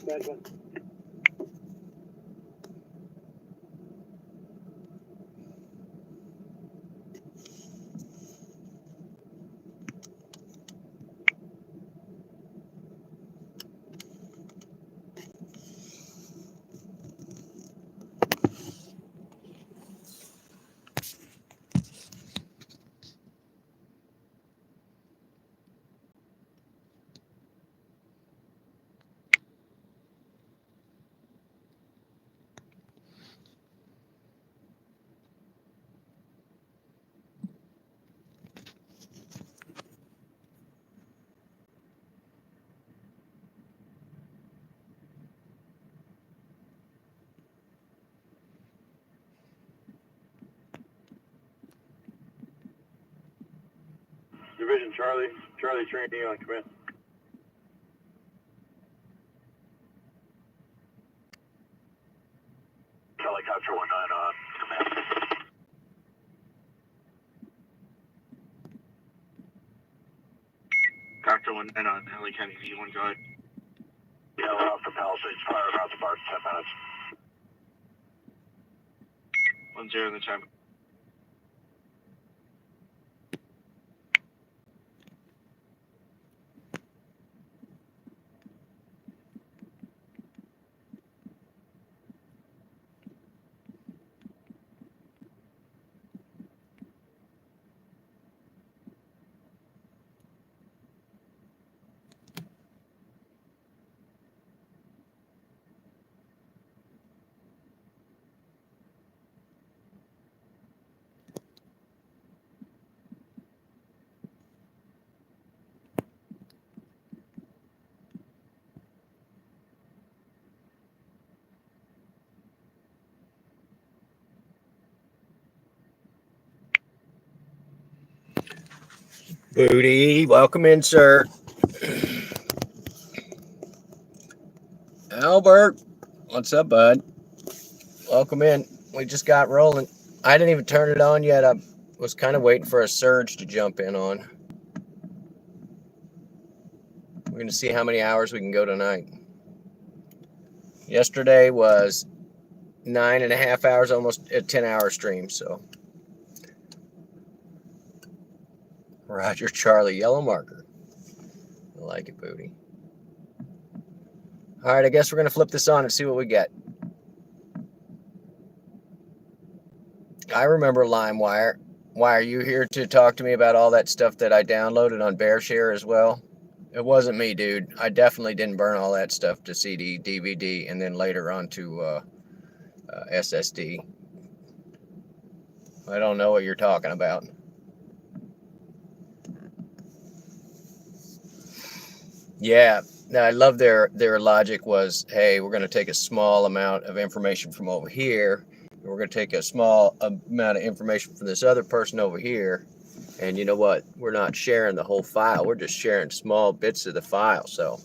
Gotcha. Division Charlie, Charlie Trinity on command. Helicopter 19 on command. Helicopter 19 on Heli County V1, go ahead. Yeah, we're off the Palisades, fire around the park, 10 minutes. 10 in the time. Booty, welcome in, sir. Albert, what's up, bud? Welcome in. We just got rolling. I didn't even turn it on yet. I was kind of waiting for a surge to jump in on. We're going to see how many hours we can go tonight. Yesterday was 9.5 hours, almost a 10-hour stream, so. Roger, Charlie, yellow marker. I like it, Booty. All right, I guess we're going to flip this on and see what we get. I remember LimeWire. Why are you here to talk to me about all that stuff that I downloaded on BearShare as well? It wasn't me, dude. I definitely didn't burn all that stuff to CD, DVD, and then later on to SSD. I don't know what you're talking about. Yeah, I love their logic was, hey, we're going to take a small amount of information from over here. We're going to take a small amount of information from this other person over here. And you know what? We're not sharing the whole file. We're just sharing small bits of the file. So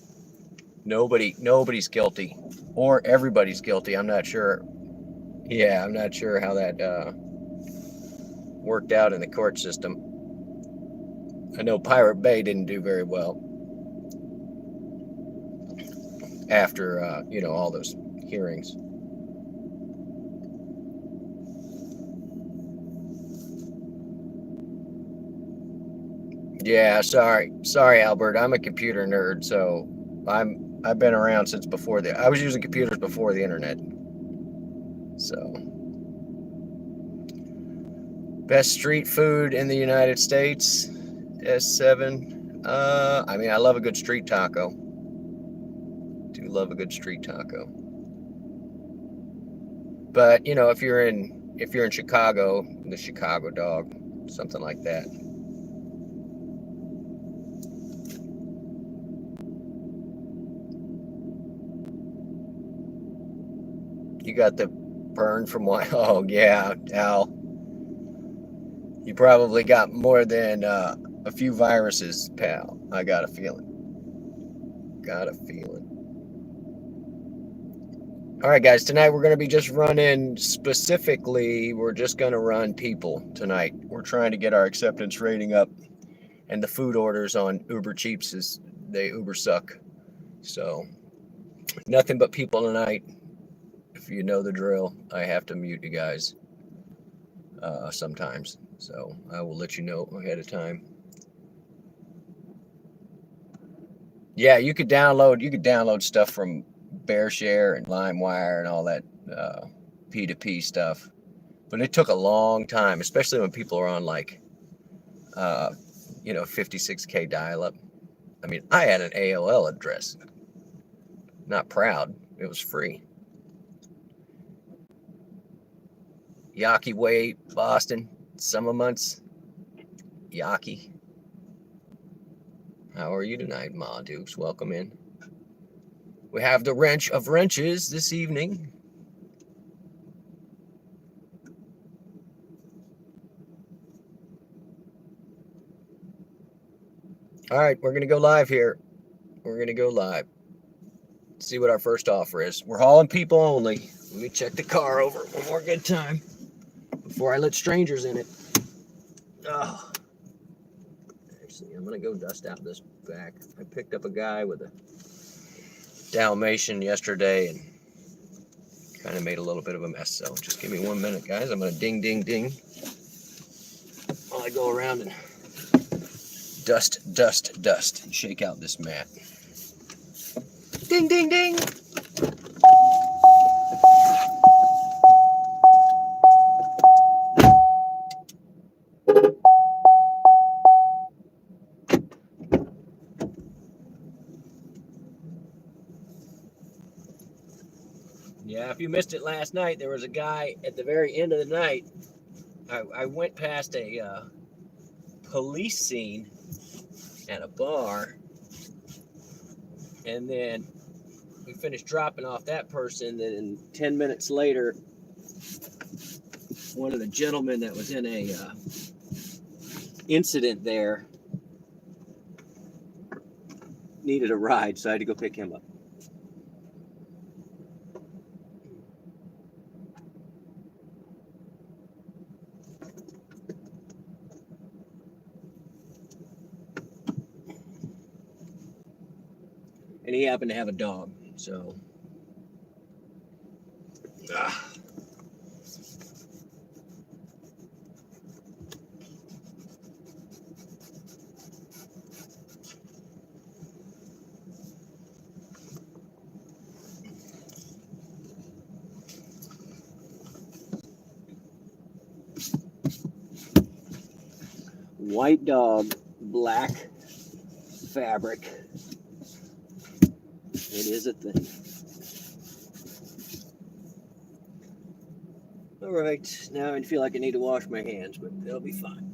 nobody's guilty, or everybody's guilty. I'm not sure. Yeah, I'm not sure how that worked out in the court system. I know Pirate Bay didn't do very well after all those hearings. Yeah, sorry, Albert. I'm a computer nerd, so I've been around since before I was using computers before the internet. So, best street food in the United States, S7. I mean, I love a good street taco. Do love a good street taco. But if you're in Chicago, the Chicago dog, something like that. You got the burn from what? Oh yeah, Al. You probably got more than a few viruses, pal. I got a feeling. All right, guys. Tonight we're going to be just running specifically. We're just going to run people tonight. We're trying to get our acceptance rating up, and the food orders on Uber Cheeps they uber suck. So Nothing but people tonight. If you know the drill, I have to mute you guys sometimes. So I will let you know ahead of time. Yeah, you could download stuff from BearShare and LimeWire and all that P2P stuff. But it took a long time, especially when people are on like 56K dial-up. I mean, I had an AOL address. Not proud. It was free. Yawkey Way, Boston, summer months. Yawkey. How are you tonight, Ma Dukes? Welcome in. We have the wrench of wrenches this evening. All right, we're going to go live here. We're going to go live. See what our first offer is. We're hauling people only. Let me check the car over one more good time before I let strangers in it. Oh. Actually, I'm going to go dust out this back. I picked up a guy with a Dalmatian yesterday and kind of made a little bit of a mess. So just give me 1 minute, guys. I'm going to ding, ding, ding while I go around and dust, and shake out this mat. Ding, ding, ding. Yeah, if you missed it last night, there was a guy at the very end of the night. I went past a police scene at a bar, and then we finished dropping off that person. Then 10 minutes later, one of the gentlemen that was in a incident there needed a ride, so I had to go pick him up. And he happened to have a dog, so. White dog, black fabric. It is a thing. All right, now I feel like I need to wash my hands, but they'll be fine.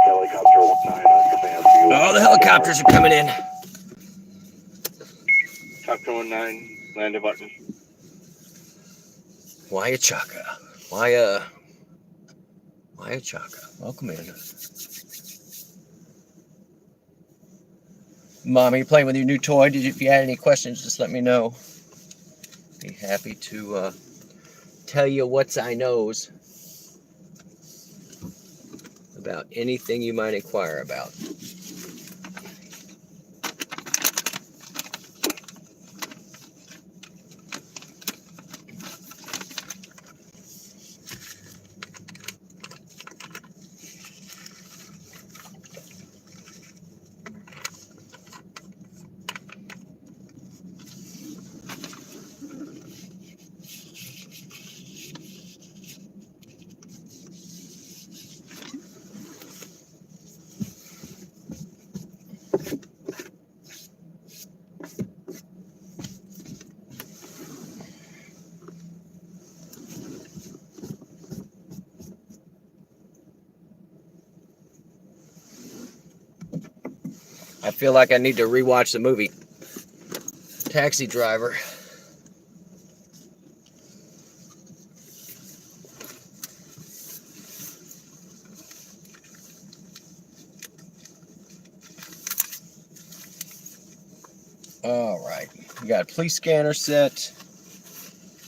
Helicopter 19 on command for you. Oh, the helicopters are coming in. Chapter 19, landing button. Wayachaka. Wayachaka. Welcome in. Mommy, you playing with your new toy? If you had any questions, just let me know. Be happy to tell you what's I knows about anything you might inquire about. I feel like I need to rewatch the movie Taxi Driver. All right. We got a police scanner set.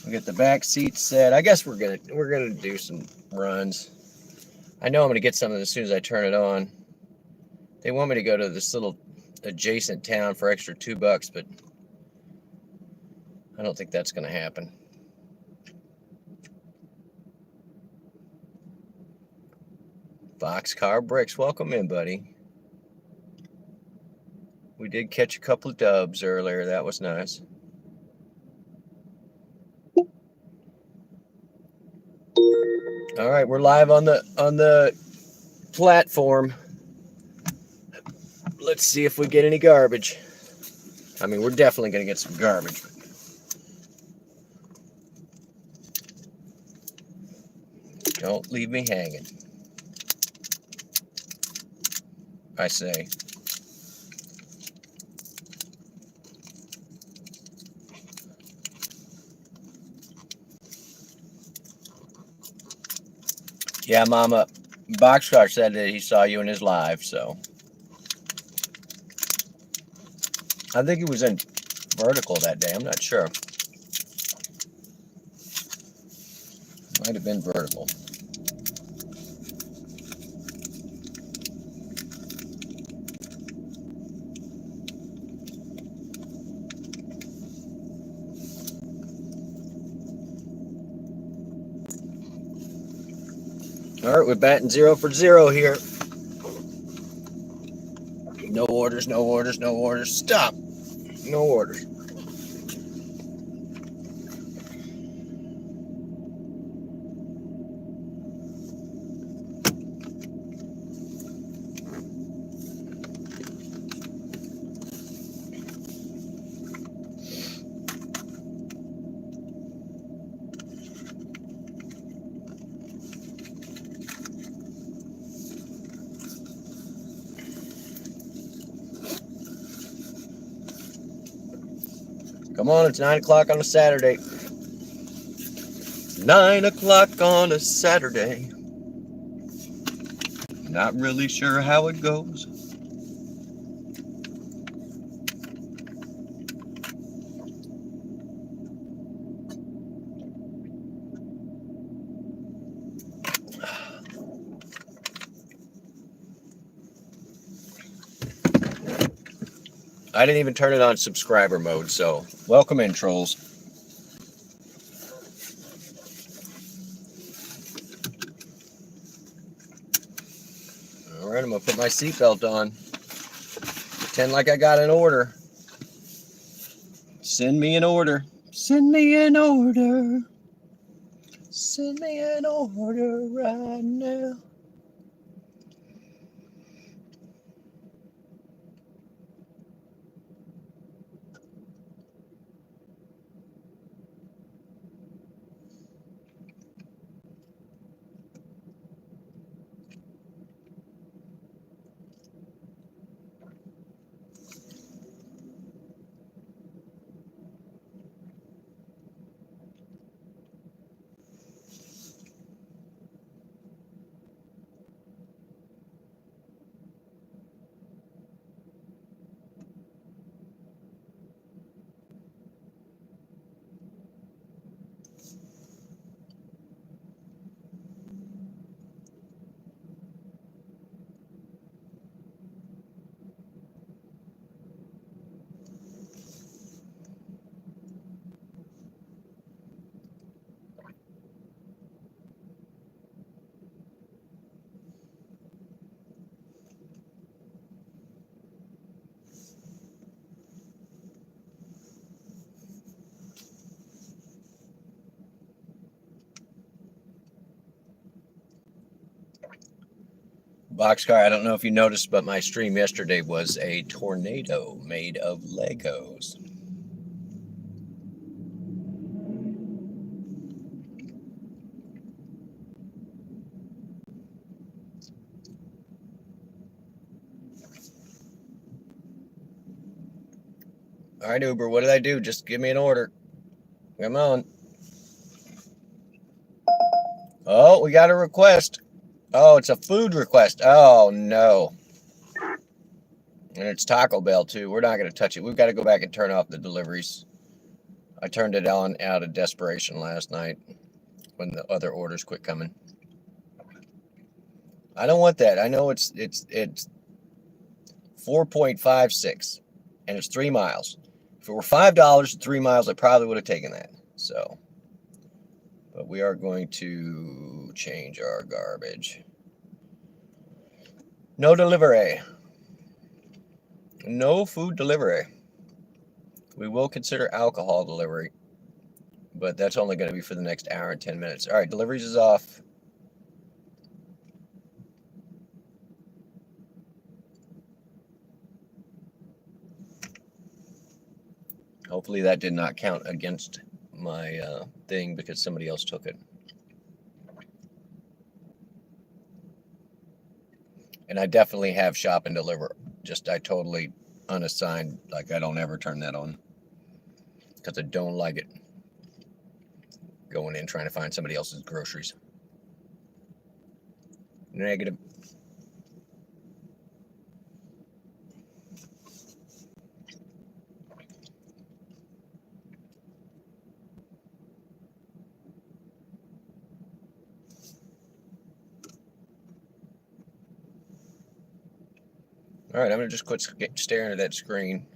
We got the back seat set. I guess we're gonna do some runs. I know I'm gonna get something as soon as I turn it on. They want me to go to this little adjacent town for extra $2, but I don't think that's gonna happen. Boxcar Bricks, welcome in, buddy. We did catch a couple of dubs earlier. That was nice. All right, we're live on the platform. Let's see if we get any garbage. I mean, we're definitely gonna get some garbage. Don't leave me hanging, I say. Yeah, Mama. Boxcar said that he saw you in his live, so. I think he was in vertical that day. I'm not sure. Might have been vertical. All right, we're batting 0 for 0 here. No orders, no orders, no orders. Stop. No orders. Come on, it's 9 o'clock on a Saturday. 9 o'clock on a Saturday. Not really sure how it goes. I didn't even turn it on subscriber mode, so welcome in, trolls. All right, I'm going to put my seatbelt on. Pretend like I got an order. Send me an order. Send me an order. Send me an order right now. Boxcar, I don't know if you noticed, but my stream yesterday was a tornado made of Legos. All right, Uber, what did I do? Just give me an order. Come on. Oh, we got a request. Oh, it's a food request. Oh, no. And it's Taco Bell too. We're not going to touch it. We've got to go back and turn off the deliveries. I turned it on out of desperation last night when the other orders quit coming. I don't want that. I know it's 4.56 and it's 3 miles. If it were $5 and 3 miles, I probably would have taken that. So, but we are going to change our garbage. No delivery. No food delivery. We will consider alcohol delivery, but that's only going to be for the next hour and 10 minutes. All right, deliveries is off. Hopefully that did not count against my thing because somebody else took it. And I definitely have shop and deliver. Just I totally unassigned, like I don't ever turn that on because I don't like it. Going in trying to find somebody else's groceries. Negative. All right, I'm gonna just quit staring at that screen.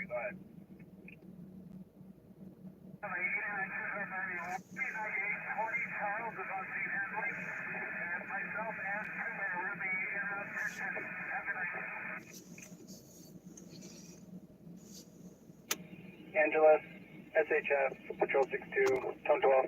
Go ahead. Angela, SHF, Patrol 62, Tone 12.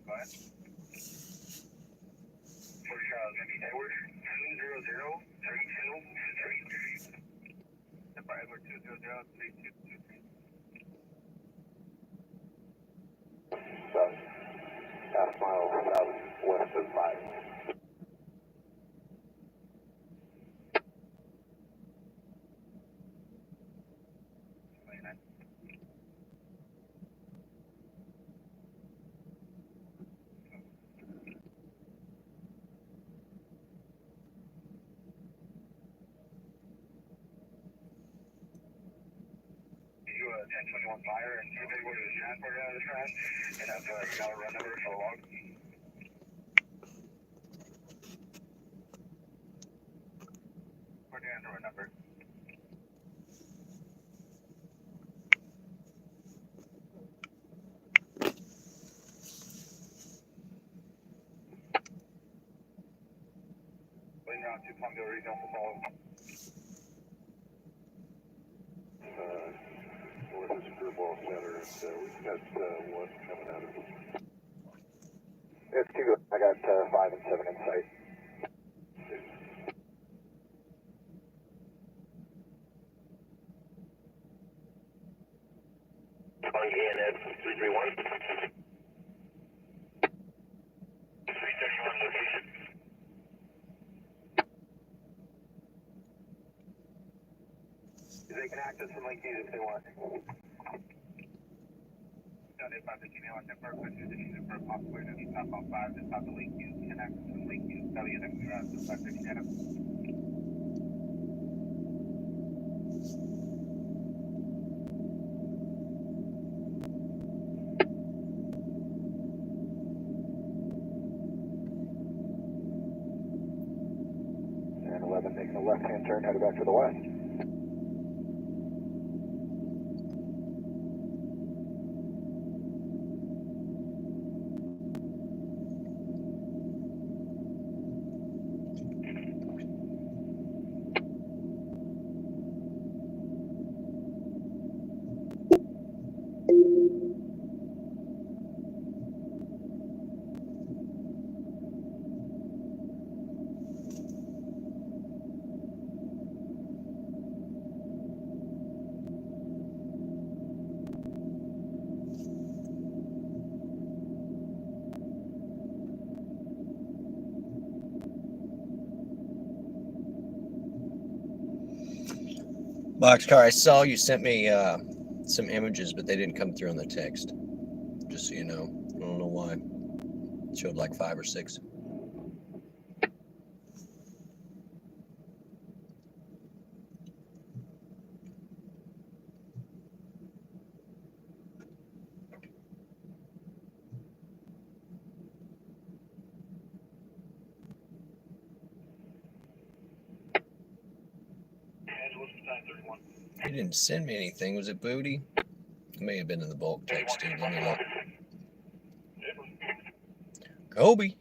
Go ahead. For Charles, Edward 2003223. Edward 2003223. South, half mile southwest of 5. You 1021 fire and survey where the transport out of the trend and have the run number for the log. Where's the run number? Waiting around 2 Palmdale Regional for follow. North of Screwball Center, and we've got one coming out of it. It's 2. I got 5 and 7 in sight. On ENS 331. 331 location. They can access from Lake Deed if they want. And 11 making a left-hand turn, headed back to the west. Boxcar, I saw you sent me some images, but they didn't come through on the text. Just so you know. I don't know why. It showed like 5 or 6. He didn't send me anything. Was it Booty? It may have been in the bulk text, dude. Let me look. Kobe.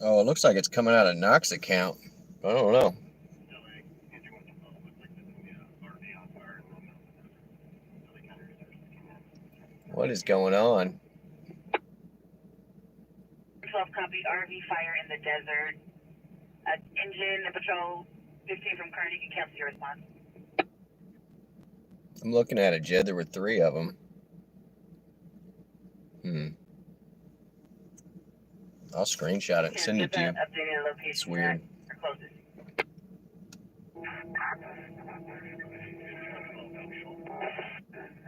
Oh, it looks like it's coming out of Knox account. I don't know. What is going on? 12 copy, RV fire in the desert. Engine and patrol 15 from Carnegie, cancel your response. I'm looking at it, Jed. There were 3 of them. I'll screenshot it and send it to you. Updating the location. It's weird.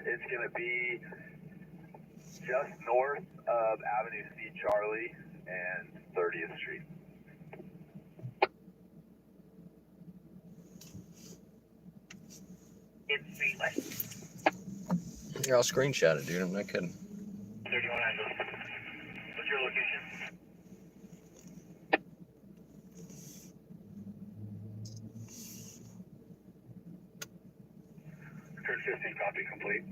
It's going to be just north of Avenue C Charlie and 30th Street. It's Street West. Here, I'll screenshot it, dude. I'm not kidding. 31 Angeles. What's your location? Turn 15, copy complete.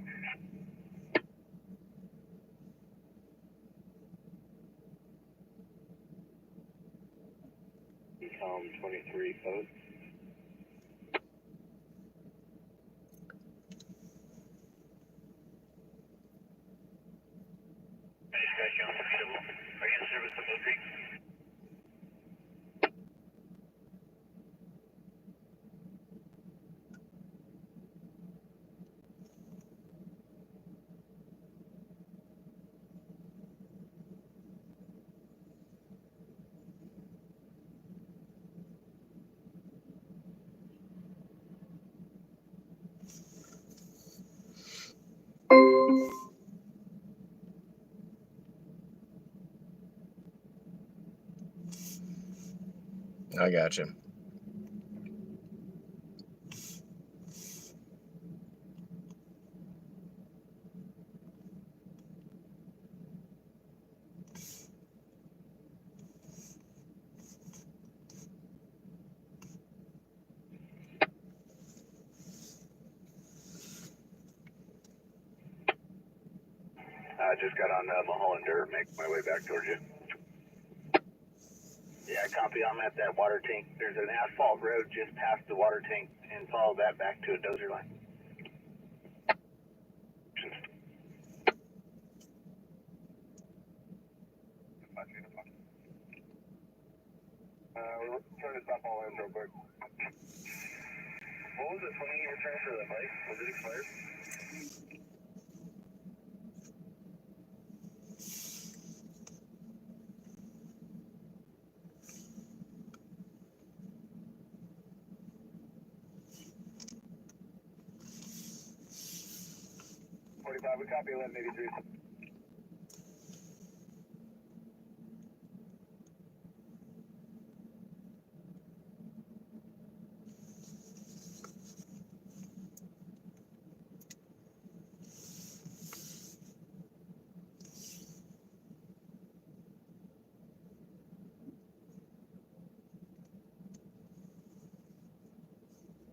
23 post. Are you in service to Mill Creek? I got you. I just got on Mulholland Dirt, make my way back towards you. Yeah, copy. I'm at that water tank. There's an asphalt road just past the water tank, and follow that back to a dozer line. We're trying to stop all lines real quick. What was it? When you returned for the bike? Was it expired? we copy 1183.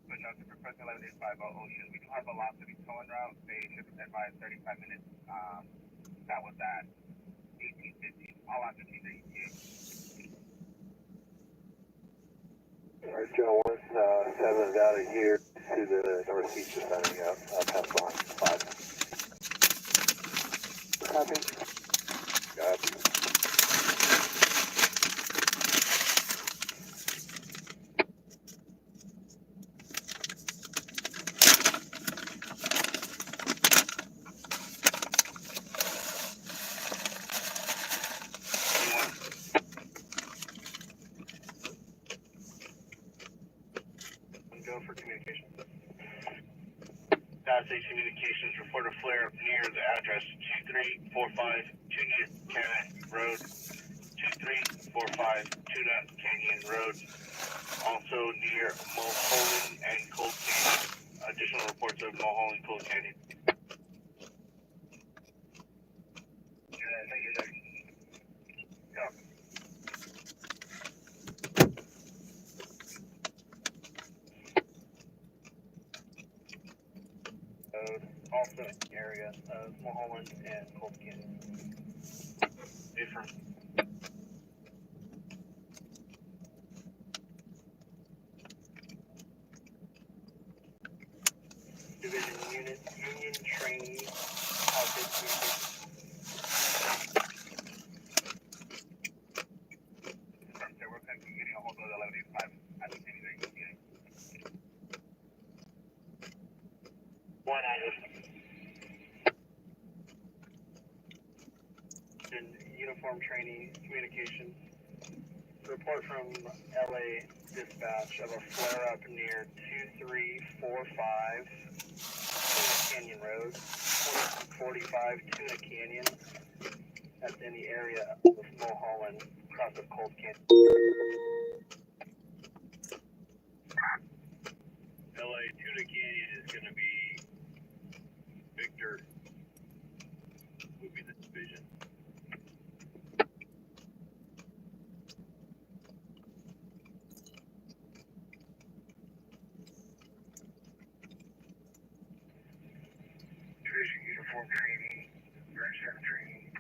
Push out to request 1185 Ocean. We do have velocity towing route. They should advise 35 minutes. That was at 1850. All after TJETA. Alright, Joe 17 is out of here to the northeast, just setting up past line 5. Copy. Copy. Go for communications. State Communications report a flare up near the address 2345 Tuna Canyon Road. 2345 Tuna Canyon Road. Also near Mulholland and Cold Canyon. Additional reports of Mulholland and Cold Canyon. Thank you, sir. Copy. Also in the area of Mulholland and Cold Canyon. Different. Division unit, union trainee, outfit communications. So we're getting a hold of 1185 at the city that you're getting. One address. Uniform trainee communications. Report from LA dispatch of a flare up near 2345 Tuna Canyon Road, 2045 Tuna Canyon. That's in the area of Mulholland, across of Cold Canyon. LA Tuna Canyon is going to be Victor, would be the division. Division uniform training, branch staff training.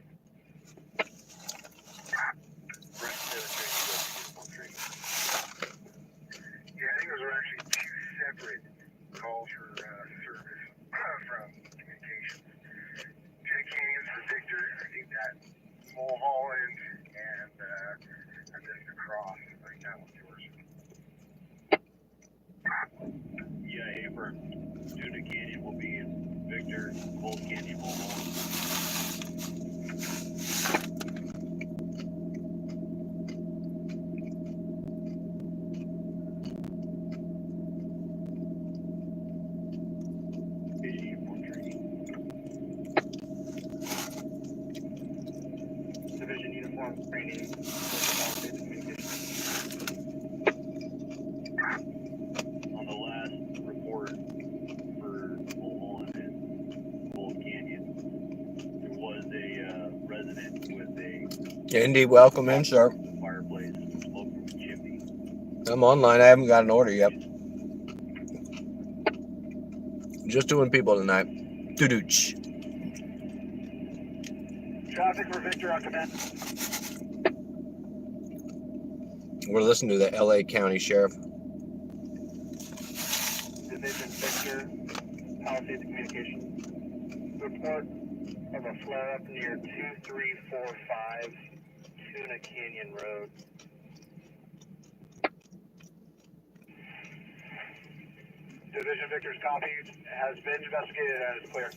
Branch staff training, uniform training. Yeah, I think those are actually two separate calls for service from communications. Tuna Canyons for Victor, I think that Mulholland and then across, I think that one's yours. Yeah, April. Tuna Canyon will be in Victor, Cold Canyon, Mulholland. Division uniform training. On the last report for Mulholland and Cold Canyon, there was a resident with a Indy, welcome in, sir. fireplace, smoke from a chimney. I'm online. I haven't got an order yet. Just doing people tonight. Doo-dooch. Traffic for Victor on command. We're listening to the LA County Sheriff. Division Victor, Palisades Communications. Report of a flare up near 2345 Tuna Canyon Road. Division Victor's copy has been investigated and is clear.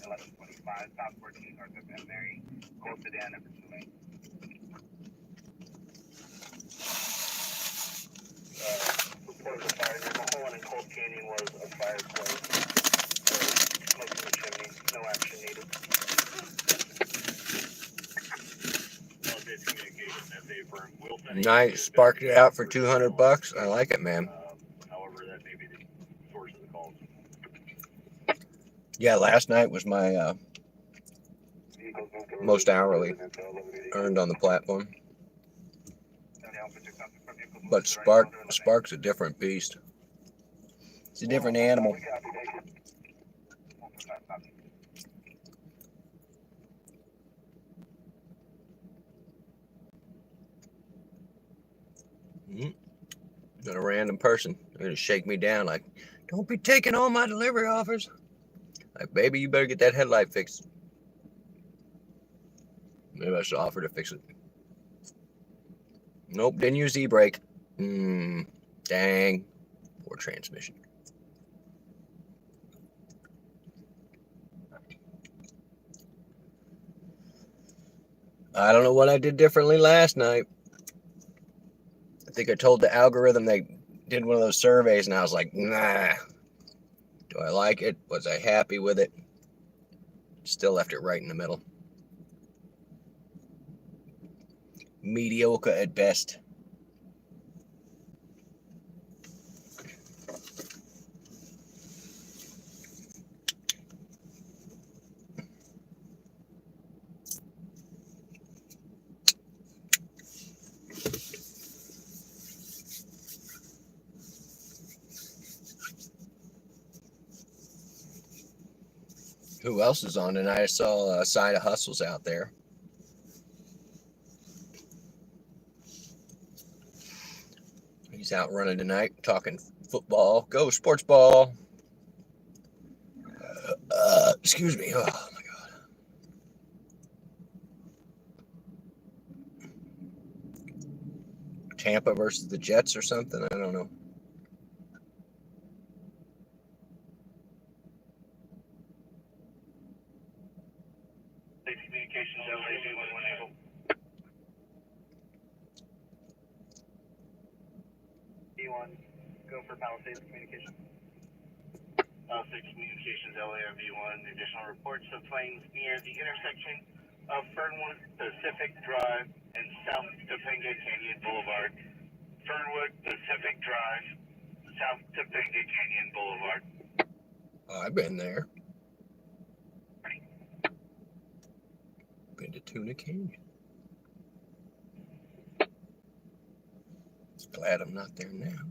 1125 South 14 north of Van Mary, Gold Sedan number 2 lane. Report report of a fire. Then the Mulholland and Cold Canyon was a fire place. Smoke in the chimney. No action needed. Nice. Sparked it out for $200. I like it, man. However, that may be the source of the calls. Yeah, last night was my most hourly earned on the platform. But Spark's a different beast. It's a different animal. Not a random person. They're gonna shake me down like, don't be taking all my delivery offers. Like, baby, you better get that headlight fixed. Maybe I should offer to fix it. Nope, didn't use e-brake. Dang. Poor transmission. I don't know what I did differently last night. I think I told the algorithm they did one of those surveys and I was like, nah. Do I like it? Was I happy with it? Still left it right in the middle. Mediocre at best. Who else is on tonight? I saw a Side of Hustles out there. He's out running tonight, talking football. Go sports ball. Excuse me. Oh my God. Tampa versus the Jets or something. I don't know. Communications LAV when able. V1, go for Palisades Communications. Palisades Communications LAV1, additional reports of planes near the intersection of Fernwood Pacific Drive and South Topanga Canyon Boulevard. Fernwood Pacific Drive, South Topanga Canyon Boulevard. I've been there. Been to Tuna Canyon. Glad I'm not there now.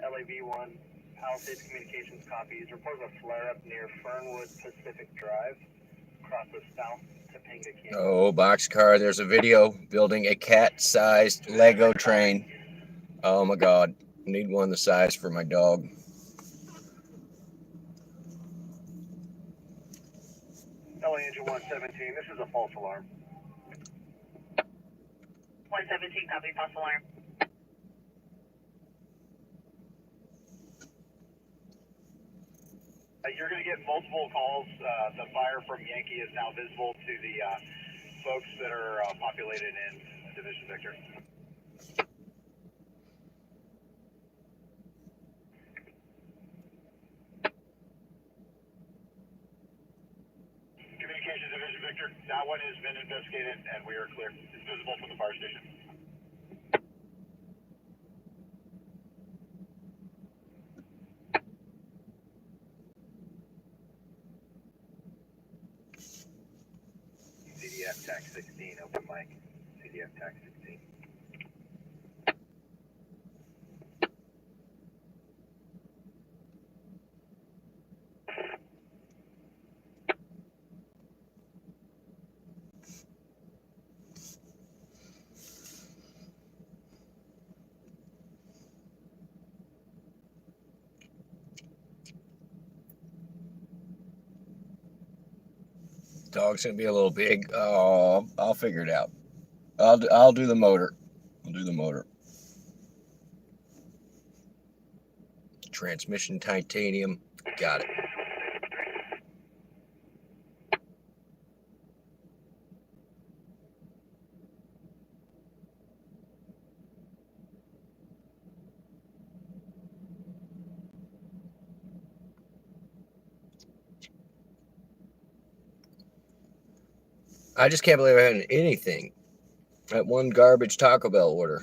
LAV1, Palisades Communications copies. Report of a flare-up near Fernwood Pacific Drive, across the South Topanga Canyon. Oh, boxcar. There's a video building a cat-sized Lego train. Oh my God. Need one the size for my dog. LA Engine 117, this is a false alarm. 117, copy, false alarm. You're going to get multiple calls. The fire from Yankee is now visible to the folks that are populated in Division Victor. Communications Division Victor, that one has been investigated and we are clear. It's visible from the fire station. CDF TAC 16, open mic. CDF TAC 16. Dog's gonna be a little big. Oh, I'll figure it out. I'll do the motor. I'll do the motor. Transmission titanium. Got it. I just can't believe I had anything. That one garbage Taco Bell order.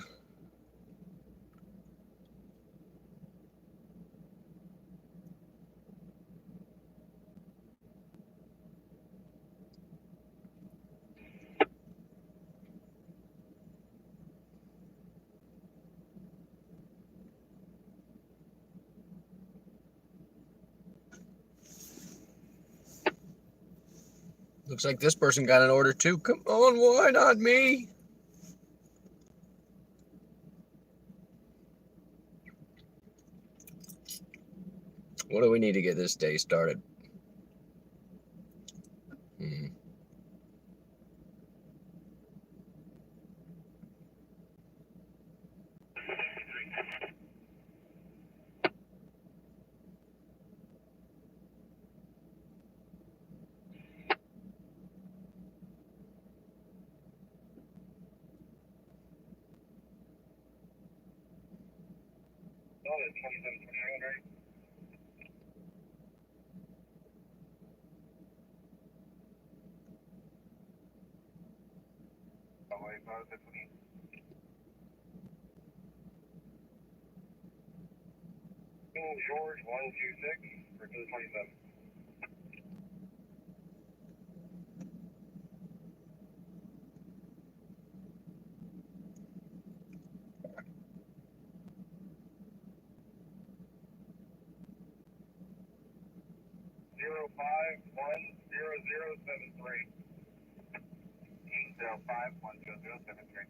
Looks like this person got an order too. Come on, why not me? What do we need to get this day started? Hmm. 2729, right? King George 126 for 227. Zero 51007 051073.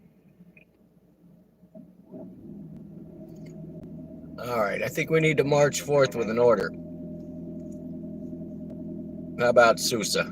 All right, I think we need to march forth with an order. How about Sousa?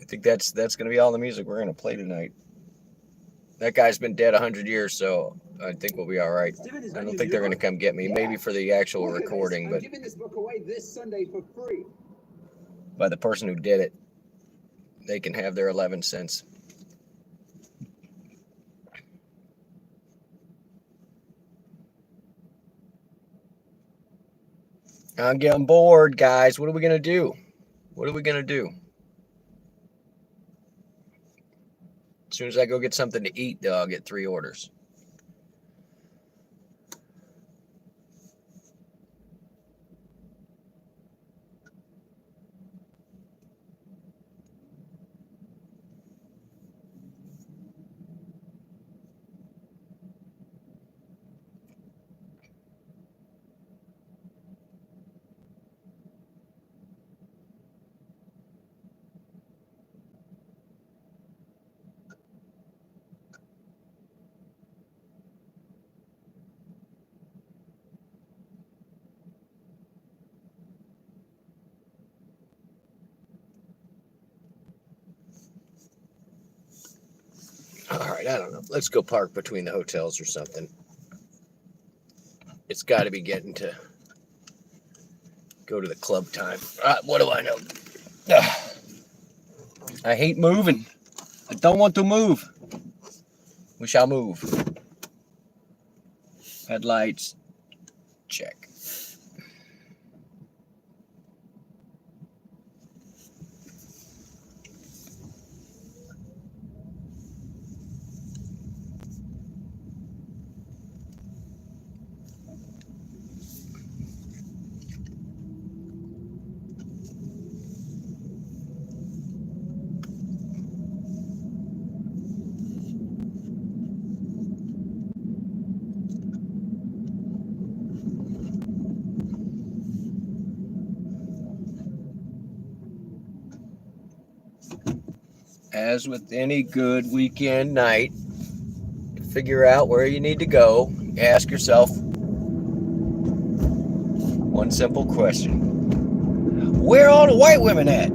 I think that's going to be all the music we're going to play tonight. That guy's been dead 100 years, so I think we'll be all right. I don't think they're going to come get me. Maybe for the actual recording, but I'm giving this book away this Sunday for free. by the person who did it, they can have their 11 cents. I'm getting bored, guys. What are we going to do? What are we going to do? As soon as I go get something to eat, though, I'll get 3 orders. All right, I don't know. Let's go park between the hotels or something. It's got to be getting to go to the club time. What do I know? Ugh. I hate moving. I don't want to move. We shall move. Headlights, check. As with any good weekend night, figure out where you need to go. Ask yourself one simple question. Where are all the white women at?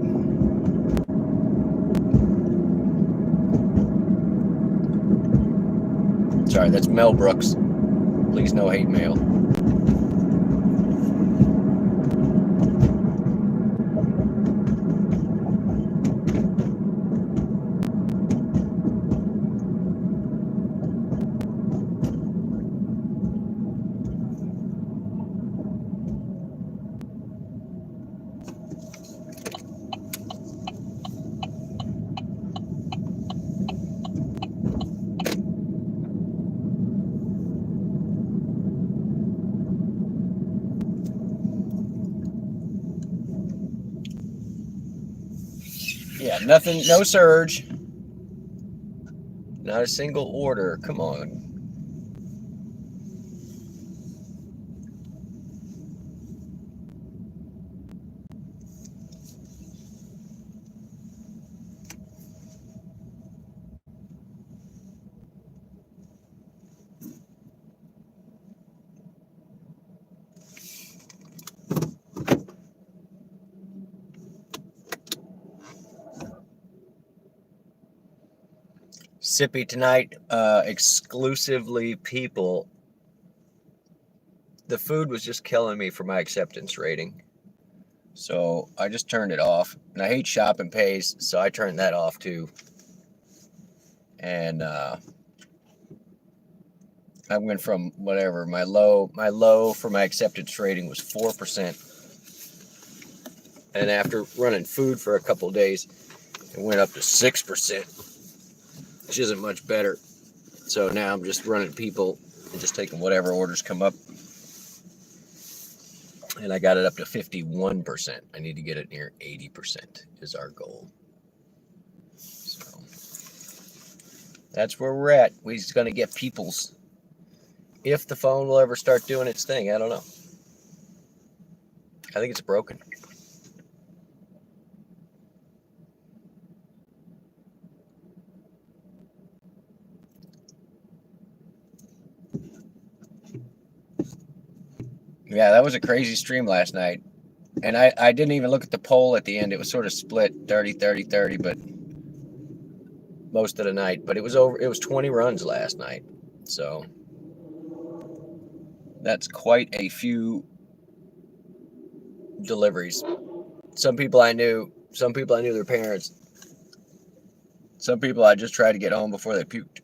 Sorry, that's Mel Brooks. Please no hate mail. Yeah, nothing, no surge. Not a single order. Come on. Sippy tonight, exclusively people. The food was just killing me for my acceptance rating. So I just turned it off. And I hate shop and pays, so I turned that off too. And I went from whatever, my low for my acceptance rating was 4%. And after running food for a couple of days, it went up to 6%, which isn't much better. So now I'm just running people and just taking whatever orders come up. And I got it up to 51%. I need to get it near 80% is our goal. So that's where we're at. We're just going to get people's. If the phone will ever start doing its thing, I don't know. I think it's broken. Yeah, that was a crazy stream last night. And I didn't even look at the poll at the end. It was sort of split 30-30-30, but most of the night. But it was 20 runs last night. So that's quite a few deliveries. Some people I knew their parents. Some people I just tried to get home before they puked.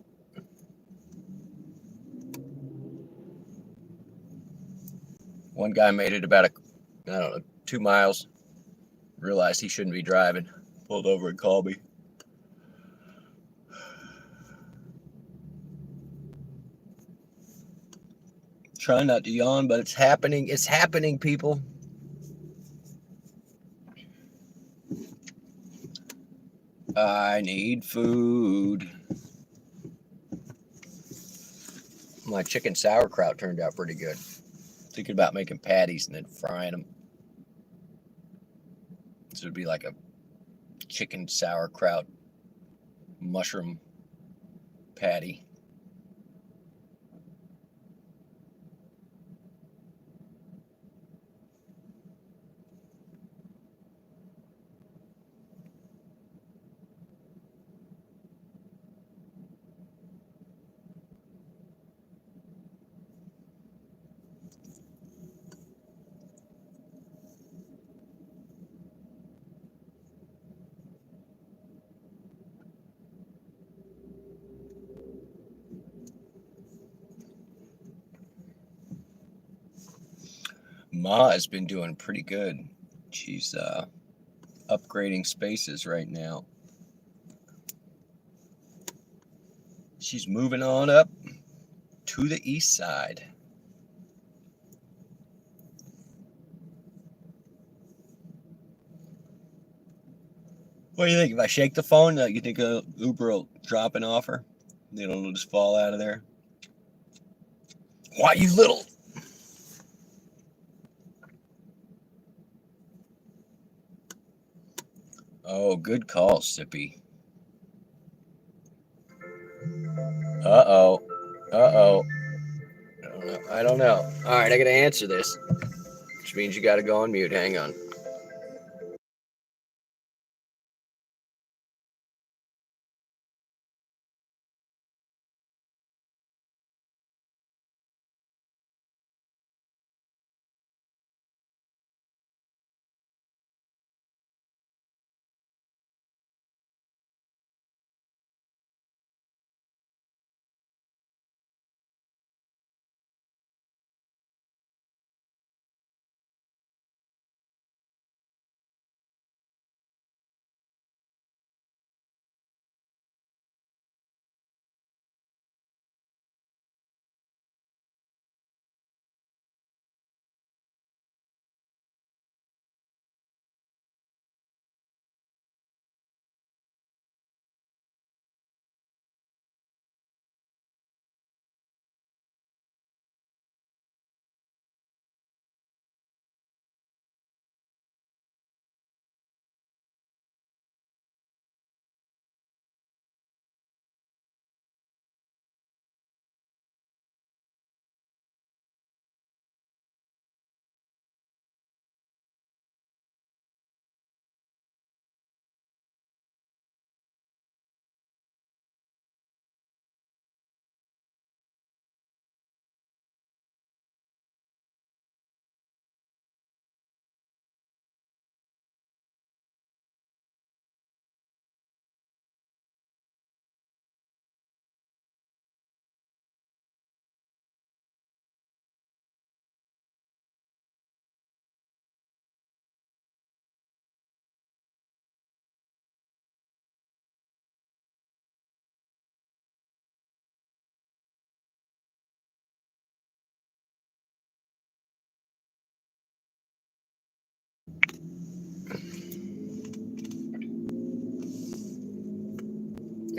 One guy made it about I don't know, 2 miles. Realized he shouldn't be driving. Pulled over and called me. Trying not to yawn, but it's happening. It's happening, people. I need food. My chicken sauerkraut turned out pretty good. Thinking about making patties and then frying them. This would be like a chicken sauerkraut mushroom patty. Ma has been doing pretty good. She's upgrading spaces right now. She's moving on up to the east side. What do you think? If I shake the phone, you think Uber will drop an offer? It'll just fall out of there? Why, you little... Oh, good call, Sippy. Uh-oh. Uh-oh. I don't know. All right, I got to answer this, which means you got to go on mute. Hang on.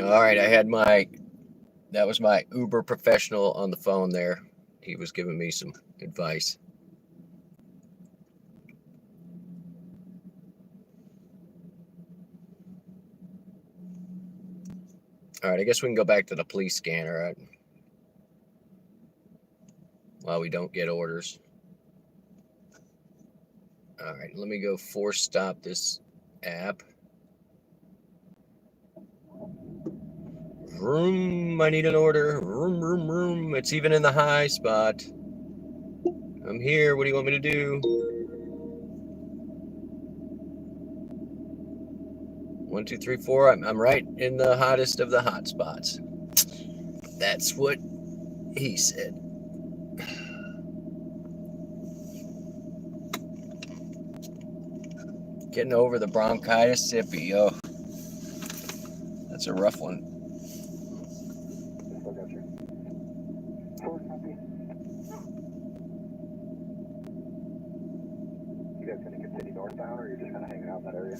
All right, that was my Uber professional on the phone there. He was giving me some advice. All right, I guess we can go back to the police scanner, right? While we don't get orders. All right, let me go force stop this app. Vroom, I need an order. Vroom, vroom, vroom. It's even in the high spot. I'm here. What do you want me to do? 1, 2, 3, 4. I'm right in the hottest of the hot spots. That's what he said. Getting over the bronchitis sippy. Oh, that's a rough one. Still got you. 4 copy. You guys gonna continue northbound, or are you just kind of hanging out in that area?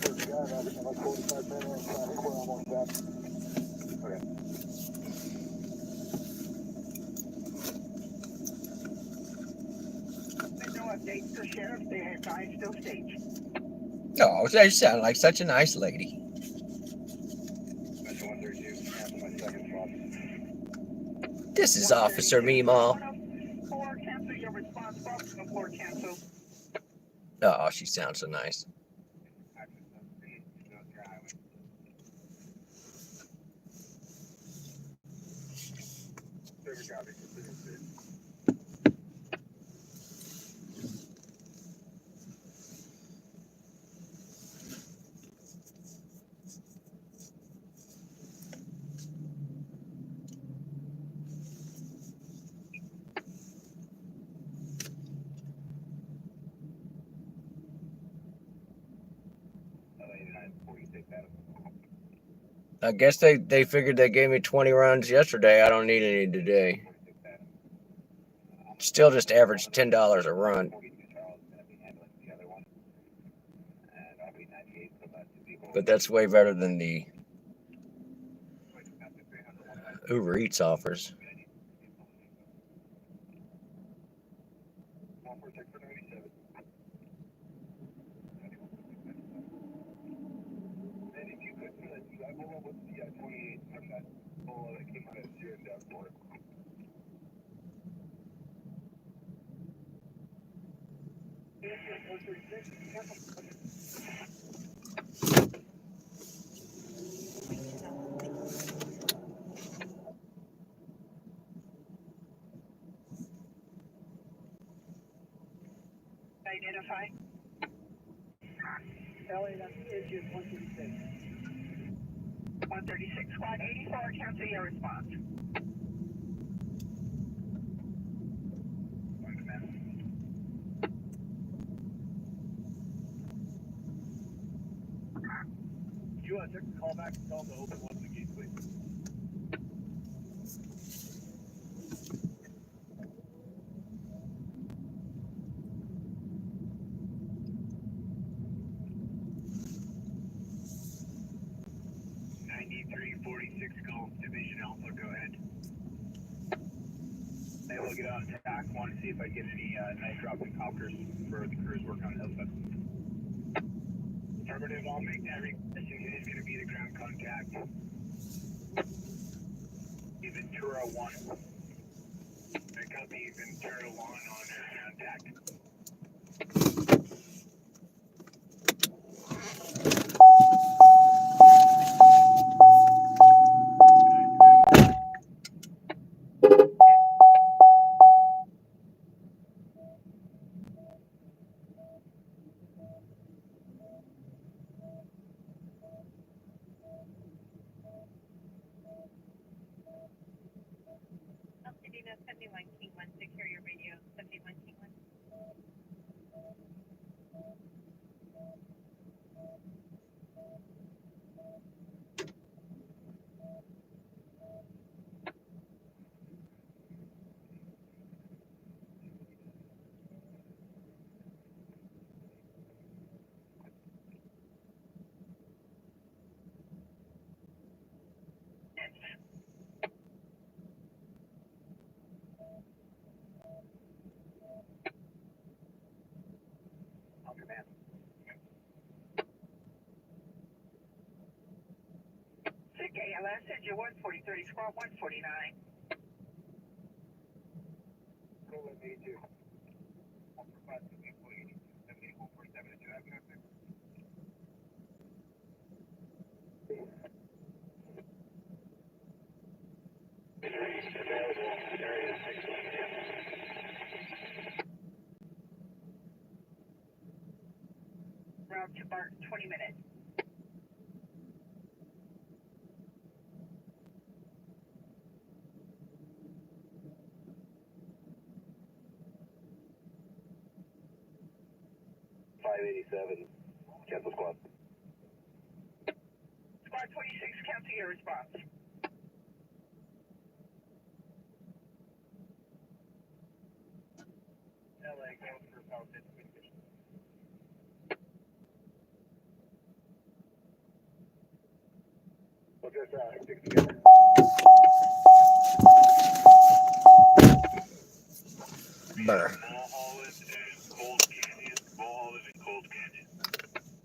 First guy, averaging like 45 minutes. I think we're almost up. Okay. No updates to sheriff. The guy still staged. Oh, you sound like such a nice lady. That's 132. After my second slot. This is Officer Meemaw. 104, cancel your response. 104, cancel. Oh, she sounds so nice. Third copy. I guess they figured they gave me 20 runs yesterday. I don't need any today. Still just average $10 a run. But that's way better than the Uber Eats offers. Identify. LA, that's engine 136. 136, squad 84, cancel your response. You want to take the call back and tell them to open one of the gates, please? Golf Division Alpha, go ahead. They will get on attack. Want to see if I get any night dropping copters for the crews working on Hillside. Affirmative, I'll make that request. It is going to be the ground contact. Ventura 1. I copy Ventura 1 on contact. Altadena 71 King 1, secure your radio. 71 King 1. ALS, engine 140, squad 149. Cool, me too. Route to Barton, 20 minutes. Cancel squad. Squad 26, cancel your response. LA, go for about 50. We'll just stick together. Burr. Mulholland and Cold Canyon. Mulholland and Cold Canyon.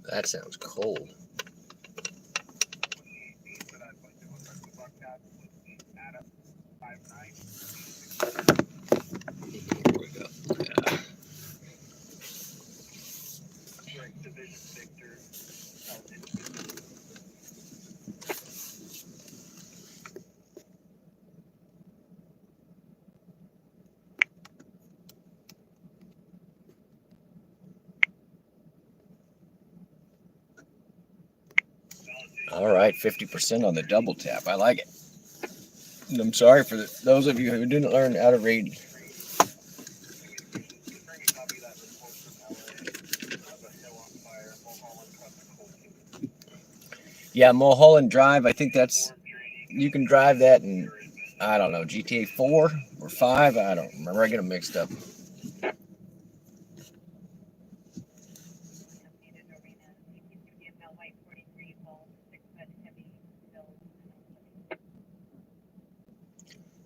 That sounds cold. 2018 for that bunch of us at Buckshot. Adam, 5'9". Here we go. Yeah. Right, Division Victor. All right, 50% on the double tap. I like it. And I'm sorry for those of you who didn't learn how to read. Yeah, Mulholland Drive. I think that's, you can drive that in, I don't know, GTA 4 or 5. I don't remember. I get them mixed up.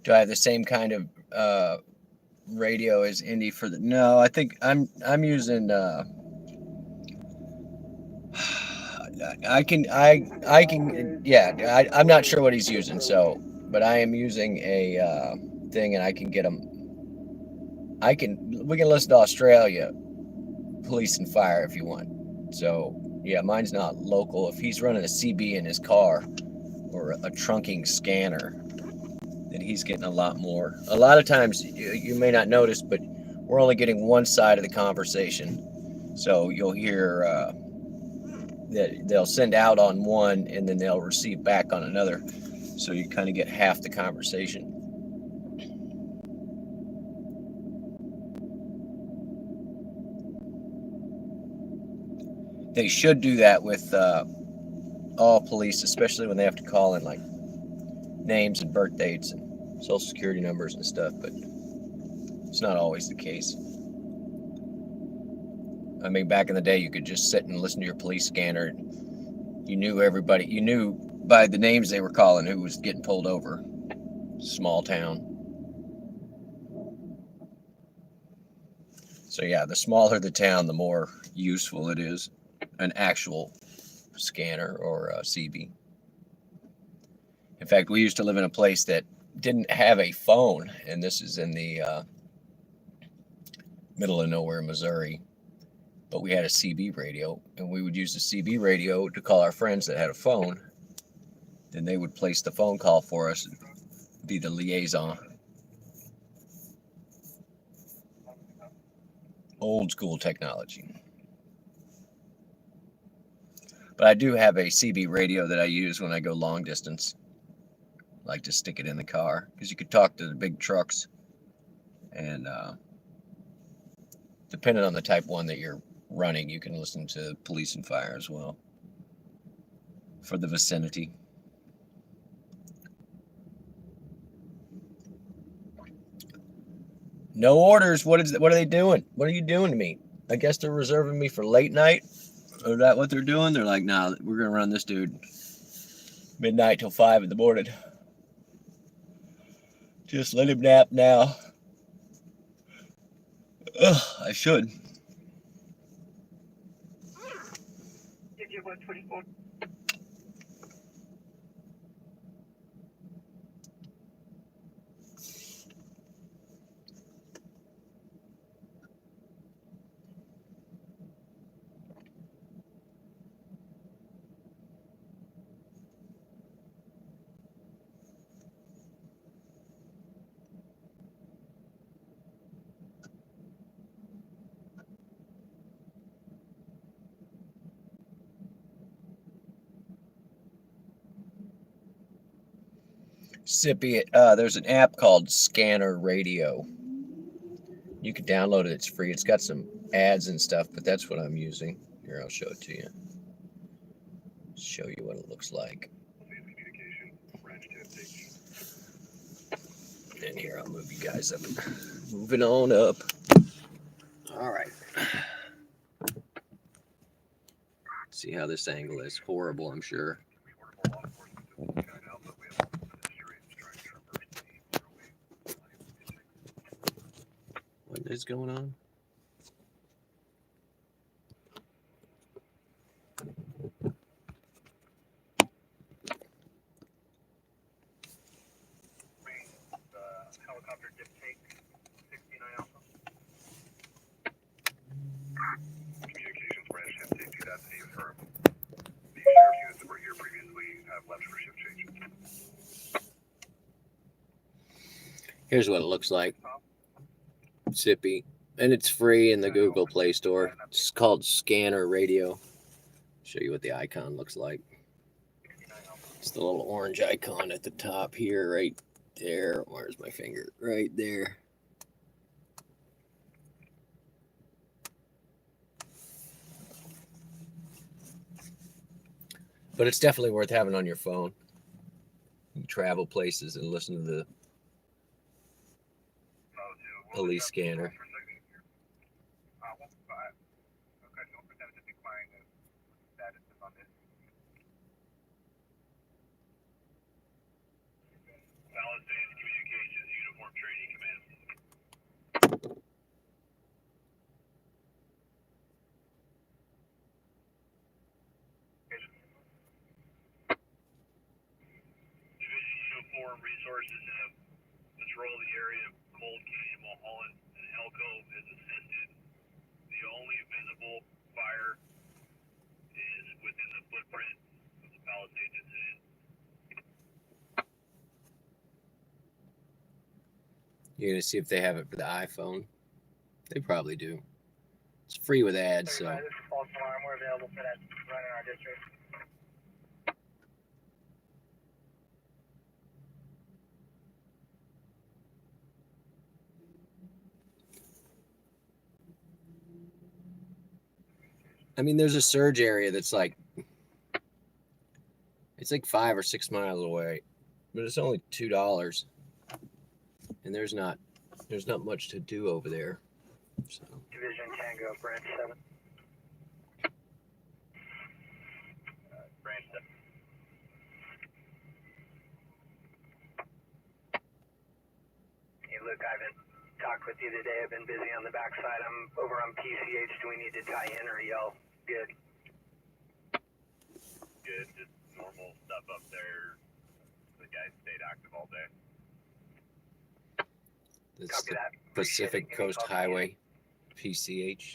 Do I have the same kind of radio as Indy for the? No, I think I'm using. I can yeah. I'm not sure what he's using, so but I am using a thing, and I can get him. We can listen to Australia Police and Fire if you want. So yeah, mine's not local. If he's running a CB in his car or a trunking scanner, then he's getting a lot more. A lot of times you may not notice, but we're only getting one side of the conversation. So you'll hear that they'll send out on one and then they'll receive back on another. So you kind of get half the conversation. They should do that with all police, especially when they have to call in like names and birth dates and social security numbers and stuff, but it's not always the case. I mean, back in the day, you could just sit and listen to your police scanner. And you knew everybody. You knew by the names they were calling who was getting pulled over. Small town. So yeah, the smaller the town, the more useful it is. An actual scanner or a CB. In fact, we used to live in a place that didn't have a phone, and this is in the middle of nowhere, Missouri. But we had a CB radio, and we would use the CB radio to call our friends that had a phone. Then they would place the phone call for us, and be the liaison. Old school technology. But I do have a CB radio that I use when I go long distance. I like to stick it in the car because you could talk to the big trucks, and depending on the type one that you're running, you can listen to Police and Fire as well for the vicinity. No orders. What are they doing? What are you doing to me? I guess they're reserving me for late night. Is that what they're doing? They're like, nah, we're gonna run this dude midnight till 5 in the morning. Just let him nap now. Ugh, I should. Digit 124. Sippy, there's an app called Scanner Radio. You can download it. It's free. It's got some ads and stuff, but that's what I'm using. Here, I'll show it to you. Show you what it looks like. Communication, branch 10 And here, I'll move you guys up. Moving on up. All right. See how this angle is. Horrible, I'm sure. What is going on? Helicopter dictate 69 Alpha. Communications branch 10 safety, that's a firm. The sheriff units that were here previously have left for shift change. Here's what it looks like. Zippy. And it's free in the Google Play Store. It's called Scanner Radio. Show you what the icon looks like. It's the little orange icon at the top here, right there. Where's my finger? Right there. But it's definitely worth having on your phone. You travel places and listen to the police scanner. Palisades Communications Uniform Training Command. Division Uniform Resources have patrolled the area of Cold Canyon, Mulholland, and Elko has assisted. The only visible fire is within the footprint of the Palisades incident. You're going to see if they have it for the iPhone. They probably do. It's free with ads, so. This is false alarm. We're available for that run in our district. I mean, there's a surge area that's like, it's like 5 or 6 miles away, but it's only $2, and there's not much to do over there. So Division Tango, Branch 7. Branch 7. Hey, Luke, I haven't talked with you today. I've been busy on the backside. I'm over on PCH. Do we need to tie in or yell? Good. Good. Just normal stuff up there. The guys stayed active all day. it's Copy the that. Pacific Appreciate it. Coast Highway, PCH.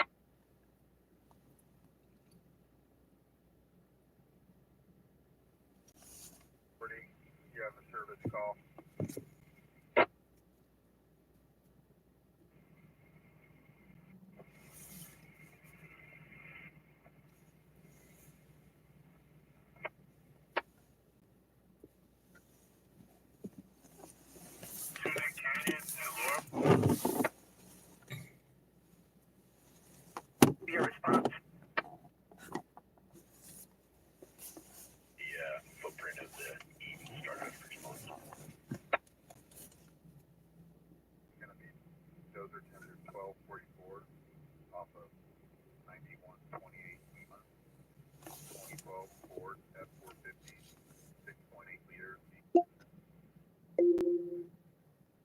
You have a service call. Your response. The footprint of the startup response. Gonna be dozer tentative 1244 off of 9128 Lima. 2012 Ford F450 6.8 liter.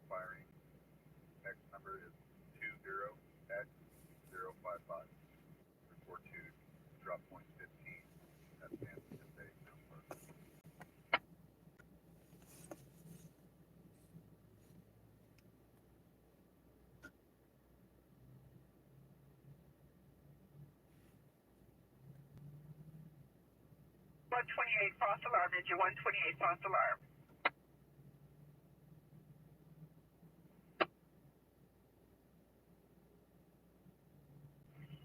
Firing. X number is 20X055. Report to drop point 15. That's Anderson Bay. 128 false alarm, engine 128 false alarm.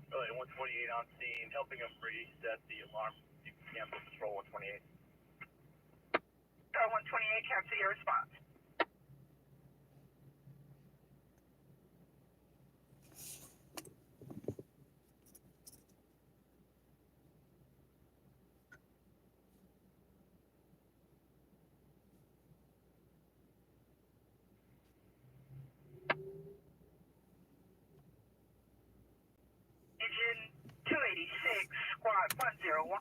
Really, 128 on scene, helping them reset the alarm. You can cancel patrol 128. 128, cancel your response. squad 101.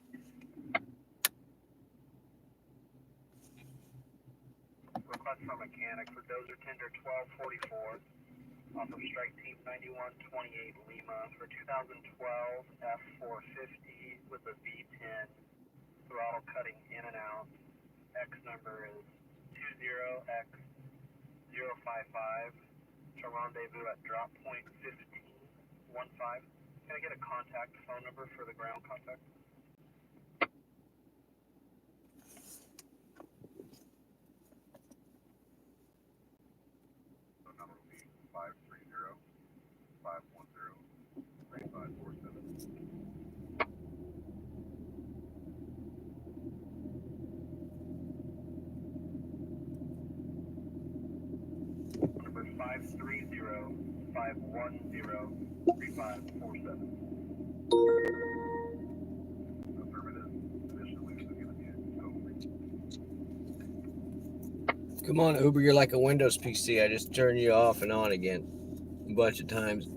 Request from mechanic for dozer tender 1244 off of strike team 9128 Lima for 2012 F450 with a V10 throttle cutting in and out. X number is 20X055 to rendezvous at drop point 1515. Can I get a contact phone number for the ground contact? The number will be 530-510-3547. Number 530-510-3547. Affirmative. Additionally, this is going to be a Come on, Uber, you're like a Windows PC. I just turned you off and on again a bunch of times.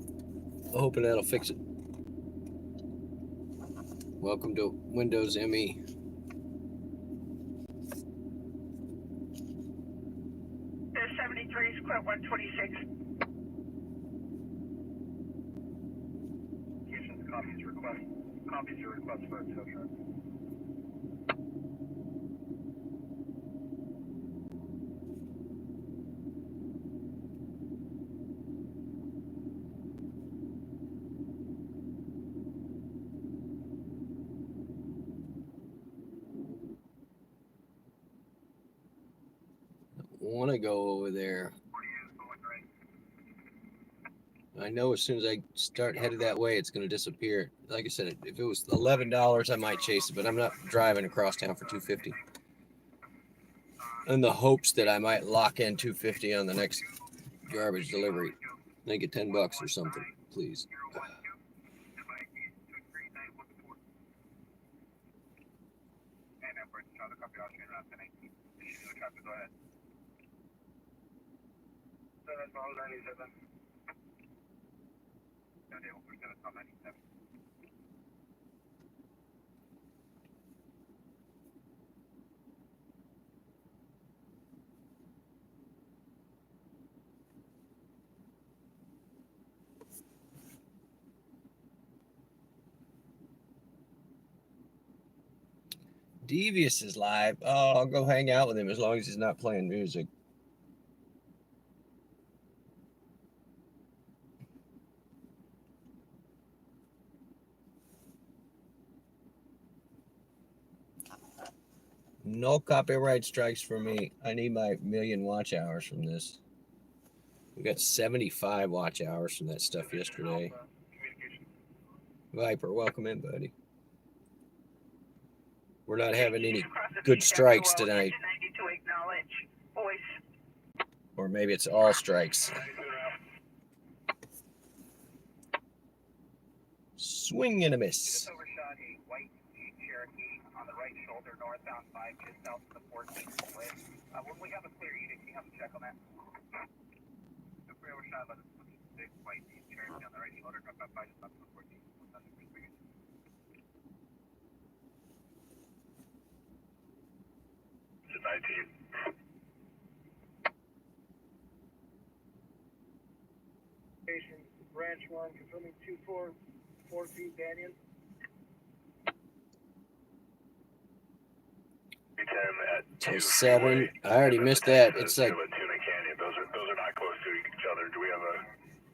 Hoping that'll fix it. Welcome to Windows ME. There's 73, squad 126. Copies your request for a tow truck. Want to go over there. I know as soon as I start headed that way, it's going to disappear. Like I said, if it was $11, I might chase it, but I'm not driving across town for $250. In the hopes that I might lock in $250 on the next garbage delivery. Make it $10 or something, please. Devious is live. Oh, I'll go hang out with him as long as he's not playing music. No copyright strikes for me. I need my million watch hours from this. We got 75 watch hours from that stuff yesterday. Viper, welcome in, buddy. We're not having any good strikes tonight. Or maybe it's all strikes. Swing and a miss. Just overshot a white Cherokee on the right shoulder, northbound 5, just south of the 14th split. When we have a clear unit, can you have a check on that? If we overshot by the big white Cherokee on the right shoulder, northbound 5, just south of the 14th. It's 19. Station branch 1, confirming 244 feet, Daniel. 10 at So 7. I already missed that. It's like Tuna Canyon. Those are not close to each other. Do we have a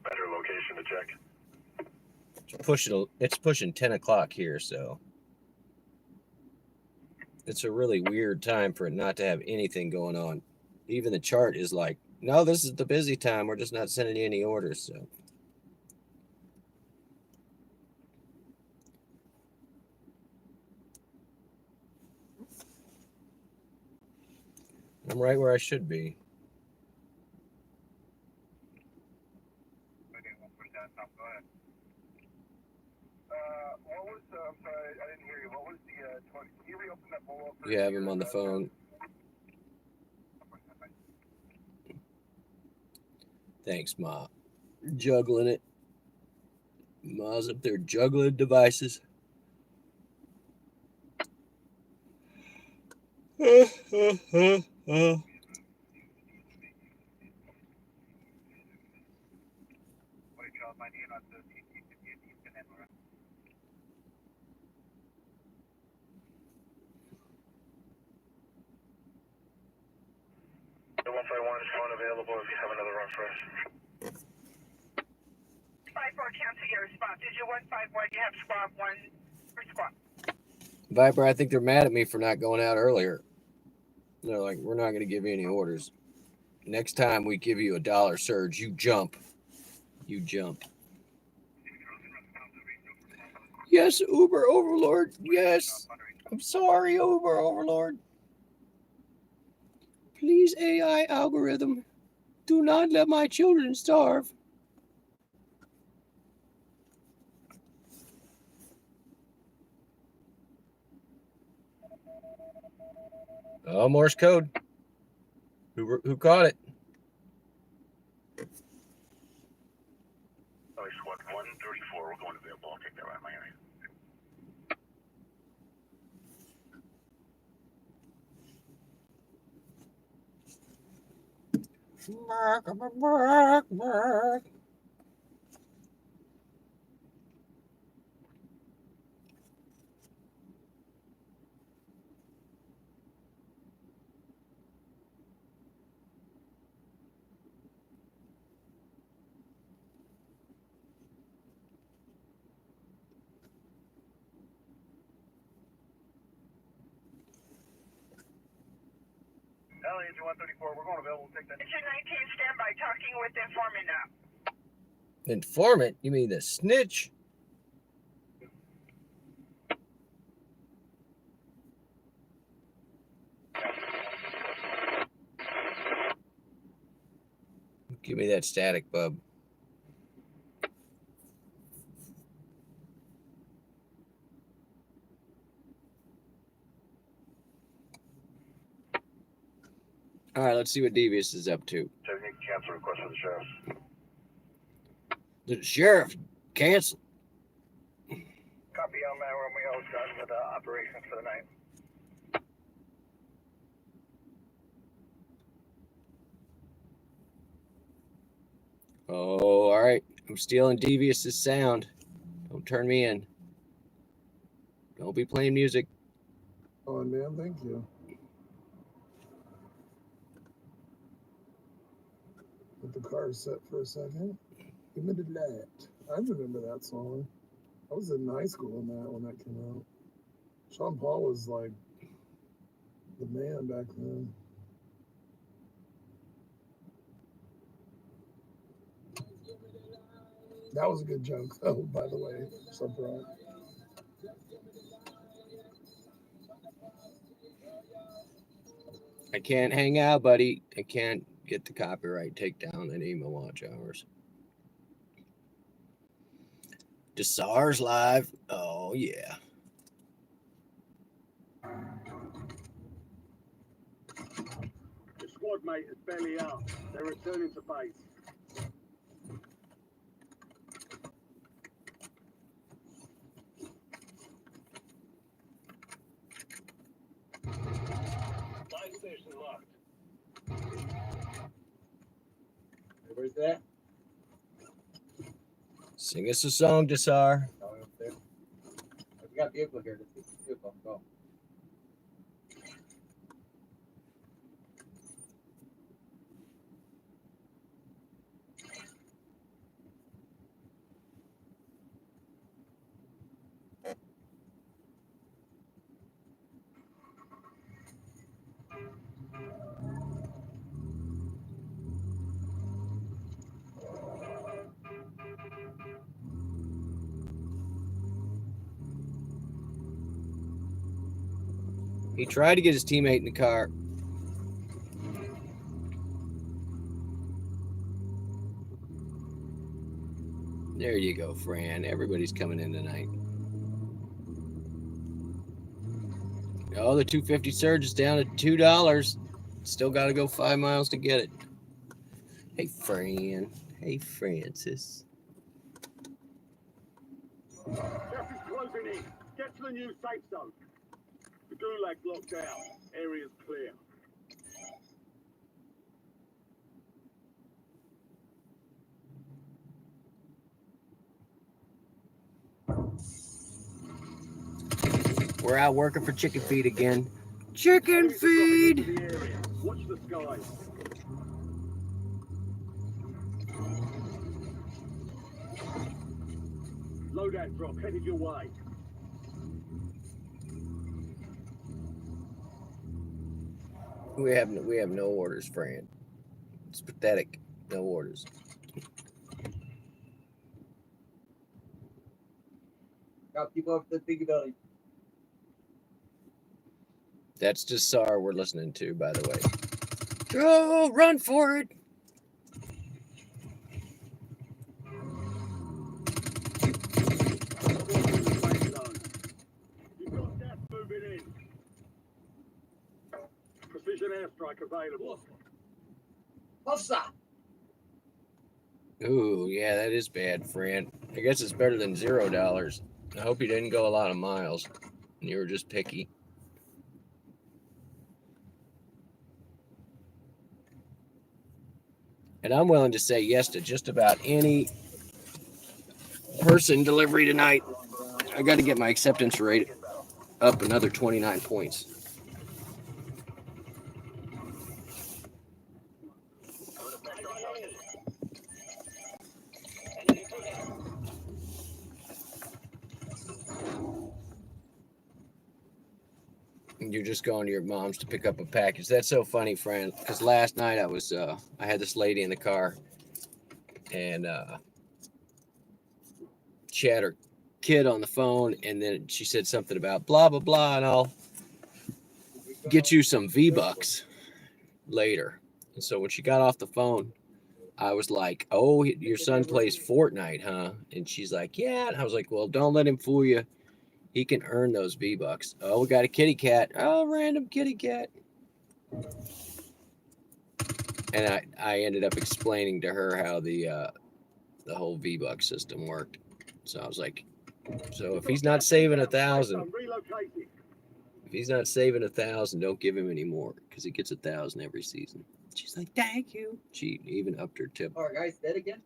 better location to check? it's pushing 10 o'clock here, so it's a really weird time for it not to have anything going on. Even the chart is like, no, this is the busy time. We're just not sending you any orders. So I'm right where I should be. Okay, we'll push that up. Go ahead. What was I'm sorry, I didn't hear you. What was the 20? Can you reopen that bowl? You have him on the phone. Thanks, Ma. Juggling it. Ma's up there juggling devices. The 151 is phone available if you have another run for us. 5-4, cancel your response. Did you 151? You have squad 1 for squad. Viper, I think they're mad at me for not going out earlier. They're like, we're not going to give you any orders. Next time we give you $1 surge, you jump. You jump. Yes, Uber Overlord. Yes. I'm sorry, Uber Overlord. Please, AI algorithm, do not let my children starve. Oh, Morse code. Who caught it? Oh, squad 134. We're going to the ball. Take that right, Miami. Engine 134, we're going available. Take that. Engine 19, standby. Talking with the informant now. Informant? You mean the snitch? Give me that static, bub. All right, let's see what Devious is up to. So you can cancel request for the sheriff. The sheriff canceled. Copy on that. Romeo's done with operations for the night. Oh, all right. I'm stealing Devious's sound. Don't turn me in. Don't be playing music. Oh, man, thank you. Let the car set for a second. Give me the light. I remember that song. I was in high school when that came out. Sean Paul was like the man back then. That was a good joke, though, by the way. Surprise. I can't hang out, buddy. I can't get the copyright takedown at email watch hours. Desar's live. Oh, yeah. The squad mate is barely out. They're returning to base. Live station locked. Where's that? Sing us a song, Desar. Going up there. We got vehicle here. Let's get the vehicle. Go. He tried to get his teammate in the car. There you go, Fran. Everybody's coming in tonight. Oh, the 250 surge is down to $2. Still got to go 5 miles to get it. Hey, Fran. Hey, Francis. Sheriff is closing in. Get to the new safe zone. The Gulag's locked out. Area's clear. We're out working for chicken feed again. Chicken feed! The area. Watch the skies. Loadout drop headed your way. We have no orders, Fran. It's pathetic. No orders. Got people up the big belly. That's just SAR we're listening to, by the way. Go, run for it! You've got gas moving in. Precision airstrike available. Hofsa! Ooh, yeah, that is bad, Fran. I guess it's better than $0. I hope you didn't go a lot of miles and you were just picky. And I'm willing to say yes to just about any person delivery tonight. I got to get my acceptance rate up another 29 points. You're just going to your mom's to pick up a package. That's so funny, Fran, because last night I had this lady in the car, and she had her kid on the phone, and then she said something about blah blah blah, and I'll get you some V-Bucks later. And so when she got off the phone, I was like, "Oh, your son plays Fortnite, huh?" And she's like, "Yeah." And I was like, "Well, don't let him fool you. He can earn those V-Bucks." Oh, we got a kitty cat. Oh, random kitty cat. And I ended up explaining to her how the whole V-Buck system worked. So I was like, so if he's not saving 1,000, if he's not saving 1,000, don't give him any more, because he gets 1,000 every season. She's like, thank you. She even upped her tip. Alright, guys, dead again?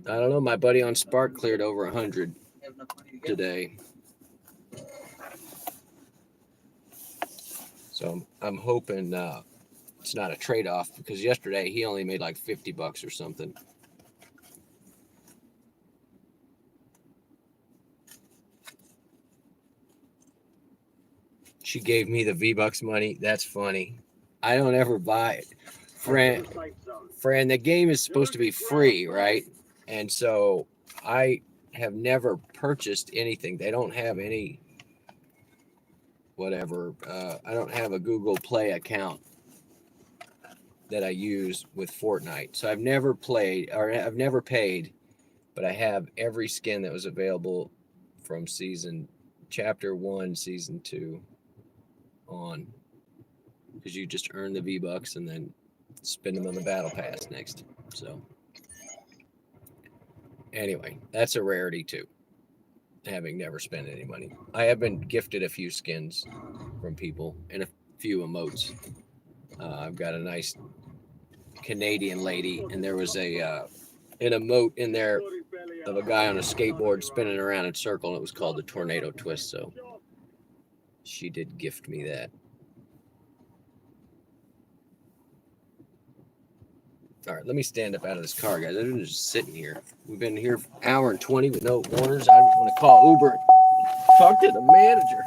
I don't know. My buddy on Spark cleared over 100 Have enough money to get today. So I'm hoping it's not a trade-off, because yesterday he only made like $50 or something. She gave me the V-Bucks money. That's funny. I don't ever buy it. Fran, the game is supposed to be free, right? And so I have never purchased anything. They don't have any whatever. I don't have a Google Play account that I use with Fortnite. So I've never played, or I've never paid, but I have every skin that was available from chapter 1, season 2 on, because you just earn the V-Bucks and then spend them on the battle pass next. So anyway, that's a rarity too, having never spent any money. I have been gifted a few skins from people and a few emotes. I've got a nice Canadian lady, and there was an emote in there of a guy on a skateboard spinning around in a circle, and it was called the Tornado Twist. So she did gift me that. All right, let me stand up out of this car, guys. I've been just sitting here. We've been here for an hour and 20 with no orders. I want to call Uber, talk to the manager.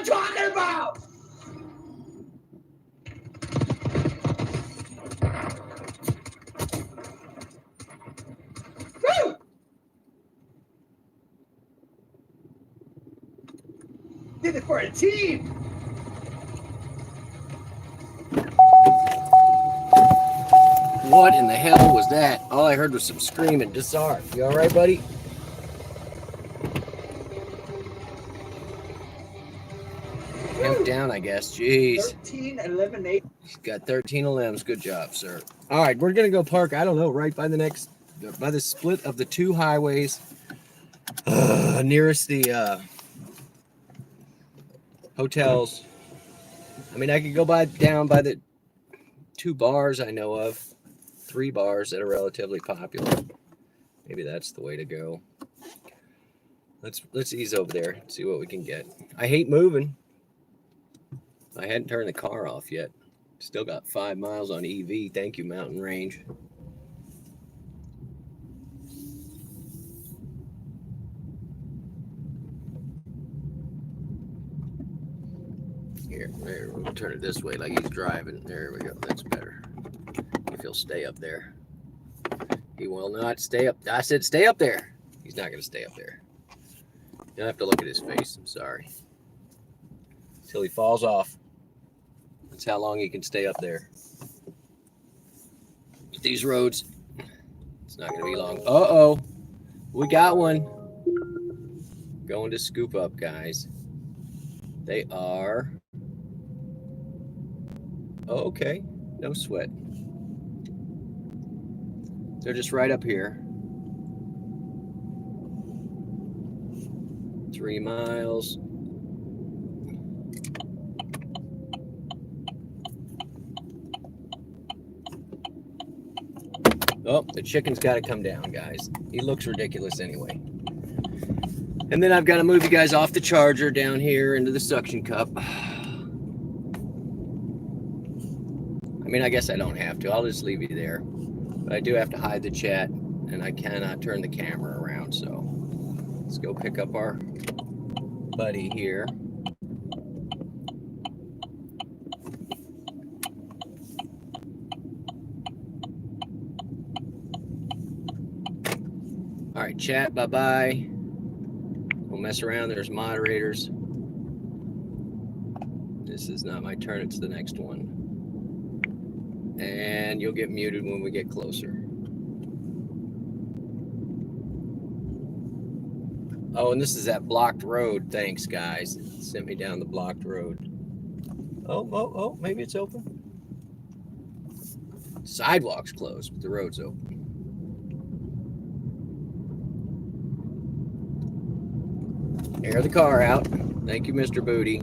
I'm talking about! Woo! Did it for a team! What in the hell was that? All I heard was some screaming. Disarm. You all right, buddy? Hemp down, I guess. Jeez. 13 eliminate. He's got 13 limbs. Good job, sir. All right, we're gonna go park. I don't know, right by the split of the two highways, nearest the hotels. I mean, I could go down by the 2 bars I know of, 3 bars that are relatively popular. Maybe that's the way to go. Let's ease over there and see what we can get. I hate moving. I hadn't turned the car off yet. Still got 5 miles on EV. Thank you, Mountain Range. Here, there, we'll turn it this way like he's driving. There we go. That's better. If he'll stay up there. He will not stay up. I said stay up there. He's not going to stay up there. You'll have to look at his face. I'm sorry. Till he falls off. That's how long he can stay up there. But these roads, it's not going to be long. Uh-oh. We got one. Going to scoop up, guys. They are... Oh, okay. No sweat. They're just right up here. 3 miles. Oh, the chicken's got to come down, guys. He looks ridiculous anyway. And then I've got to move you guys off the charger down here into the suction cup. I mean, I guess I don't have to. I'll just leave you there. But I do have to hide the chat, and I cannot turn the camera around. So let's go pick up our buddy here. All right, chat, bye-bye. Don't mess around. There's moderators. This is not my turn. It's the next one. And you'll get muted when we get closer. Oh, and this is that blocked road. Thanks, guys. It sent me down the blocked road. Oh, maybe it's open. Sidewalk's closed, but the road's open. Air the car out. Thank you, Mr. Booty.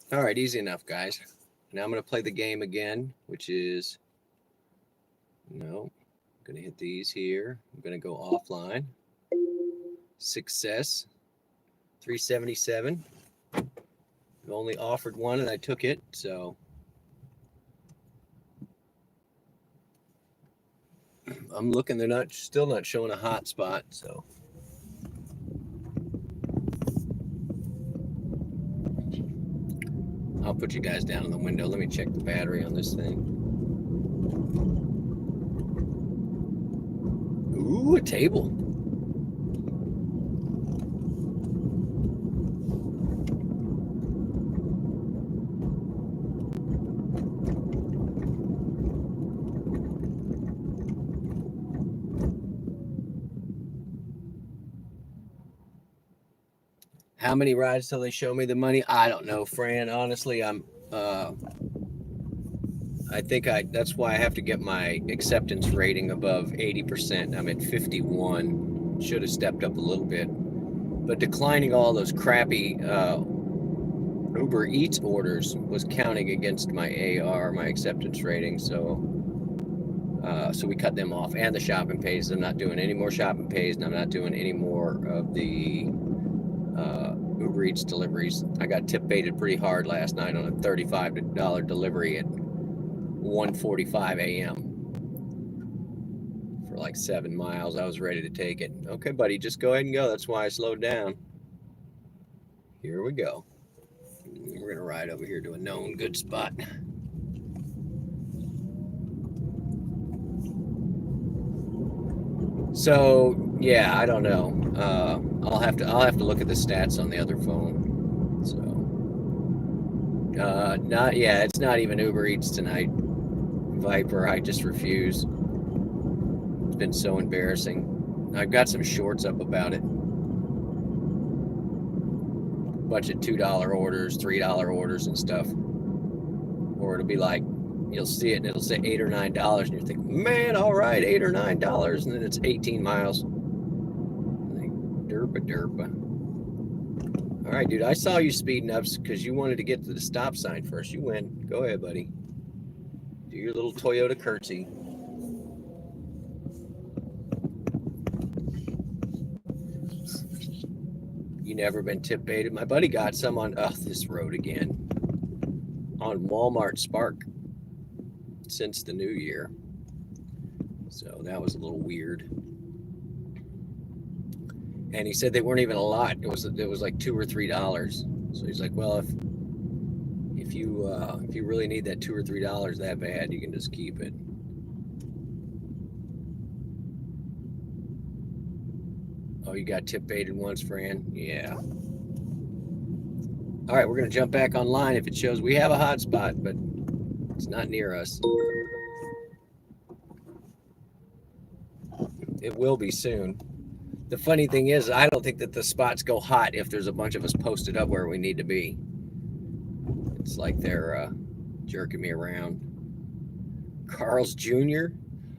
All right, easy enough, guys. Now I'm going to play the game again, which is, no, I'm going to hit these here. I'm going to go offline. Success, 377. I only offered one and I took it, so I'm looking. They're still not showing a hot spot, so. I'll put you guys down in the window. Let me check the battery on this thing. Ooh, a table. How many rides till they show me the money? I don't know, Fran. Honestly, I think that's why I have to get my acceptance rating above 80%. I'm at 51. Should have stepped up a little bit. But declining all those crappy Uber Eats orders was counting against my AR, my acceptance rating. So we cut them off, and the shopping pays. I'm not doing any more shopping pays, and I'm not doing any more of the Uber Eats deliveries. I got tip baited pretty hard last night on a $35 delivery at 1:45 a.m. for like 7 miles. I was ready to take it. Okay, buddy, just go ahead and go. That's why I slowed down. Here we go. We're gonna ride over here to a known good spot. So yeah, I don't know. I'll have to look at the stats on the other phone. So it's not even Uber Eats tonight. Viper, I just refuse. It's been so embarrassing. I've got some shorts up about it. Bunch of $2 orders, $3 orders and stuff. Or it'll be like, you'll see it and it'll say $8 or $9 and you're thinking, man, all right, $8 or $9, and then it's 18 miles. Like, derpa. All right, dude, I saw you speeding up because you wanted to get to the stop sign first. You win. Go ahead, buddy. Do your little Toyota curtsy. You never been tip baited? My buddy got some on this road again. On Walmart Spark since the new year. So that was a little weird. And he said they weren't even a lot. It was like $2 or $3. So he's like, well, if you really need that $2 or $3 that bad, you can just keep it. Oh, you got tip baited once, Fran? Yeah. All right, we're gonna jump back online if it shows we have a hot spot, but it's not near us. It will be soon. The funny thing is, I don't think that the spots go hot if there's a bunch of us posted up where we need to be. It's like they're jerking me around. Carl's Jr.?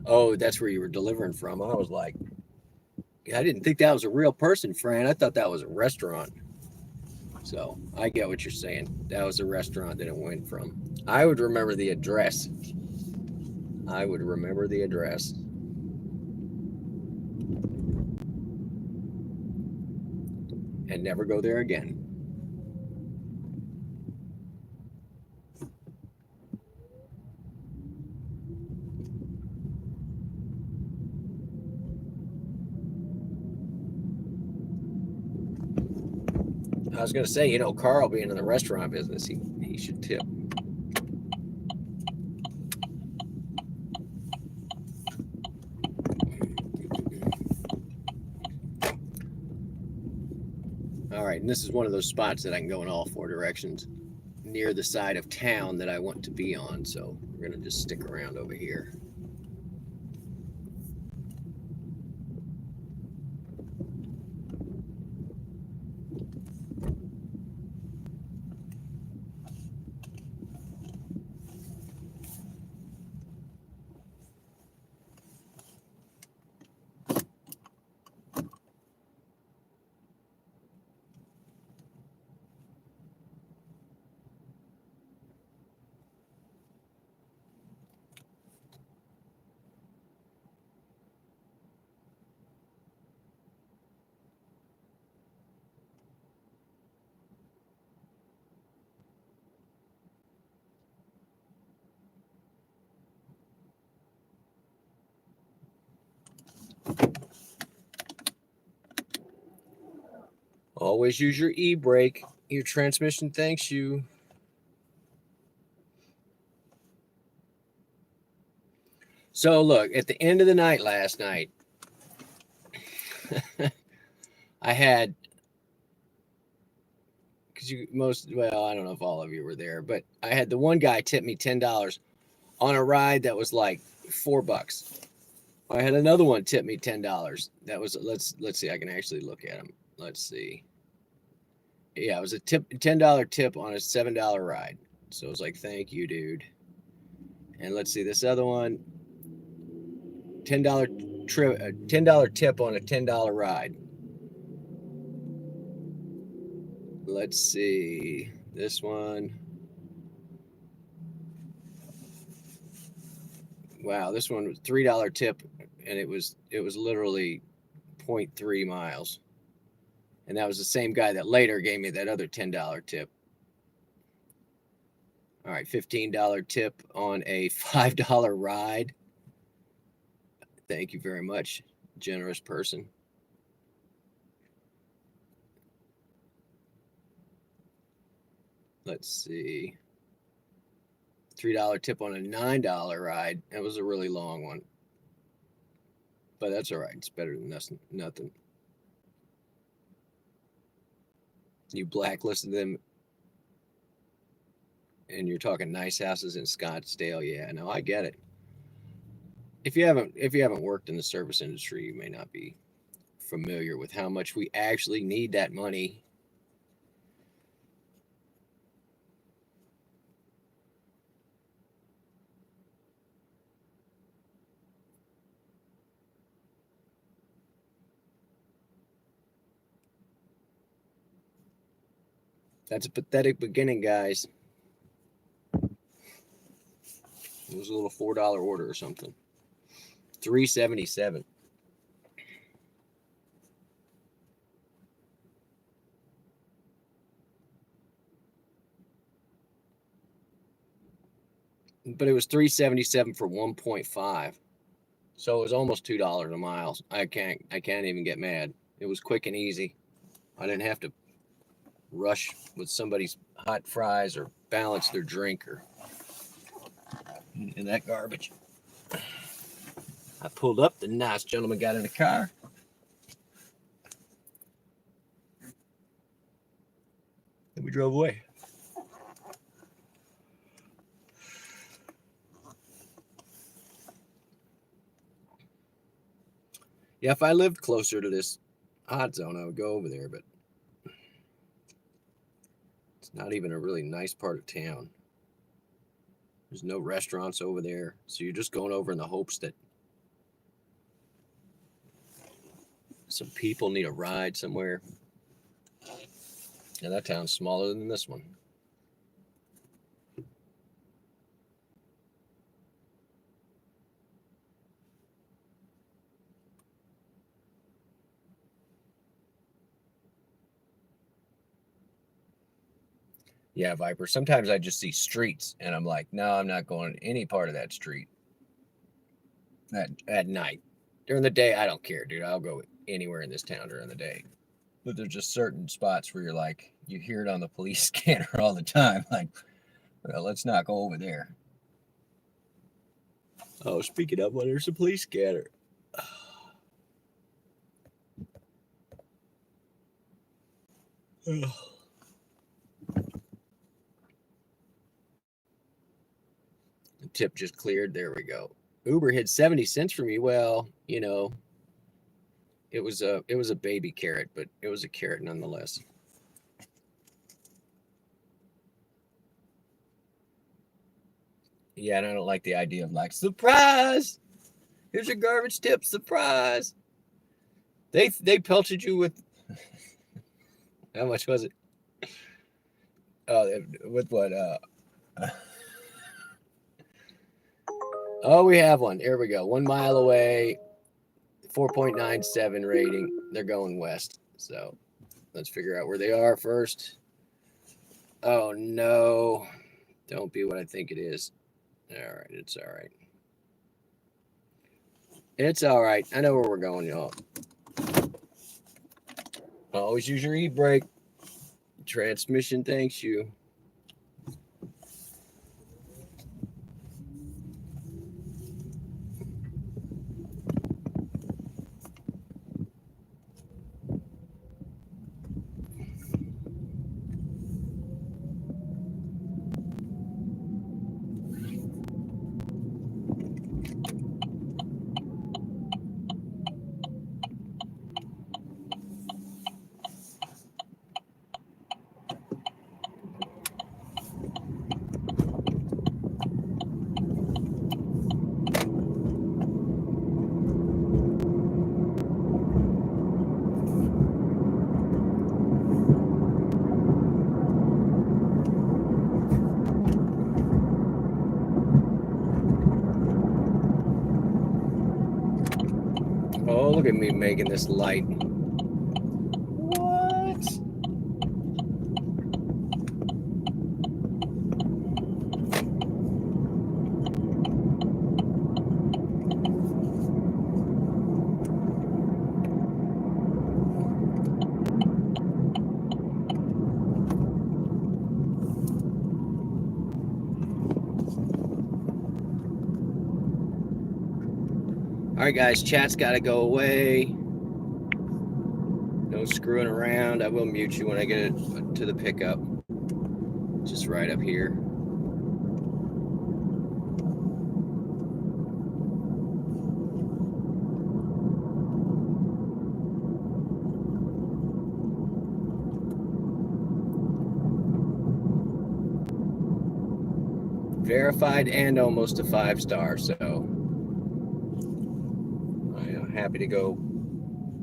Oh, that's where you were delivering from. I was like, I didn't think that was a real person, Fran. I thought that was a restaurant. So I get what you're saying. That was a restaurant that it went from. I would remember the address. And never go there again. I was going to say, Carl being in the restaurant business, he should tip. All right, and this is one of those spots that I can go in all 4 directions near the side of town that I want to be on. So we're going to just stick around over here. Always use your e-brake. Your transmission thanks you. So look, at the end of the night last night, I had, because well, I don't know if all of you were there, but I had the one guy tip me $10 on a ride that was like $4. I had another one tip me $10. That was, let's see, I can actually look at him. Let's see. Yeah, it was a $10 tip on a $7 ride. So it was like, thank you, dude. And let's see this other one, $10 tip on a $10 ride. Let's see this one. Wow, this one was $3 tip, and it was literally 0.3 miles. And that was the same guy that later gave me that other $10 tip. All right, $15 tip on a $5 ride. Thank you very much, generous person. Let's see. $3 tip on a $9 ride. That was a really long one. But that's all right. It's better than nothing. You blacklisted them, and you're talking nice houses in Scottsdale. Yeah, no, I get it. If you haven't worked in the service industry, you may not be familiar with how much we actually need that money. That's a pathetic beginning, guys. It was a little $4 order or something. $3.77. But it was $3.77 for 1.5. So it was almost $2 a mile. I can't even get mad. It was quick and easy. I didn't have to rush with somebody's hot fries or balance their drink or and that garbage. I pulled up, the nice gentleman got in the car. And we drove away. Yeah, if I lived closer to this hot zone, I would go over there, but it's not even a really nice part of town. There's no restaurants over there, so you're just going over in the hopes that some people need a ride somewhere. Yeah, that town's smaller than this one. Yeah, Viper. Sometimes I just see streets and I'm like, no, I'm not going to any part of that street at night. During the day, I don't care, dude. I'll go anywhere in this town during the day. But there's just certain spots where you're like, you hear it on the police scanner all the time. Like, well, let's not go over there. Oh, speaking of, well, there's a police scanner. The tip just cleared. There we go. Uber hid 70 cents for me. Well, you know, it was a baby carrot, but it was a carrot nonetheless. Yeah, and I don't like the idea of like, surprise! Here's your garbage tip, surprise! They pelted you with how much was it? Oh, with what? Oh, we have one. Here we go. 1 mile away, 4.97 rating. They're going west. So let's figure out where they are first. Oh, no. Don't be what I think it is. All right. It's all right. It's all right. I know where we're going, y'all. Always use your e-brake. Transmission thanks you. Oh, look at me making this light. What? All right, guys, chat's got to go away. No screwing around. I will mute you when I get it to the pickup. Just right up here. Verified and almost a 5-star, so I am happy to go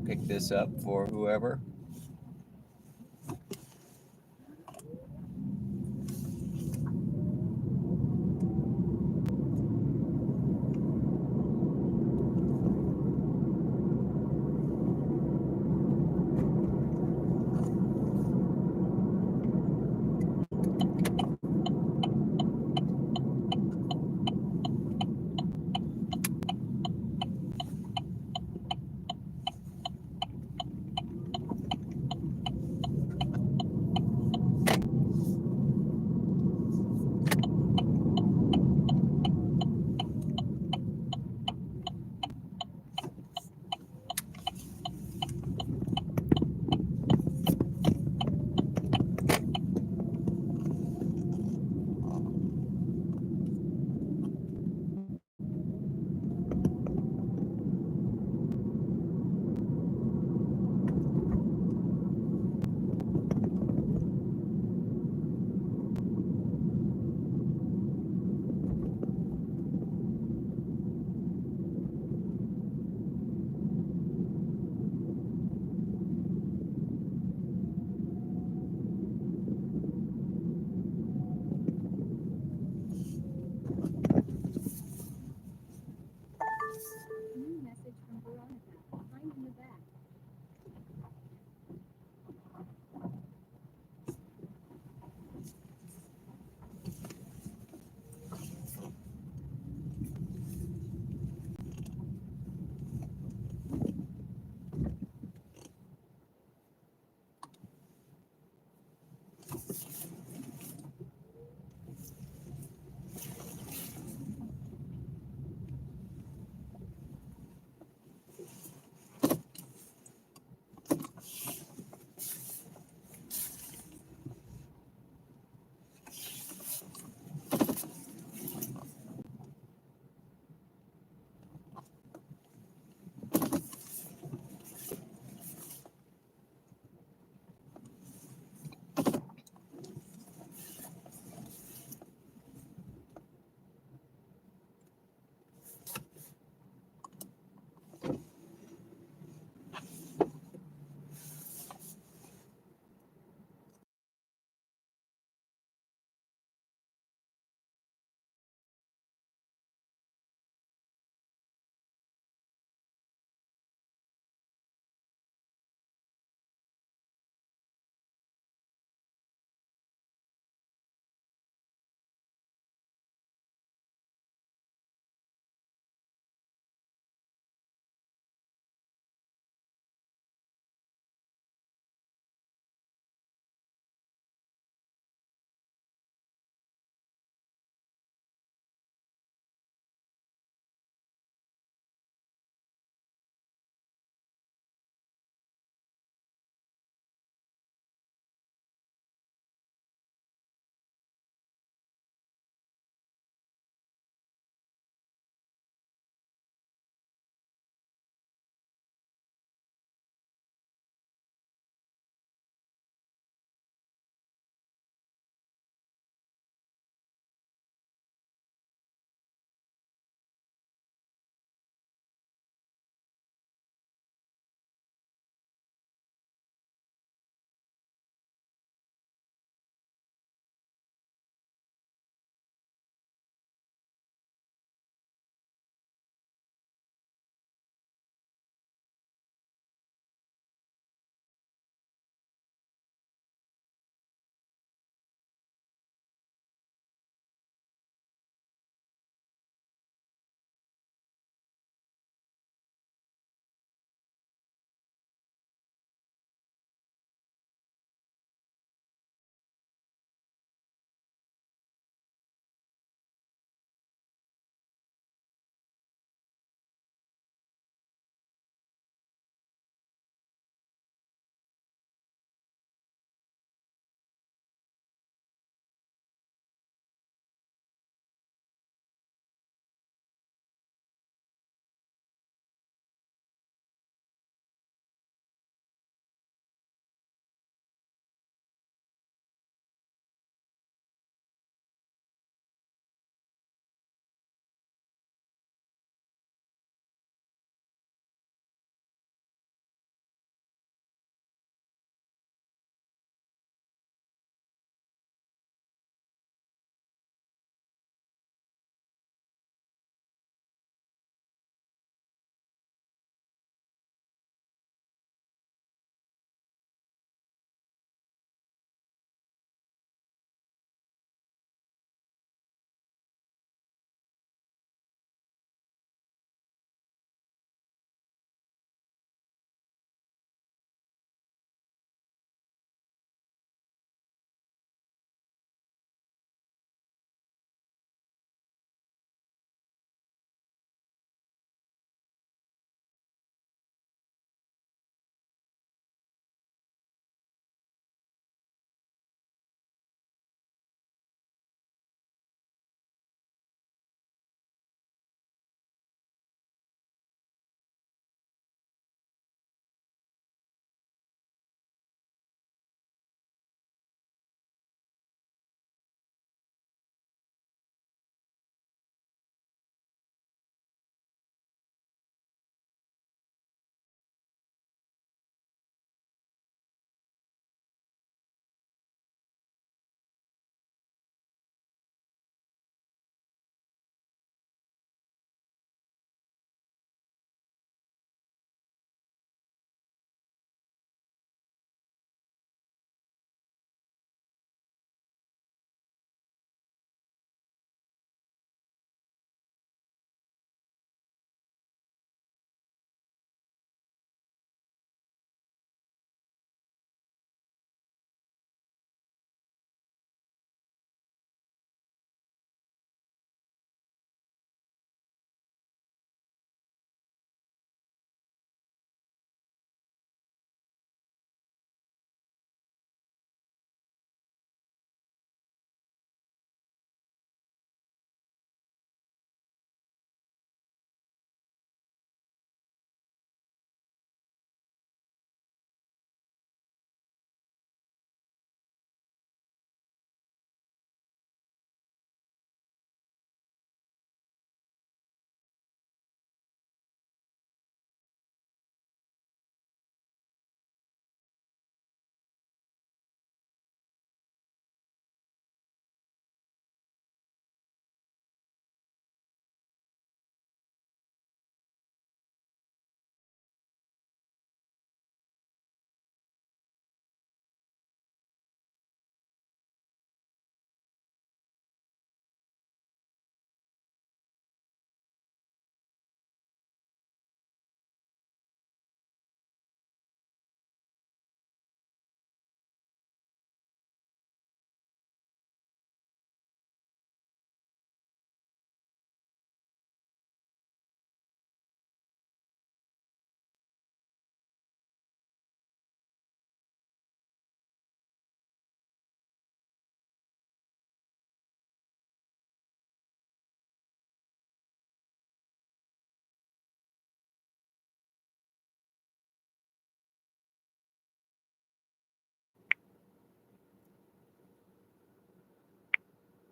pick this up for whoever.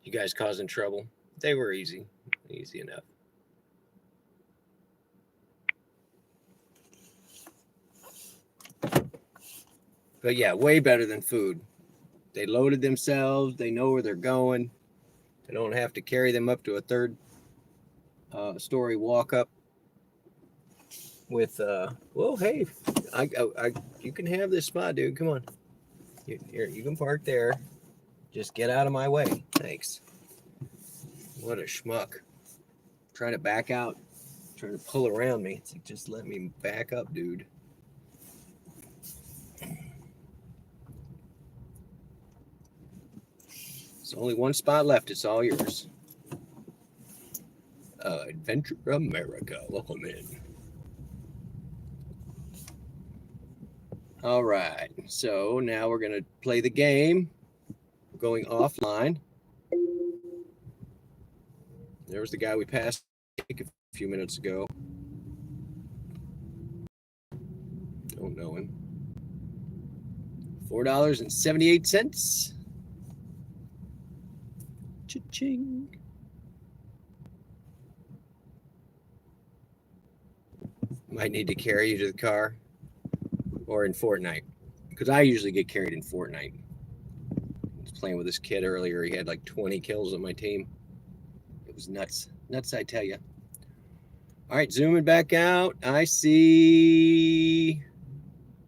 You guys causing trouble? They were easy enough. But yeah, way better than food. They loaded themselves. They know where they're going. They don't have to carry them up to a third story walk up with well, hey, I you can have this spot, dude. Come on. Here, you can park there. Just get out of my way. Thanks. What a schmuck. Trying to back out. Trying to pull around me. It's like, just let me back up, dude. There's only one spot left. It's all yours. Adventure America. Welcome in. All right. So now we're going to play the game. Going offline. There was the guy we passed a few minutes ago. Don't know him. $4.78. Cha-ching. Might need to carry you to the car or in Fortnite, because I usually get carried in Fortnite. I was playing with this kid earlier. He had like 20 kills on my team. It was nuts. Nuts, I tell you. All right, zooming back out. I see.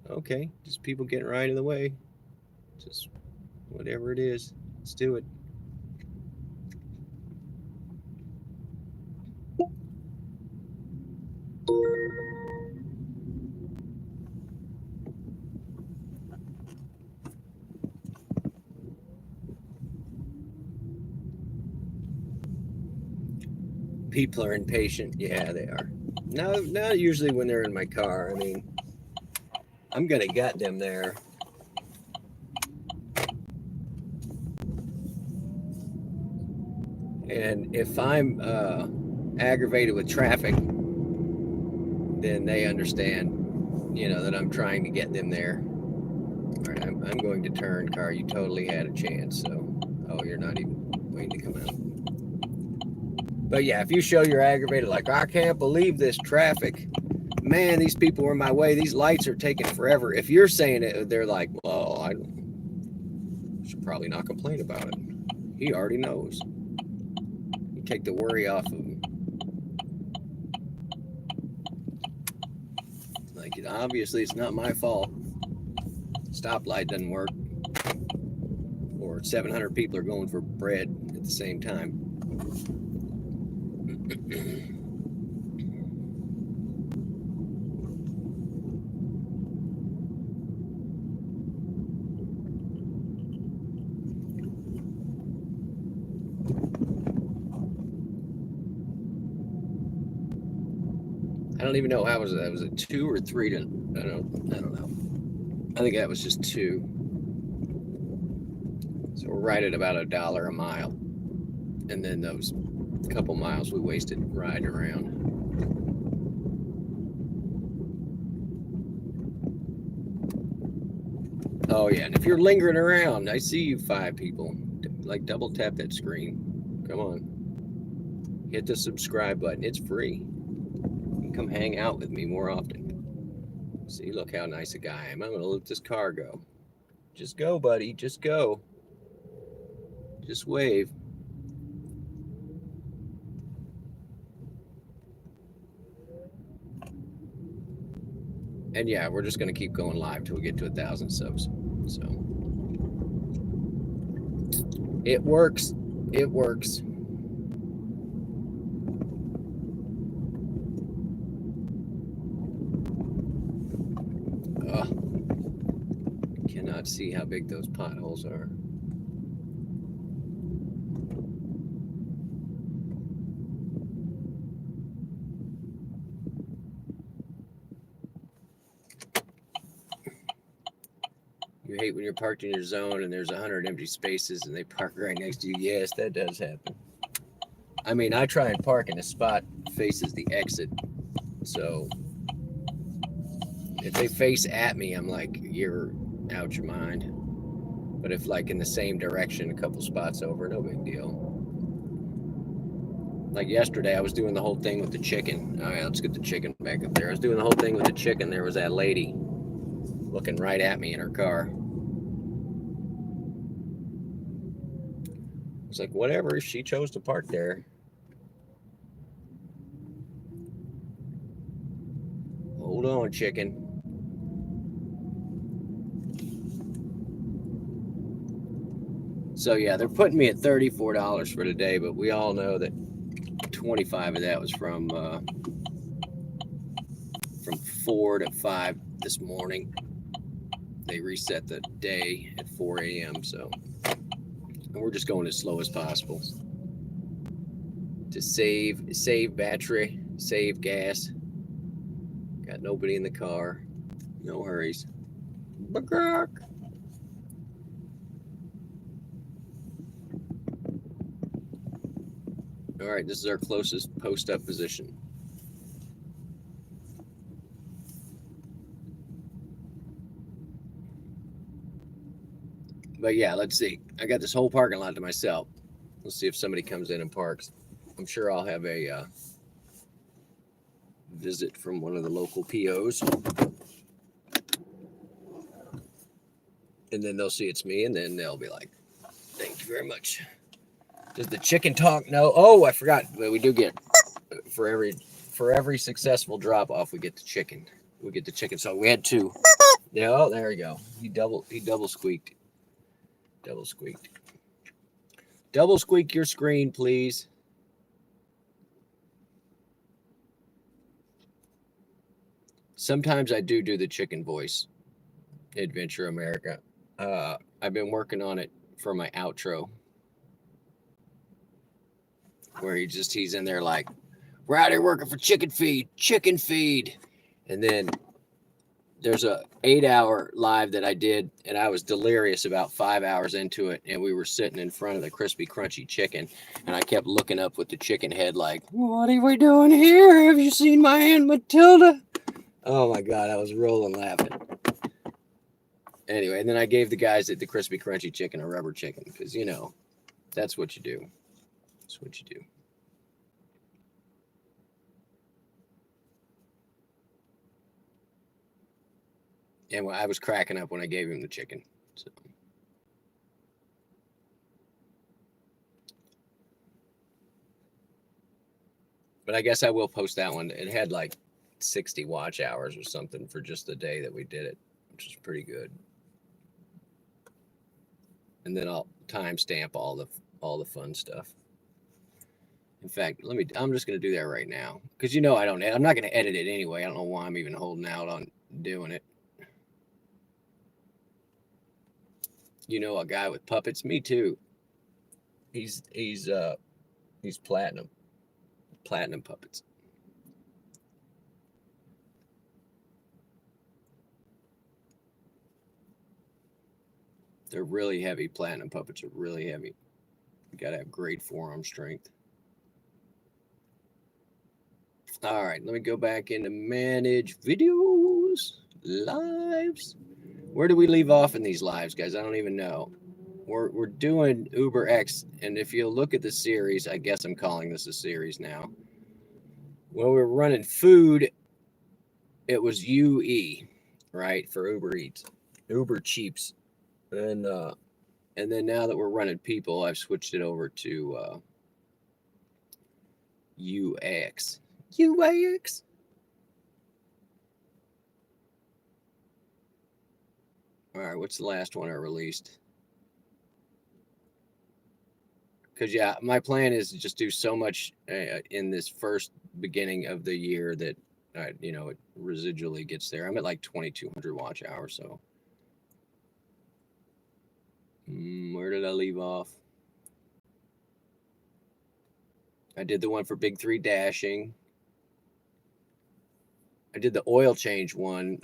Okay, just people getting right in the way. Just whatever it is. Let's do it. People are impatient. Yeah, they are. Not usually when they're in my car. I mean, I'm gonna get them there. And if I'm aggravated with traffic, then they understand, you know, that I'm trying to get them there. All right, I'm going to turn, car. You totally had a chance. So, oh, you're not even waiting to come out. But yeah, if you show you're aggravated, like, I can't believe this traffic. Man, these people are in my way. These lights are taking forever. If you're saying it, they're like, well, I should probably not complain about it. He already knows. You take the worry off of him. Like, obviously, it's not my fault. Stoplight doesn't work. Or 700 people are going for bread at the same time. I don't even know how was that. Was it 2 or 3 to? I don't know. I think that was just 2. So we're right at about $1 a mile, and then those couple miles we wasted riding around. Oh yeah, and if you're lingering around, I see you 5 people. Like, double tap that screen. Come on, hit the subscribe button. It's free. Come hang out with me more often. See, look how nice a guy I am. I'm gonna let this car go. Just go, buddy. Just go. Just wave. And yeah, we're just gonna keep going live till we get to 1,000 subs. So it works. It works. Cannot see how big those potholes are. You hate when you're parked in your zone and there's 100 empty spaces and they park right next to you. Yes, that does happen. I mean, I try and park in a spot faces the exit. So if they face at me, I'm like, you're out your mind. But if like in the same direction, a couple spots over, no big deal. Like yesterday, I was doing the whole thing with the chicken. All right, let's get the chicken back up there. I was doing the whole thing with the chicken. There was that lady looking right at me in her car. It's like, whatever, she chose to park there. Hold on, chicken. So yeah, they're putting me at $34 for today, but we all know that 25 of that was from 4 to 5 this morning. They reset the day at 4 a.m. So, and we're just going as slow as possible to save battery, save gas. Got nobody in the car, no hurries. All right, this is our closest post-up position. But yeah, let's see. I got this whole parking lot to myself. Let's see if somebody comes in and parks. I'm sure I'll have a visit from one of the local POs. And then they'll see it's me, and then they'll be like, thank you very much. Does the chicken talk? No. Oh, I forgot. But we do get for every successful drop off, we get the chicken. We get the chicken. So we had 2. Yeah, oh, there we go. He double squeaked. Double squeaked. Double squeak your screen, please. Sometimes I do the chicken voice. Adventure America. I've been working on it for my outro, where he's in there like, we're out here working for chicken feed. And then there's a 8-hour live that I did, and I was delirious about 5 hours into it, and we were sitting in front of the crispy crunchy chicken, and I kept looking up with the chicken head like, what are we doing here? Have you seen my Aunt Matilda? Oh my God, I was rolling laughing. Anyway, and then I gave the guys at the crispy crunchy chicken a rubber chicken, because you know, that's what you do. That's what you do. And I was cracking up when I gave him the chicken. So. But I guess I will post that one. It had like 60 watch hours or something for just the day that we did it, which is pretty good. And then I'll timestamp all the fun stuff. In fact, I'm just going to do that right now, because you know I'm not going to edit it anyway. I don't know why I'm even holding out on doing it. You know, a guy with puppets. Me too. He's platinum puppets. They're really heavy. Platinum puppets are really heavy. You gotta have great forearm strength. All right, let me go back into manage videos, lives. Where do we leave off in these lives, guys? I don't even know. We're doing Uber X, and if you look at the series, I guess I'm calling this a series now. When we were running food, it was UE, right, for Uber Eats, Uber Cheaps, and then now that we're running people, I've switched it over to UX. UAX. All right, what's the last one I released? Because, yeah, my plan is to just do so much in this first beginning of the year that, it residually gets there. I'm at like 2,200 watch hours, so. Where did I leave off? I did the one for Big 3 dashing. I did the oil change one.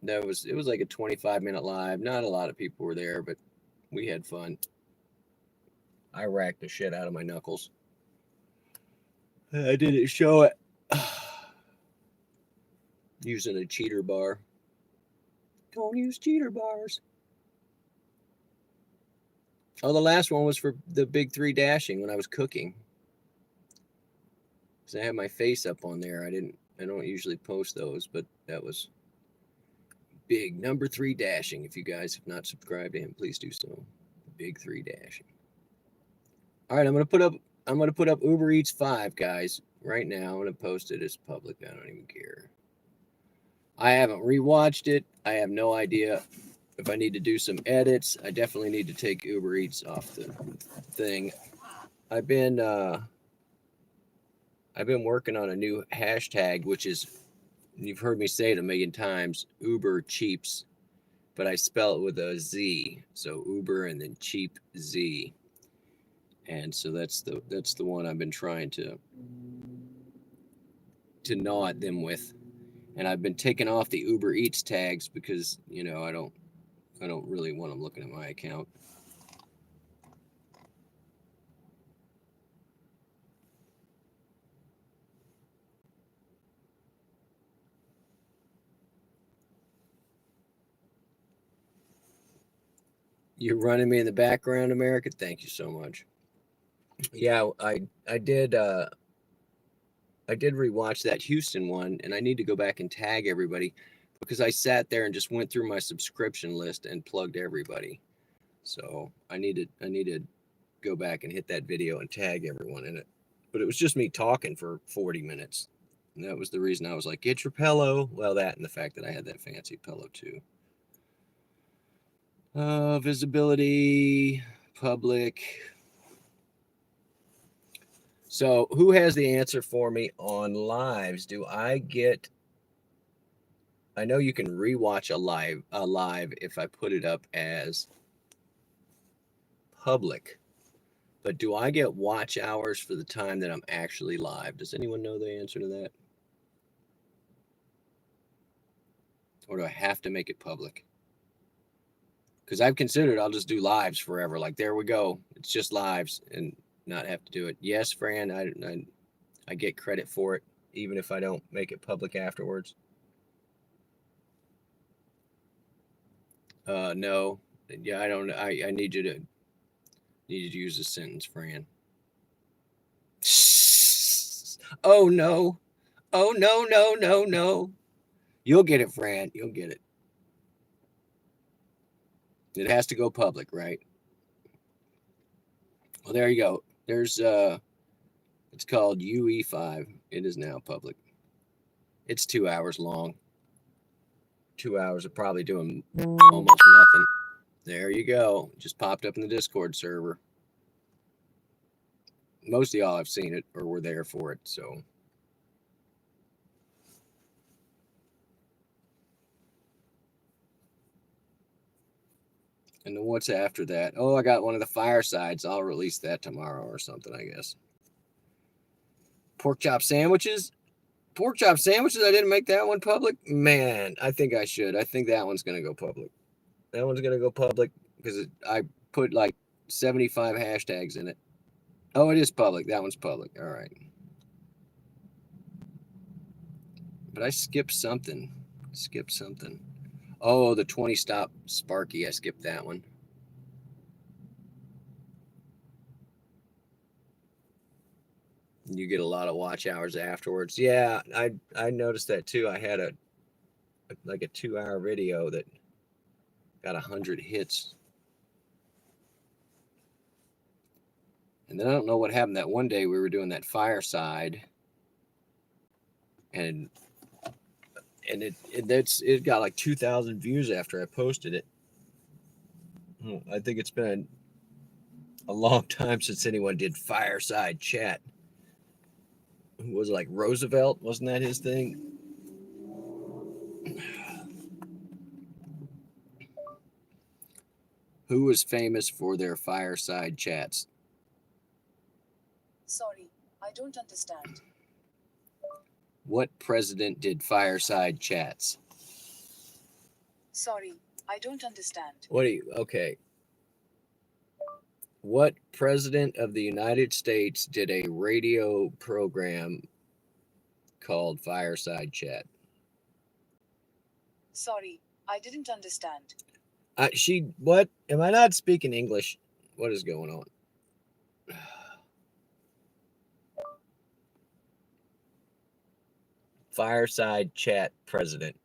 It was like a 25-minute live. Not a lot of people were there, but we had fun. I racked the shit out of my knuckles. I didn't show it. Using a cheater bar. Don't use cheater bars. Oh, the last one was for the big 3 dashing when I was cooking. Because I had my face up on there. I don't usually post those, but that was big number 3 dashing. If you guys have not subscribed to him, please do so. Big 3 dashing. All right, I'm gonna put up Uber Eats 5, guys. Right now, I'm gonna post it as public. I don't even care. I haven't rewatched it. I have no idea if I need to do some edits. I definitely need to take Uber Eats off the thing. I've been working on a new hashtag, which is, you've heard me say it a million times, Uber Cheaps, but I spell it with a Z. So Uber and then cheap Z. And so that's the one I've been trying to gnaw at them with. And I've been taking off the Uber Eats tags because, you know, I don't really want them looking at my account. You're running me in the background, America. Thank you so much. Yeah, I did rewatch that Houston one, and I need to go back and tag everybody because I sat there and just went through my subscription list and plugged everybody. So I need to go back and hit that video and tag everyone in it. But it was just me talking for 40 minutes. And that was the reason I was like, get your pillow. Well, that and the fact that I had that fancy pillow too. Visibility, public. So who has the answer for me on lives? I know you can rewatch a live if I put it up as public, but do I get watch hours for the time that I'm actually live? Does anyone know the answer to that? Or do I have to make it public? Because I've considered I'll just do lives forever. Like, there we go. It's just lives and not have to do it. Yes, Fran, I get credit for it, even if I don't make it public afterwards. No. Yeah, I don't. I need you to use a sentence, Fran. Oh no. Oh no, no, no, no. You'll get it, Fran. You'll get it. It has to go public, right? Well, there you go. There's it's called UE5. It is now public. It's 2 hours long. 2 hours of probably doing almost nothing. There you go. Just popped up in the Discord server. Most of y'all have seen it or were there for it, so. And then what's after that? Oh, I got one of the firesides. I'll release that tomorrow or something, I guess. Pork chop sandwiches? Pork chop sandwiches? I didn't make that one public? Man, I think I should. I think that one's going to go public. That one's going to go public because I put like 75 hashtags in it. Oh, it is public. That one's public. All right. But I skipped something. Oh, the 20 stop Sparky. I skipped that one. You get a lot of watch hours afterwards. Yeah, I noticed that too. I had a 2-hour video that got 100 hits. And then I don't know what happened that one day we were doing that fireside, and it got like 2,000 views after I posted it. I think it's been a long time since anyone did fireside chat. Was it like Roosevelt? Wasn't that his thing? Who was famous for their fireside chats? Sorry, I don't understand. What president did fireside chats? Sorry, I don't understand. Okay. What president of the United States did a radio program called Fireside Chat? Sorry, I didn't understand. What? Am I not speaking English? What is going on? Fireside chat president.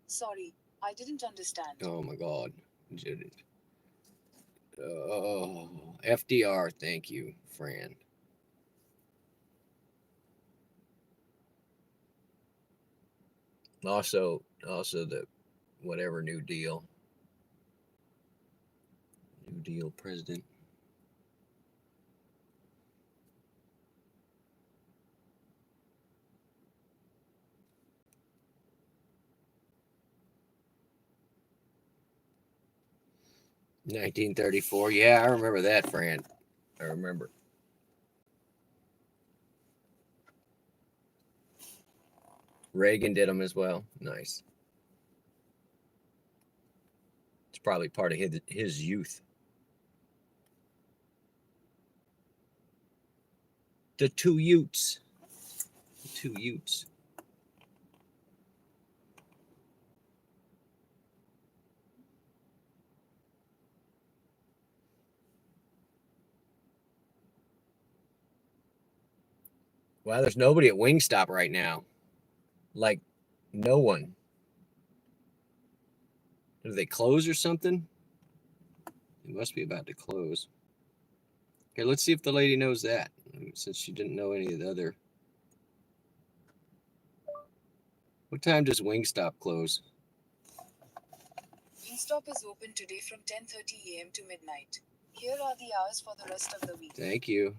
Sorry, I didn't understand. Oh my God. FDR, thank you, Fran. Also the whatever New Deal president. $1934. Yeah, I remember that, Fran. I remember. Reagan did them as well. Nice. It's probably part of his youth. The two Utes. The two Utes. Wow, there's nobody at Wingstop right now. Like, no one. Did they close or something? It must be about to close. Okay, let's see if the lady knows that, since she didn't know any of the other. What time does Wingstop close? Wingstop is open today from 10:30 a.m. to midnight. Here are the hours for the rest of the week. Thank you.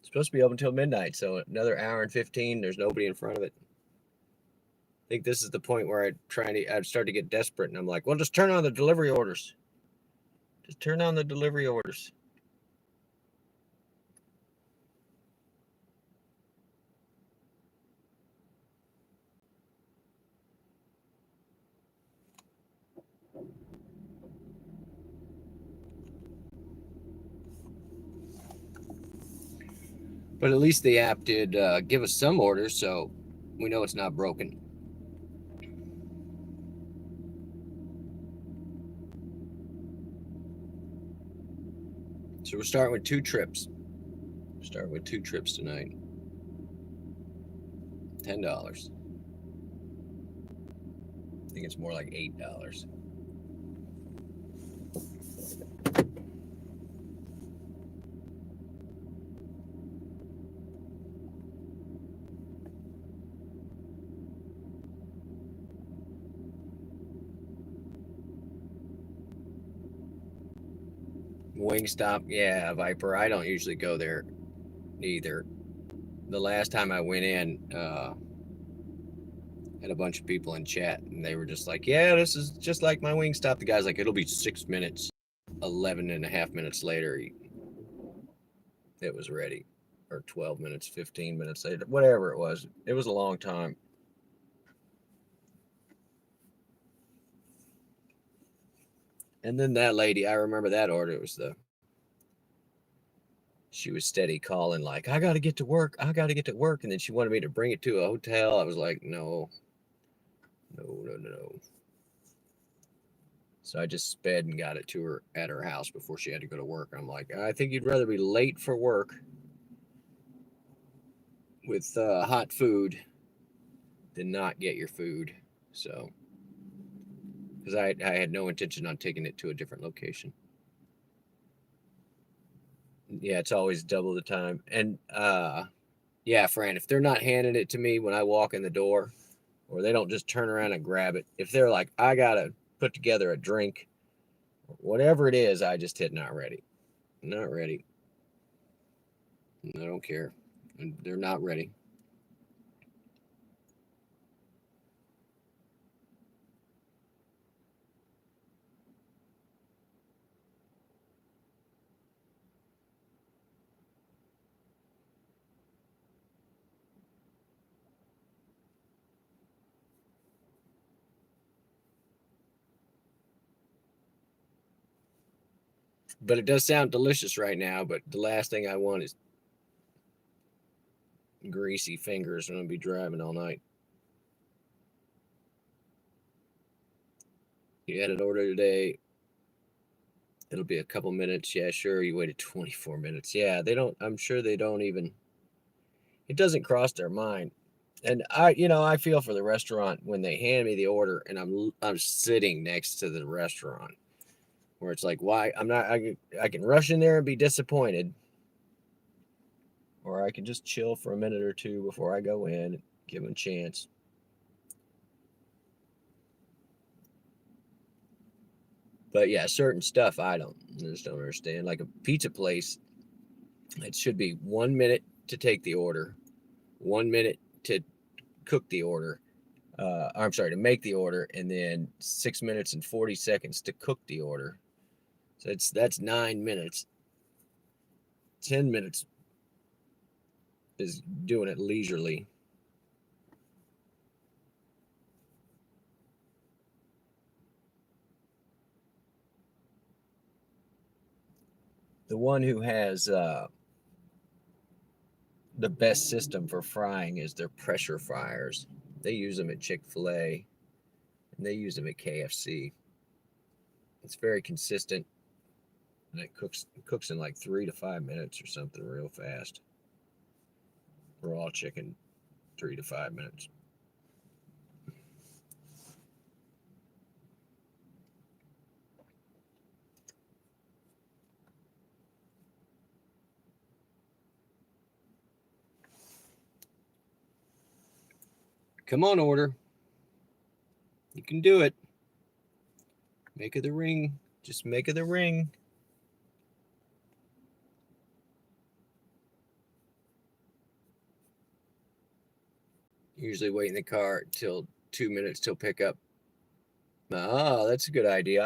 It's supposed to be open until midnight, so another hour and 15. There's nobody in front of it. I think this is the point where I'd start to get desperate, and I'm like, well, just turn on the delivery orders. Just turn on the delivery orders. But at least the app did give us some orders, so we know it's not broken. So we're starting with 2 trips. We're starting with 2 trips tonight. $10. I think it's more like $8. Wingstop, yeah, Viper. I don't usually go there either. The last time I went in, had a bunch of people in chat, and they were just like, yeah, this is just like my Wingstop. The guy's like, it'll be 6 minutes. 11 and a half minutes later, it was ready. Or 12 minutes, 15 minutes later, whatever it was. It was a long time. And then that lady, I remember that order. It was she was steady calling like, I got to get to work. I got to get to work. And then she wanted me to bring it to a hotel. I was like, no. So I just sped and got it to her at her house before she had to go to work. I'm like, I think you'd rather be late for work with hot food than not get your food. So, because I had no intention on taking it to a different location. Yeah, it's always double the time. And yeah, Fran, if they're not handing it to me when I walk in the door, or they don't just turn around and grab it, if they're like, I gotta put together a drink, whatever it is, I just hit not ready. Not ready. I don't care. They're not ready. But it does sound delicious right now, but the last thing I want is greasy fingers. I'm going to be driving all night. You had an order today. It'll be a couple minutes. Yeah, sure. You waited 24 minutes. Yeah, they don't, I'm sure they don't even, it doesn't cross their mind. And I feel for the restaurant when they hand me the order and I'm sitting next to the restaurant where it's like, why? I can rush in there and be disappointed, or I can just chill for a minute or two before I go in and give them a chance. But yeah, certain stuff I just don't understand. Like a pizza place, it should be 1 minute to take the order, 1 minute to cook the order. I'm sorry, to make the order, and then 6 minutes and 40 seconds to cook the order. So that's 9 minutes. 10 minutes is doing it leisurely. The one who has the best system for frying is their pressure fryers. They use them at Chick-fil-A and they use them at KFC. It's very consistent, and it cooks in like 3 to 5 minutes or something, real fast. Raw chicken, 3 to 5 minutes. Come on, order. You can do it. Make of the ring. Just make of the ring. Usually wait in the car till 2 minutes till pickup. Oh, that's a good idea.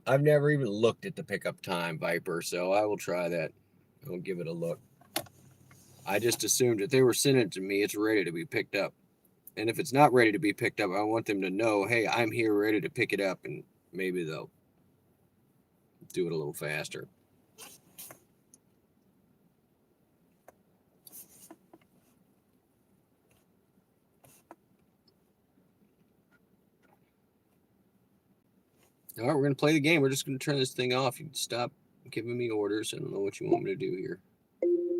I've never even looked at the pickup time, Viper, so I will try that. I'll give it a look. I just assumed if they were sending it to me, it's ready to be picked up. And if it's not ready to be picked up, I want them to know, hey, I'm here ready to pick it up, and maybe they'll do it a little faster. All right, we're going to play the game. We're just going to turn this thing off. You can stop giving me orders. I don't know what you want me to do here.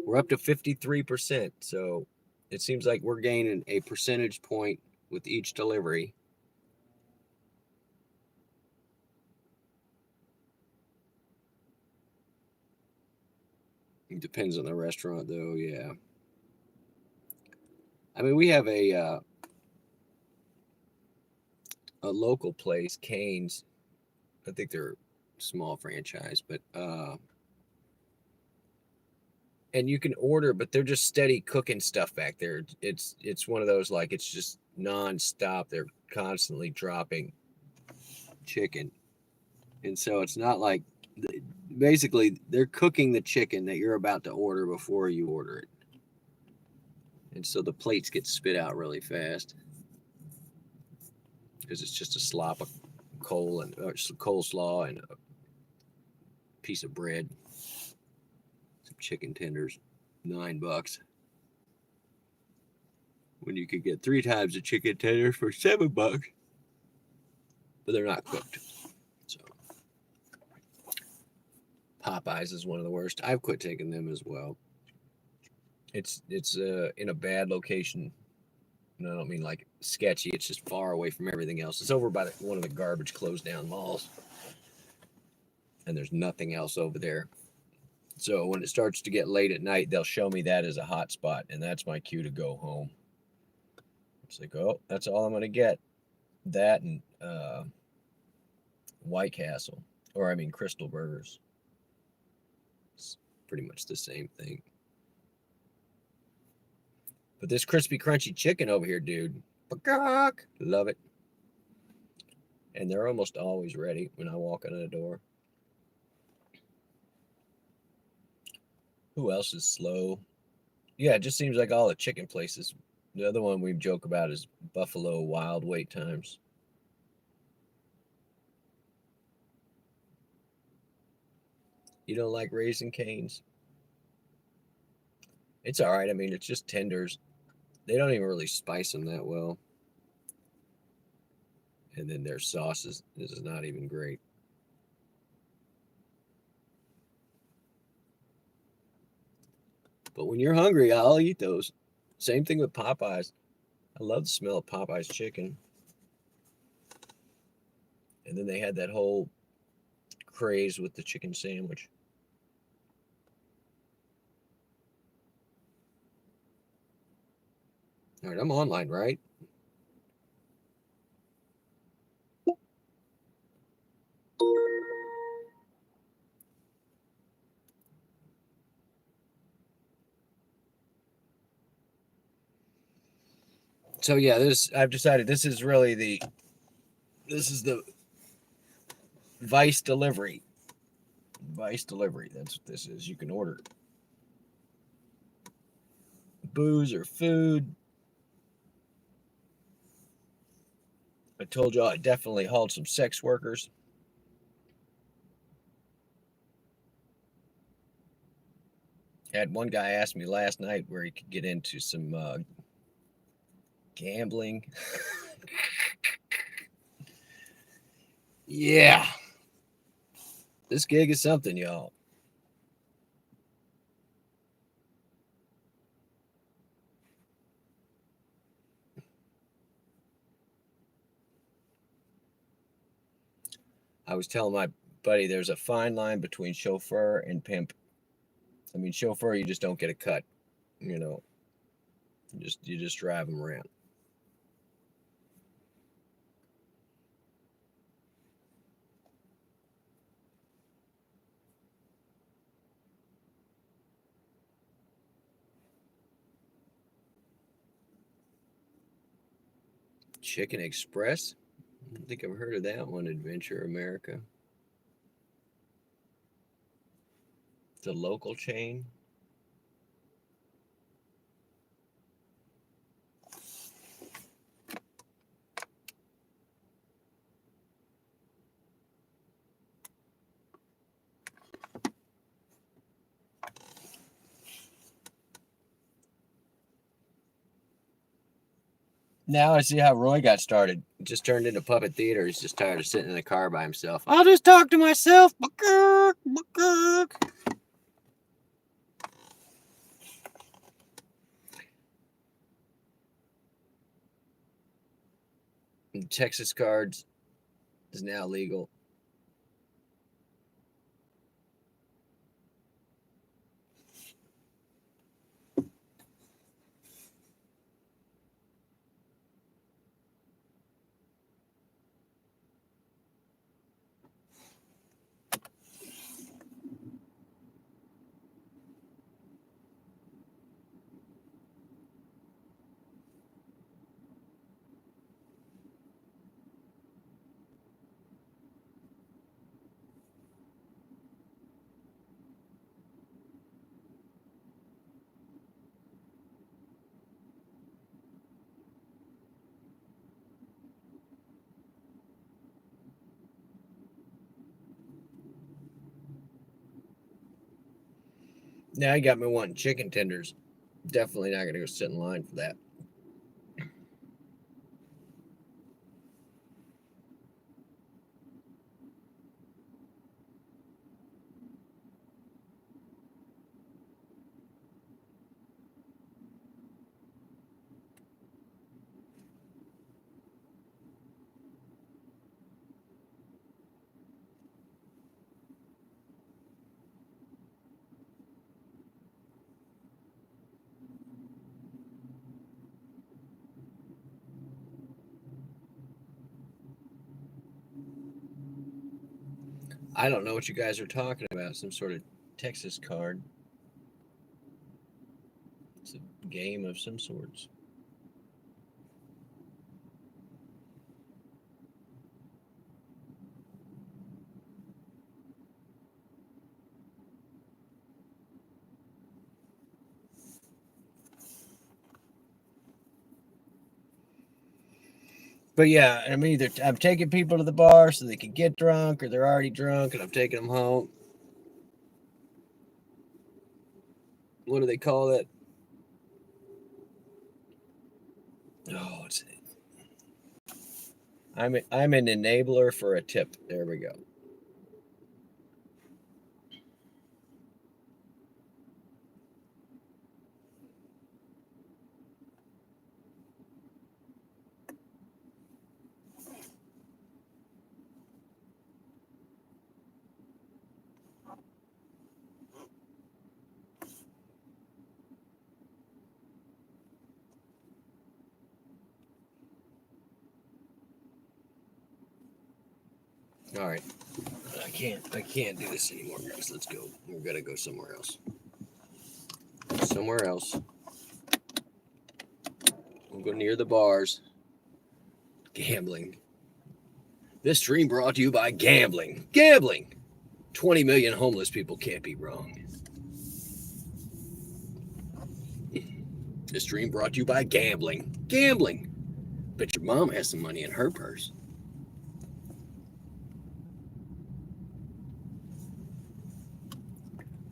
We're up to 53%, so it seems like we're gaining a percentage point with each delivery. It depends on the restaurant, though, yeah. I mean, we have a local place, Cane's. I think they're a small franchise, but and you can order, but they're just steady cooking stuff back there. It's one of those, like, it's just nonstop. They're constantly dropping chicken, and so it's not like, basically they're cooking the chicken that you're about to order before you order it, and so the plates get spit out really fast because it's just a slop of coleslaw and a piece of bread, some chicken tenders, $9, when you could get 3 times the chicken tenders for $7, but they're not cooked. So Popeyes is one of the worst. I've quit taking them as well. It's in a bad location. And I don't mean like sketchy. It's just far away from everything else. It's over by one of the garbage closed down malls, and there's nothing else over there. So when it starts to get late at night, they'll show me that as a hot spot, and that's my cue to go home. It's like, oh, that's all I'm going to get. That and White Castle, Crystal Burgers. It's pretty much the same thing. But this crispy, crunchy chicken over here, dude, love it. And they're almost always ready when I walk in the door. Who else is slow? Yeah, it just seems like all the chicken places. The other one we joke about is Buffalo Wild wait times. You don't like Raising Cane's? It's all right. I mean, it's just tenders. They don't even really spice them that well. And then their sauce is not even great. But when you're hungry, I'll eat those. Same thing with Popeyes. I love the smell of Popeyes chicken. And then they had that whole craze with the chicken sandwich. All right, I'm online, right? So yeah, I've decided this is really the Vice delivery. Vice delivery. That's what this is. You can order booze or food. I told y'all I definitely hauled some sex workers. Had one guy ask me last night where he could get into some gambling. Yeah. This gig is something, y'all. I was telling my buddy there's a fine line between chauffeur and pimp. I mean, chauffeur, you just don't get a cut, you know. You just drive them around. Chicken Express? I don't think I've heard of that one. Adventure America. It's a local chain. Now I see how Roy got started. It just turned into puppet theater. He's just tired of sitting in the car by himself. I'll just talk to myself. And Texas cards is now legal. Now you got me wanting chicken tenders. Definitely not going to go sit in line for that. I don't know what you guys are talking about. Some sort of Texas card. It's a game of some sorts. But yeah, I'm taking people to the bar so they can get drunk, or they're already drunk and I'm taking them home. What do they call that? Oh, I'm an enabler for a tip. There we go. All right. I can't do this anymore, guys. Let's go. We're gonna go somewhere else. Somewhere else. We'll go near the bars. Gambling. This stream brought to you by gambling. Gambling. 20 million homeless people can't be wrong. This stream brought to you by gambling. Gambling. Bet your mom has some money in her purse.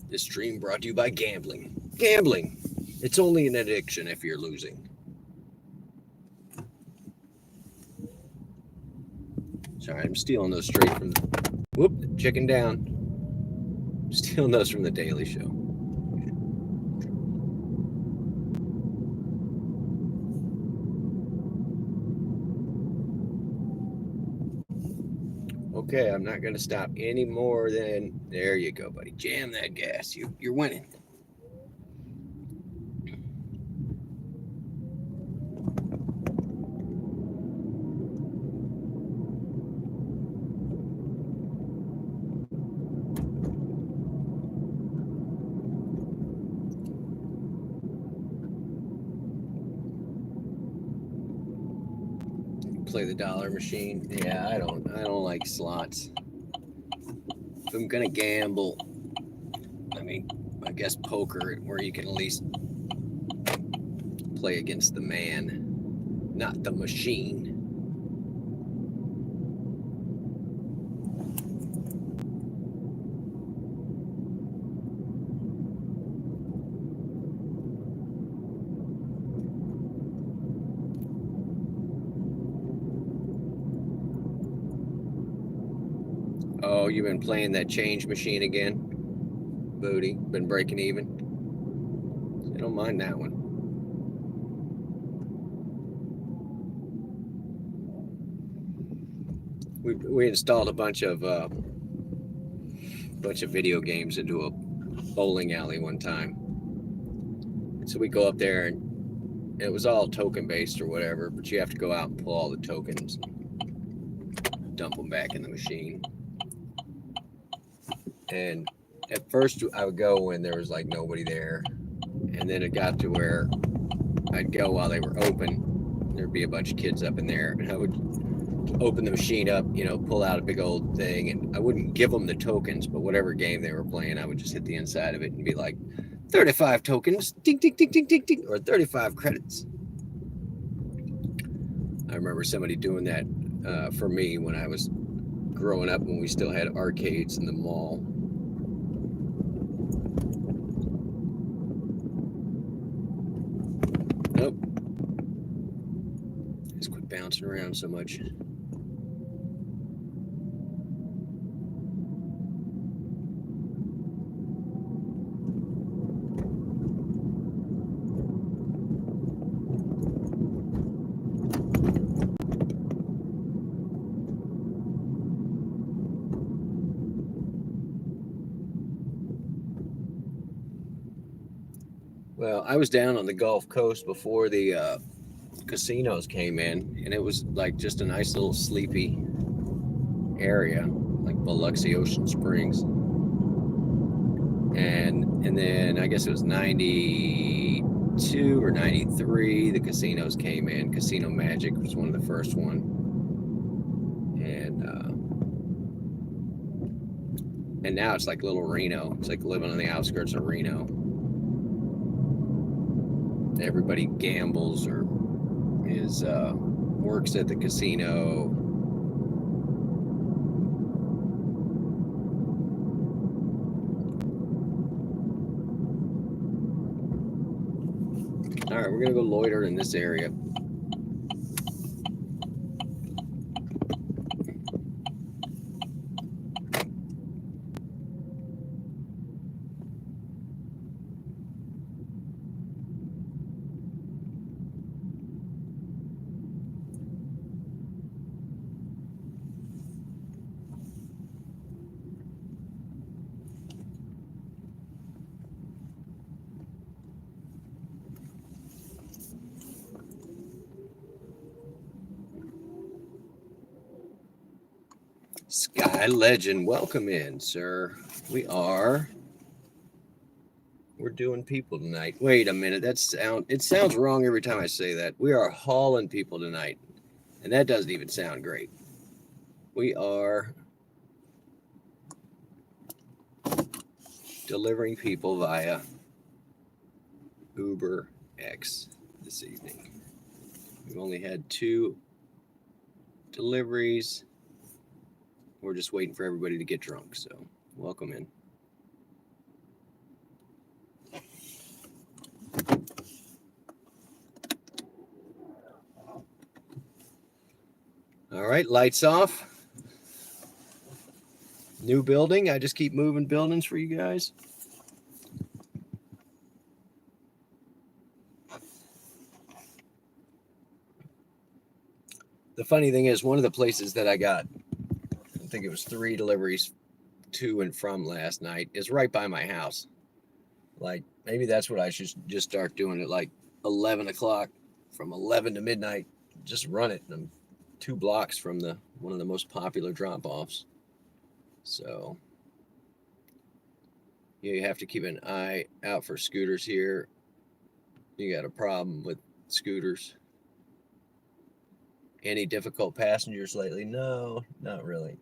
This stream brought to you by gambling. Gambling. It's only an addiction if you're losing. Sorry, I'm stealing those straight from... Whoop, chicken down. I'm stealing those from The Daily Show. Okay, I'm not going to stop any more than... There you go, buddy. Jam that gas. You're winning. Play the dollar machine. Yeah, I don't like slots. If I'm gonna gamble, I mean, I guess poker, where you can at least play against the man, not the machine. Oh, you've been playing that change machine again? Booty, been breaking even? I don't mind that one. We installed a bunch of video games into a bowling alley one time. And so we go up there, and it was all token based or whatever, but you have to go out and pull all the tokens and dump them back in the machine. And at first I would go when there was like nobody there. And then it got to where I'd go while they were open. There'd be a bunch of kids up in there. And I would open the machine up, pull out a big old thing. And I wouldn't give them the tokens, but whatever game they were playing, I would just hit the inside of it and be like, 35 tokens, ding, ding, ding, ding, ding, ding, or 35 credits. I remember somebody doing that for me when I was growing up, when we still had arcades in the mall. Nope. Just quit bouncing around so much. Well, I was down on the Gulf Coast before the casinos came in, and it was like just a nice little sleepy area, like Biloxi, Ocean Springs. And then I guess it was 92 or 93, the casinos came in. Casino Magic was one of the first one. And now it's like little Reno. It's like living on the outskirts of Reno. Everybody gambles or works at the casino. All right, we're gonna go loiter in this area. Sky Legend, welcome in, sir. We're doing people tonight. Wait a minute, it sounds wrong every time I say that. We are hauling people tonight, and that doesn't even sound great. We are delivering people via Uber X this evening. We've only had 2 deliveries. We're just waiting for everybody to get drunk, so welcome in. All right, lights off. New building. I just keep moving buildings for you guys. The funny thing is, one of the places that I got, I think it was 3 deliveries to and from last night, is right by my house. Like, maybe that's what I should just start doing at like 11 o'clock, from 11 to midnight. Just run it. I'm 2 blocks from one of the most popular drop-offs. So yeah, you have to keep an eye out for scooters here. You got a problem with scooters? Any difficult passengers lately? No, not really.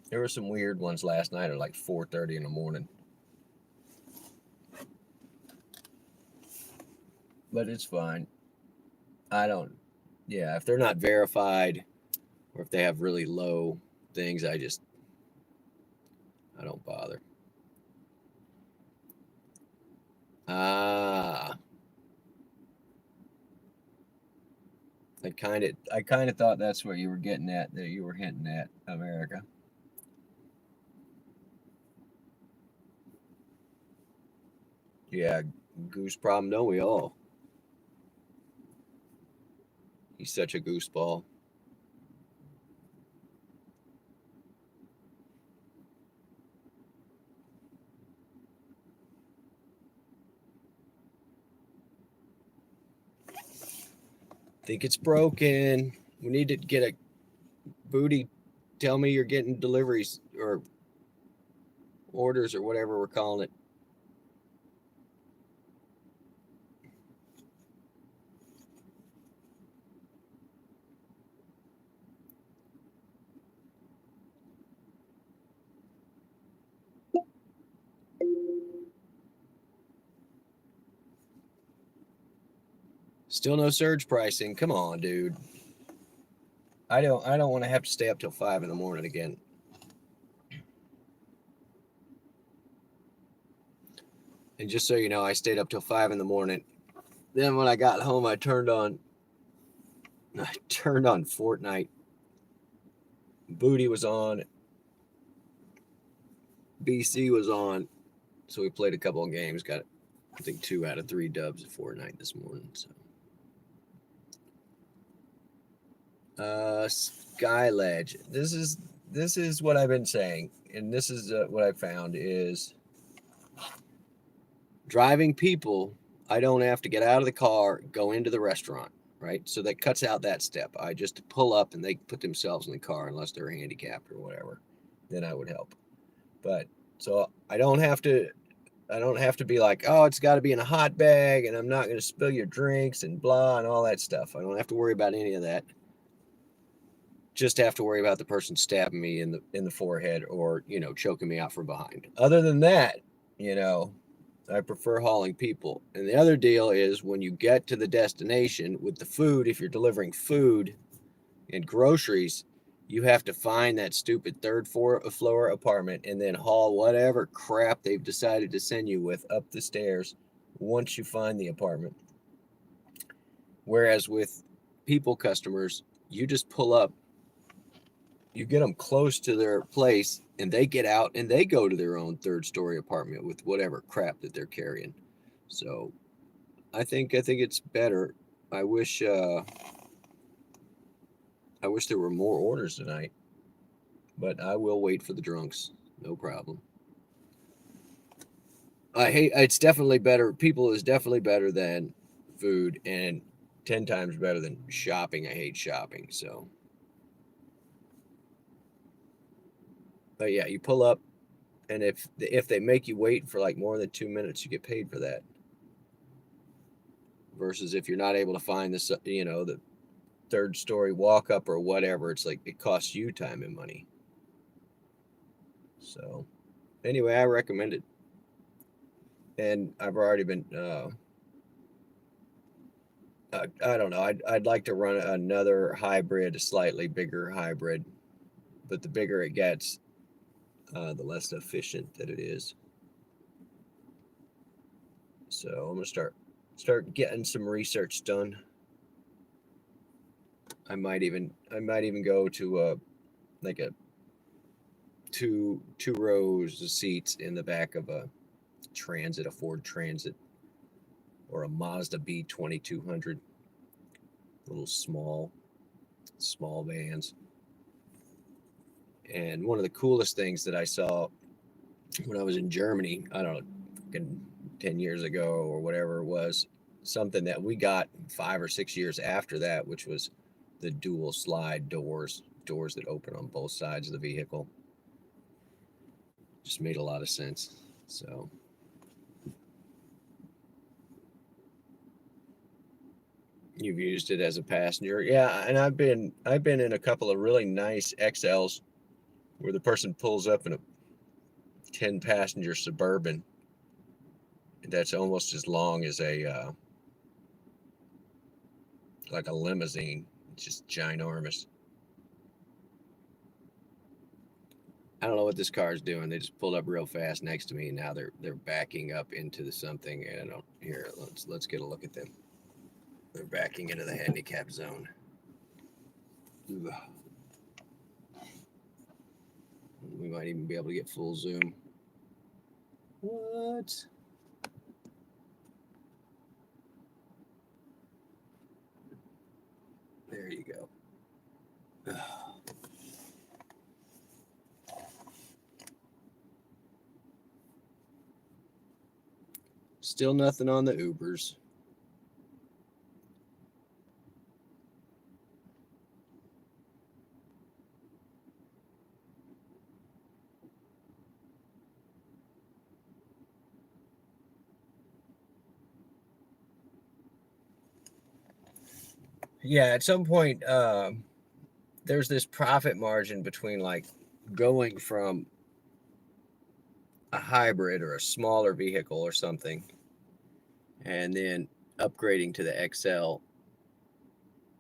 There were some weird ones last night at like 4:30 in the morning. But it's fine. If they're not verified or if they have really low things, I don't bother. I kind of thought that's what you were getting at, that you were hinting at, America. Yeah, goose problem, don't we all? He's such a gooseball. Think it's broken. We need to get a Booty. Tell me you're getting deliveries or orders or whatever we're calling it. Still no surge pricing. Come on, dude. I don't want to have to stay up till 5 in the morning again. And just so you know, I stayed up till 5 in the morning. Then when I got home, I turned on Fortnite. Booty was on. BC was on. So we played a couple of games. Got, I think, 2 out of 3 dubs at Fortnite this morning. So Sky Ledge. This is what I've been saying, and this is what I found is driving people. I don't have to get out of the car, go into the restaurant, right? So that cuts out that step. I just pull up and they put themselves in the car unless they're handicapped or whatever. Then I would help. But so I don't have to be like, oh, it's got to be in a hot bag and I'm not going to spill your drinks and blah and all that stuff. I don't have to worry about any of that. Just have to worry about the person stabbing me in the forehead or, choking me out from behind. Other than that, I prefer hauling people. And the other deal is when you get to the destination with the food, if you're delivering food and groceries, you have to find that stupid third floor apartment and then haul whatever crap they've decided to send you with up the stairs once you find the apartment. Whereas with people customers, you just pull up, you get them close to their place and they get out and they go to their own 3rd-story apartment with whatever crap that they're carrying. So I think it's better. I wish there were more orders tonight, but I will wait for the drunks. No problem. It's definitely better. People is definitely better than food and 10 times better than shopping. I hate shopping. So But yeah, you pull up, and if they make you wait for like more than 2 minutes, you get paid for that. Versus if you're not able to find this, the third story walk up or whatever, it's like it costs you time and money. So anyway, I recommend it. And I've already been, I don't know. I'd like to run another hybrid, a slightly bigger hybrid, but the bigger it gets, the less efficient that it is. So I'm gonna start getting some research done. I might even go to like a two rows of seats in the back of a Transit, a Ford Transit, or a Mazda B2200. Little small vans. And one of the coolest things that I saw when I was in Germany, I don't know, 10 years ago or whatever it was, something that we got 5 or 6 years after that, which was the dual slide doors that open on both sides of the vehicle. Just made a lot of sense. So you've used it as a passenger. Yeah, and I've been in a couple of really nice XLs where the person pulls up in a 10 passenger Suburban that's almost as long as a like a limousine. It's just ginormous. I don't know what this car is doing. They just pulled up real fast next to me, and now they're backing up into something. And here, let's get a look at them. They're backing into the handicap zone. Ugh. We might even be able to get full zoom. What? There you go. Ugh. Still nothing on the Ubers. Yeah, at some point, there's this profit margin between like going from a hybrid or a smaller vehicle or something, and then upgrading to the XL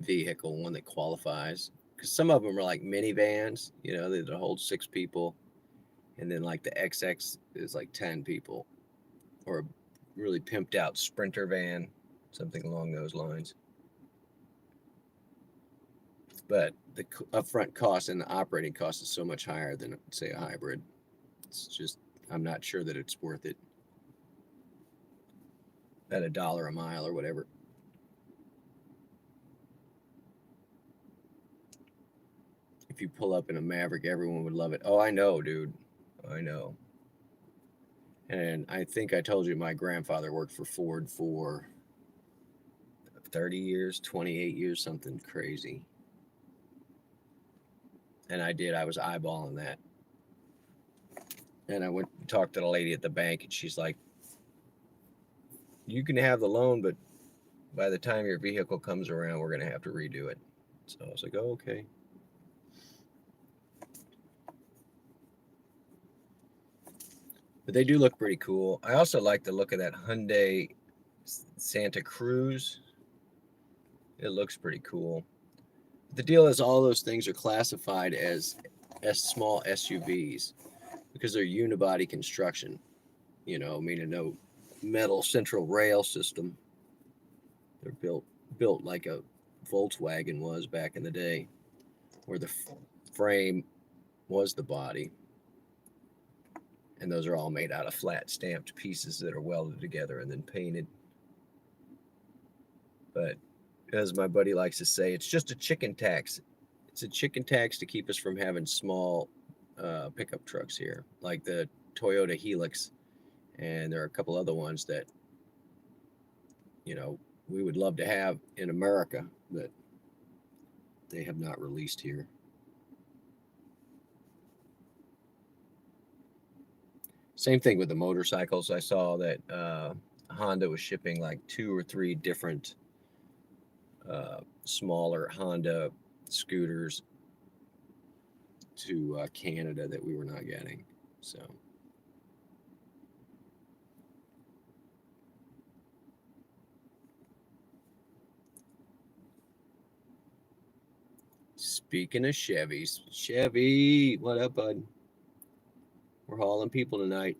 vehicle, one that qualifies. Because some of them are like minivans, that hold 6 people, and then like the XX is like 10 people, or a really pimped out Sprinter van, something along those lines. But the upfront cost and the operating cost is so much higher than, say, a hybrid. It's just, I'm not sure that it's worth it at $1 a mile or whatever. If you pull up in a Maverick, everyone would love it. Oh, I know, dude. I know. And I think I told you my grandfather worked for Ford for 30 years, 28 years, something crazy. And I was eyeballing that. And I went and talked to the lady at the bank, and she's like, you can have the loan, but by the time your vehicle comes around, we're going to have to redo it. So I was like, oh, okay. But they do look pretty cool. I also like the look of that Hyundai Santa Cruz. It looks pretty cool. The deal is all those things are classified as small SUVs because they're unibody construction, meaning no metal central rail system. They're built like a Volkswagen was back in the day, where the frame was the body. And those are all made out of flat stamped pieces that are welded together and then painted. But as my buddy likes to say, it's just a chicken tax. It's a chicken tax to keep us from having small pickup trucks here, like the Toyota Helix. And there are a couple other ones that, we would love to have in America, but they have not released here. Same thing with the motorcycles. I saw that Honda was shipping like 2 or 3 different smaller Honda scooters to Canada that we were not getting. So speaking of Chevys, Chevy, what up, bud? We're hauling people tonight.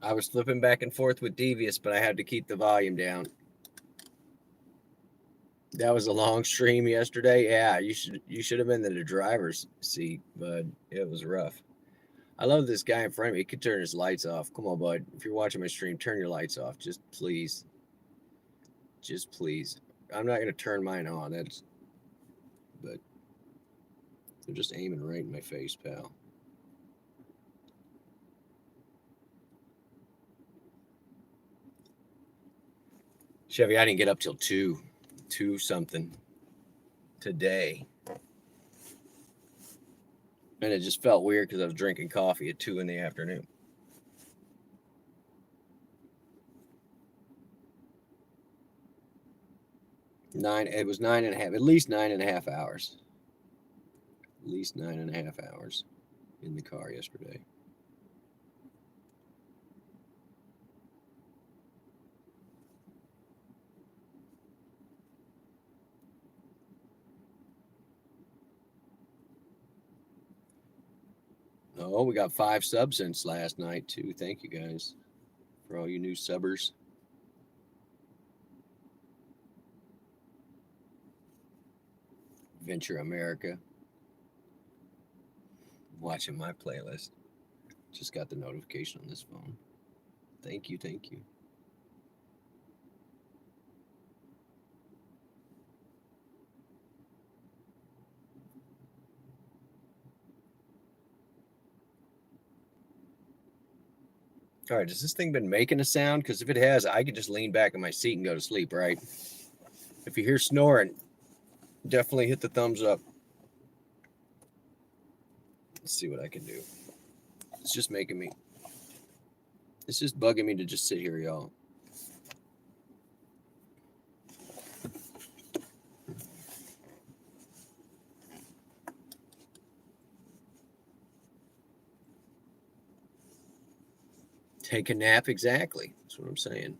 I was flipping back and forth with Devious, but I had to keep the volume down. That was a long stream yesterday. Yeah, you should have been in the driver's seat, bud. It was rough. I love this guy in front of me. He could turn his lights off. Come on, bud. If you're watching my stream, turn your lights off. Just please. Just please. I'm not gonna turn mine on. But they're just aiming right in my face, pal. Chevy, I didn't get up till 2 something today. And it just felt weird because I was drinking coffee at 2 in the afternoon. It was 9.5, at least 9.5 hours. At least 9.5 hours in the car yesterday. Oh, we got 5 subs since last night too. Thank you guys for all you new subbers. Venture America. Watching my playlist. Just got the notification on this phone. Thank you, thank you. All right, has this thing been making a sound? Because if it has, I could just lean back in my seat and go to sleep, right? If you hear snoring, definitely hit the thumbs up. Let's see what I can do. It's just making me... It's just bugging me to just sit here, y'all. Take a nap, exactly. That's what I'm saying.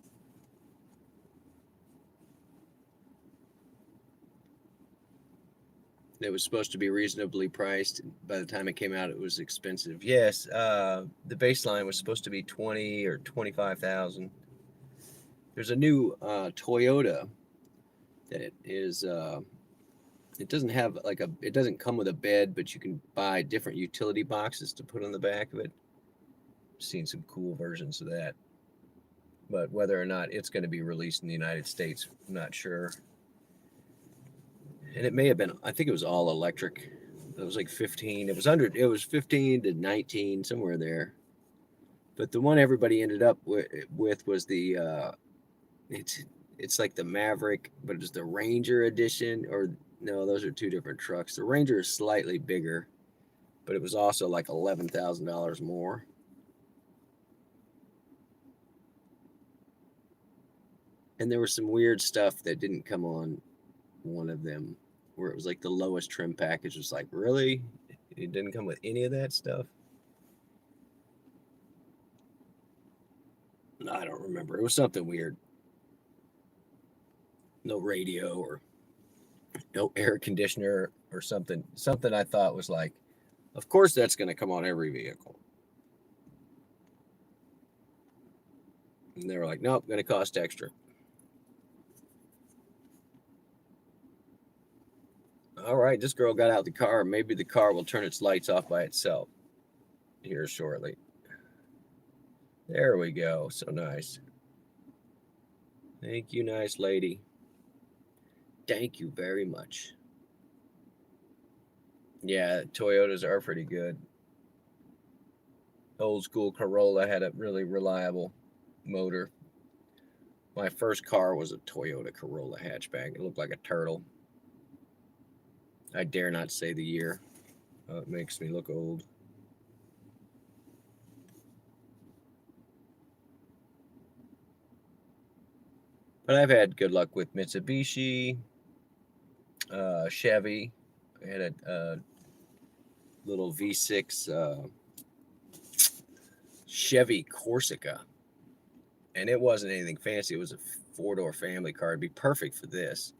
It was supposed to be reasonably priced. By the time it came out, it was expensive. Yes, the baseline was supposed to be 20 or 25,000. There's a new Toyota that it is. It doesn't have like a. It doesn't come with a bed, but you can buy different utility boxes to put on the back of it. I've seen some cool versions of that, but whether or not it's going to be released in the United States, I'm not sure. And it may have been, I think it was all electric. It was like 15. It was 15 to 19, somewhere there. But the one everybody ended up with was the, it's like the Maverick, but it's the Ranger edition, or no, those are 2 different trucks. The Ranger is slightly bigger, but it was also like $11,000 more. And there was some weird stuff that didn't come on one of them, where it was like the lowest trim package was like, really? It didn't come with any of that stuff? I don't remember. It was something weird. No radio or no air conditioner or something. Something I thought was like, of course that's going to come on every vehicle. And they were like, nope, going to cost extra. All right, this girl got out the car. Maybe the car will turn its lights off by itself here shortly. There we go. So nice. Thank you, nice lady. Thank you very much. Yeah, Toyotas are pretty good. Old school Corolla had a really reliable motor. My first car was a Toyota Corolla hatchback. It looked like a turtle. I dare not say the year. It makes me look old. But I've had good luck with Mitsubishi, Chevy. I had a little V6 Chevy Corsica, and it wasn't anything fancy. It was a 4-door family car. It'd be perfect for this.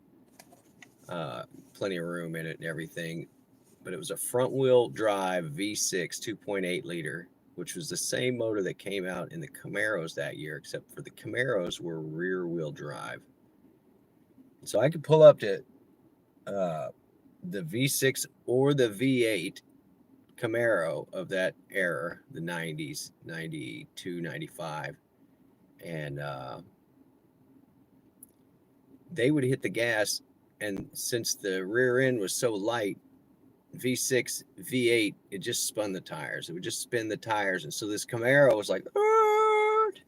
Plenty of room in it and everything. But it was a front-wheel drive V6 2.8 liter, which was the same motor that came out in the Camaros that year, except for the Camaros were rear-wheel drive. So I could pull up to the V6 or the V8 Camaro of that era, the 90s, 92, 95, and they would hit the gas, and since the rear end was so light, V6, V8, it just spun the tires. It would just spin the tires, and so this Camaro was like, "Argh!"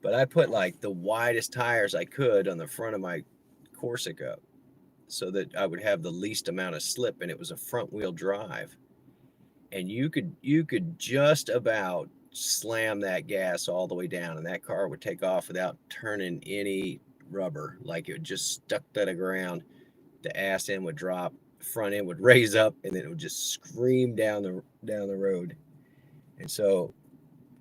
But I put like the widest tires I could on the front of my Corsica so that I would have the least amount of slip, and it was a front-wheel drive. And you could just about slam that gas all the way down, and that car would take off without turning any rubber. Like it would just stuck to the ground. The ass end would drop, front end would raise up, and then it would just scream down the road. And so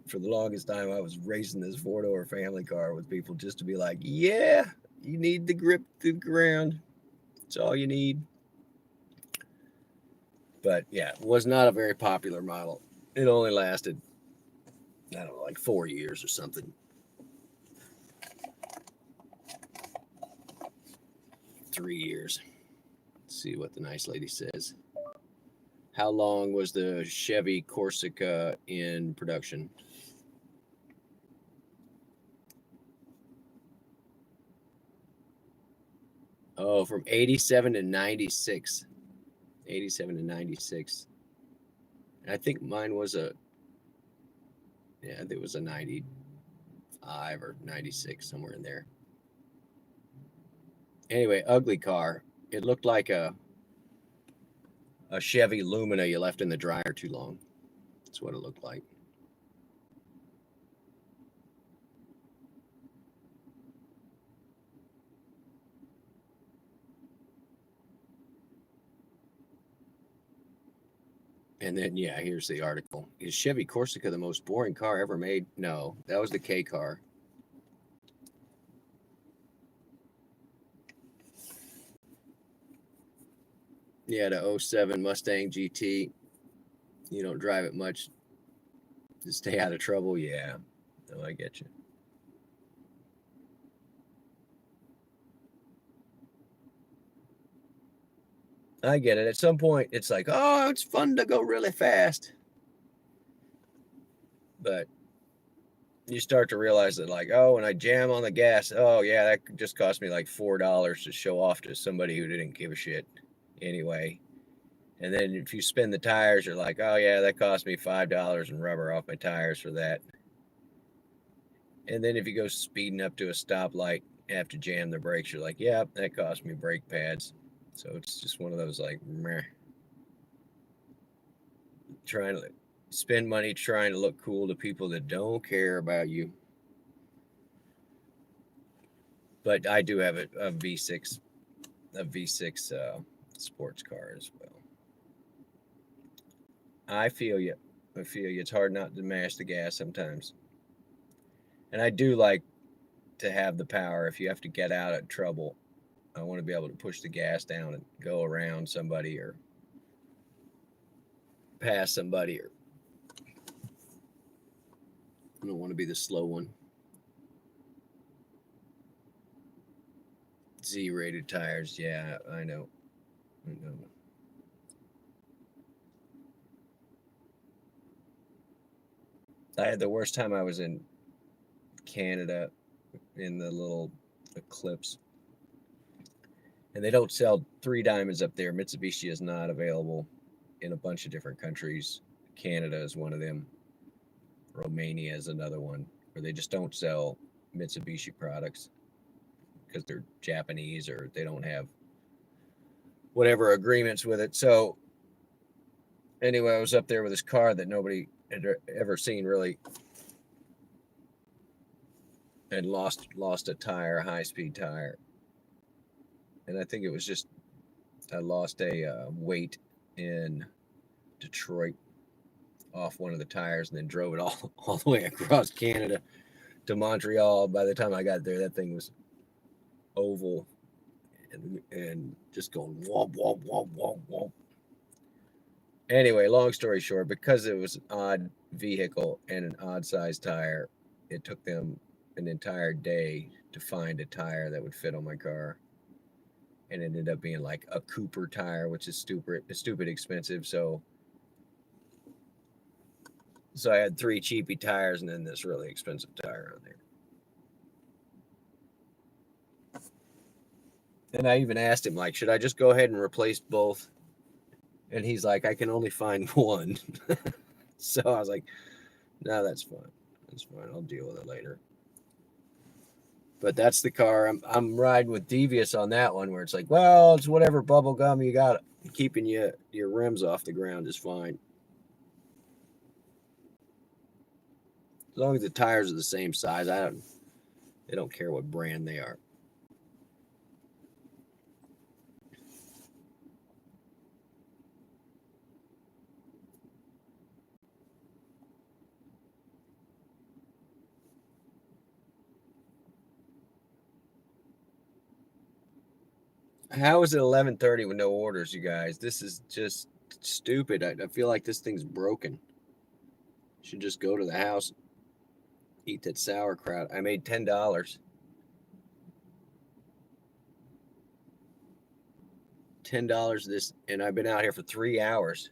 for the longest time, I was racing this 4-door family car with people just to be like, yeah, you need the grip to the ground. That's all you need. But yeah, it was not a very popular model. It only lasted, I don't know, like 4 years or something. 3 years. Let's see what the nice lady says. How long was the Chevy Corsica in production? Oh, from 87 to 96. 87 to 96. And I think mine was I think it was a 95 or 96, somewhere in there. Anyway, ugly car. It looked like a Chevy Lumina you left in the dryer too long. That's what it looked like. And then, yeah, here's the article. Is Chevy Corsica the most boring car ever made? No, that was the K car. Yeah, the 07 Mustang GT. You don't drive it much to stay out of trouble. Yeah, no, I get you. I get it. At some point, it's like, oh, it's fun to go really fast. But you start to realize that, like, oh, when I jam on the gas, oh, yeah, that just cost me like $4 to show off to somebody who didn't give a shit anyway. And then if you spin the tires, you're like, oh, yeah, that cost me $5 in rubber off my tires for that. And then if you go speeding up to a stoplight, you have to jam the brakes, you're like, yeah, that cost me brake pads. So it's just one of those like, meh. Trying to spend money trying to look cool to people that don't care about you. But I do have a V6 sports car as well. I feel you. It's hard not to mash the gas sometimes. And I do like to have the power. If you have to get out of trouble, I want to be able to push the gas down and go around somebody or pass somebody. Or I don't want to be the slow one. Z-rated tires. Yeah, I know. I had the worst time. I was in Canada in the little Eclipse. And they don't sell 3 diamonds up there. Mitsubishi is not available in a bunch of different countries. Canada is one of them. Romania is another one where they just don't sell Mitsubishi products because they're Japanese or they don't have whatever agreements with it. So anyway, I was up there with this car that nobody had ever seen really. and lost a tire, a high-speed tire. And I think it was just I lost a weight in Detroit off one of the tires and then drove it all the way across Canada to Montreal. By the time I got there, that thing was oval and just going womp, womp, womp, womp, womp. Anyway, long story short, because it was an odd vehicle and an odd size tire, it took them an entire day to find a tire that would fit on my car. And it ended up being like a Cooper tire, which is stupid expensive. So I had 3 cheapy tires and then this really expensive tire on there. And I even asked him, like, should I just go ahead and replace both? And he's like, I can only find one. So I was like, no, that's fine. That's fine. I'll deal with it later. But that's the car. I'm riding with Devious on that one, where it's like, well, it's whatever bubble gum you got keeping your rims off the ground is fine. As long as the tires are the same size, they don't care what brand they are. How is it 11:30 with no orders, you guys? This is just stupid. I feel like this thing's broken. Should just go to the house, eat that sauerkraut. I made $10. $10 this, and I've been out here for 3 hours.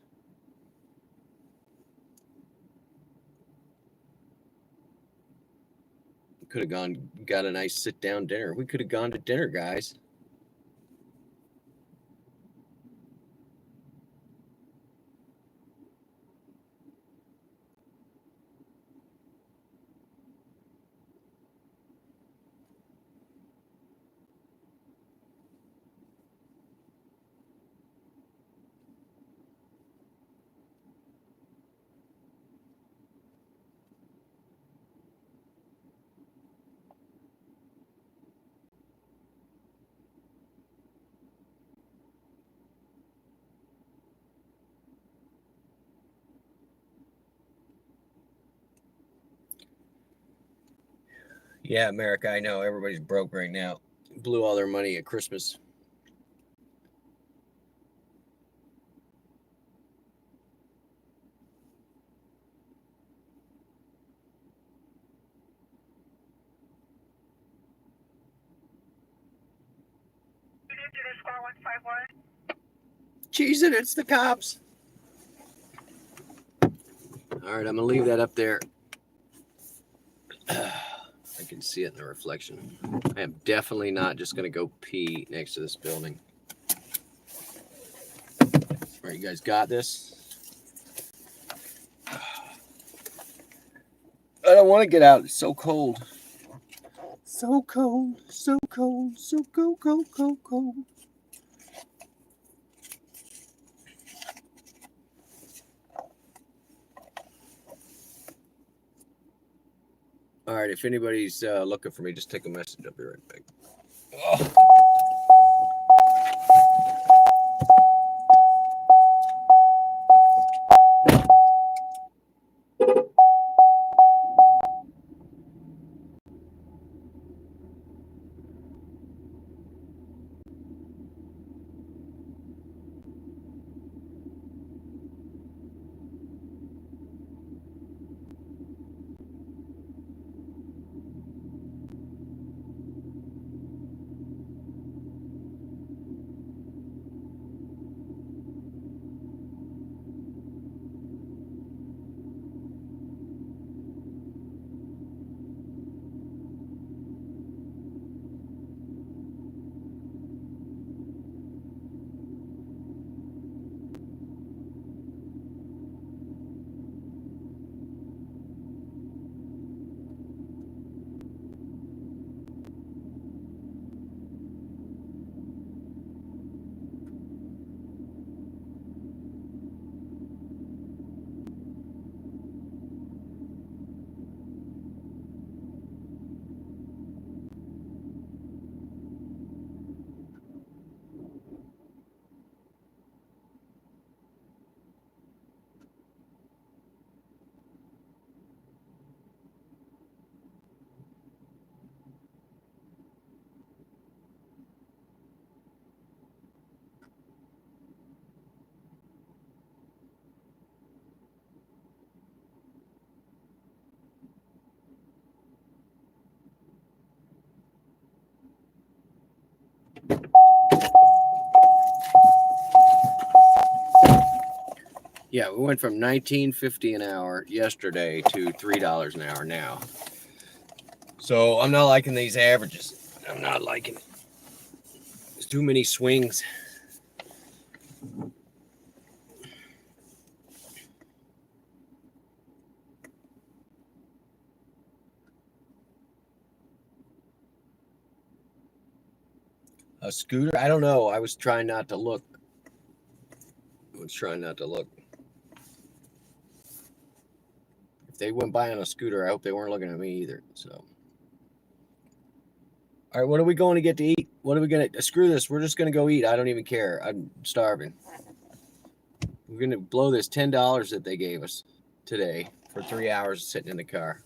Could have got a nice sit down dinner. We could have gone to dinner, guys. Yeah, America, I know everybody's broke right now. Blew all their money at Christmas. Cheese it, it's the cops. All right, I'm gonna leave that up there. I can see it in the reflection. I am definitely not just gonna go pee next to this building. All right, you guys got this? I don't want to get out. It's so cold. So cold, so cold, so cold, cold, cold, cold. All right, if anybody's looking for me, just take a message. I'll be right back. Oh. Yeah, we went from $19.50 an hour yesterday to $3 an hour now. So I'm not liking these averages. I'm not liking it. There's too many swings. A scooter? I don't know. I was trying not to look. If they went by on a scooter, I hope they weren't looking at me either. So, all right, what are we going to get to eat? What are we going to screw this? We're just going to go eat. I don't even care. I'm starving. We're going to blow this $10 that they gave us today for 3 hours sitting in the car.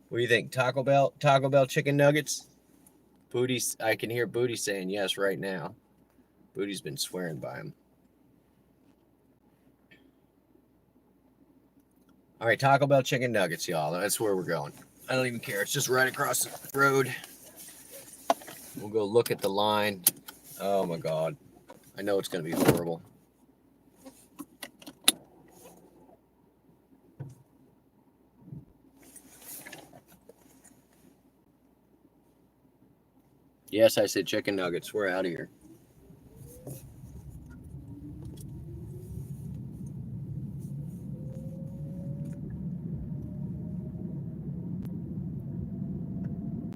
What do you think? Taco Bell chicken nuggets? Booty, I can hear Booty saying yes right now. Booty's been swearing by him. All right, Taco Bell chicken nuggets, y'all. That's where we're going. I don't even care. It's just right across the road. We'll go look at the line. Oh, my God. I know it's going to be horrible. Yes, I said chicken nuggets. We're out of here.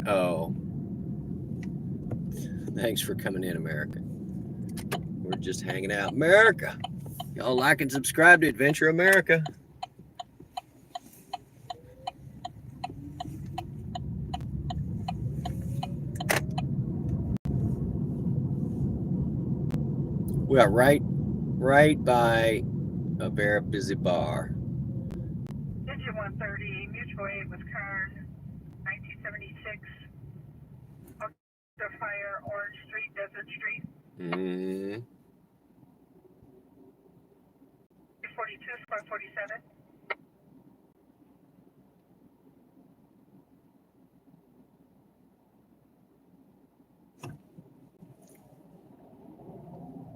Oh. Thanks for coming in, America. We're just hanging out. America. Y'all like and subscribe to Adventure America. We are right by a very busy bar. Engine 130, mutual aid with car 1976. The fire, Orange Street, Desert Street. 42, squad 47.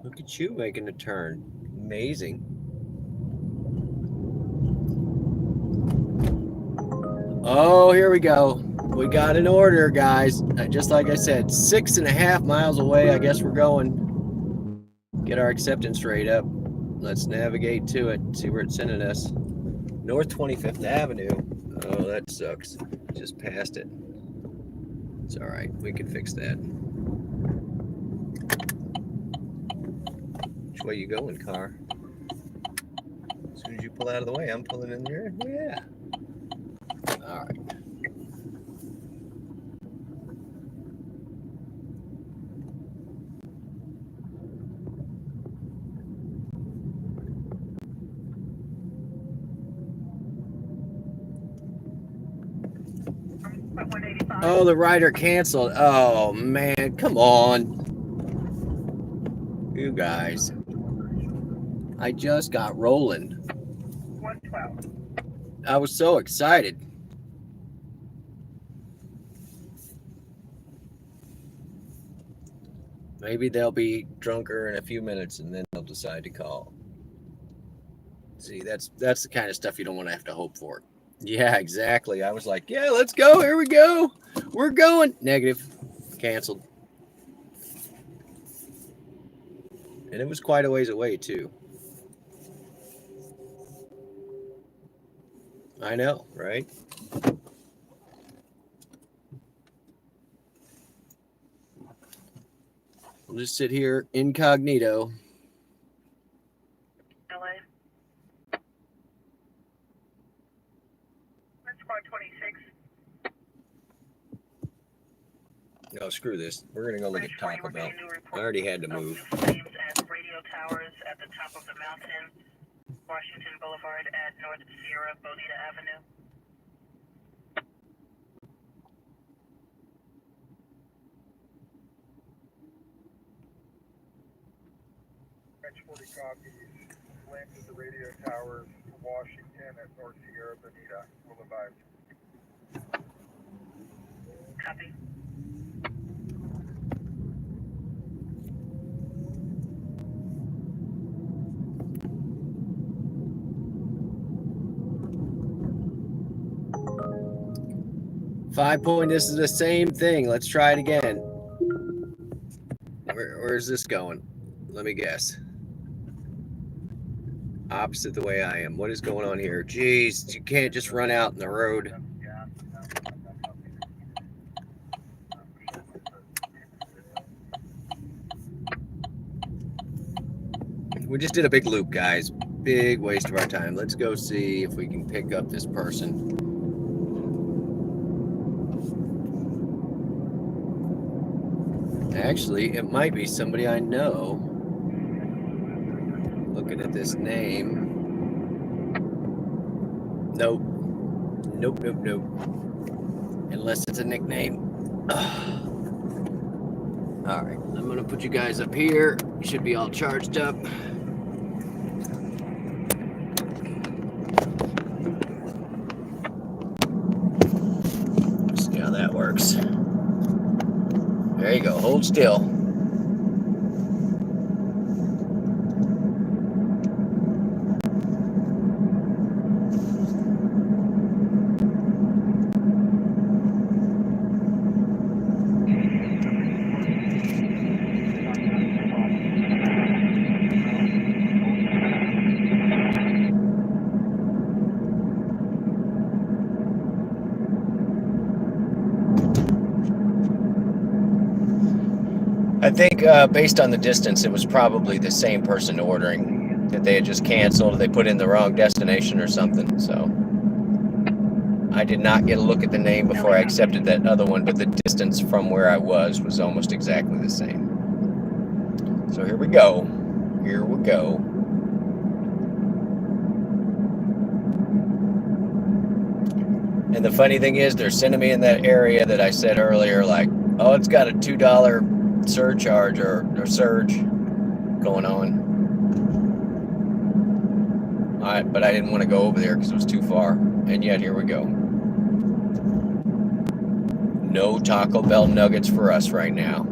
Look at you making a turn. Amazing. Oh, here we go. We got an order, guys. Just like I said, 6.5 miles away. I guess we're going. Get our acceptance rate up. Let's navigate to it. See where it's sending us. North 25th Avenue. Oh, that sucks. Just passed it. It's all right. We can fix that. Which way you going, car? As soon as you pull out of the way, I'm pulling in there. Yeah. All right. Oh, the rider canceled. Oh, man. Come on. You guys. I just got rolling. 112. I was so excited. Maybe they'll be drunker in a few minutes and then they'll decide to call. See, that's the kind of stuff you don't want to have to hope for. Yeah, exactly. I was like, yeah, let's go. Here we go. We're going. Negative. Canceled. And it was quite a ways away, too. I know, right? We'll just sit here incognito. LA. Squad 26. Oh, screw this. We're going to go look at Taco Bell. I already had to move. Flames at radio towers at the top of the mountain. Washington Boulevard at North Sierra Bonita Avenue. French 40 copies. Flames at the radio towers, Washington at North Sierra Bonita. Will advise. Copy. 5 point, this is the same thing. Let's try it again. Where's this going? Let me guess. Opposite the way I am. What is going on here? Jeez, you can't just run out in the road. We just did a big loop, guys. Big waste of our time. Let's go see if we can pick up this person. Actually, it might be somebody I know. Looking at this name. Nope. Nope. Unless it's a nickname. All right, I'm gonna put you guys up here. You should be all charged up. See how that works. There you go, hold still. I think based on the distance, it was probably the same person ordering, that they had just canceled, or they put in the wrong destination or something. So I did not get a look at the name before I accepted that other one, but the distance from where I was almost exactly the same. So here we go. Here we go. And the funny thing is, they're sending me in that area that I said earlier, like, oh, it's got a $2 surcharge or surge going on. All right, but I didn't want to go over there because it was too far. And yet here we go. No Taco Bell nuggets for us right now.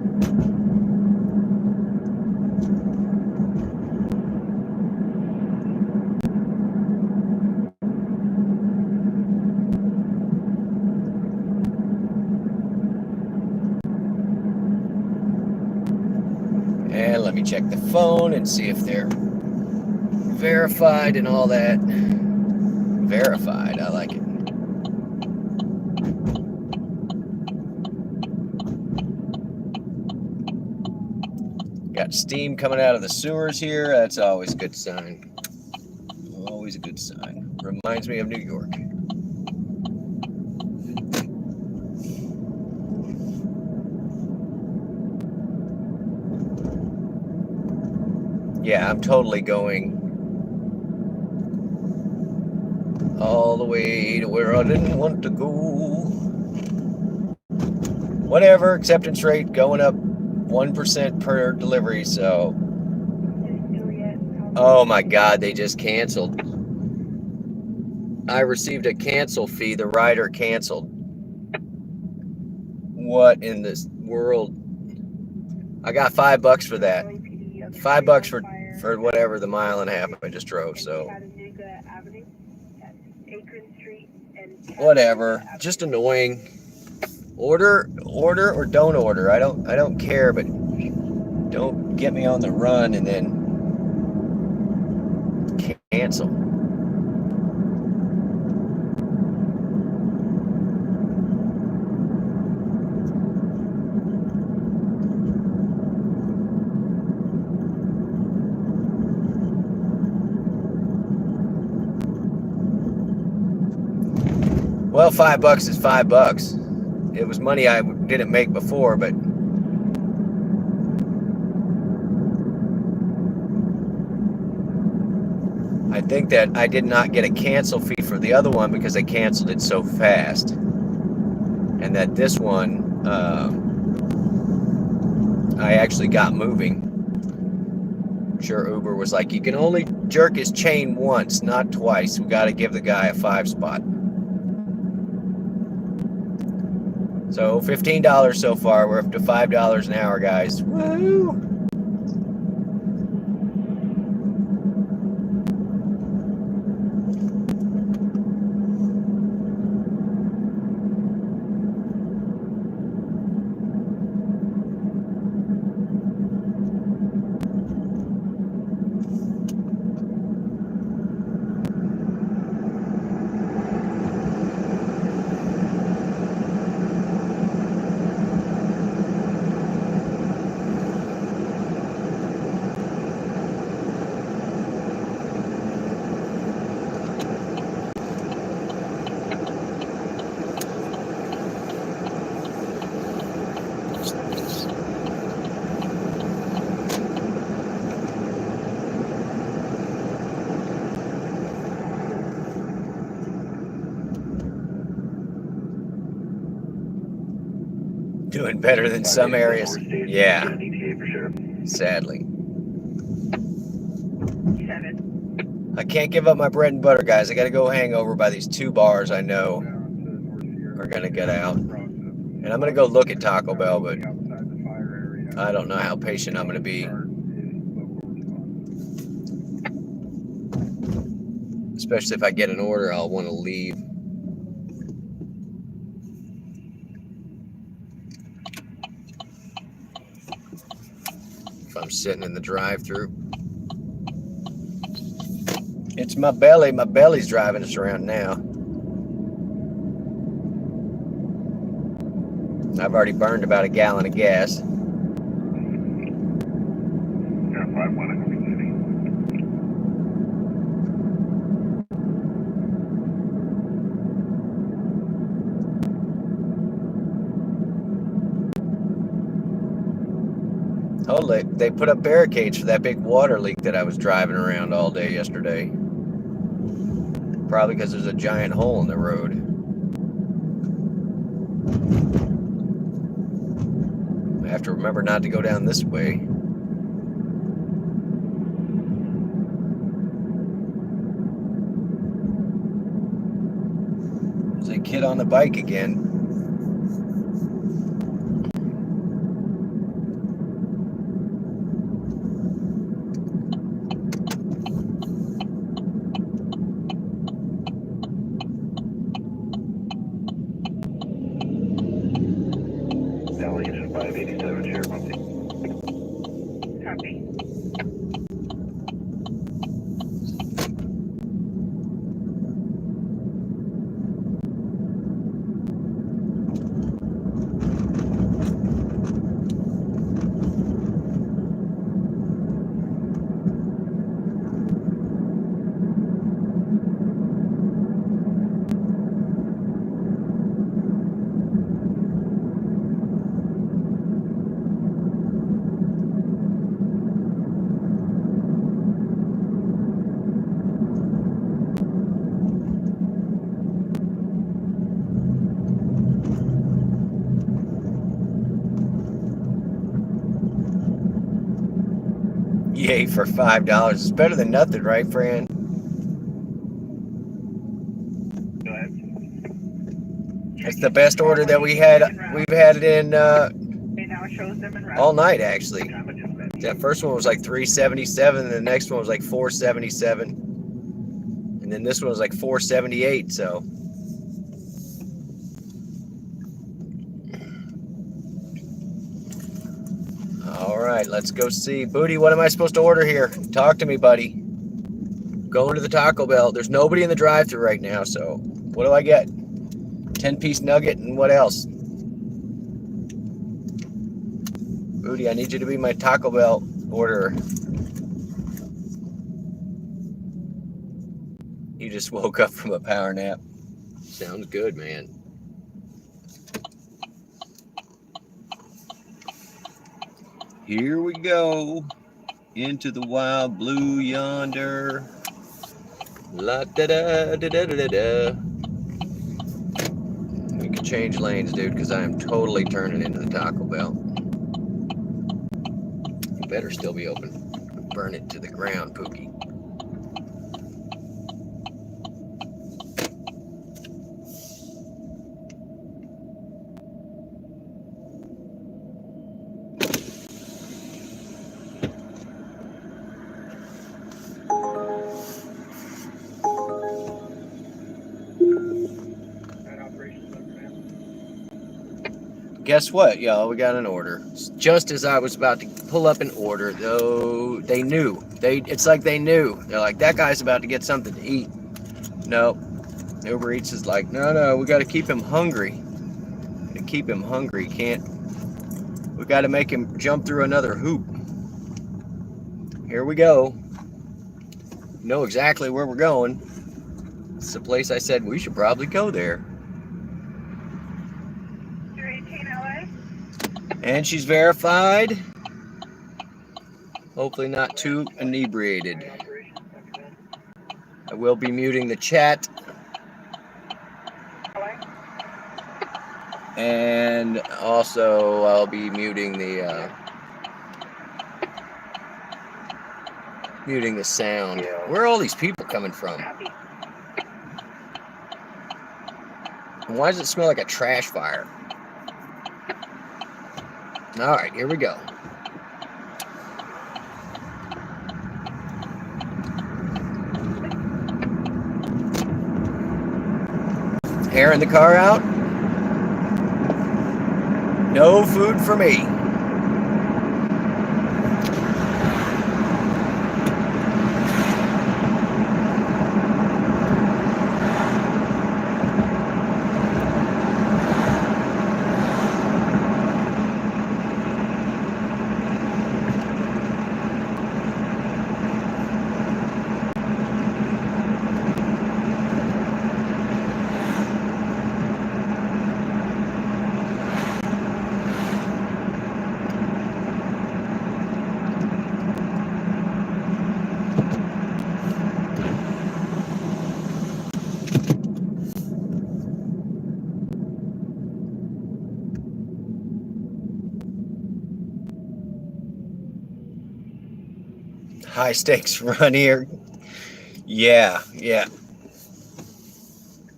And let me check the phone and see if they're verified and all that. Verified, I like it. Got steam coming out of the sewers here. That's always a good sign. Always a good sign. Reminds me of New York. Yeah, I'm totally going all the way to where I didn't want to go. Whatever, acceptance rate going up 1% per delivery, so. Oh my God, they just canceled. I received a cancel fee. The rider canceled. What in this world? I got $5 for that. $5 for whatever the mile and a half I just drove, so. Whatever, just annoying. Order or don't order. I don't care, but don't get me on the run and then cancel. Well, $5 is $5. It was money I didn't make before, but I think that I did not get a cancel fee for the other one because they canceled it so fast. And that this one, I actually got moving. I'm sure Uber was like, you can only jerk his chain once, not twice. We got to give the guy a 5 spot. So $15 so far. We're up to $5 an hour, guys. Woo! doing better than some areas. Yeah, DTA for sure. sadly. 7. I can't give up my bread and butter, guys. I got to go hangover by these 2 bars I know are going to get out. And I'm going to go look at Taco Bell, but I don't know how patient I'm going to be. Especially if I get an order, I'll want to leave. If I'm sitting in the drive-thru. It's my belly. My belly's driving us around now. I've already burned about a gallon of gas. Oh, they put up barricades for that big water leak that I was driving around all day yesterday. Probably because there's a giant hole in the road. I have to remember not to go down this way. There's a kid on the bike again. Alliation 587, Sheriff. Copy. Yay for $5. It's better than nothing, right, Fran? Go ahead. It's the best order that we've had it in Okay, now it shows them in route. all night, actually. That first one was like $3.77, and the next one was like $4.77, and then this one was like $4.78. So all right, let's go see. Booty, what am I supposed to order here? Talk to me, buddy. Going to the Taco Bell. There's nobody in the drive-thru right now, so what do I get? 10-piece nugget and what else? Booty, I need you to be my Taco Bell orderer. You just woke up from a power nap. Sounds good, man. Here we go. Into the wild blue yonder. La da da da da da da. We can change lanes, dude, because I am totally turning into the Taco Bell. You better still be open. Burn it to the ground, Pookie. Guess what, y'all? We got an order. Just as I was about to pull up an order, though, they knew. It's like they knew. They're like, that guy's about to get something to eat. No. Uber Eats is like, no, we got to keep him hungry. To keep him hungry, we got to make him jump through another hoop. Here we go. Know exactly where we're going. It's the place I said we should probably go there. And she's verified. Hopefully not too inebriated. I will be muting the chat. And also, I'll be muting the sound. Where are all these people coming from? Copy. And why does it smell like a trash fire? All right, here we go. Airing the car out. No food for me. High stakes run here. Yeah.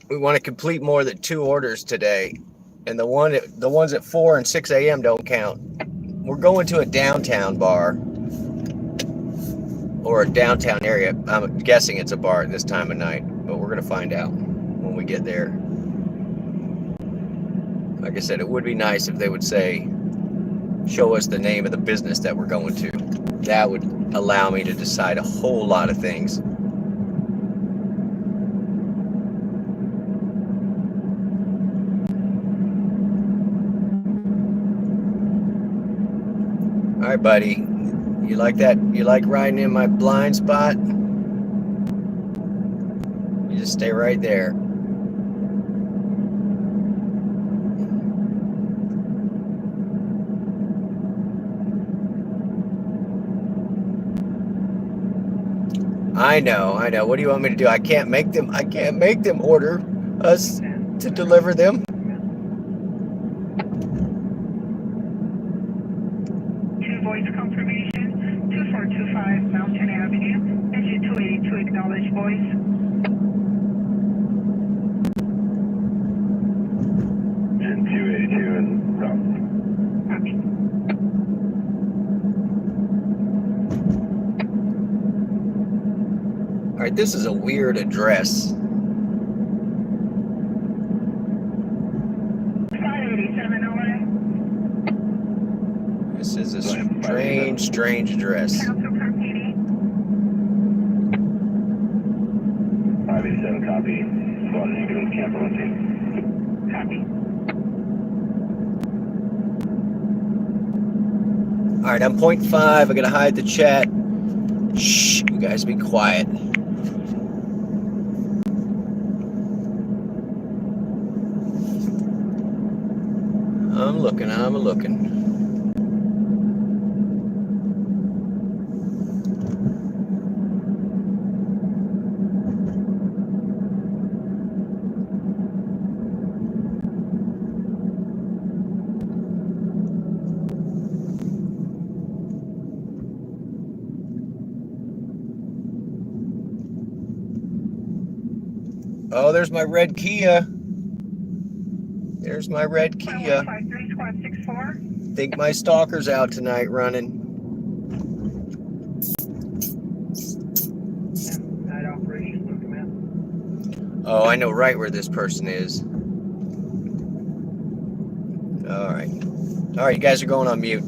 We want to complete more than 2 orders today, and the ones at 4 and 6 a.m. don't count. We're going to a downtown bar or a downtown area. I'm guessing it's a bar at this time of night, but we're gonna find out when we get there. Like I said, it would be nice if they would show us the name of the business that we're going to. That would allow me to decide a whole lot of things. All right, buddy. You like that? You like riding in my blind spot? You just stay right there. I know. What do you want me to do? I can't make them order us to deliver them. Voice confirmation, 2425 Mountain Avenue, engine 282, acknowledge voice. Engine 282 and route. Copy. All right, this is a weird address. 587 LA. This is a strange address. Council per PD. 587 copy. Spotted ambulance camper on scene. Copy. All right, I'm 0.5. I gotta hide the chat. Shh, you guys be quiet. I'm looking. Oh, there's my red Kia. Think my stalker's out tonight running. Night operation, welcome out. Oh, I know right where this person is. All right, you guys are going on mute.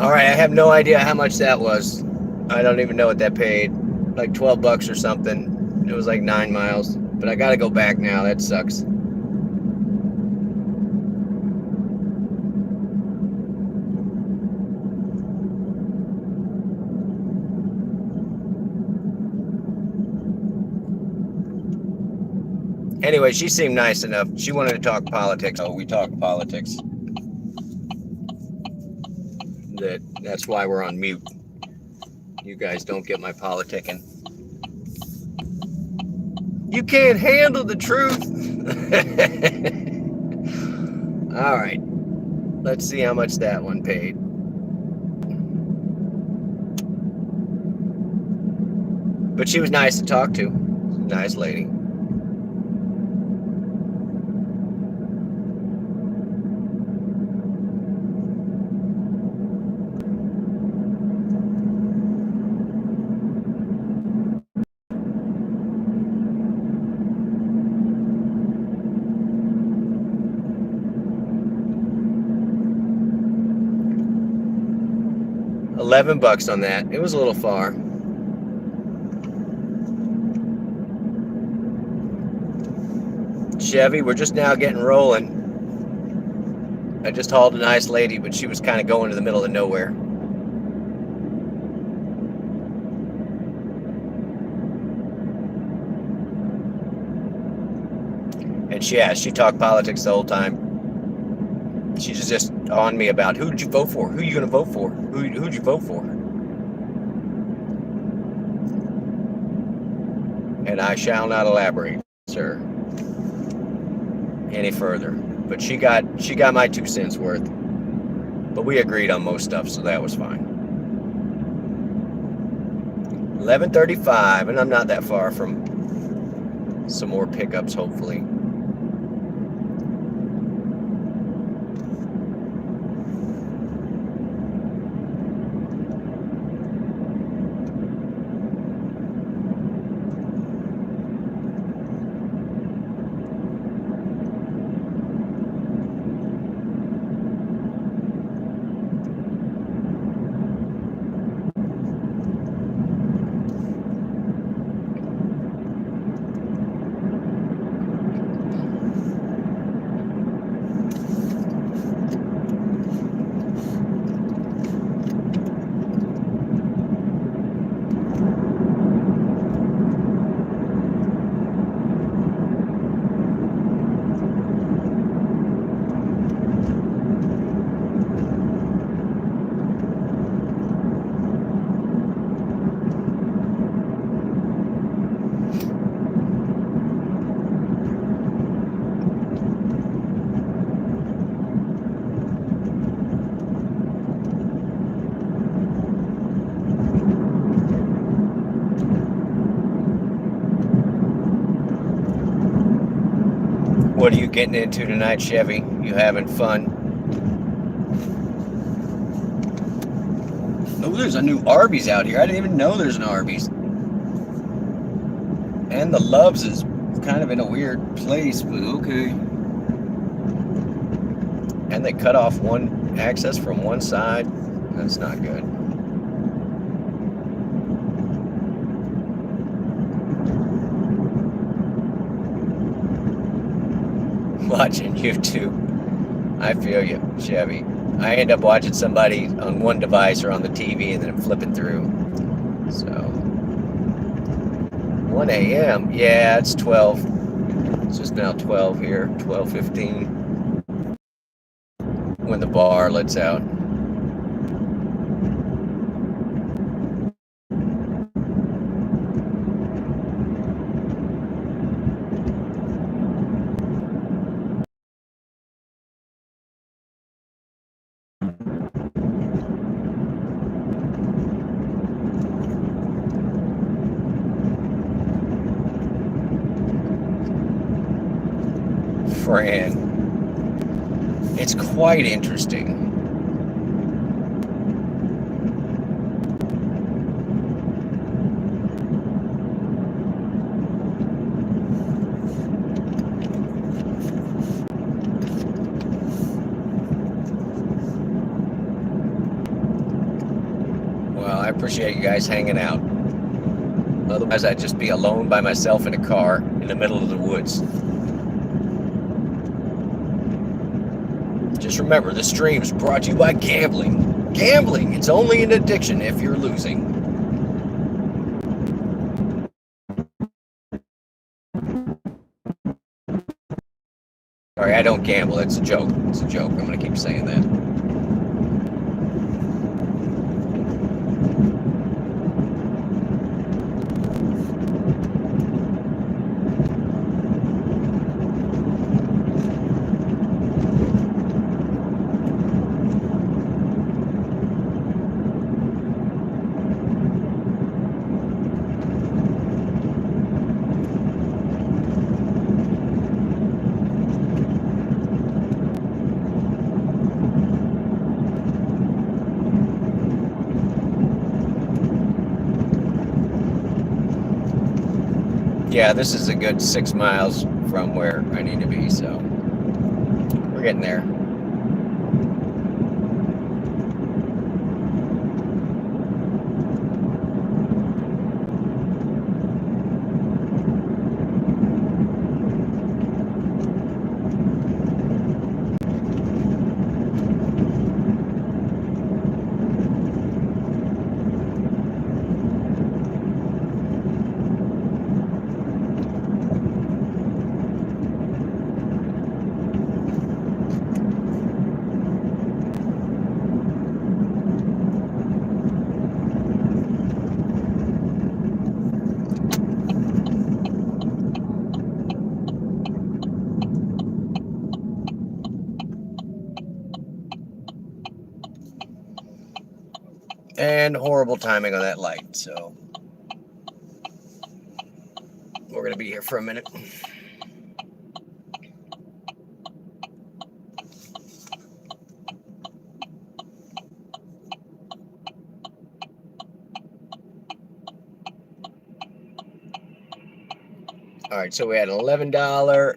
All right, I have no idea how much that was. I don't even know what that paid. Like 12 bucks or something. It was like 9 miles. But I gotta go back now. That sucks. Anyway, she seemed nice enough. She wanted to talk politics. Oh, we talked politics. That's why we're on mute. You guys don't get my politicking. You can't handle the truth. All right. Let's see how much that one paid. But she was nice to talk to. Nice lady. $11 on that. It was a little far. Chevy, we're just now getting rolling. I just hauled a nice lady, but she was kind of going to the middle of nowhere. And she talked politics the whole time. She's just on me about who did you vote for? Who are you going to vote for? Who'd you vote for? And I shall not elaborate, sir, any further. But she got my 2 cents worth. But we agreed on most stuff, so that was fine. 11:35, and I'm not that far from some more pickups, hopefully. What are you getting into tonight, Chevy? You having fun? Oh, there's a new Arby's out here. I didn't even know there's an Arby's. And the Loves is kind of in a weird place, but okay. And they cut off one access from one side. That's not good. Watching YouTube. I feel you, Chevy. I end up watching somebody on one device or on the TV and then I'm flipping through. So 1 a.m. Yeah, it's 12. It's just now 12 here, 12:15. When the bar lets out. Fran. It's quite interesting. I appreciate you guys hanging out. Otherwise, I'd just be alone by myself in a car in the middle of the woods. Just remember, the stream's brought to you by gambling. Gambling, it's only an addiction if you're losing. Sorry, I don't gamble. It's a joke. It's a joke. I'm going to keep saying that. Yeah, this is a good 6 miles from where I need to be, so we're getting there. And horrible timing on that light, so we're going to be here for a minute. All right, so we had an $11,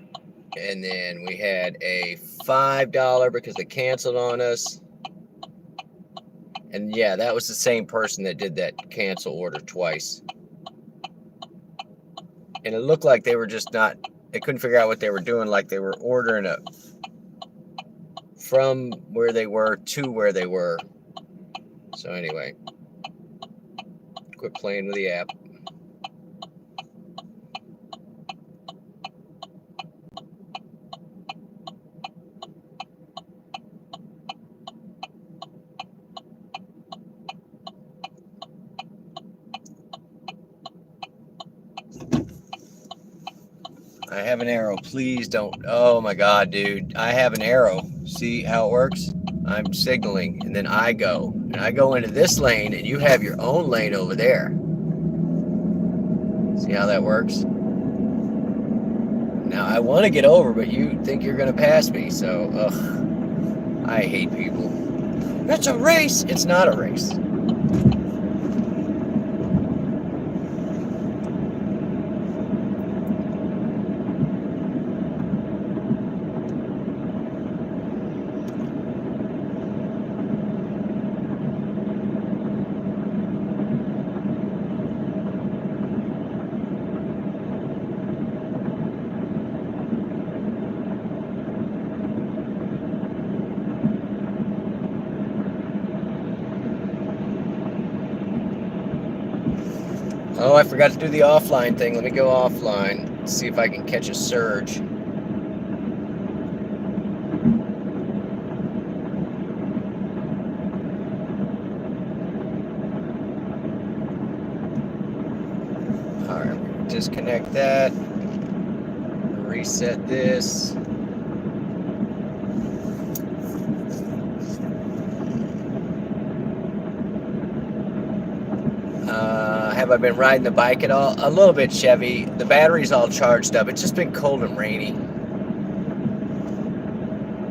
and then we had a $5 because they canceled on us. And yeah, that was the same person that did that cancel order twice. And it looked like they were just not, they couldn't figure out what they were doing, like they were ordering it from where they were to where they were. So anyway, quit playing with the app. I have an arrow. Please don't. Oh my God, dude. I have an arrow. See how it works? I'm signaling, and then I go. And I go into this lane, and you have your own lane over there. See how that works? Now, I want to get over, but you think you're going to pass me, so, ugh. I hate people. It's a race. It's not a race. Oh, I forgot to do the offline thing. Let me go offline. See if I can catch a surge. Alright, disconnect that. Reset this. Have I been riding the bike at all? A little bit, Chevy. The battery's all charged up. It's just been cold and rainy.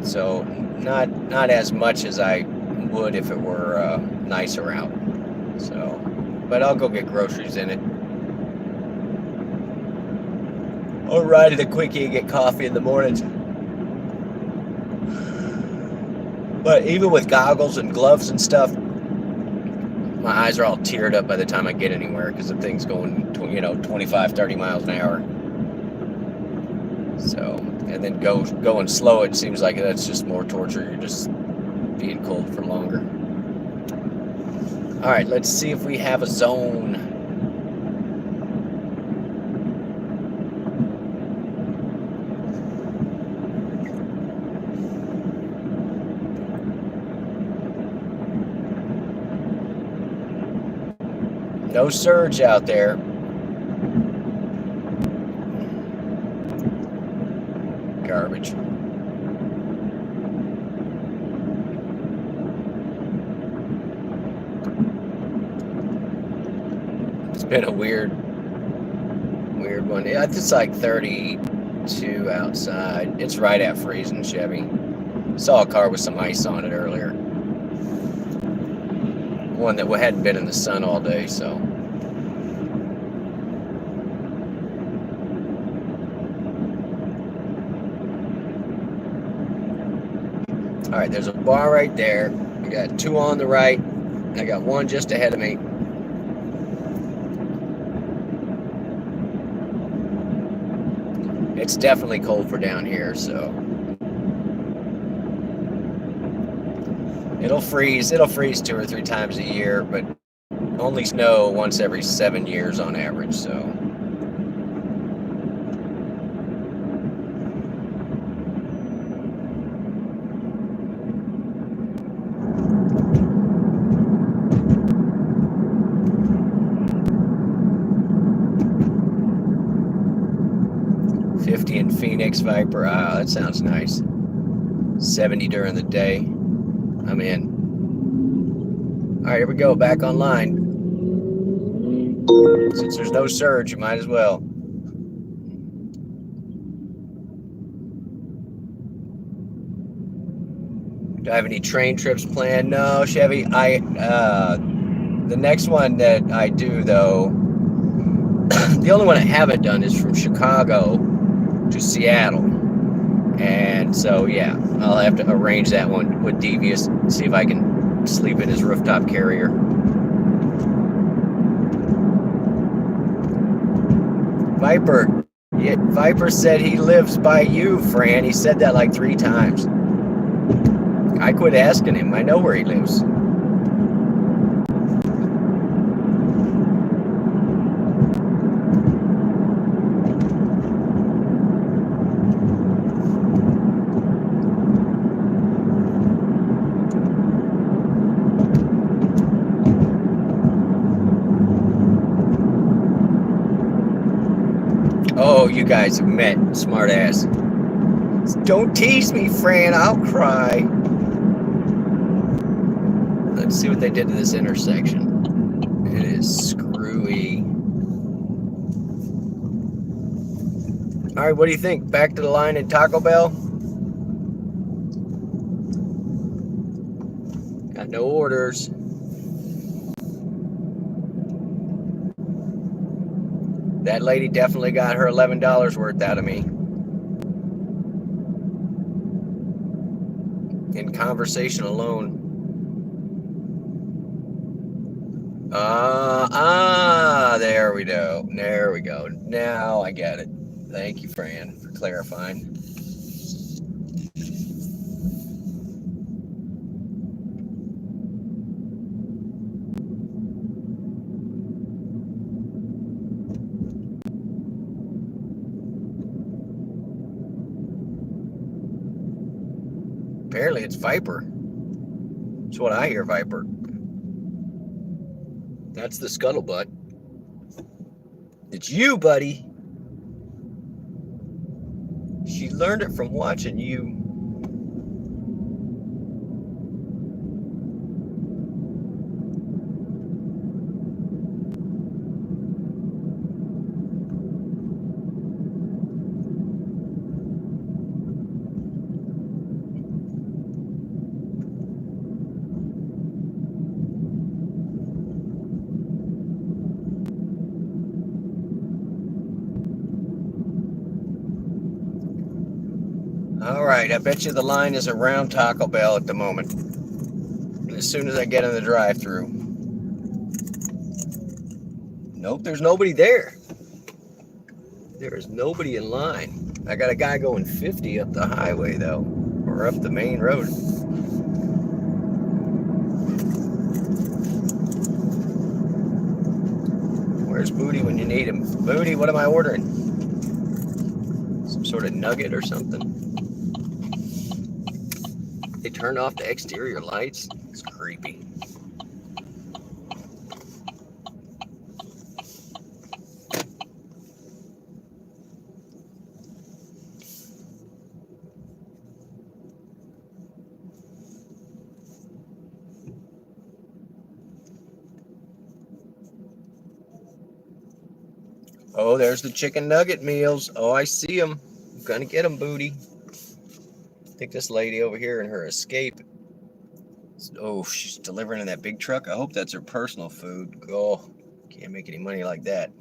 So not as much as I would if it were nicer out. So, but I'll go get groceries in it. Or ride at a quickie and get coffee in the mornings. But even with goggles and gloves and stuff, my eyes are all teared up by the time I get anywhere because the thing's going, 25, 30 miles an hour. So, and then going slow, it seems like that's just more torture. You're just being cold for longer. All right, let's see if we have a zone. No surge out there. Garbage. It's been a weird one. Yeah, it's like 32 outside. It's right at freezing, Chevy. Saw a car with some ice on it earlier. One that hadn't been in the sun all day, so. All right, there's a bar right there. I got 2 on the right. I got 1 just ahead of me. It's definitely cold for down here, so. It'll freeze 2 or 3 times a year, but only snow once every 7 years on average, so. In Phoenix, Viper. Ah, that sounds nice. 70 during the day. I'm in. All right, here we go. Back online. Since there's no surge, you might as well. Do I have any train trips planned? No, Chevy. The next one that I do, though, the only one I haven't done is from Chicago to Seattle, and so yeah, I'll have to arrange that one with Devious, see if I can sleep in his rooftop carrier. Viper, yeah, Viper said he lives by you, Fran. He said that like 3 times. I quit asking him. I know where he lives. Oh, you guys have met, smart ass. Don't tease me, Fran, I'll cry. Let's see what they did to this intersection. It is screwy. All right, what do you think? Back to the line at Taco Bell? Got no orders. That lady definitely got her $11 worth out of me. In conversation alone. There we go. There we go. Now I get it. Thank you, Fran, for clarifying. Apparently it's Viper. That's what I hear, Viper. That's the scuttlebutt. It's you, buddy. She learned it from watching you. All right, I bet you the line is around Taco Bell at the moment. As soon as I get in the drive-thru. Nope, there's nobody there. There is nobody in line. I got a guy going 50 up the highway, though, or up the main road. Where's Booty when you need him? Booty, what am I ordering? Some sort of nugget or something? They turned off the exterior lights? It's creepy. Oh, there's the chicken nugget meals. Oh, I see them. I'm gonna get them, Booty. I think this lady over here in her Escape. Oh, she's delivering in that big truck. I hope that's her personal food. Oh, can't make any money like that.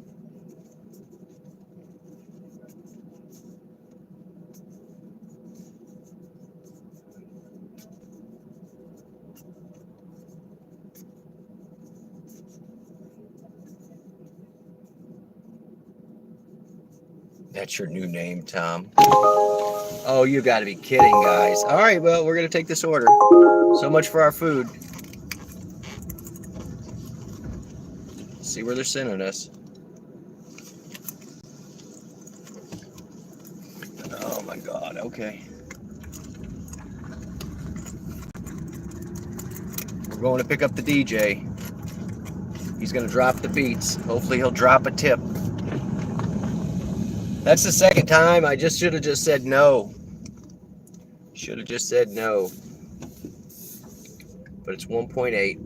That's your new name, Tom. Oh, you got to be kidding, guys. All right, well, we're going to take this order. So much for our food. See where they're sending us. Oh, my God. Okay. We're going to pick up the DJ. He's going to drop the beats. Hopefully, he'll drop a tip. That's the second time. I just should have just said no. Should have just said no. But it's 1.8.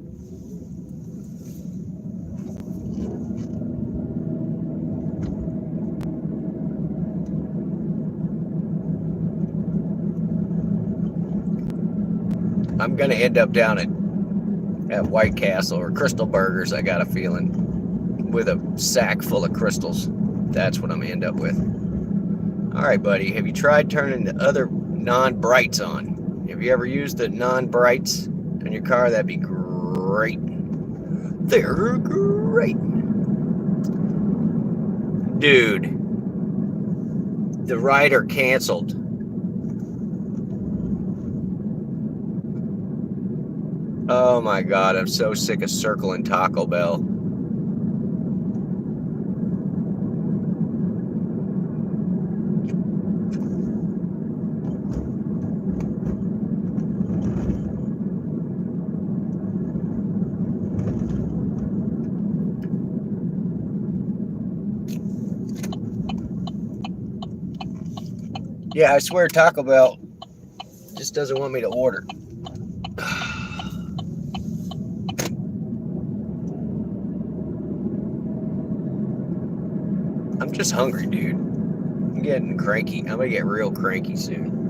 I'm going to end up down at White Castle or Crystal Burgers, I got a feeling, with a sack full of crystals. That's what I'm going to end up with. All right, buddy. Have you tried turning the other non-brights on? Have you ever used the non-brights on your car? That'd be great. They're great. Dude. The rider canceled. Oh my God. I'm so sick of circling Taco Bell. Yeah, I swear Taco Bell just doesn't want me to order. I'm just hungry, dude. I'm getting cranky. I'm gonna get real cranky soon.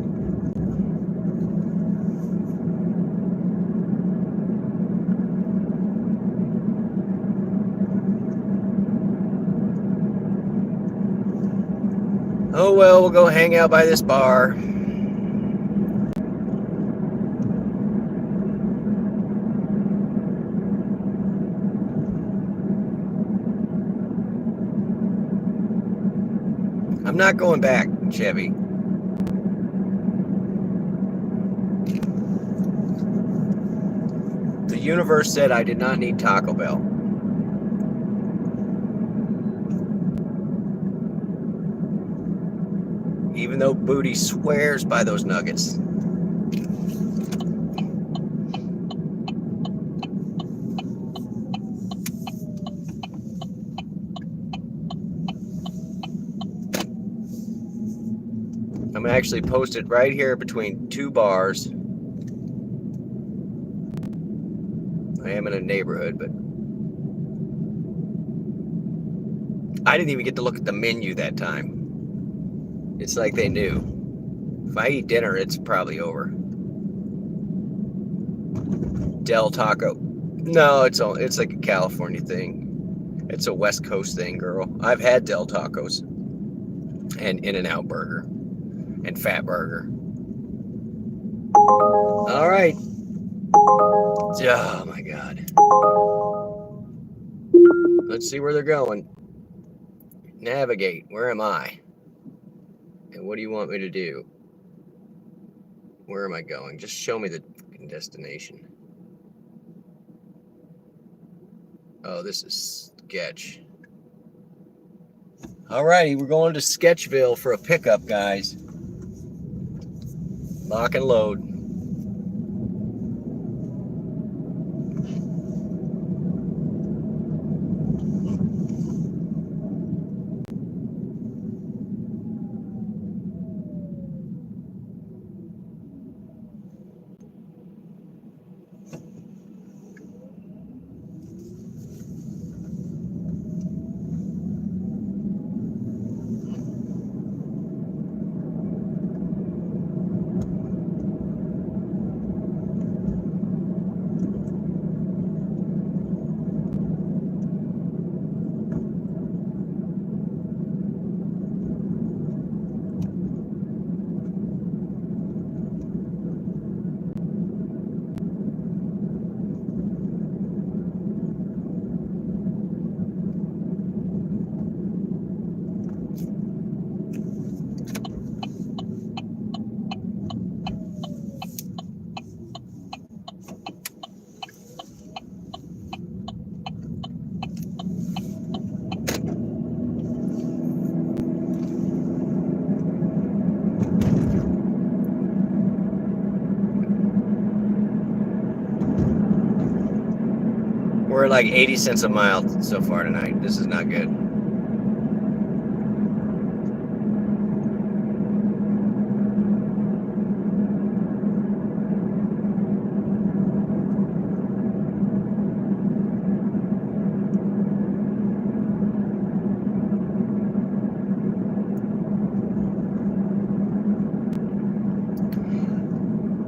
Oh well, we'll go hang out by this bar. I'm not going back, Chevy. The universe said I did not need Taco Bell. Even though Booty swears by those nuggets. I'm actually posted right here between two bars. I am in a neighborhood, but I didn't even get to look at the menu that time. It's like they knew. If I eat dinner, it's probably over. Del Taco. No, it's like a California thing. It's a West Coast thing, girl. I've had Del Tacos and In-N-Out Burger and Fat Burger. All right. Oh my God. Let's see where they're going. Navigate. Where am I? And what do you want me to do? Where am I going? Just show me the destination. Oh, this is sketch. Alrighty, we're going to Sketchville for a pickup, guys. Lock and load. We're like 80 cents a mile so far tonight. This is not good.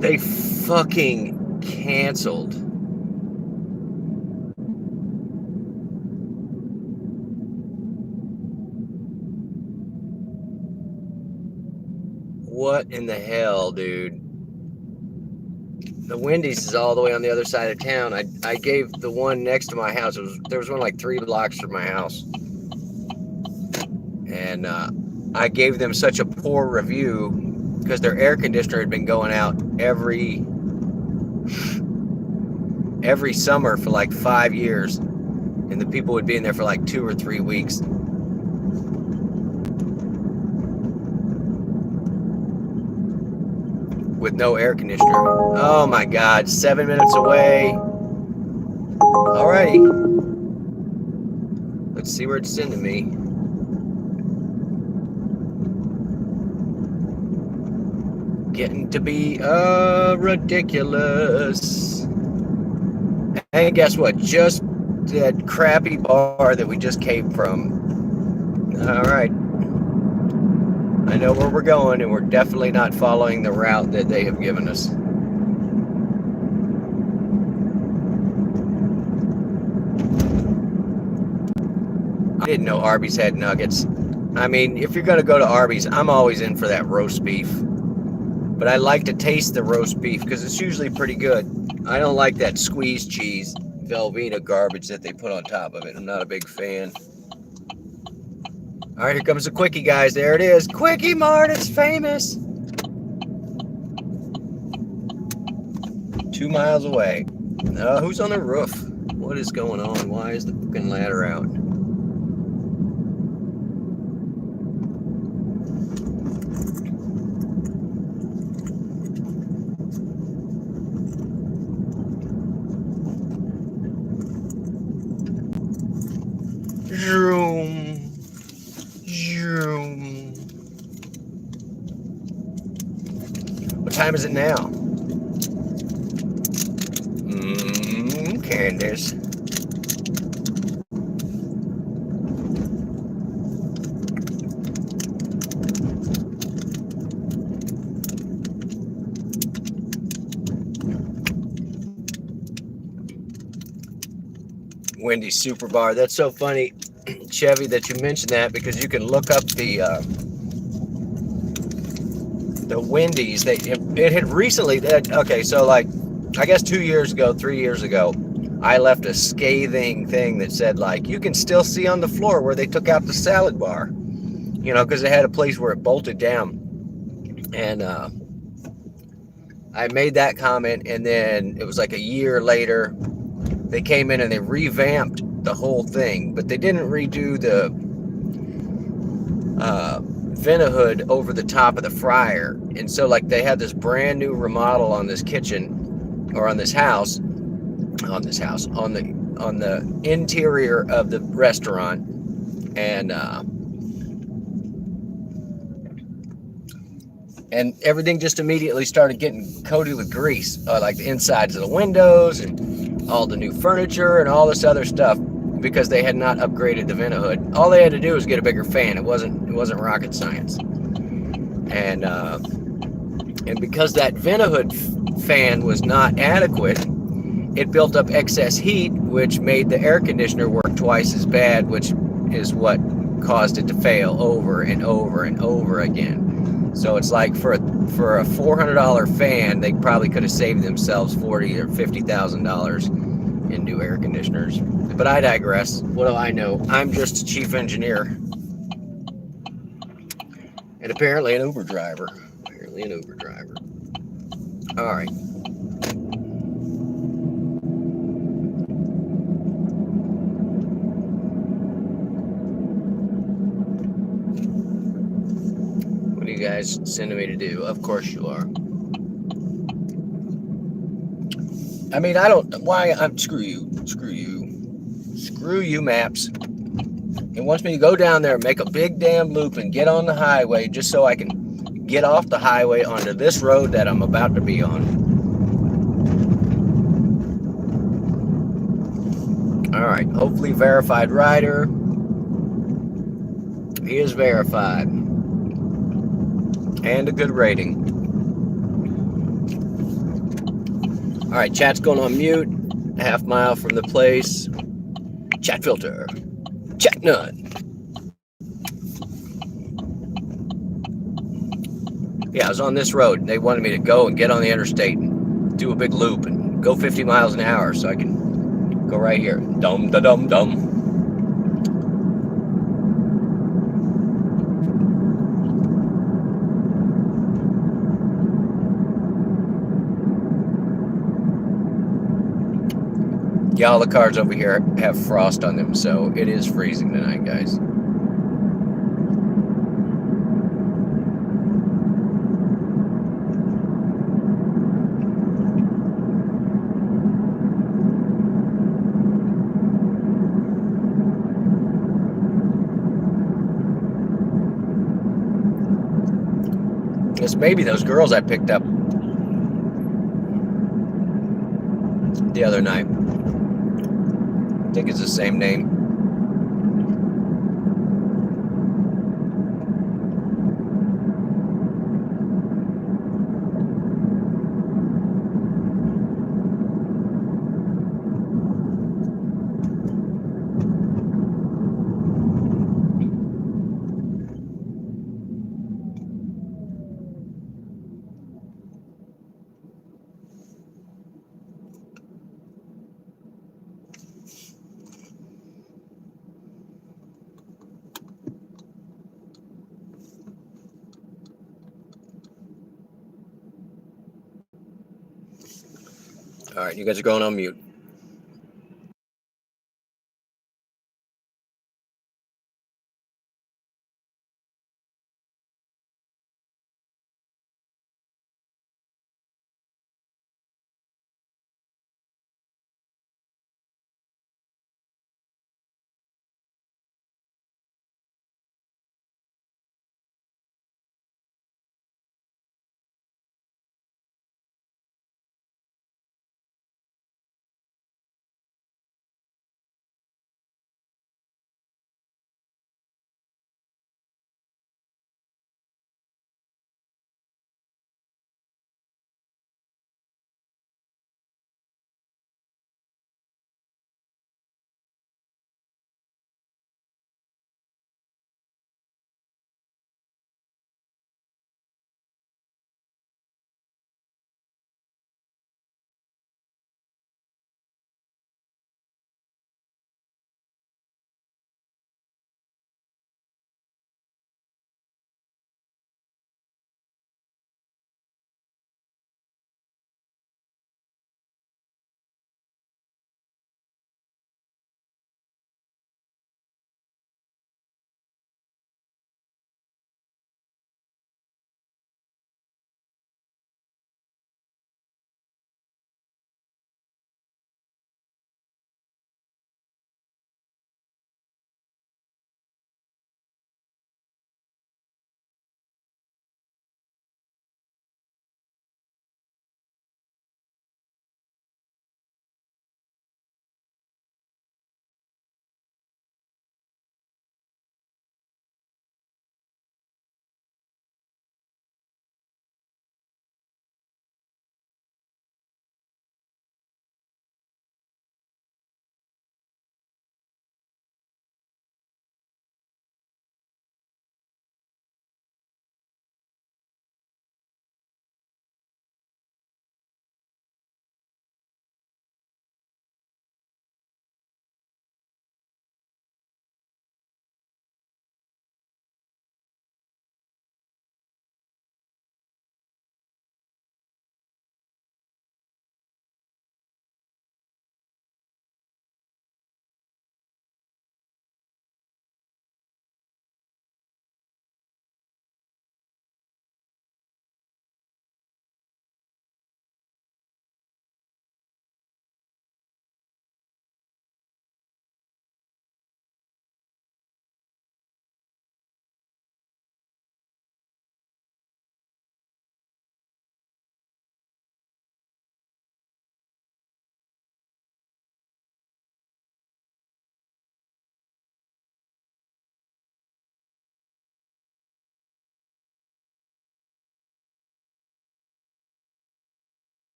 They fucking canceled. What in the hell, dude? The Wendy's is all the way on the other side of town. I gave the one next to my house. There was one like 3 blocks from my house. And I gave them such a poor review because their air conditioner had been going out every summer for like 5 years. And the people would be in there for like 2 or 3 weeks. With no air conditioner. Oh my God, 7 minutes away. Alrighty. Let's see where it's sending me. Getting to be ridiculous. And guess what? Just that crappy bar that we just came from. Alright. I know where we're going, and we're definitely not following the route that they have given us. I didn't know Arby's had nuggets. I mean, if you're going to go to Arby's, I'm always in for that roast beef. But I like to taste the roast beef because it's usually pretty good. I don't like that squeezed cheese, Velveeta garbage that they put on top of it. I'm not a big fan. All right, here comes the Quickie, guys. There it is. Quickie Mart, it's famous. 2 miles away. Who's on the roof? What is going on? Why is the fucking ladder out? Zoom. What time is it now? Candace. Wendy's Super Bar. That's so funny, Chevy, that you mentioned that, because you can look up the Wendy's. It had recently, okay, so like, I guess 2 years ago, 3 years ago, I left a scathing thing that said, like, you can still see on the floor where they took out the salad bar, you know, because they had a place where it bolted down. And I made that comment, and then it was like a year later, they came in and they revamped the whole thing, but they didn't redo the Vent-A-Hood over the top of the fryer. And so, like, they had this brand new remodel on this kitchen, or on this house, on the interior of the restaurant, and everything just immediately started getting coated with grease, like the insides of the windows and all the new furniture and all this other stuff, because they had not upgraded the Vent-A-Hood. All they had to do was get a bigger fan. It wasn't rocket science. And because that Vent-A-Hood fan was not adequate, it built up excess heat, which made the air conditioner work twice as bad, which is what caused it to fail over and over and over again. So it's like for a $400 fan, they probably could have saved themselves $40,000 or $50,000 in new air conditioners. But I digress. What do I know? I'm just a chief engineer, and apparently an Uber driver. All right. What are you guys sending me to do? Of course you are. I mean, I don't. Why? Screw you, maps. It wants me to go down there and make a big damn loop and get on the highway just so I can get off the highway onto this road that I'm about to be on. All right, hopefully verified rider. He is verified. And a good rating. All right, chat's going on mute. A half mile from the place. Chat filter. Chat none. Yeah, I was on this road. They wanted me to go and get on the interstate and do a big loop and go 50 miles an hour so I can go right here. Dum da dum dum. Yeah, all the cars over here have frost on them, so it is freezing tonight, guys. It's maybe those girls I picked up the other night. I think it's the same name. All right, you guys are going on mute.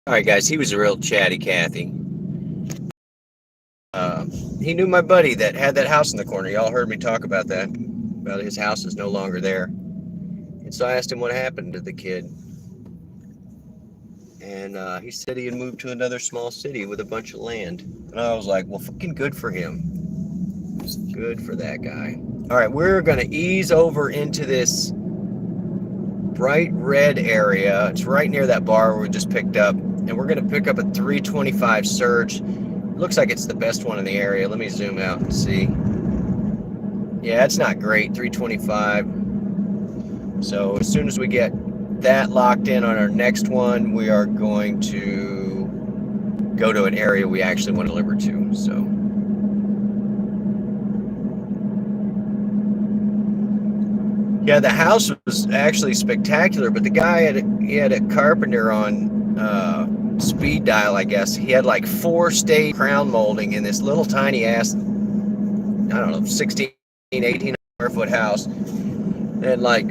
All right, guys, he was a real chatty Cathy. He knew my buddy that had that house in the corner. Y'all heard me talk about that, about his house is no longer there. And so I asked him what happened to the kid. And he said he had moved to another small city with a bunch of land. And I was like, well, fucking good for him. Good for that guy. All right, we're going to ease over into this bright red area. It's right near that bar we just picked up. And we're going to pick up a 325 Surge. Looks like it's the best one in the area. Let me zoom out and see. Yeah, it's not great, 325. So as soon as we get that locked in on our next one, we are going to go to an area we actually want to deliver to. So yeah, the house was actually spectacular, but the guy had a carpenter on speed dial, I guess. He had like 4-stage crown molding in this little tiny ass, I don't know, 16, 18 square foot house, and like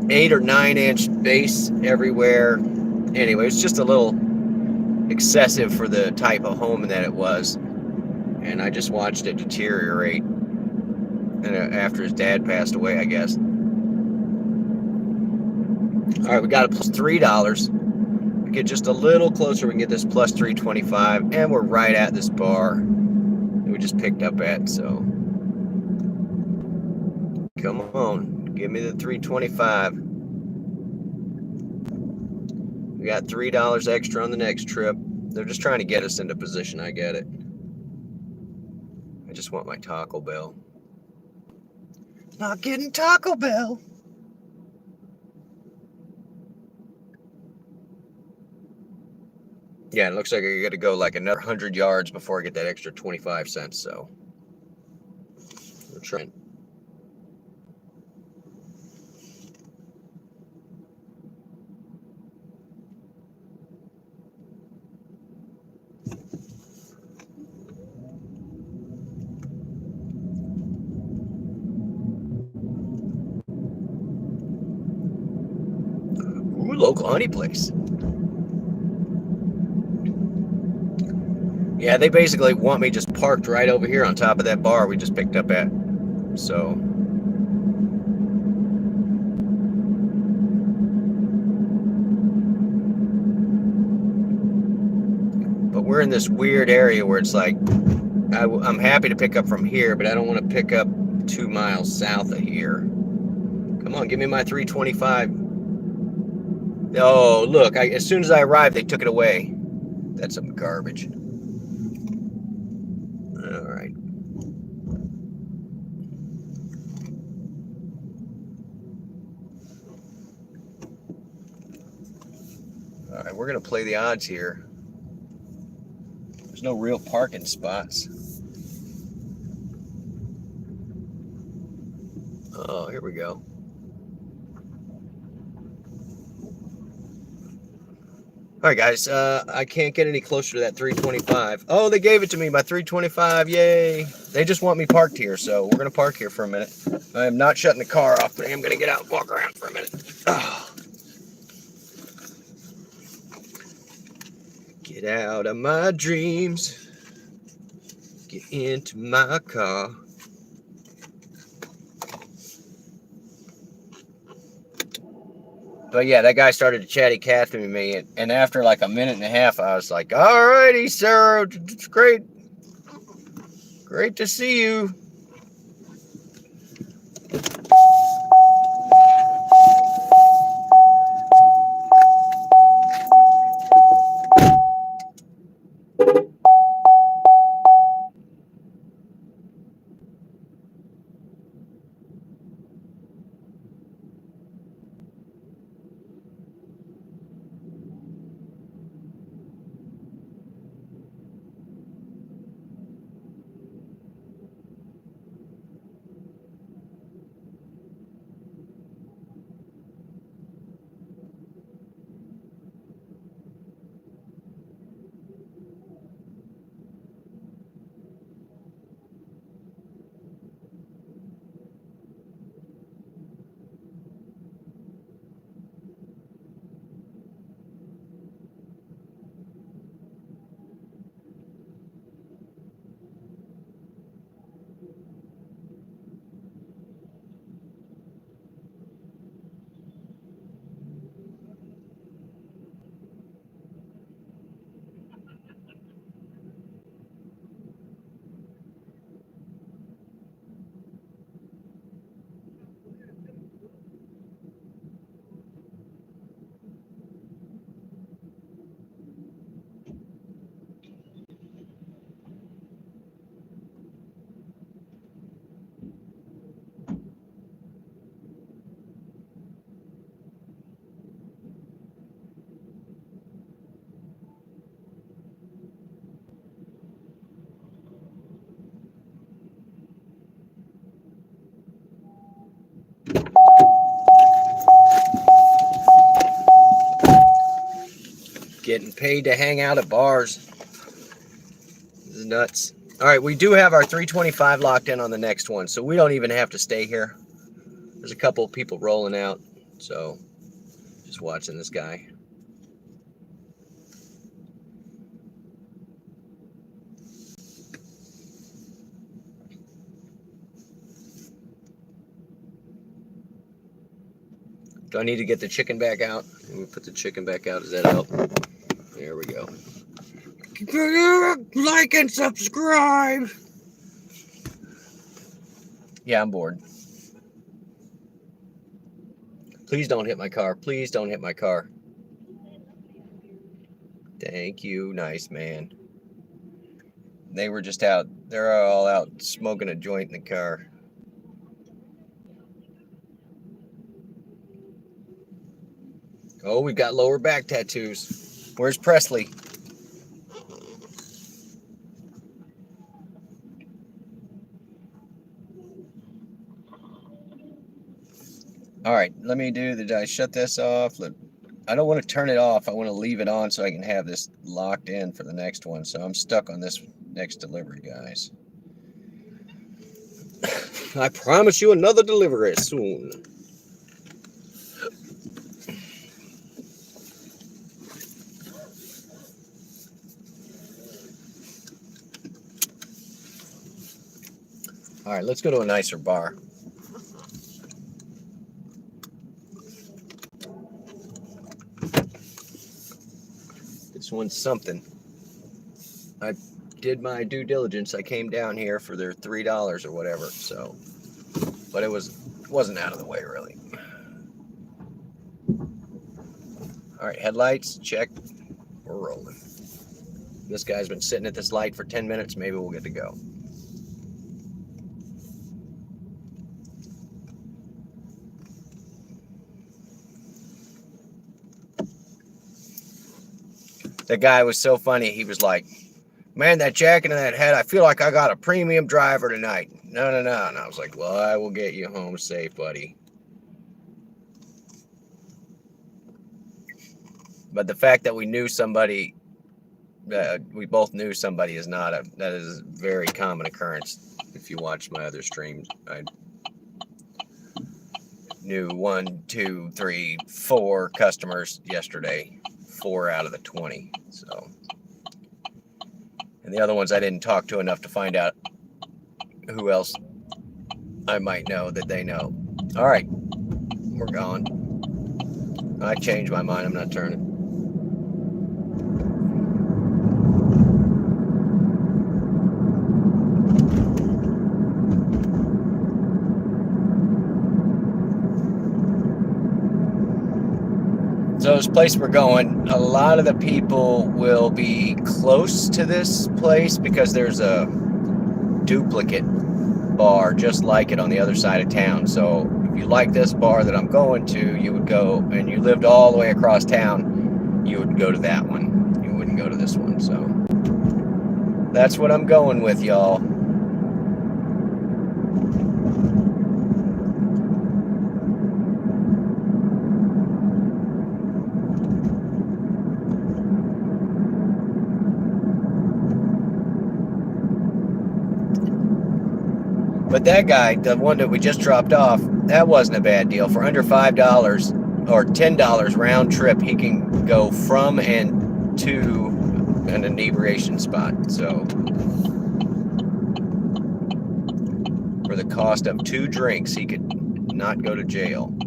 8 or 9 inch base everywhere. Anyway, it's just a little excessive for the type of home that it was, and I just watched it deteriorate after his dad passed away, I guess. All right, we got a plus $3. We get just a little closer, we can get this plus 325, and we're right at this bar that we just picked up at. So come on, give me the 325. We got $3 extra on the next trip. They're just trying to get us into position. I get it. I just want my Taco Bell. Not getting Taco Bell. Yeah, it looks like I got to go like another 100 yards before I get that extra 25 cents. So we're trying. Ooh, local honey place. Yeah, they basically want me just parked right over here on top of that bar we just picked up at. So but we're in this weird area where it's like I'm happy to pick up from here, but I don't want to pick up 2 miles south of here. Come on, give me my 325. Oh, look, as soon as I arrived, they took it away. That's some garbage. All right. All right, we're going to play the odds here. There's no real parking spots. Oh, here we go. All right, guys, I can't get any closer to that 325. Oh, they gave it to me, my 325, yay. They just want me parked here, so we're going to park here for a minute. I am not shutting the car off, but I am going to get out and walk around for a minute. Oh. Get out of my dreams. Get into my car. But yeah, that guy started to chatty Cathy with me, and after like a minute and a half, I was like, all righty, sir, it's great. Great to see you. getting paid to hang out at bars. This is nuts. All right, we do have our 325 locked in on the next one, so we don't even have to stay here. There's a couple of people rolling out, so just watching this guy. Do I need to get the chicken back out? Let me put the chicken back out. Does that help? There we go. Like and subscribe. Yeah, I'm bored. Please don't hit my car. Please don't hit my car. Thank you. Nice, man. They were just out. They're all out smoking a joint in the car. Oh, we've got lower back tattoos. Where's Presley? All right, let me do the, I shut this off. I don't want to turn it off. I want to leave it on so I can have this locked in for the next one. So I'm stuck on this next delivery, guys. I promise you another delivery soon. All right, let's go to a nicer bar. This one's something. I did my due diligence. I came down here for their $3 or whatever, so, but it wasn't out of the way really. All right, headlights, check. We're rolling. This guy's been sitting at this light for 10 minutes. Maybe we'll get to go. The guy was so funny. He was like, man, that jacket and that hat, I feel like I got a premium driver tonight. No. And I was like, well, I will get you home safe, buddy. But the fact that we knew somebody, we both knew somebody is not that is a very common occurrence. If you watch my other streams, I knew 1, 2, 3, 4 customers yesterday. 4 out of the 20. So, and the other ones I didn't talk to enough to find out who else I might know that they know. All right, we're gone. I changed my mind. I'm not turning. So this place we're going, a lot of the people will be close to this place because there's a duplicate bar just like it on the other side of town. So if you like this bar that I'm going to, you would go, and you lived all the way across town, you would go to that one. You wouldn't go to this one. So that's what I'm going with, y'all. But that guy, the one that we just dropped off, that wasn't a bad deal. For under $5 or $10 round trip, he can go from and to an inebriation spot. So for the cost of 2 drinks, he could not go to jail.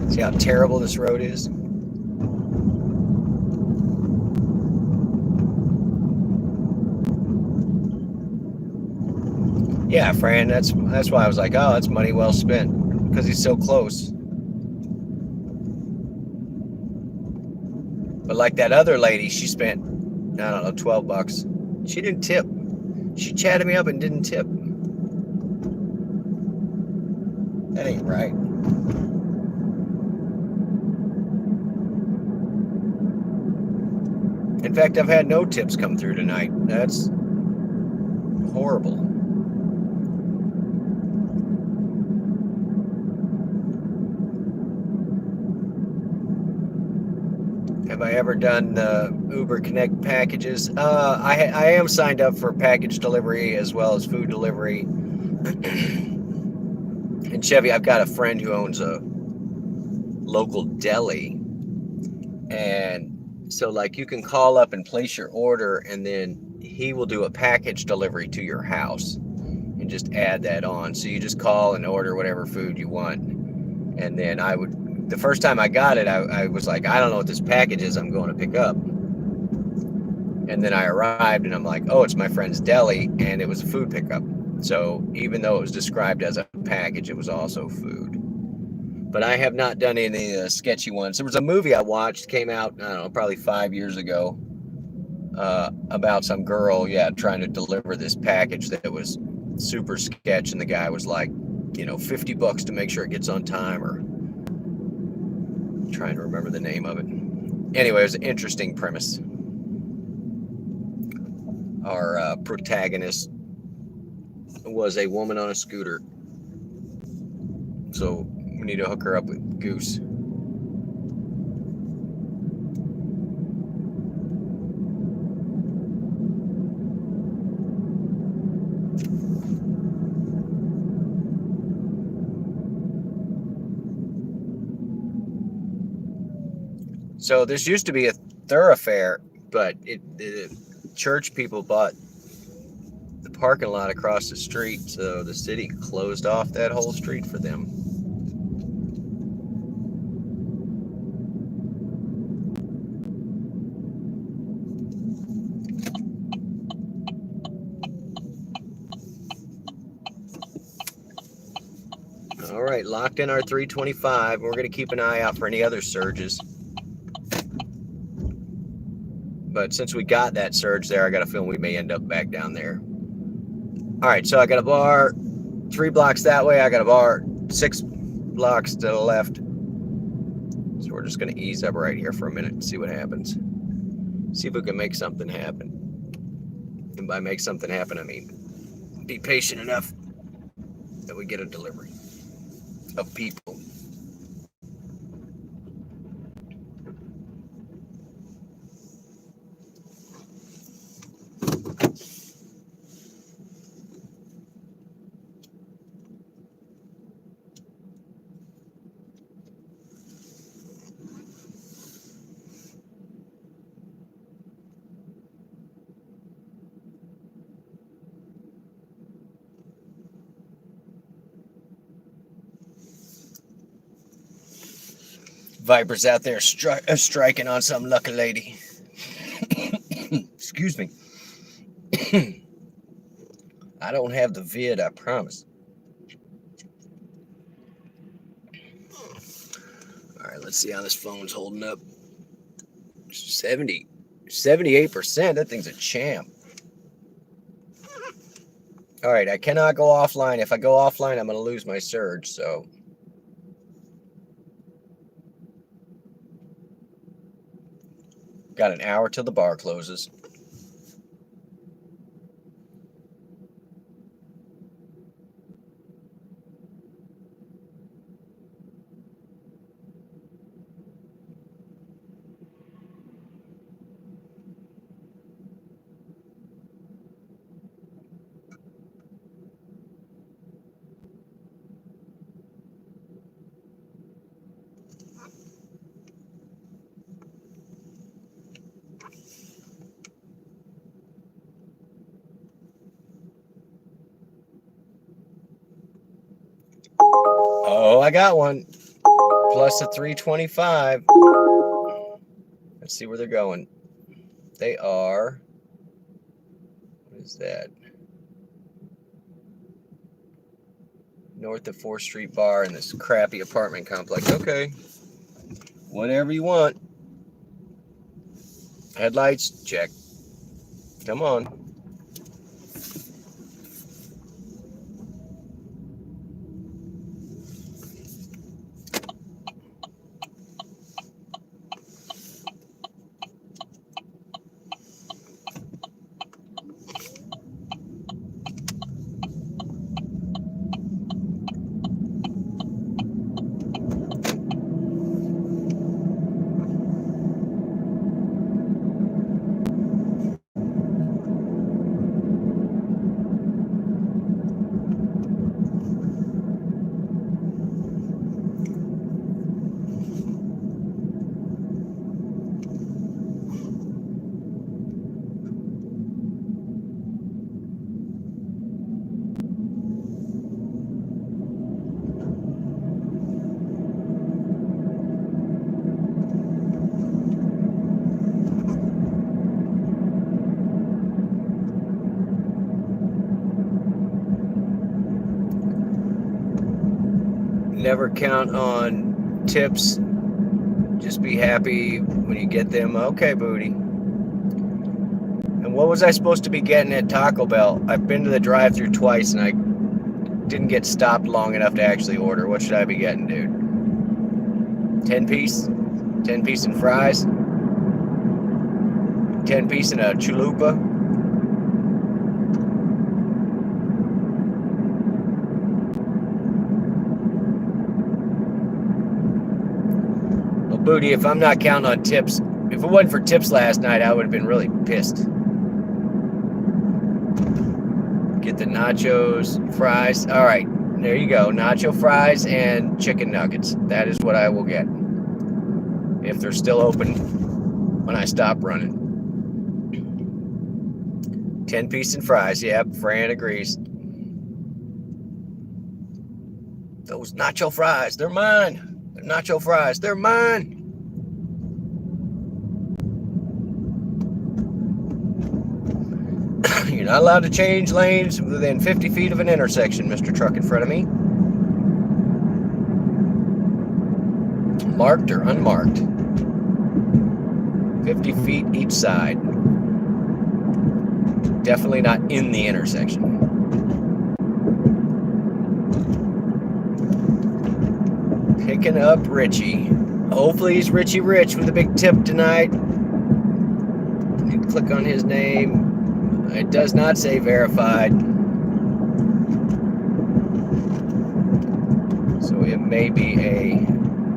See how terrible this road is? Yeah, Fran, that's why I was like, oh, that's money well spent, because he's so close. But like that other lady, she spent, I don't know, $12. She didn't tip. She chatted me up and didn't tip. That ain't right. In fact, I've had no tips come through tonight. That's horrible. Have I ever done Uber Connect packages? I am signed up for package delivery as well as food delivery. And Chevy, I've got a friend who owns a local deli, and so like you can call up and place your order, and then he will do a package delivery to your house and just add that on. So you just call and order whatever food you want, and then the first time I got it, I was like, I don't know what this package is I'm going to pick up. And then I arrived and I'm like, oh, it's my friend's deli, and it was a food pickup. So even though it was described as a package, it was also food. But I have not done any sketchy ones. There was a movie I watched, came out, I don't know, probably 5 years ago, about some girl, trying to deliver this package that was super sketch, and the guy was like, $50 to make sure it gets on time, or trying to remember the name of it. Anyway, it was an interesting premise. Our protagonist was a woman on a scooter, so we need to hook her up with Goose. So this used to be a thoroughfare, but the church people bought the parking lot across the street, so the city closed off that whole street for them. All right, locked in our 325. We're going to keep an eye out for any other surges. But since we got that surge there, I got a feeling we may end up back down there. All right, so I got a bar 3 blocks that way. I got a bar 6 blocks to the left. So we're just going to ease up right here for a minute and see what happens. See if we can make something happen. And by make something happen, I mean be patient enough that we get a delivery of people. Vipers out there striking on some lucky lady. Excuse me. I don't have the vid, I promise. All right, let's see how this phone's holding up. 78%. That thing's a champ. All right, I cannot go offline. If I go offline, I'm going to lose my surge, so... Got an hour till the bar closes. Oh, I got one. Plus a 325. Let's see where they're going. They are... What is that? North of 4th Street bar in this crappy apartment complex. Okay. Whatever you want. Headlights, check. Come on. Never count on tips. Just be happy when you get them. Okay, booty. And what was I supposed to be getting at Taco Bell? I've been to the drive-thru twice and I didn't get stopped long enough to actually order. What should I be getting, dude? 10-piece? 10-piece and fries? 10-piece and a chalupa? Booty, if I'm not counting on tips, if it wasn't for tips last night, I would have been really pissed. Get the nachos, fries. All right, there you go. Nacho fries and chicken nuggets. That is what I will get. If they're still open when I stop running. 10-piece and fries. Yep, Fran agrees. Those nacho fries, they're mine. They're nacho fries, they're mine. You're not allowed to change lanes within 50 feet of an intersection, Mr. Truck in front of me. Marked or unmarked. 50 feet each side. Definitely not in the intersection. Picking up Richie. Hopefully he's Richie Rich with a big tip tonight. You can click on his name. It does not say verified. So it may be a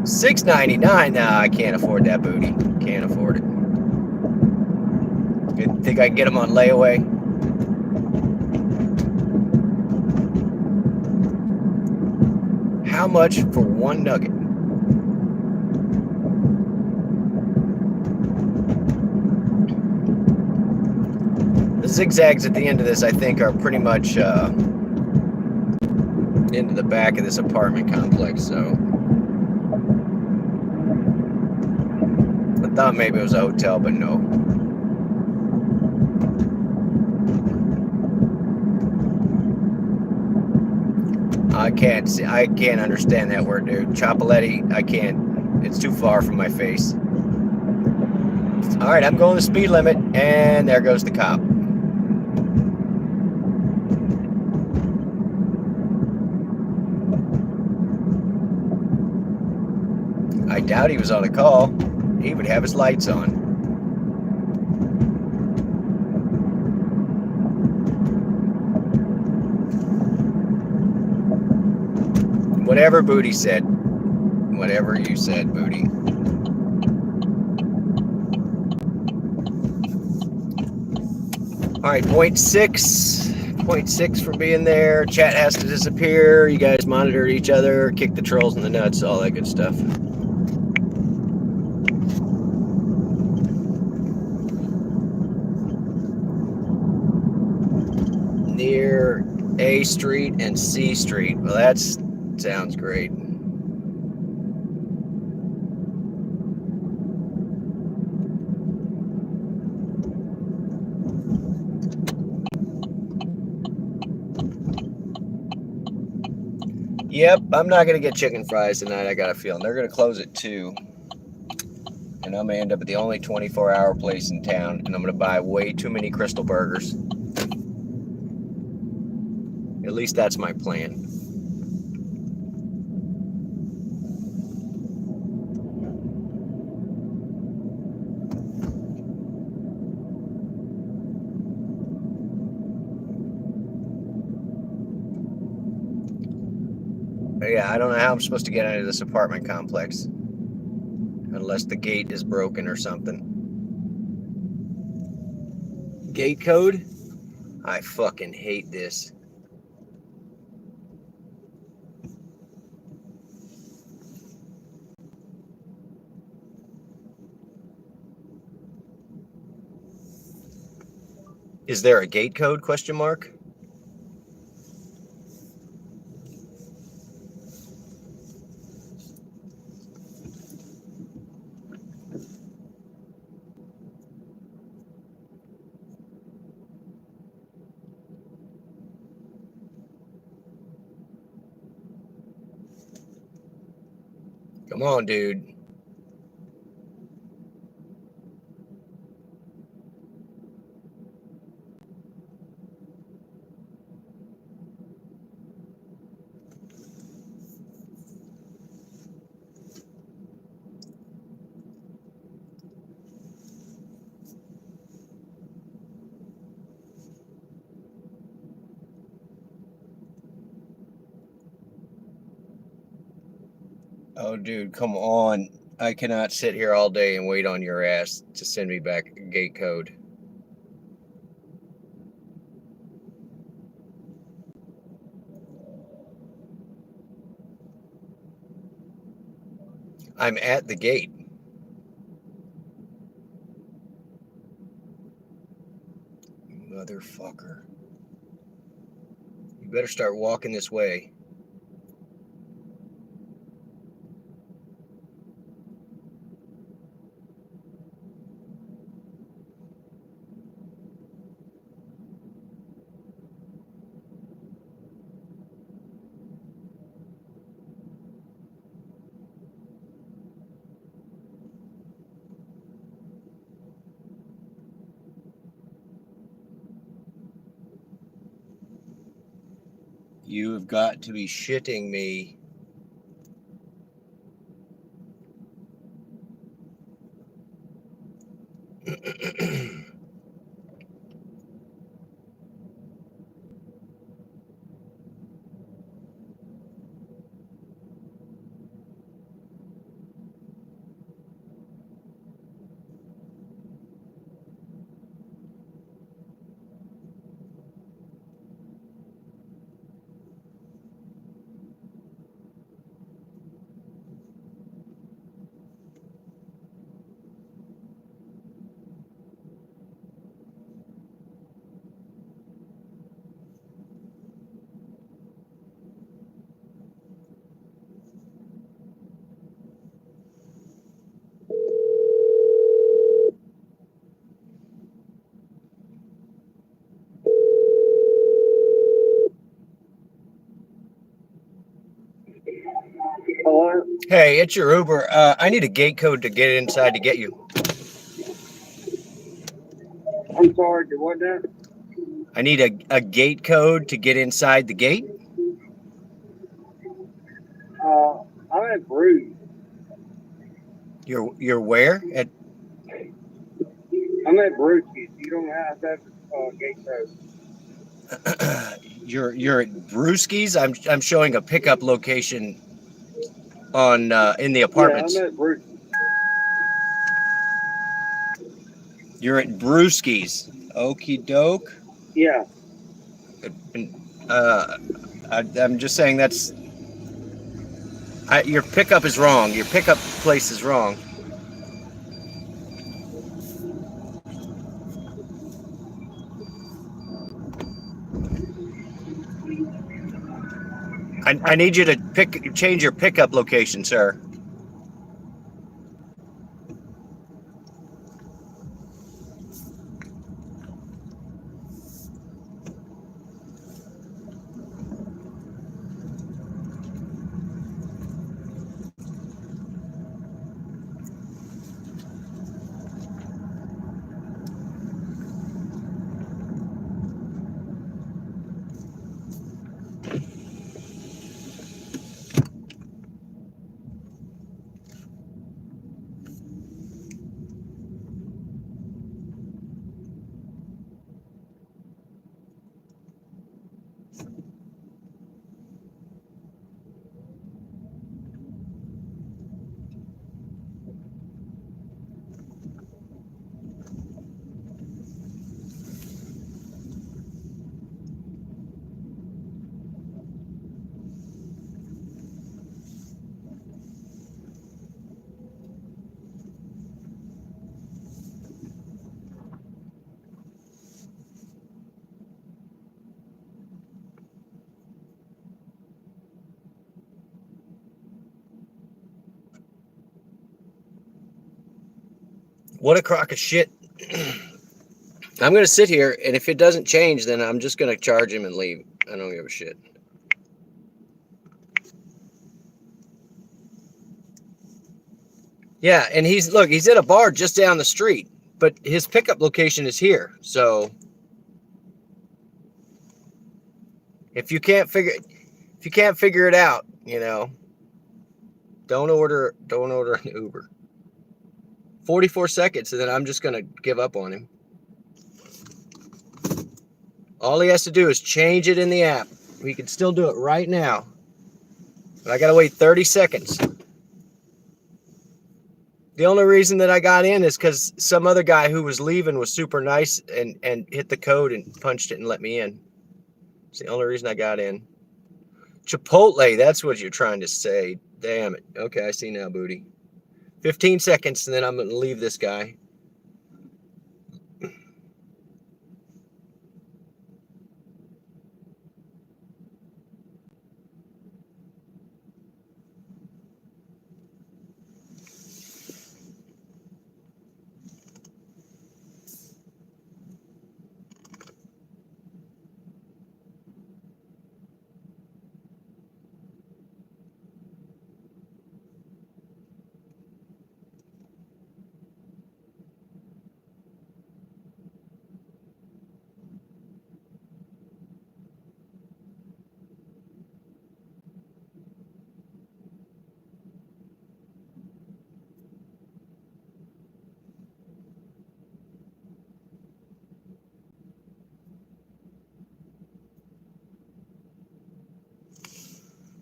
$6.99. Nah, I can't afford that booty. Can't afford it. You think I can get him on layaway? How much for one nugget? The zigzags at the end of this, I think, are pretty much into the back of this apartment complex, so I thought maybe it was a hotel, but no. I can't understand that word, dude. Chapaletti, I can't. It's too far from my face. All right, I'm going the speed limit, and there goes the cop. I doubt he was on a call. He would have his lights on. Whatever Booty said. Whatever you said, Booty. All right, 0.6 for being there. Chat has to disappear. You guys monitor each other, kick the trolls in the nuts, all that good stuff. Near A Street and C Street. Well, that sounds great. Yep, I'm not gonna get chicken fries tonight. I got a feeling they're gonna close at 2, and I'm gonna end up at the only 24-hour place in town, and I'm gonna buy way too many Crystal Burgers. At least that's my plan. But yeah, I don't know how I'm supposed to get into this apartment complex unless the gate is broken or something. Gate code? I fucking hate this. Is there a gate code, question mark? Come on, dude. Oh, dude, come on. I cannot sit here all day and wait on your ass to send me back a gate code. I'm at the gate. Motherfucker. You better start walking this way. You have got to be shitting me. Hello? Hey, it's your Uber. I need a gate code to get inside to get you. I'm sorry, did what now? I need a gate code to get inside the gate. I'm at Bruce. You're where? At I'm at Brewski's. You don't have that gate code. you're at Brewski's. I'm showing a pickup location on in the apartments. Yeah, I'm at Brewski's. You're at Brewski's. Okie doke. Yeah. I'm just saying that's your pickup is wrong. Your pickup place is wrong. I need you to change your pickup location, sir. What a crock of shit. I'm going to sit here, and if it doesn't change, then I'm just going to charge him and leave. I don't give a shit. Yeah, and he's at a bar just down the street, but his pickup location is here. So if you can't figure it out, you know, don't order an Uber. 44 seconds, and then I'm just going to give up on him. All he has to do is change it in the app. We can still do it right now. But I got to wait 30 seconds. The only reason that I got in is because some other guy who was leaving was super nice and hit the code and punched it and let me in. It's the only reason I got in. Chipotle, that's what you're trying to say. Damn it. Okay, I see now, Booty. 15 seconds, and then I'm going to leave this guy.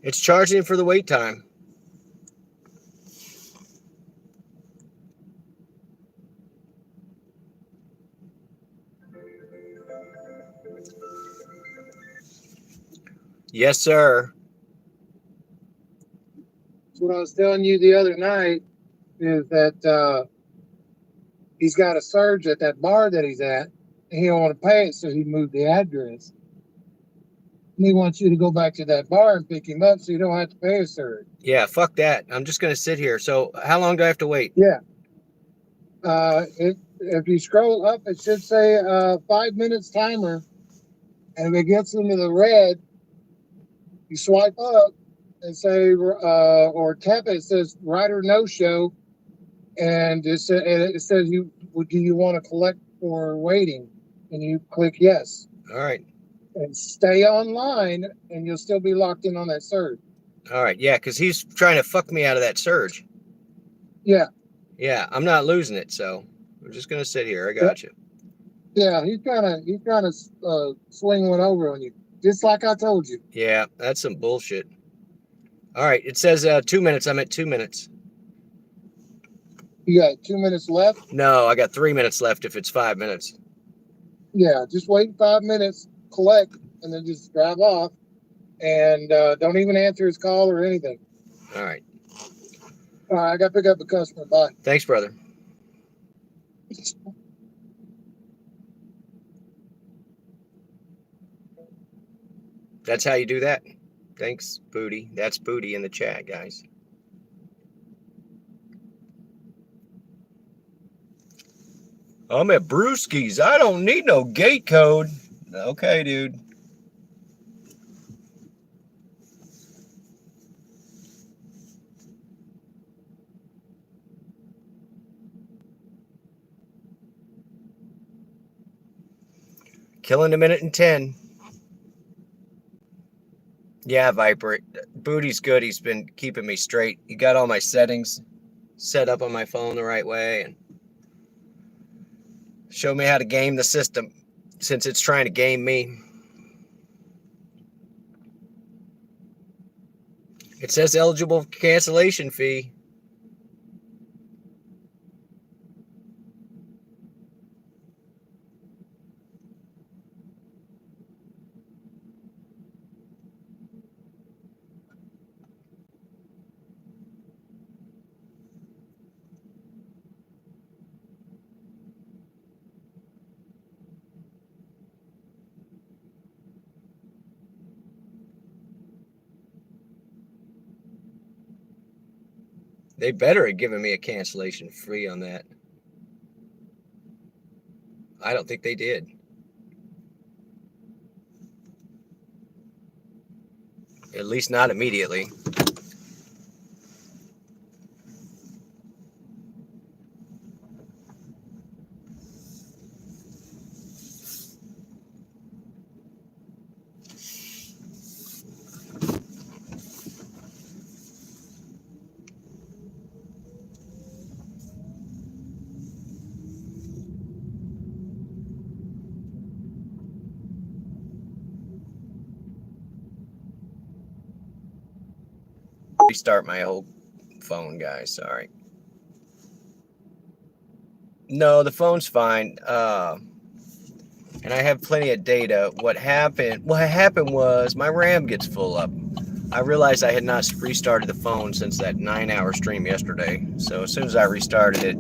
It's charging for the wait time. Yes, sir. So what I was telling you the other night is that he's got a surge at that bar that he's at, and he don't want to pay it, so he moved the address. And he wants you to go back to that bar and pick him up so you don't have to pay a surge. Yeah, fuck that. I'm just going to sit here. So how long do I have to wait? Yeah. If you scroll up, it should say 5 minutes timer. And if it gets into the red, you swipe up and say, or tap it, it says right or no show. And it says, do you want to collect for waiting? And you click yes. All right. And stay online, and you'll still be locked in on that surge. All right. Yeah, because he's trying to fuck me out of that surge. Yeah. Yeah, I'm not losing it, so I'm just going to sit here. I got you. Yeah, he's trying to swing one over on you, just like I told you. Yeah, that's some bullshit. All right, it says 2 minutes. I'm at 2 minutes. You got 2 minutes left? No, I got 3 minutes left if it's 5 minutes. Yeah, just wait 5 minutes, collect, and then just drive off. And don't even answer his call or anything. All right. All right, I got to pick up a customer. Bye. Thanks, brother. That's how you do that. Thanks, Booty. That's Booty in the chat, guys. I'm at Brewski's. I don't need no gate code. Okay, dude. Killing a minute and 10. Yeah, Viper. Booty's good. He's been keeping me straight. He got all my settings set up on my phone the right way and showed me how to game the system since it's trying to game me. It says eligible cancellation fee. They better have given me a cancellation free on that. I don't think they did. At least not immediately. Restart my whole phone, guys. Sorry. No, the phone's fine. And I have plenty of data. What happened was my RAM gets full up. I realized I had not restarted the phone since that 9-hour stream yesterday. So as soon as I restarted it,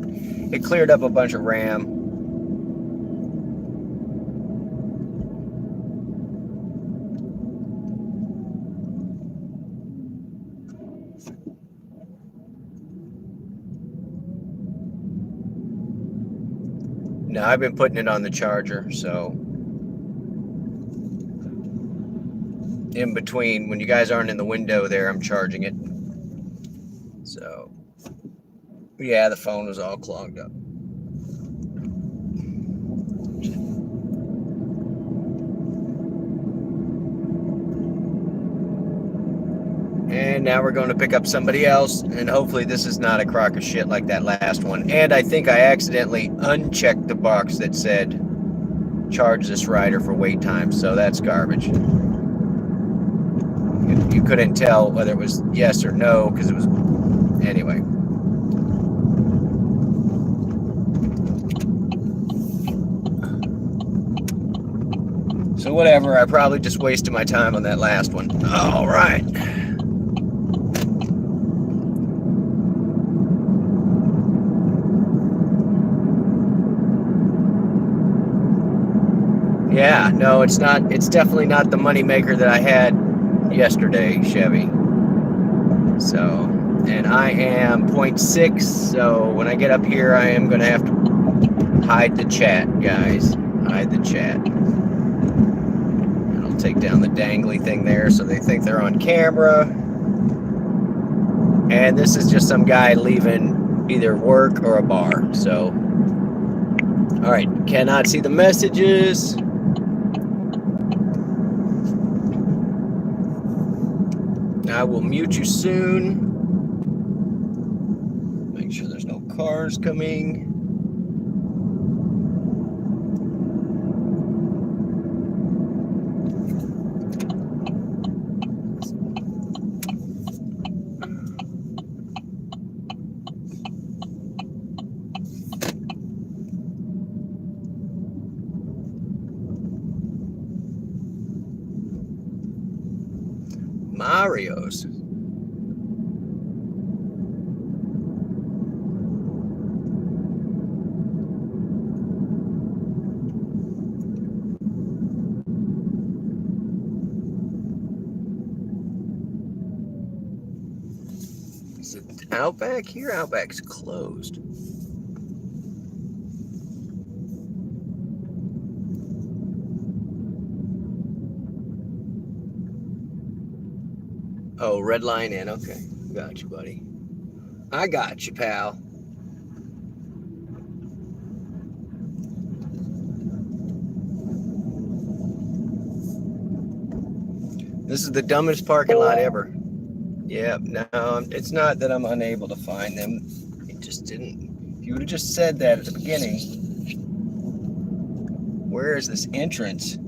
it cleared up a bunch of RAM. No, I've been putting it on the charger, so in between, when you guys aren't in the window there, I'm charging it. So, yeah, the phone was all clogged up. And now we're going to pick up somebody else, and hopefully this is not a crock of shit like that last one. And I think I accidentally unchecked the box that said charge this rider for wait time, so that's garbage. You couldn't tell whether it was yes or no because it was, anyway. So whatever, I probably just wasted my time on that last one. All right. Yeah, no, it's not. It's definitely not the money maker that I had yesterday, Chevy. So, and I am 0.6. So when I get up here, I am going to have to hide the chat, guys. Hide the chat. And I'll take down the dangly thing there so they think they're on camera. And this is just some guy leaving either work or a bar. So, all right, cannot see the messages. I will mute you soon. Make sure there's no cars coming. Mario's. Is it Outback here? Outback's closed. Oh, Red Line Inn. Okay. Got you, buddy. I got you, pal. This is the dumbest parking lot ever. Yeah, no, it's not that I'm unable to find them. It just didn't. If you would have just said that at the beginning. Where is this entrance?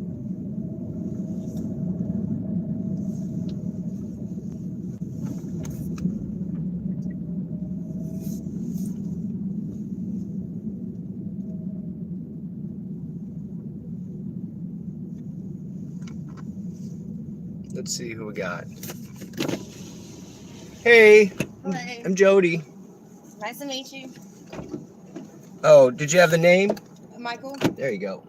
Let's see who we got. Hey, Hello. I'm Jody. Nice to meet you. Oh, did you have the name? Michael. There you go.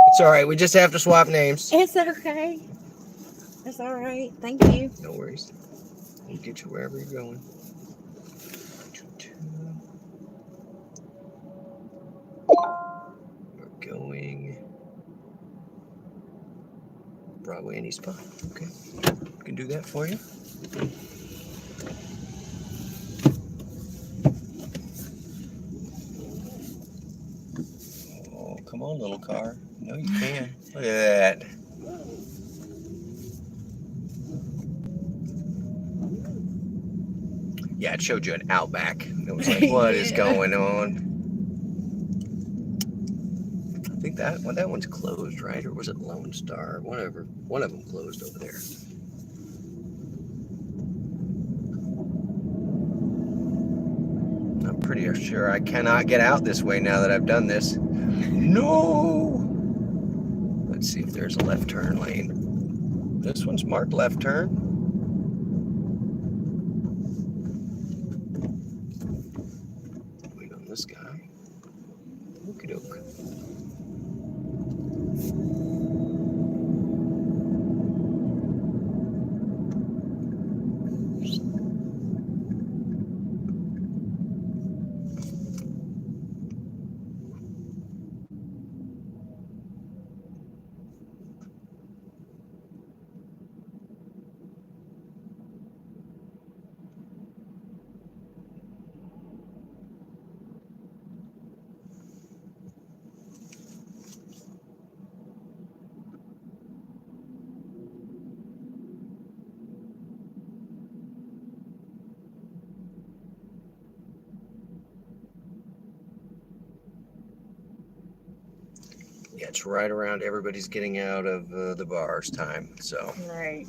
It's all right. We just have to swap names. It's okay. It's all right. Thank you. No worries. We'll get you wherever you're going. Broadway and East Pine. Okay, can do that for you. Oh, come on, little car. No, you can. Look at that. Yeah, it showed you an Outback. It was like, what is going on? I think that one's closed, right? Or was it Lone Star? Whatever. One of them closed over there. I'm pretty sure I cannot get out this way now that I've done this. No! Let's see if there's a left turn lane. This one's marked left turn. Wait on this guy. Okie doke. Yeah, it's right around everybody's getting out of the bars time. So. Right.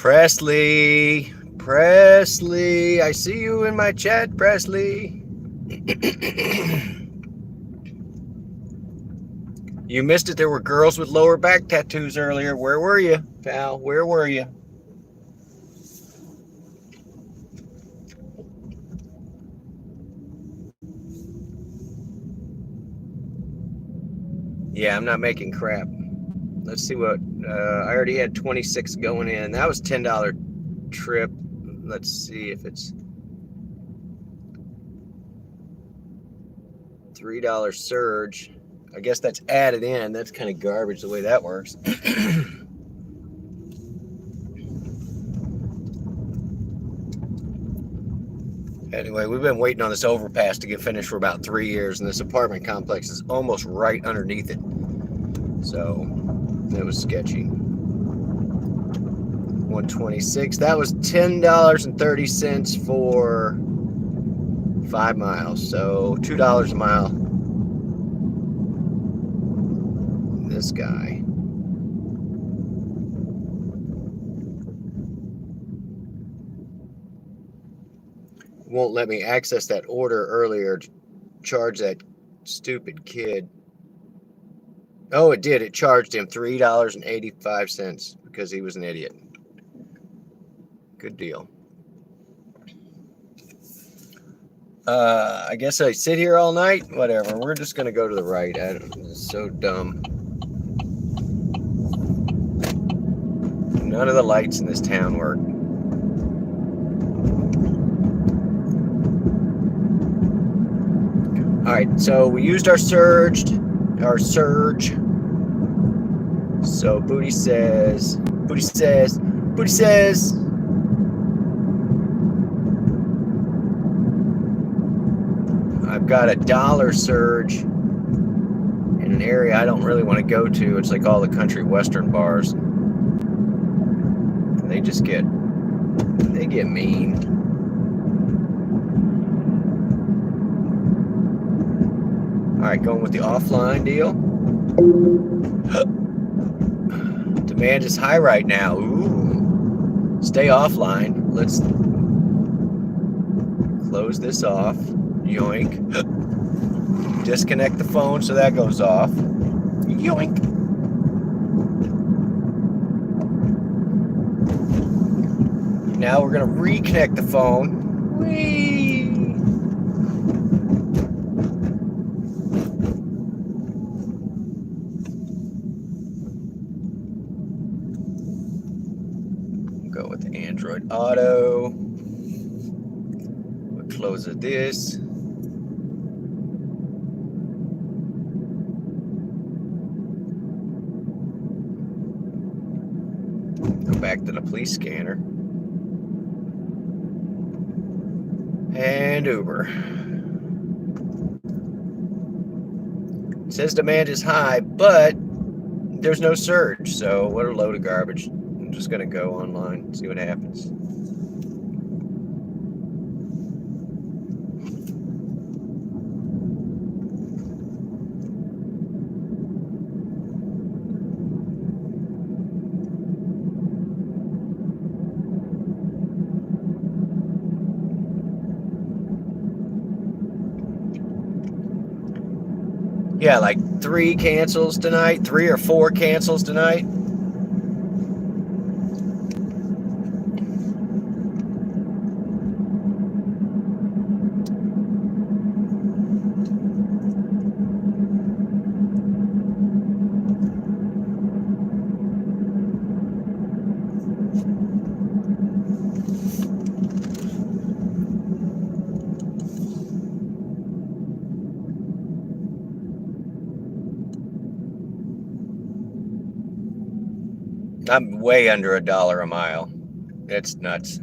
Presley, I see you in my chat, Presley. You missed it. There were girls with lower back tattoos earlier. Where were you, pal? Where were you? Yeah, I'm not making crap. Let's see what, I already had 26 going in. That was $10 trip. Let's see if it's $3 surge. I guess that's added in. That's kind of garbage the way that works. Anyway, we've been waiting on this overpass to get finished for about 3 years, and this apartment complex is almost right underneath it. So it was sketchy. 126. That was $10.30 for 5 miles. So $2 a mile. This guy. Won't let me access that order earlier to charge that stupid kid. Oh, it did. It charged him $3.85 because he was an idiot. Good deal. I guess I sit here all night. Whatever. We're just gonna go to the right. It's so dumb. None of the lights in this town work. All right, so we used our surge. So Booty says, I've got $1 surge in an area I don't really want to go to. It's like all the country western bars. They get mean. All right, going with the offline deal. Demand is high right now. Ooh. Stay offline. Let's close this off. Yoink. Disconnect the phone so that goes off. Yoink. Now we're going to reconnect the phone. Whee! Go with the Android Auto. We'll close this. Go back to the police scanner. And Uber. It says demand is high, but there's no surge. So what a load of garbage. I'm just going to go online and see what happens. Yeah, like 3 cancels tonight, 3 or 4 cancels tonight. I'm way under $1 a mile. It's nuts.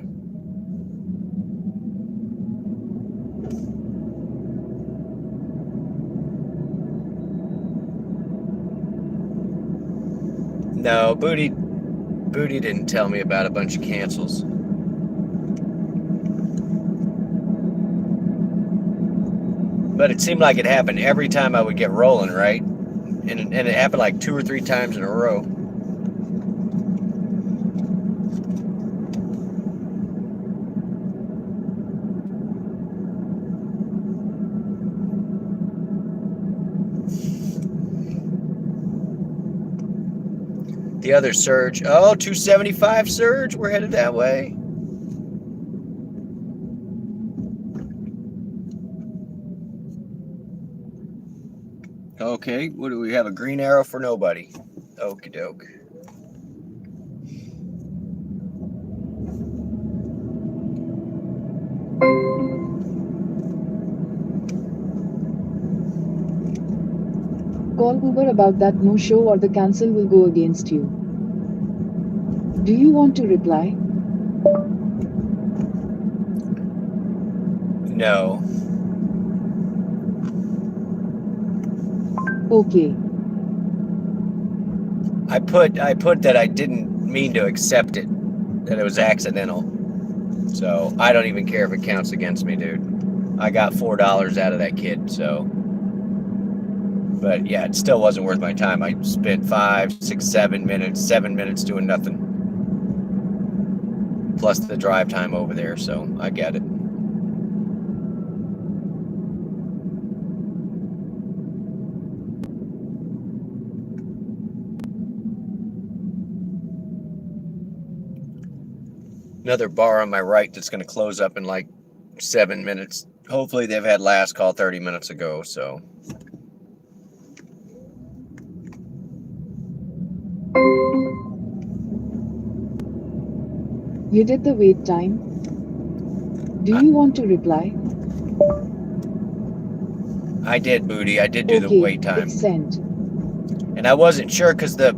No, Booty didn't tell me about a bunch of cancels. But it seemed like it happened every time I would get rolling, right? And it happened like 2 or 3 times in a row. The other surge. Oh, 275 surge. We're headed that way. Okay, what do we have? A green arrow for nobody. Okie doke. Call Uber about that no show or the cancel will go against you. Do you want to reply? No. Okay. I put that I didn't mean to accept it, that it was accidental. So I don't even care if it counts against me, dude. I got $4 out of that kid, so. But yeah, it still wasn't worth my time. I spent 5, 6, 7 minutes doing nothing. Plus the drive time over there, so I get it. Another bar on my right that's going to close up in like 7 minutes. Hopefully they've had last call 30 minutes ago, so. You did the wait time. Do you want to reply? I did, Booty. I did do the wait time. It's sent. And I wasn't sure because the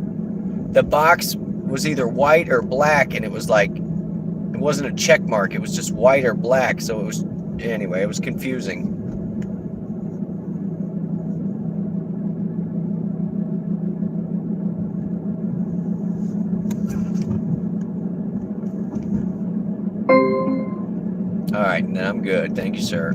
box was either white or black, and it was like, it wasn't a check mark. It was just white or black. So it was, anyway, it was confusing. All right, now I'm good. Thank you, sir.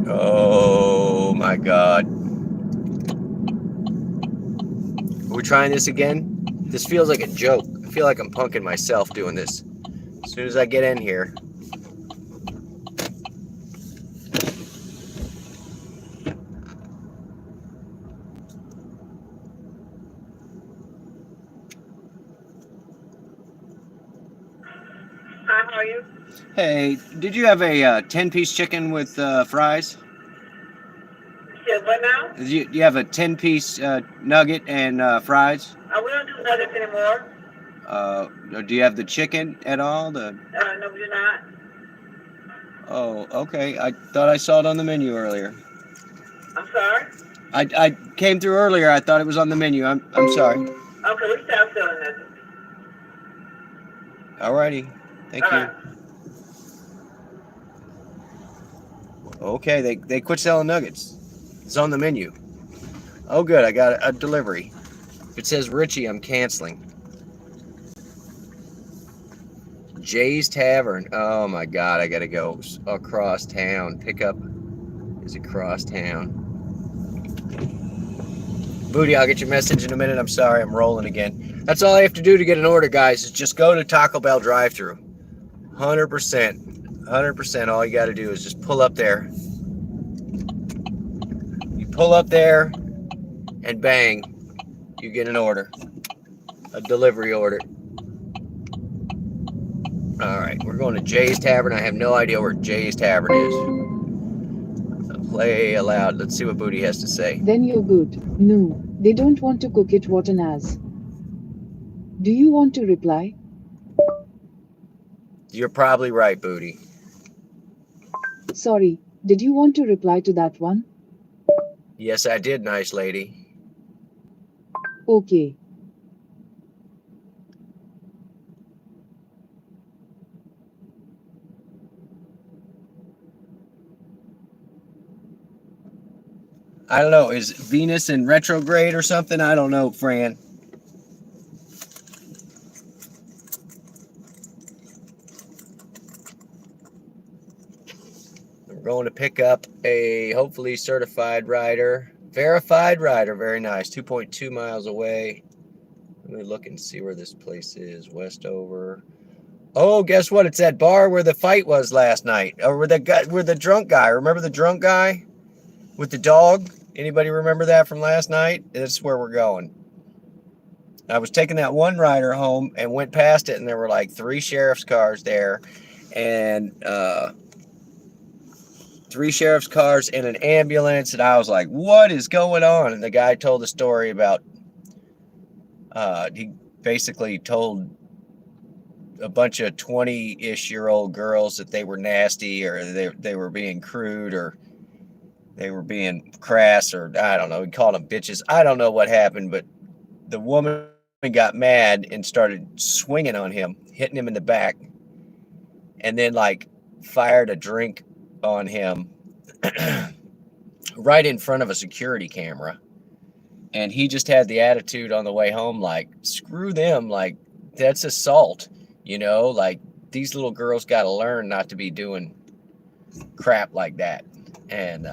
Oh my God. Are we trying this again? This feels like a joke. I feel like I'm punking myself doing this. As soon as I get in here. Hi, how are you? Hey, did you have a 10-piece chicken with fries? Yeah, what now? Do you have a 10-piece nugget and fries? We don't do nuggets anymore. Do you have the chicken at all? No, we do not. Oh, okay. I thought I saw it on the menu earlier. I'm sorry? I came through earlier. I thought it was on the menu. I'm sorry. Okay, we stop selling nuggets. Alrighty. Thank you. Okay, they quit selling nuggets. It's on the menu. Oh, good. I got a delivery. If it says Richie, I'm canceling. Jay's Tavern. Oh my God, I gotta go across town. Pickup is across town. Booty, I'll get your message in a minute. I'm sorry, I'm rolling again. That's all I have to do to get an order, guys, is just go to Taco Bell drive-thru. 100%. 100%. All you got to do is just pull up there. You pull up there, and bang, you get an order. A delivery order. All right, we're going to Jay's Tavern. I have no idea where Jay's Tavern is. Play aloud. Let's see what Booty has to say. Then you're good. No, they don't want to cook it. What an ass. Do you want to reply? You're probably right, Booty. Sorry, did you want to reply to that one? Yes, I did, nice lady. Okay. I don't know. Is Venus in retrograde or something? I don't know, Fran. We're going to pick up a hopefully certified rider. Verified rider. Very nice. 2.2 miles away. Let me look and see where this place is. Westover. Oh, guess what? It's that bar where the fight was last night. Or where the drunk guy. Remember the drunk guy with the dog? Anybody remember that from last night? That's where we're going. I was taking that one rider home and went past it, and there were like 3 sheriff's cars there, and 3 sheriff's cars and an ambulance, and I was like, what is going on? And the guy told a story about he basically told a bunch of 20-ish-year-old girls that they were nasty, or they were being crude, or they were being crass, or I don't know, he called them bitches. I don't know what happened, but the woman got mad and started swinging on him, hitting him in the back, and then like fired a drink on him right in front of a security camera. And he just had the attitude on the way home, like, screw them, like, that's assault, you know, like, these little girls got to learn not to be doing crap like that. And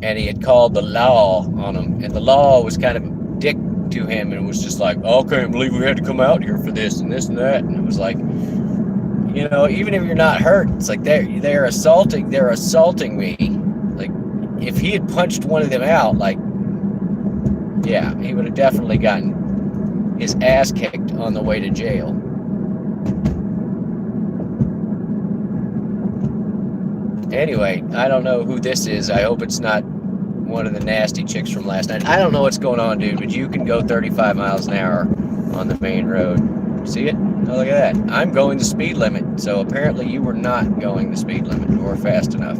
he had called the law on him, and the law was kind of a dick to him, and was just like, oh, I can't believe we had to come out here for this and this and that. And it was like, you know, even if you're not hurt, it's like they're assaulting me. Like, if he had punched one of them out, like, yeah, he would have definitely gotten his ass kicked on the way to jail. Anyway, I don't know who this is. I hope it's not one of the nasty chicks from last night. I don't know what's going on, dude, but you can go 35 miles an hour on the main road. See it? Oh, look at that. I'm going the speed limit. So apparently you were not going the speed limit or fast enough.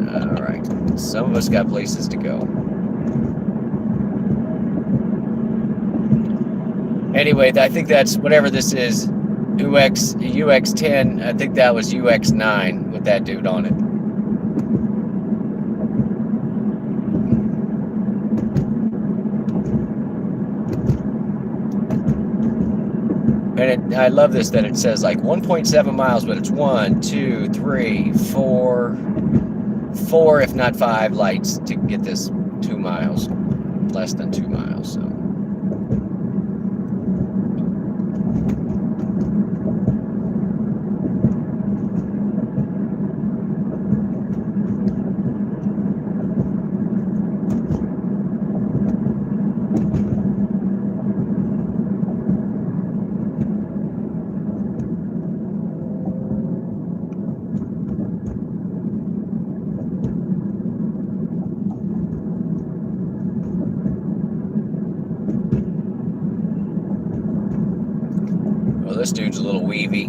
All right. Some of us got places to go. Anyway, I think that's whatever this is. UX10. I think that was UX9 with that dude on it. And I love this that it says like 1.7 miles, but it's 1, 2, 3, 4, if not 5 lights to get this 2 miles, less than 2 miles. So. This dude's a little weavy.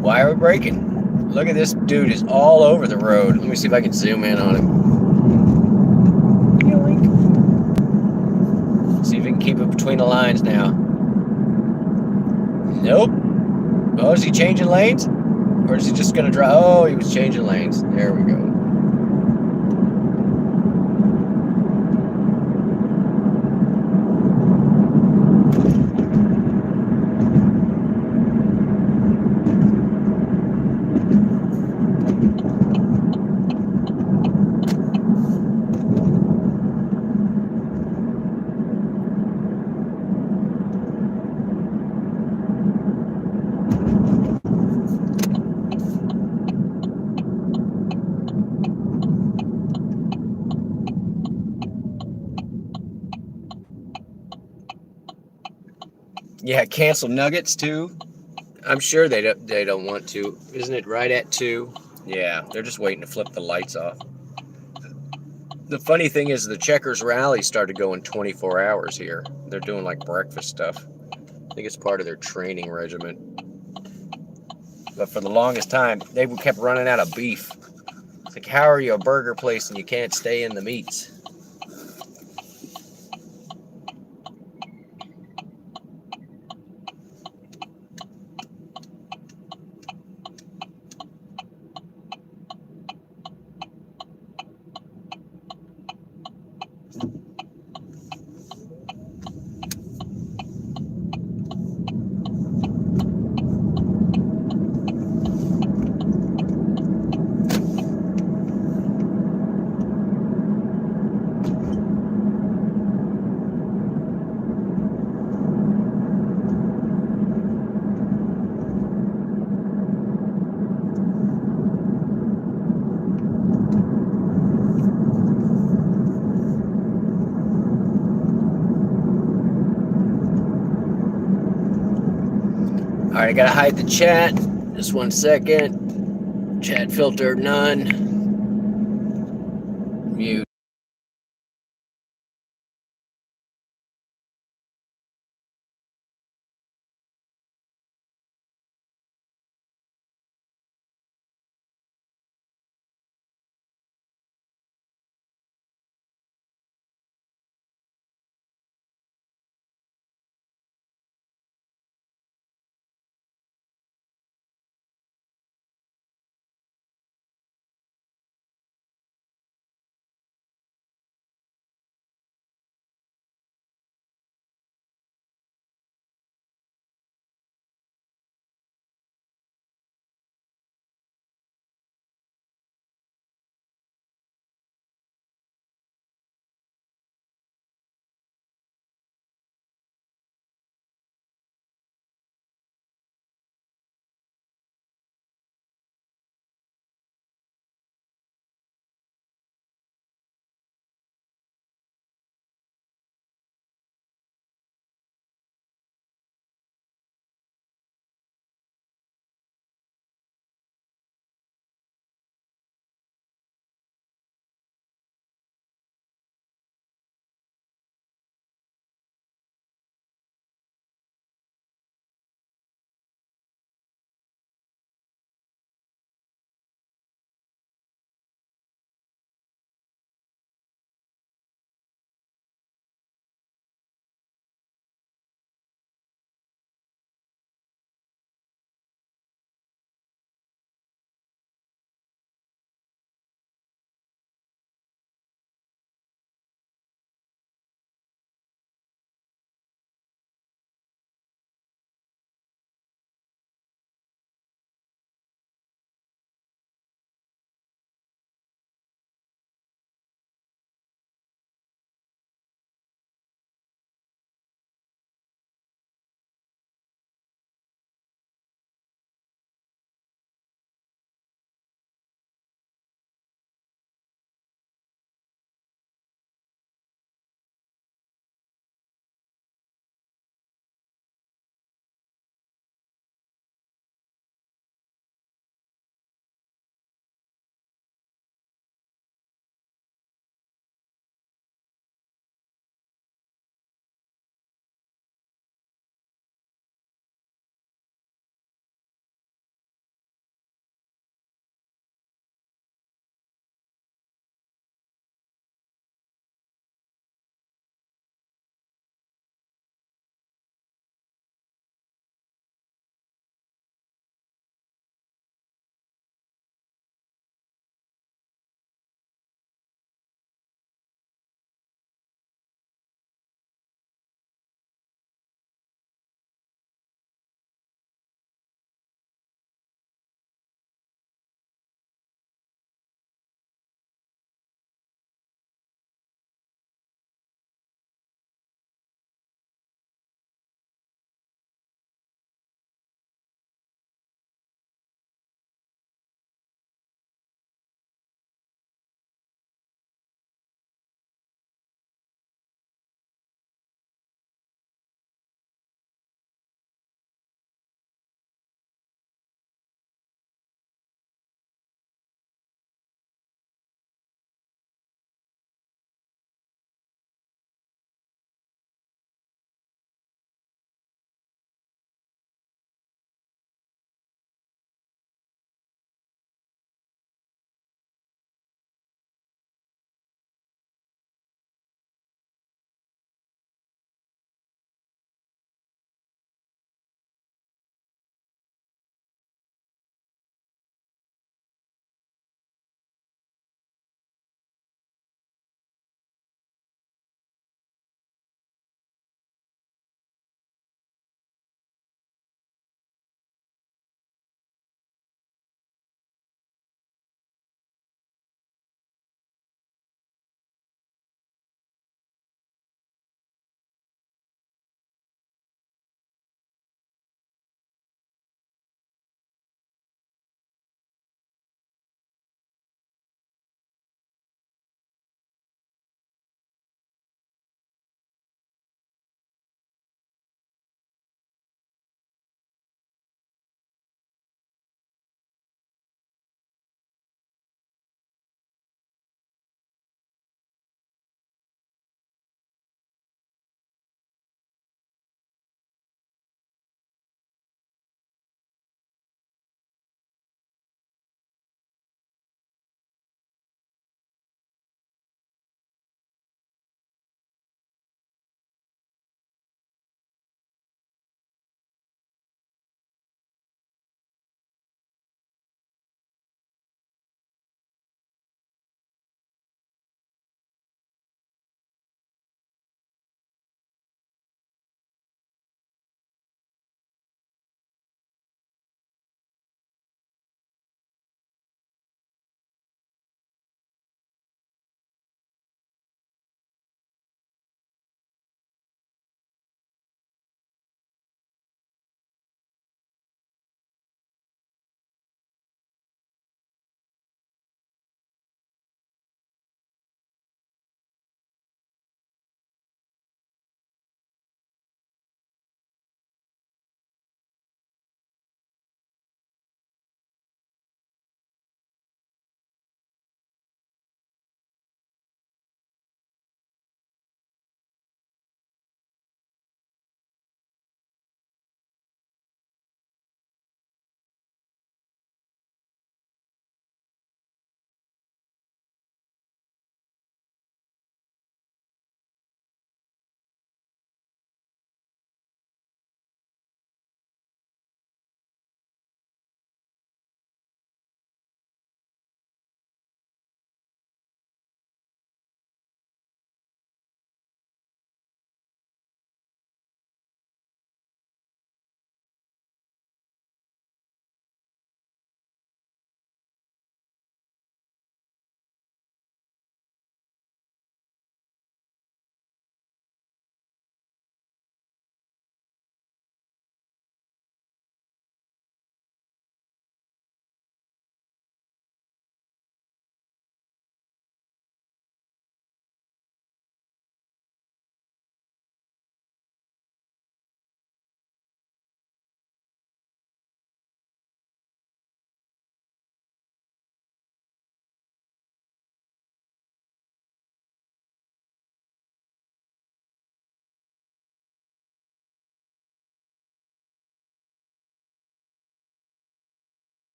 Why are we braking? Look at this dude is all over the road. Let me see if I can zoom in on him. Yoink. See if we can keep it between the lines now. Nope. Oh, is he changing lanes? Or is he just going to drive? Oh, he was changing lanes. There we go. Yeah, cancel nuggets too. I'm sure they don't want to. Isn't it right at 2? Yeah, they're just waiting to flip the lights off. The funny thing is the Checkers Rally started going 24 hours here. They're doing like breakfast stuff. I think it's part of their training regimen. But for the longest time, they kept running out of beef. It's like, how are you a burger place and you can't stay in the meats? All right, I gotta hide the chat. Just 1 second. Chat filter none. Mute.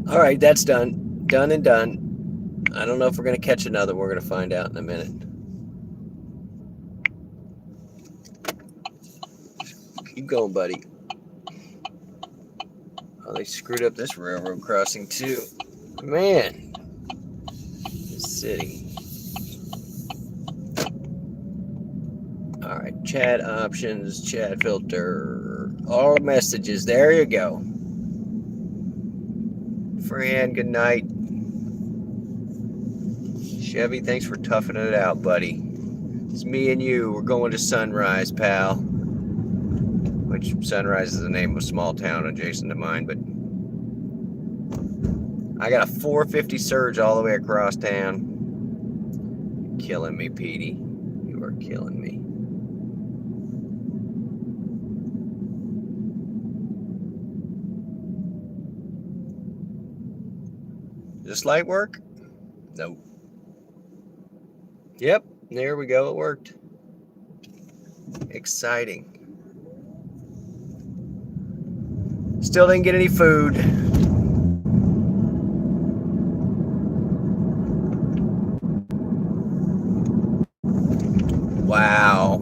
All right, that's done. Done and done. I don't know if we're going to catch another. We're going to find out in a minute. Keep going, buddy. Oh, they screwed up this railroad crossing too. Man, this city. All right, chat options, chat filter, all messages. There you go. Fran, good night. Chevy, thanks for toughing it out, buddy. It's me and you. We're going to Sunrise, pal. Which Sunrise is the name of a small town adjacent to mine, but I got a 450 surge all the way across town. You're killing me, Petey. You are killing me. Does this light work? Nope. Yep, there we go. It worked. Exciting. Still didn't get any food. Wow.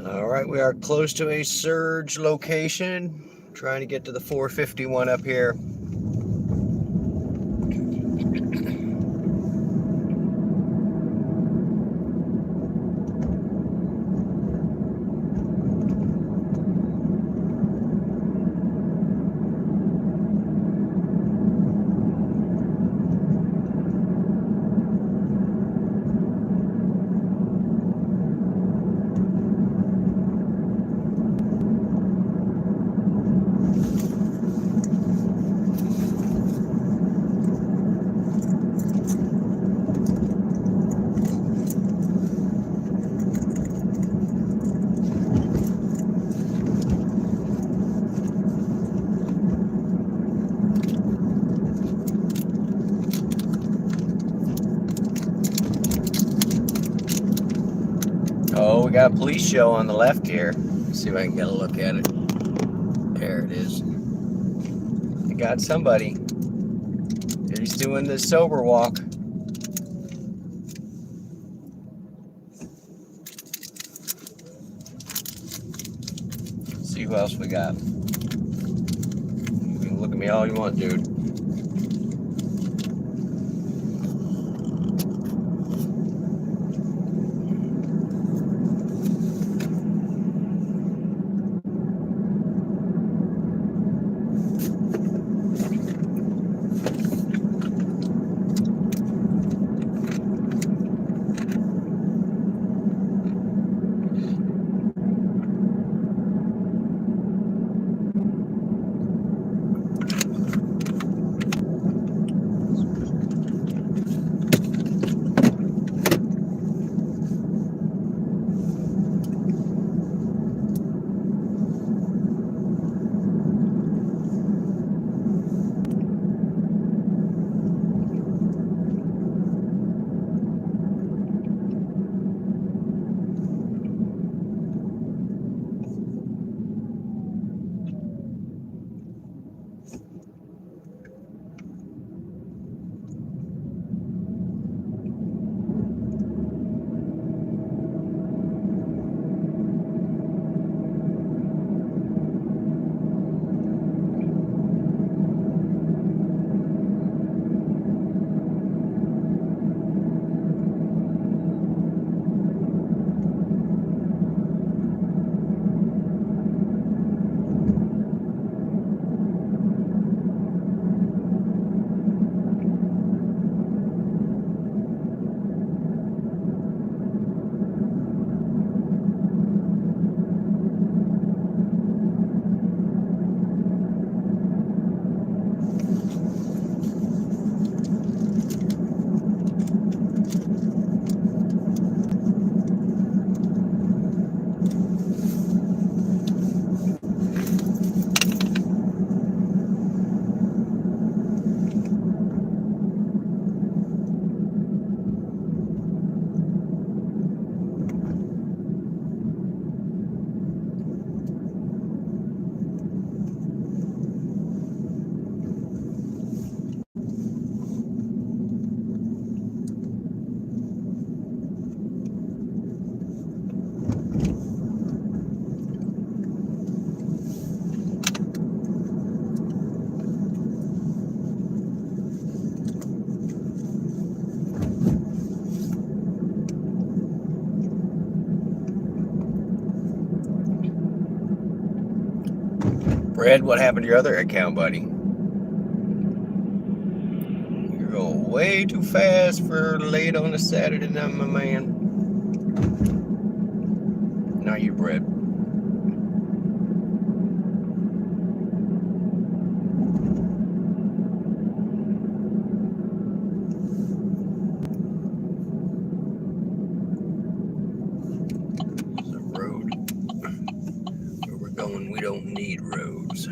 All right, we are close to a surge location. Trying to get to the 451 up here. Oh, we got a police show on the left here. Let's see if I can get a look at it. There it is. I got somebody. He's doing the sober walk. Let's see who else we got. Look at me all you want, dude. Brad, what happened to your other account, buddy? You're going way too fast for late on a Saturday night, my man. Not you, Brad. There's a road. Where we're going, we don't need roads.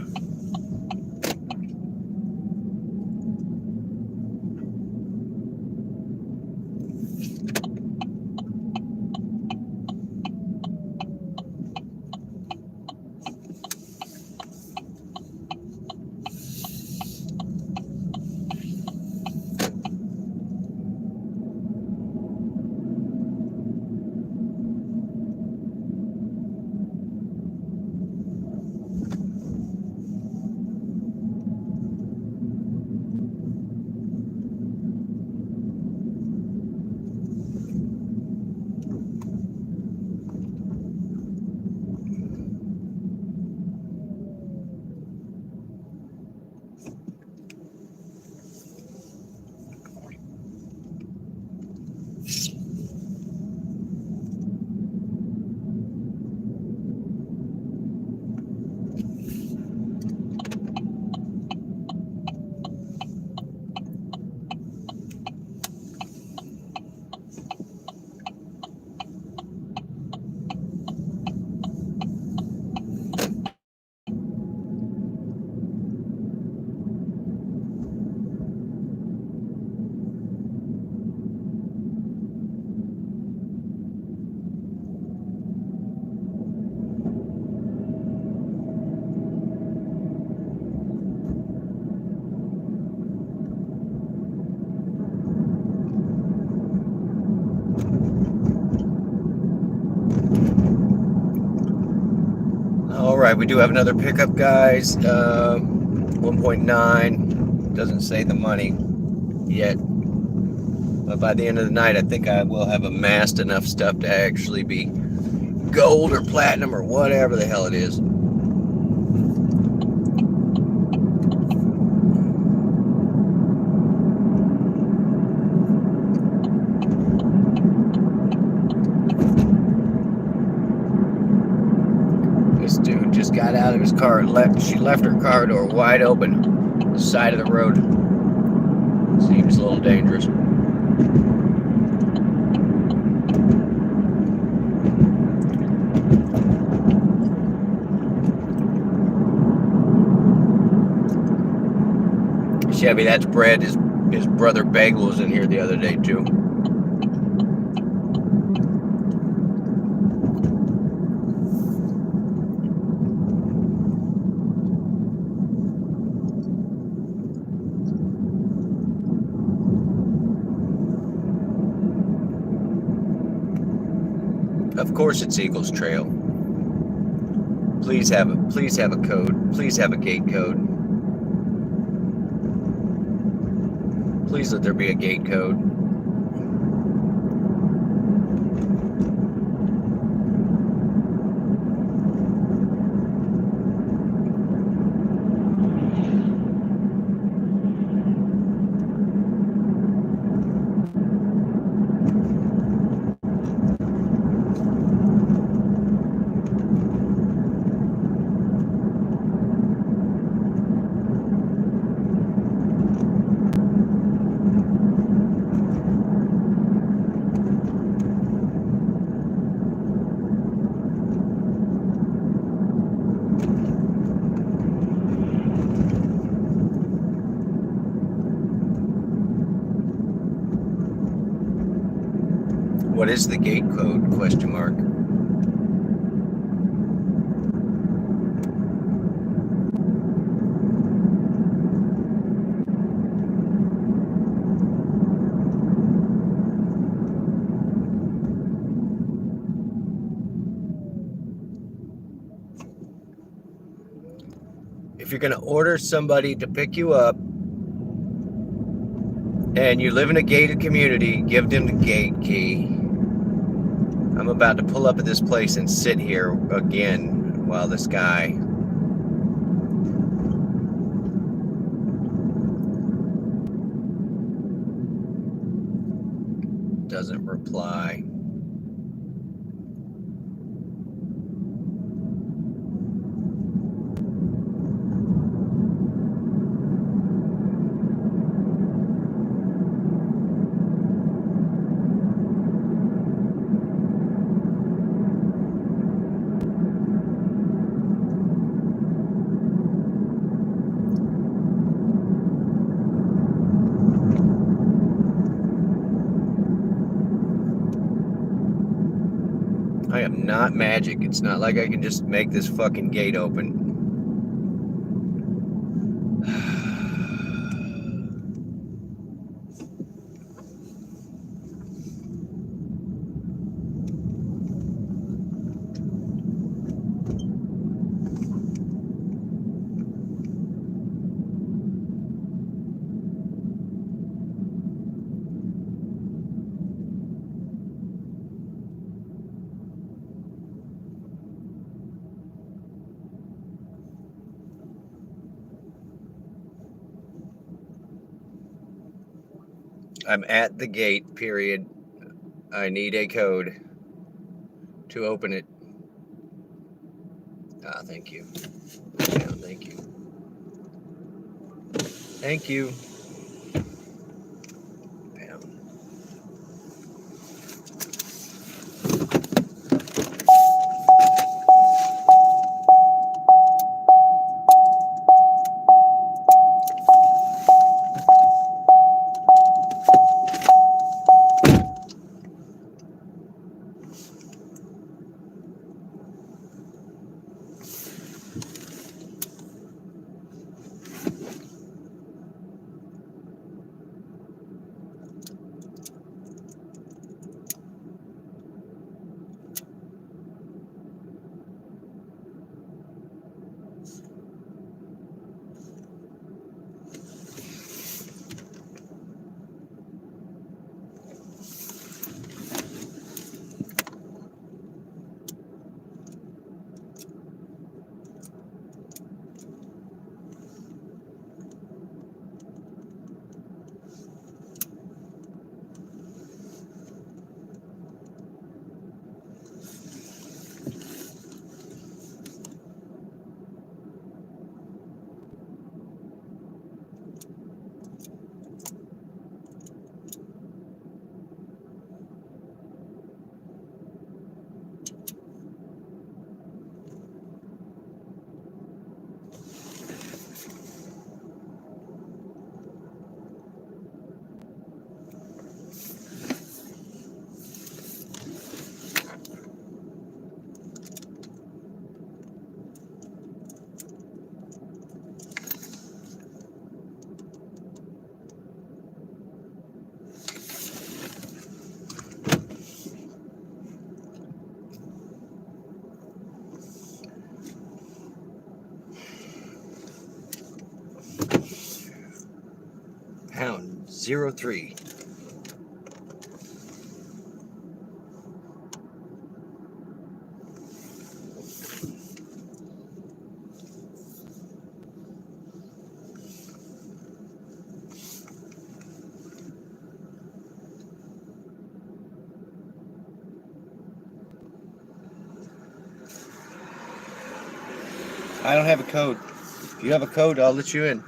All right, we do have another pickup, guys. 1.9. Doesn't say the money yet. But by the end of the night, I think I will have amassed enough stuff to actually be gold or platinum or whatever the hell it is. This dude just got out of his car and left. She left her car door wide open, the side of the road. Seems a little dangerous. Chevy, that's Brad. His brother Bagel was in here the other day too. Of course, it's Eagles Trail. Please have a code. Please have a gate code. Please let there be a gate code. What is the gate code? Question mark. If you're going to order somebody to pick you up and you live in a gated community, give them the gate key. I'm about to pull up at this place and sit here again while this guy doesn't reply. I am not magic. It's not like I can just make this fucking gate open. I'm at the gate, period. I need a code to open it. Ah, thank you. Yeah, thank you. Thank you. 03. I don't have a code. If you have a code, I'll let you in.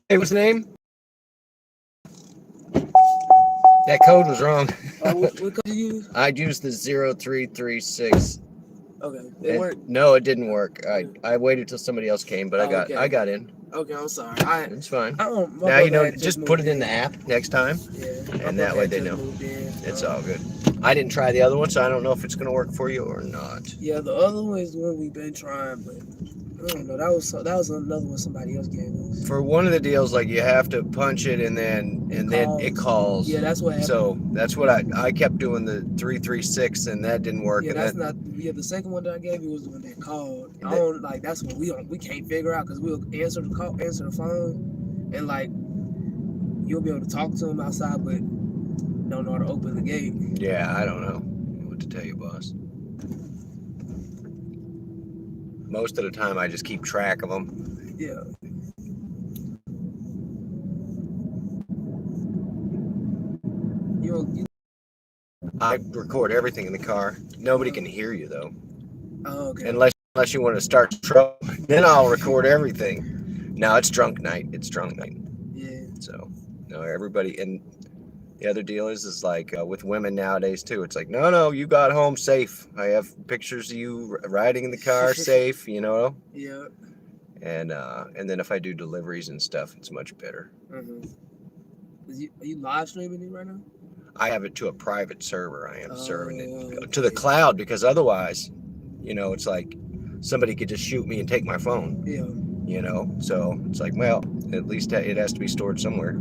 Hey, what's the name? That code was wrong. What code did you use? I used the 0336. Okay, it worked. No, it didn't work. I waited till somebody else came, but okay. I got in. Okay, I'm sorry. It's fine. My now you know. brother Just put it in the app next time, Yeah, and that way they know. It's all good. I didn't try the other one, so I don't know if it's gonna work for you or not. Yeah, the other one is the one we've been trying, but I don't know. That was another one somebody else gave us. For one of the deals, like you have to punch it and then it calls. Yeah, that's what happened. So that's what I kept doing, the 336, and that didn't work. Yeah, and that's not. Yeah, the second one that I gave you was the one that called. I don't like. That's what we can't figure out, because we'll answer the phone, and like you'll be able to talk to them outside, but don't know how to open the gate. Yeah, I don't know what to tell you, boss. Most of the time, I just keep track of them. Yeah. I record everything in the car. Nobody can hear you though. Oh, okay. Unless you want to start trouble, then I'll record everything. No, it's drunk night. It's drunk night. Yeah. So no, everybody. And the other deal is like with women nowadays too. It's like, no, you got home safe. I have pictures of you riding in the car safe. You know. Yeah. And then if I do deliveries and stuff, it's much better. Mm-hmm. Are you live streaming it right now? I have it to a private server. I am serving it to the cloud, because otherwise, it's like somebody could just shoot me and take my phone. Yeah. So it's like, well, at least it has to be stored somewhere.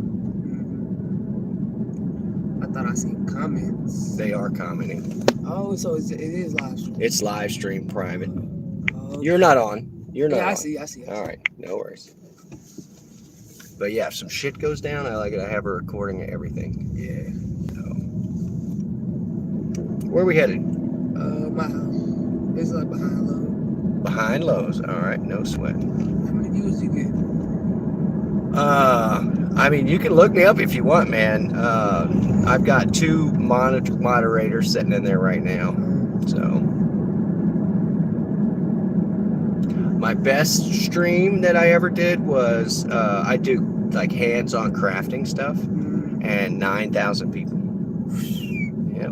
I thought I seen comments. They are commenting. Oh, so it is live stream. It's live stream private. Okay. You're not on. You're not. Yeah, on. I see. All right, no worries. But yeah, if some shit goes down, I like it. I have a recording of everything. Yeah. Where are we headed? My house. It's like behind Lowe's. Behind Lowe's. All right, no sweat. How many views you get? I mean, you can look me up if you want, man. I've got 2 moderators sitting in there right now. So my best stream that I ever did was I do like hands-on crafting stuff, and 9,000 people. Yep.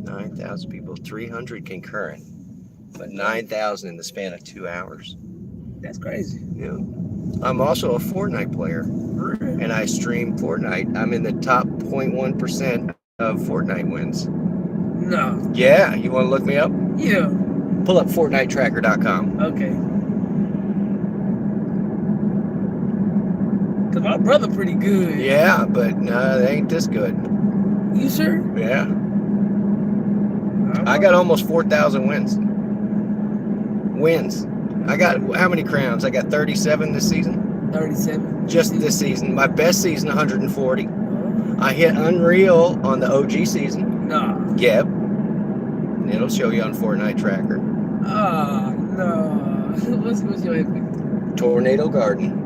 9,000 people, 300 concurrent, but 9,000 in the span of 2 hours. That's crazy. Yeah. I'm also a Fortnite player, and I stream Fortnite. I'm in the top 0.1% of Fortnite wins. No. Yeah, you want to look me up? Yeah. Pull up FortniteTracker.com. Okay. Cause my brother pretty good. Yeah, but no, they ain't this good. You sure? Yeah. I got almost 4,000 wins. I got how many crowns? I got 37 this season. 37. Just this season. My best season, 140. I hit Unreal on the OG season. Nah. Yep. It'll show you on Fortnite Tracker. Ah, no. What's your epic? Tornado Garden.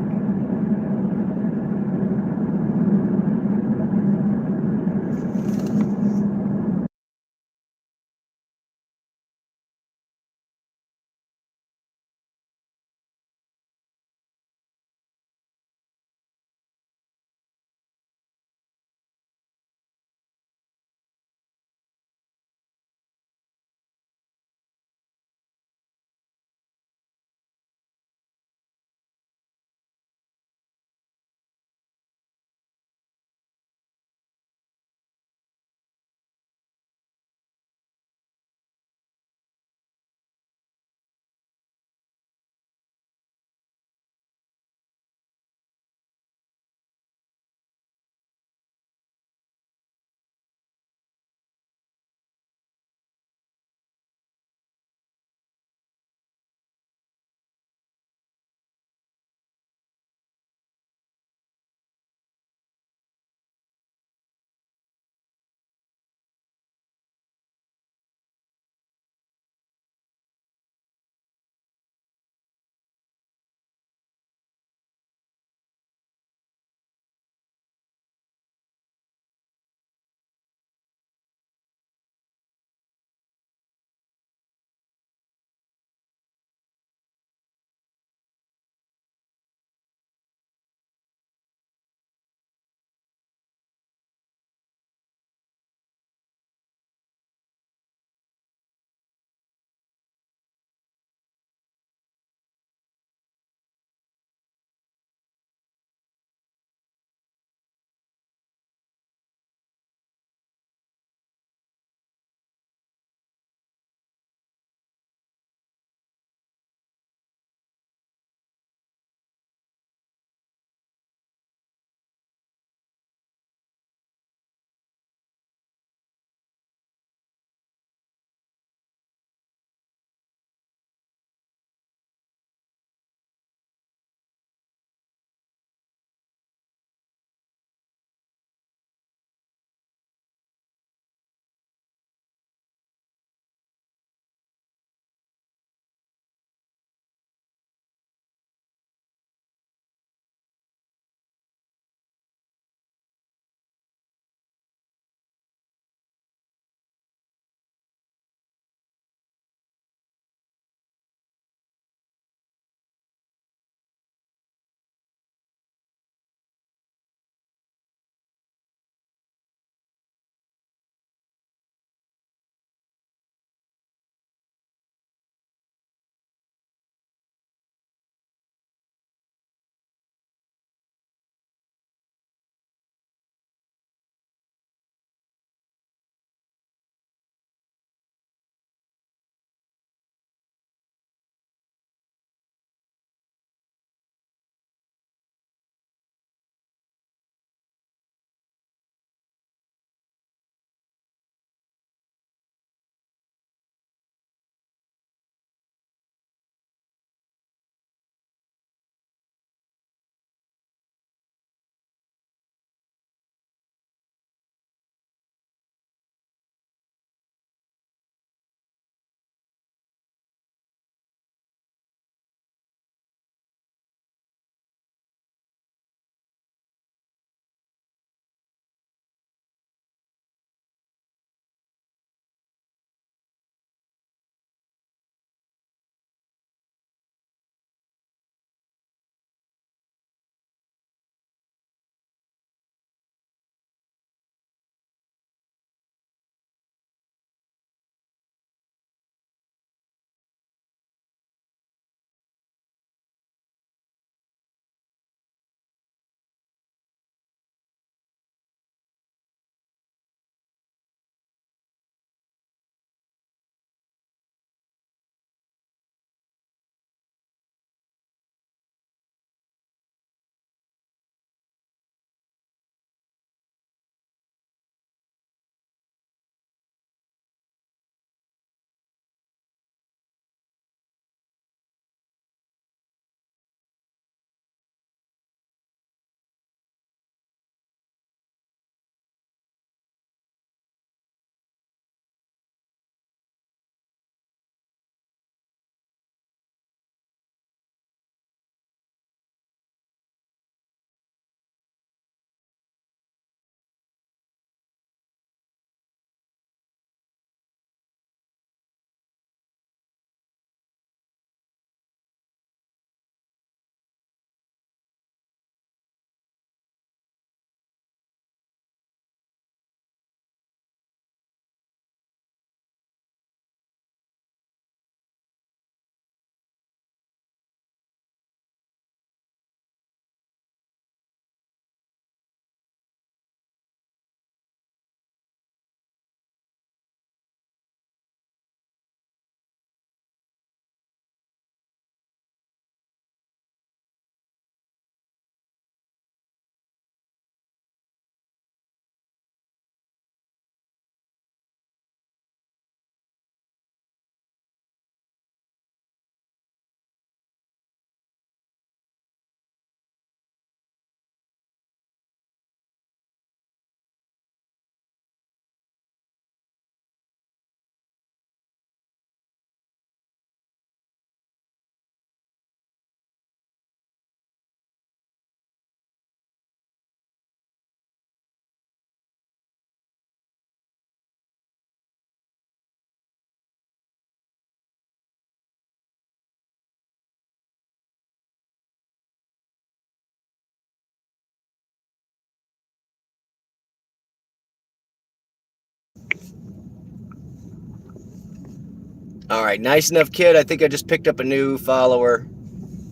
All right, nice enough kid. I think I just picked up a new follower.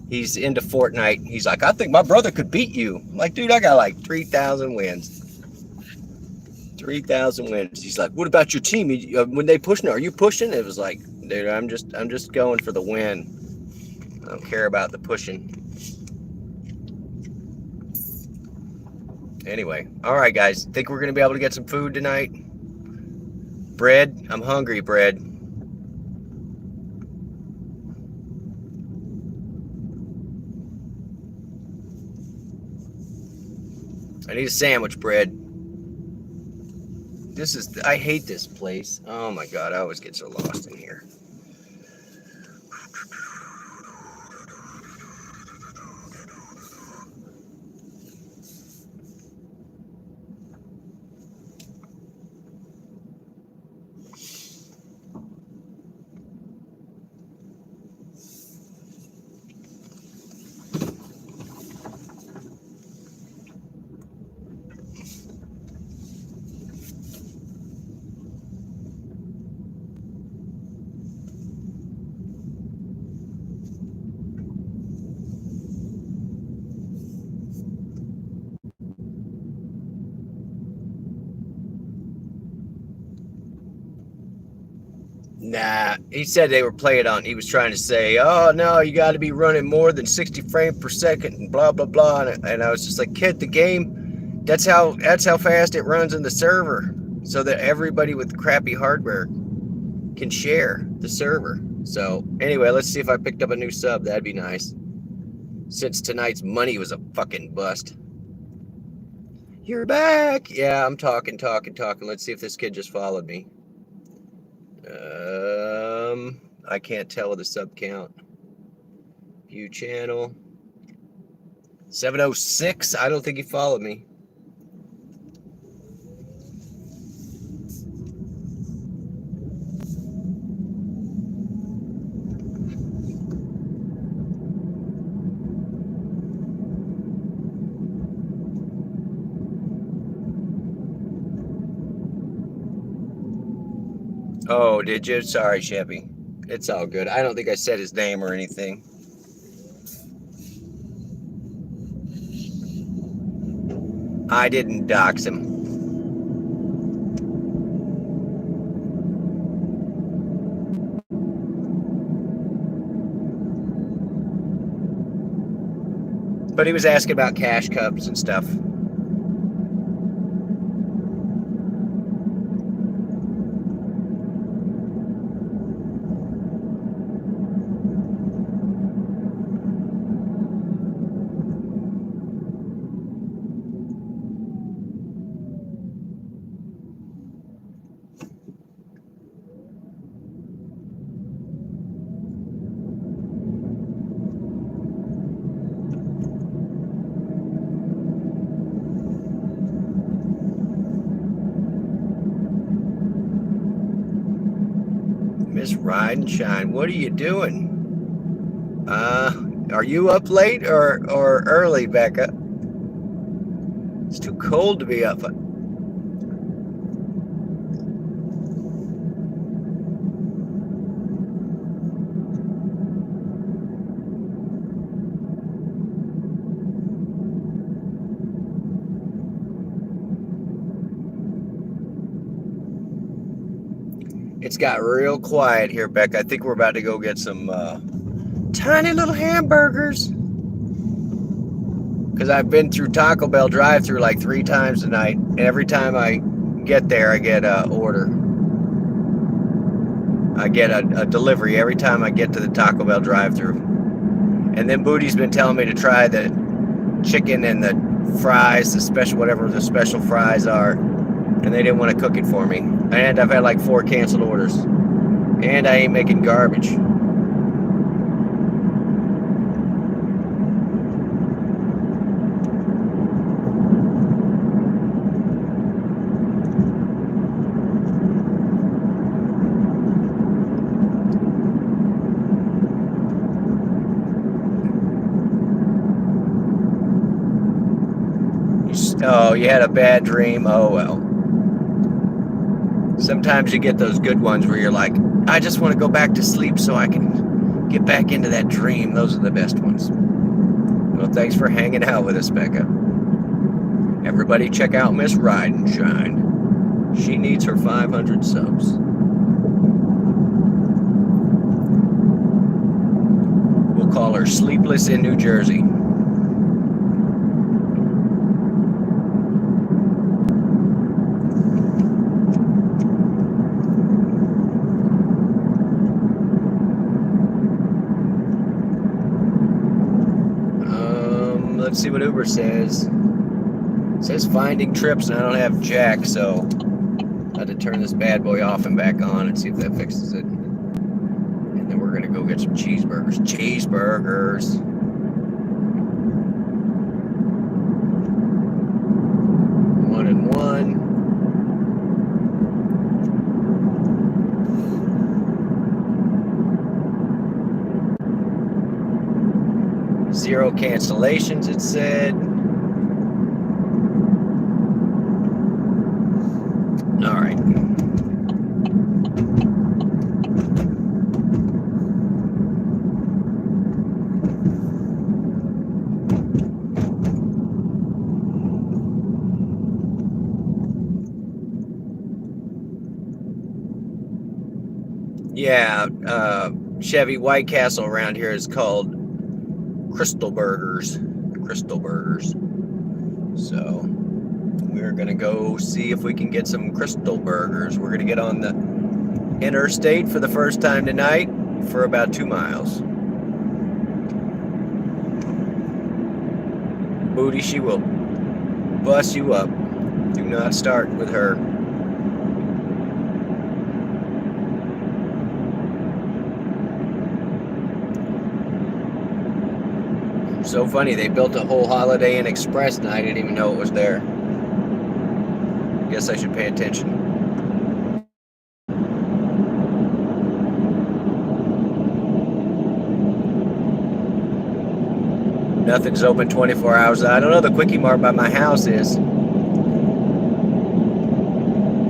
He's into Fortnite. He's like, I think my brother could beat you. I'm like, dude, I got like 3,000 wins. 3,000 wins. He's like, what about your team? When they pushing, are you pushing? It was like, dude, I'm just going for the win. I don't care about the pushing. Anyway, all right, guys. Think we're gonna be able to get some food tonight? Bread. I'm hungry. Bread. I need a sandwich. Bread. I hate this place. Oh my God, I always get so lost in here. Nah, he said they were playing on. He was trying to say, "Oh no, you got to be running more than 60 frames per second," and blah blah blah. And I was just like, "Kid, the game, that's how fast it runs in the server, so that everybody with crappy hardware can share the server." So anyway, let's see if I picked up a new sub. That'd be nice. Since tonight's money was a fucking bust. You're back. Yeah, I'm talking. Let's see if this kid just followed me. I can't tell with the sub count. View channel. 706. I don't think he followed me. Oh, did you? Sorry, Sheppy. It's all good. I don't think I said his name or anything. I didn't dox him. But he was asking about cash cups and stuff. Ride and shine. What are you doing? Are you up late or early, Becca? It's too cold to be up. It's got real quiet here, Beck. I think we're about to go get some tiny little hamburgers. Because I've been through Taco Bell drive-thru like 3 times tonight. And every time I get there, I get an order. I get a delivery every time I get to the Taco Bell drive-thru. And then Booty's been telling me to try the chicken and the fries, the special, whatever the special fries are. And they didn't want to cook it for me. And I've had like 4 canceled orders. And I ain't making garbage. Oh, you had a bad dream? Oh, well. Sometimes you get those good ones where you're like, I just want to go back to sleep so I can get back into that dream. Those are the best ones. Well, thanks for hanging out with us, Becca. Everybody check out Miss Ride and Shine. She needs her 500 subs. We'll call her Sleepless in New Jersey. Let's see what Uber says. It says finding trips, and I don't have Jack, so I had to turn this bad boy off and back on and see if that fixes it. And then we're gonna go get some cheeseburgers. Cheeseburgers. One and one. Zero cancellations, it said. All right. Yeah, Chevy White Castle around here is called Crystal Burgers. Crystal Burgers. So we're gonna go see if we can get some Crystal Burgers. We're gonna get on the interstate for the first time tonight for about 2 miles. Booty, she will bust you up. Do not start with her. So funny, they built a whole Holiday Inn Express and I didn't even know it was there. Guess I should pay attention. Nothing's open 24 hours. I don't know, the Quickie Mart by my house is.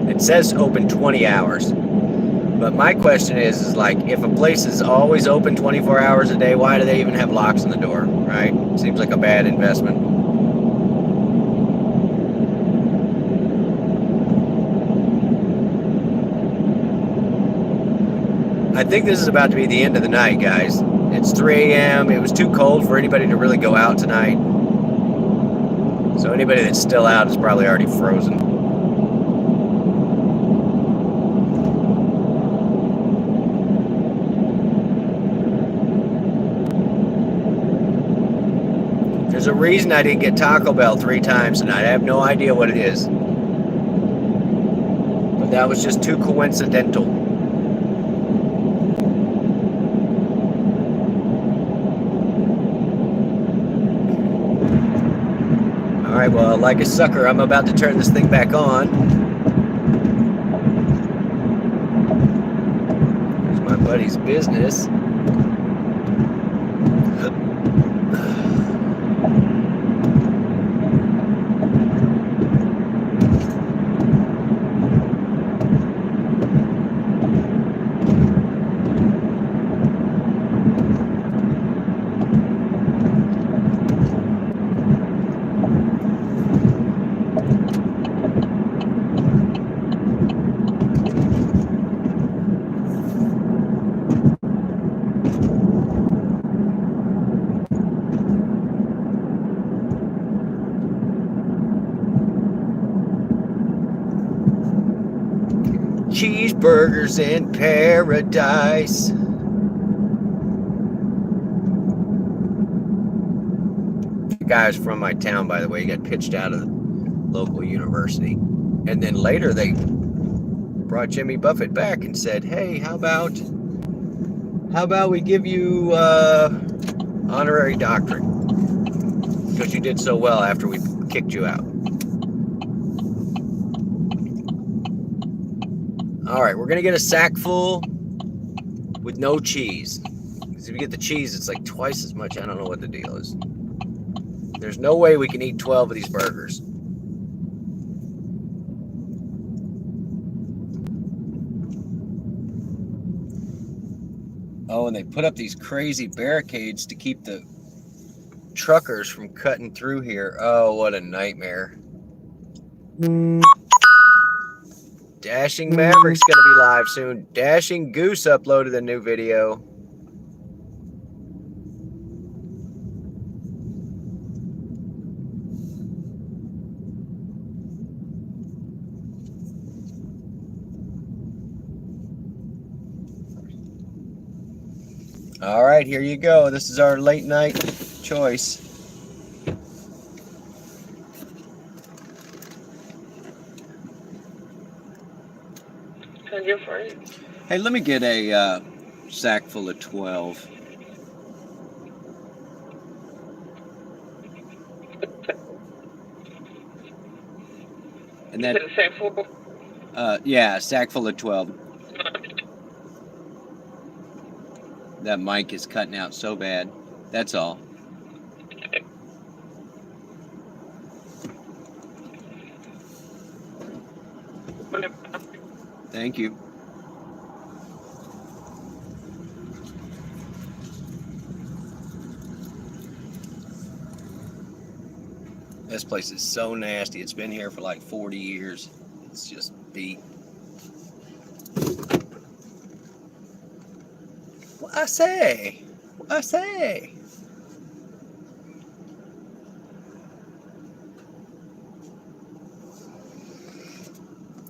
It says open 20 hours. But my question is like, if a place is always open 24 hours a day, why do they even have locks on the door, right? Seems like a bad investment. I think this is about to be the end of the night, guys. It's 3 a.m. It was too cold for anybody to really go out tonight. So anybody that's still out is probably already frozen. There's a reason I didn't get Taco Bell 3 times tonight. I have no idea what it is. But that was just too coincidental. Alright, well, like a sucker, I'm about to turn this thing back on. Here's my buddy's business. Cheeseburgers in paradise. The guy's from my town, by the way. He got pitched out of the local university. And then later they brought Jimmy Buffett back and said, hey, how about we give you honorary doctorate? Because you did so well after we kicked you out. All right, we're going to get a sack full with no cheese. Because if you get the cheese, it's like twice as much. I don't know what the deal is. There's no way we can eat 12 of these burgers. Oh, and they put up these crazy barricades to keep the truckers from cutting through here. Oh, what a nightmare. Dashing Maverick's going to be live soon. Dashing Goose uploaded a new video. All right, here you go. This is our late night choice. Hey, let me get a sack full of 12. And that, yeah, a sack full of 12. That mic is cutting out so bad. That's all. Thank you. This place is so nasty. It's been here for like 40 years. It's just beat. What I say? What I say?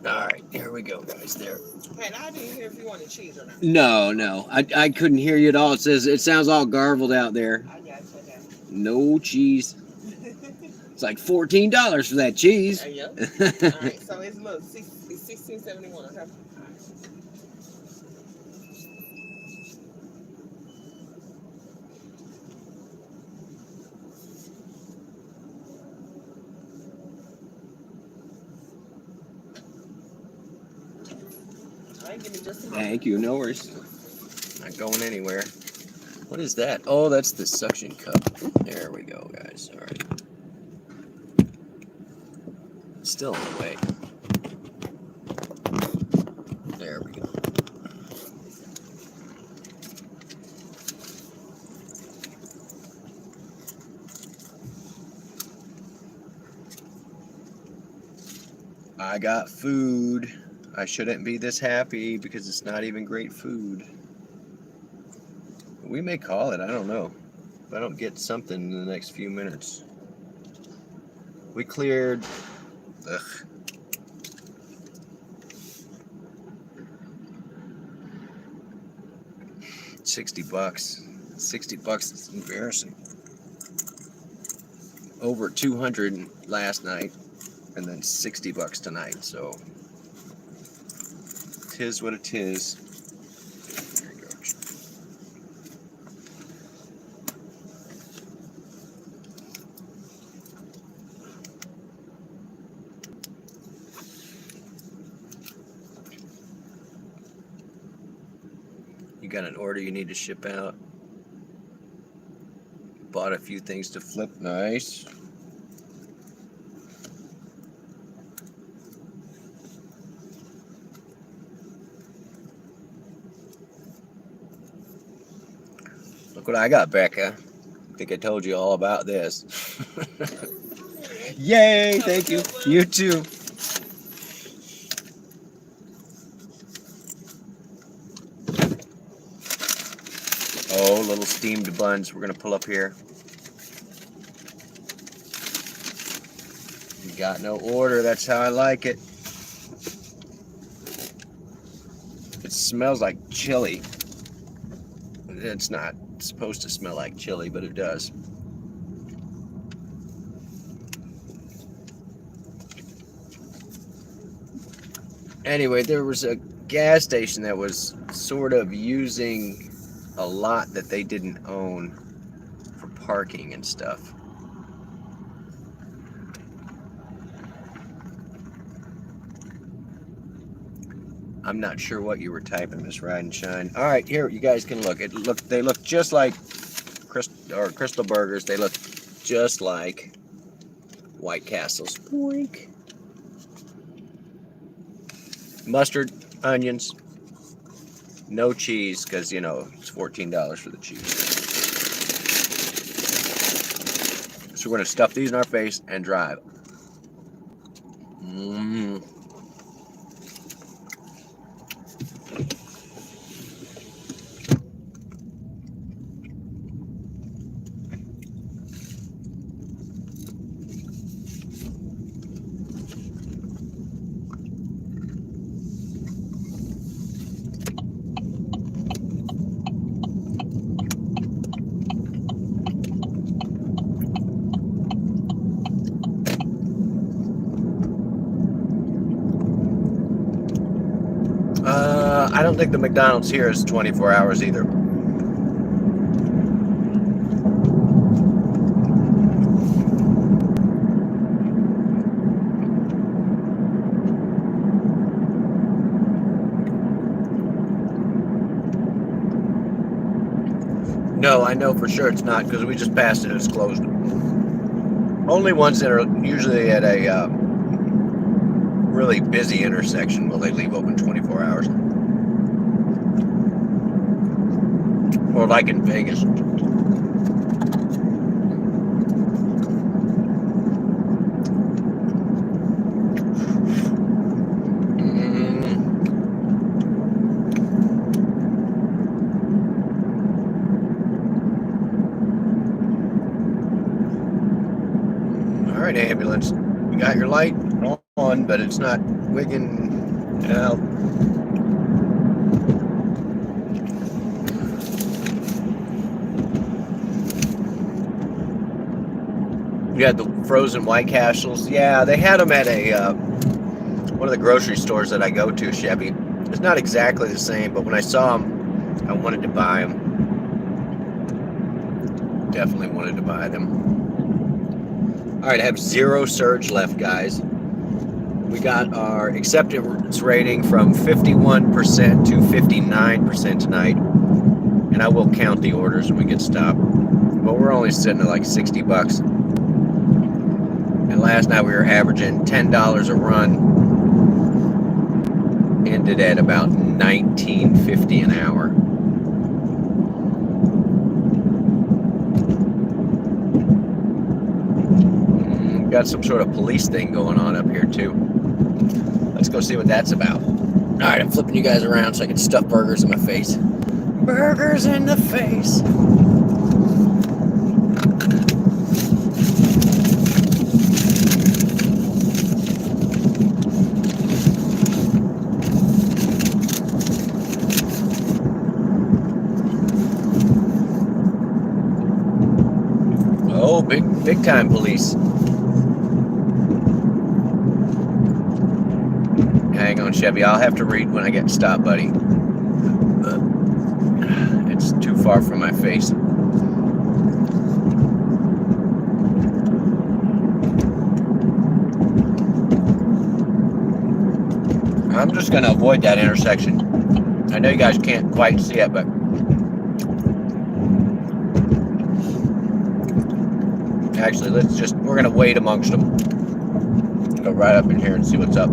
All right, here we go, guys. There. Hey, I didn't hear if you wanted cheese or not. No. I couldn't hear you at all. It sounds all garbled out there. I got you. No cheese. It's like $14 for that cheese. There you go. All right, so it's $16.71. Okay. All right, give me just a moment. Thank you. No worries. Not going anywhere. What is that? Oh, that's the suction cup. There we go, guys. All right. Still in the way. There we go. I got food. I shouldn't be this happy because it's not even great food. We may call it. I don't know. If I don't get something in the next few minutes. We cleared... Ugh. $60. $60 is embarrassing. Over 200 last night, and then $60 tonight. So, tis what it is. There you go. You got an order you need to ship out. Bought a few things to flip. Nice. Look what I got, Becca. I think I told you all about this. Yay! Thank you. You too. Oh, little steamed buns. We're gonna pull up here. We got no order. That's how I like it. It smells like chili. It's not supposed to smell like chili, but it does. Anyway, there was a gas station that was sort of using a lot that they didn't own for parking and stuff. I'm not sure what you were typing, Miss Ride and Shine. All right, here you guys can look. They look just like Crystal Burgers. They look just like White Castles. Boink. Mustard, onions. No cheese, because, you know, it's $14 for the cheese. So we're going to stuff these in our face and drive. Mmm. I don't think the McDonald's here is 24 hours either. No, I know for sure it's not, because we just passed it and it's closed. Only ones that are usually at a really busy intersection will they leave open 24 hours. Or like in Vegas. All right, ambulance. You got your light on, but it's not wigging out. You had the frozen White Castles. Yeah, they had them at a one of the grocery stores that I go to, Chevy. It's not exactly the same, but when I saw them, I wanted to buy them. Definitely wanted to buy them. All right, I have 0 surge left, guys. We got our acceptance rating from 51% to 59% tonight. And I will count the orders when we get stopped. But we're only sitting at like 60 bucks. And last night we were averaging $10 a run. Ended at about $19.50 an hour. Got some sort of police thing going on up here too. Let's go see what that's about. All right, I'm flipping you guys around so I can stuff burgers in my face. Burgers in the face. Oh, big time police. Hang on, Chevy. I'll have to read when I get stopped, buddy. It's too far from my face. I'm just going to avoid that intersection. I know you guys can't quite see it, but actually, we're going to wait amongst them. Go right up in here and see what's up.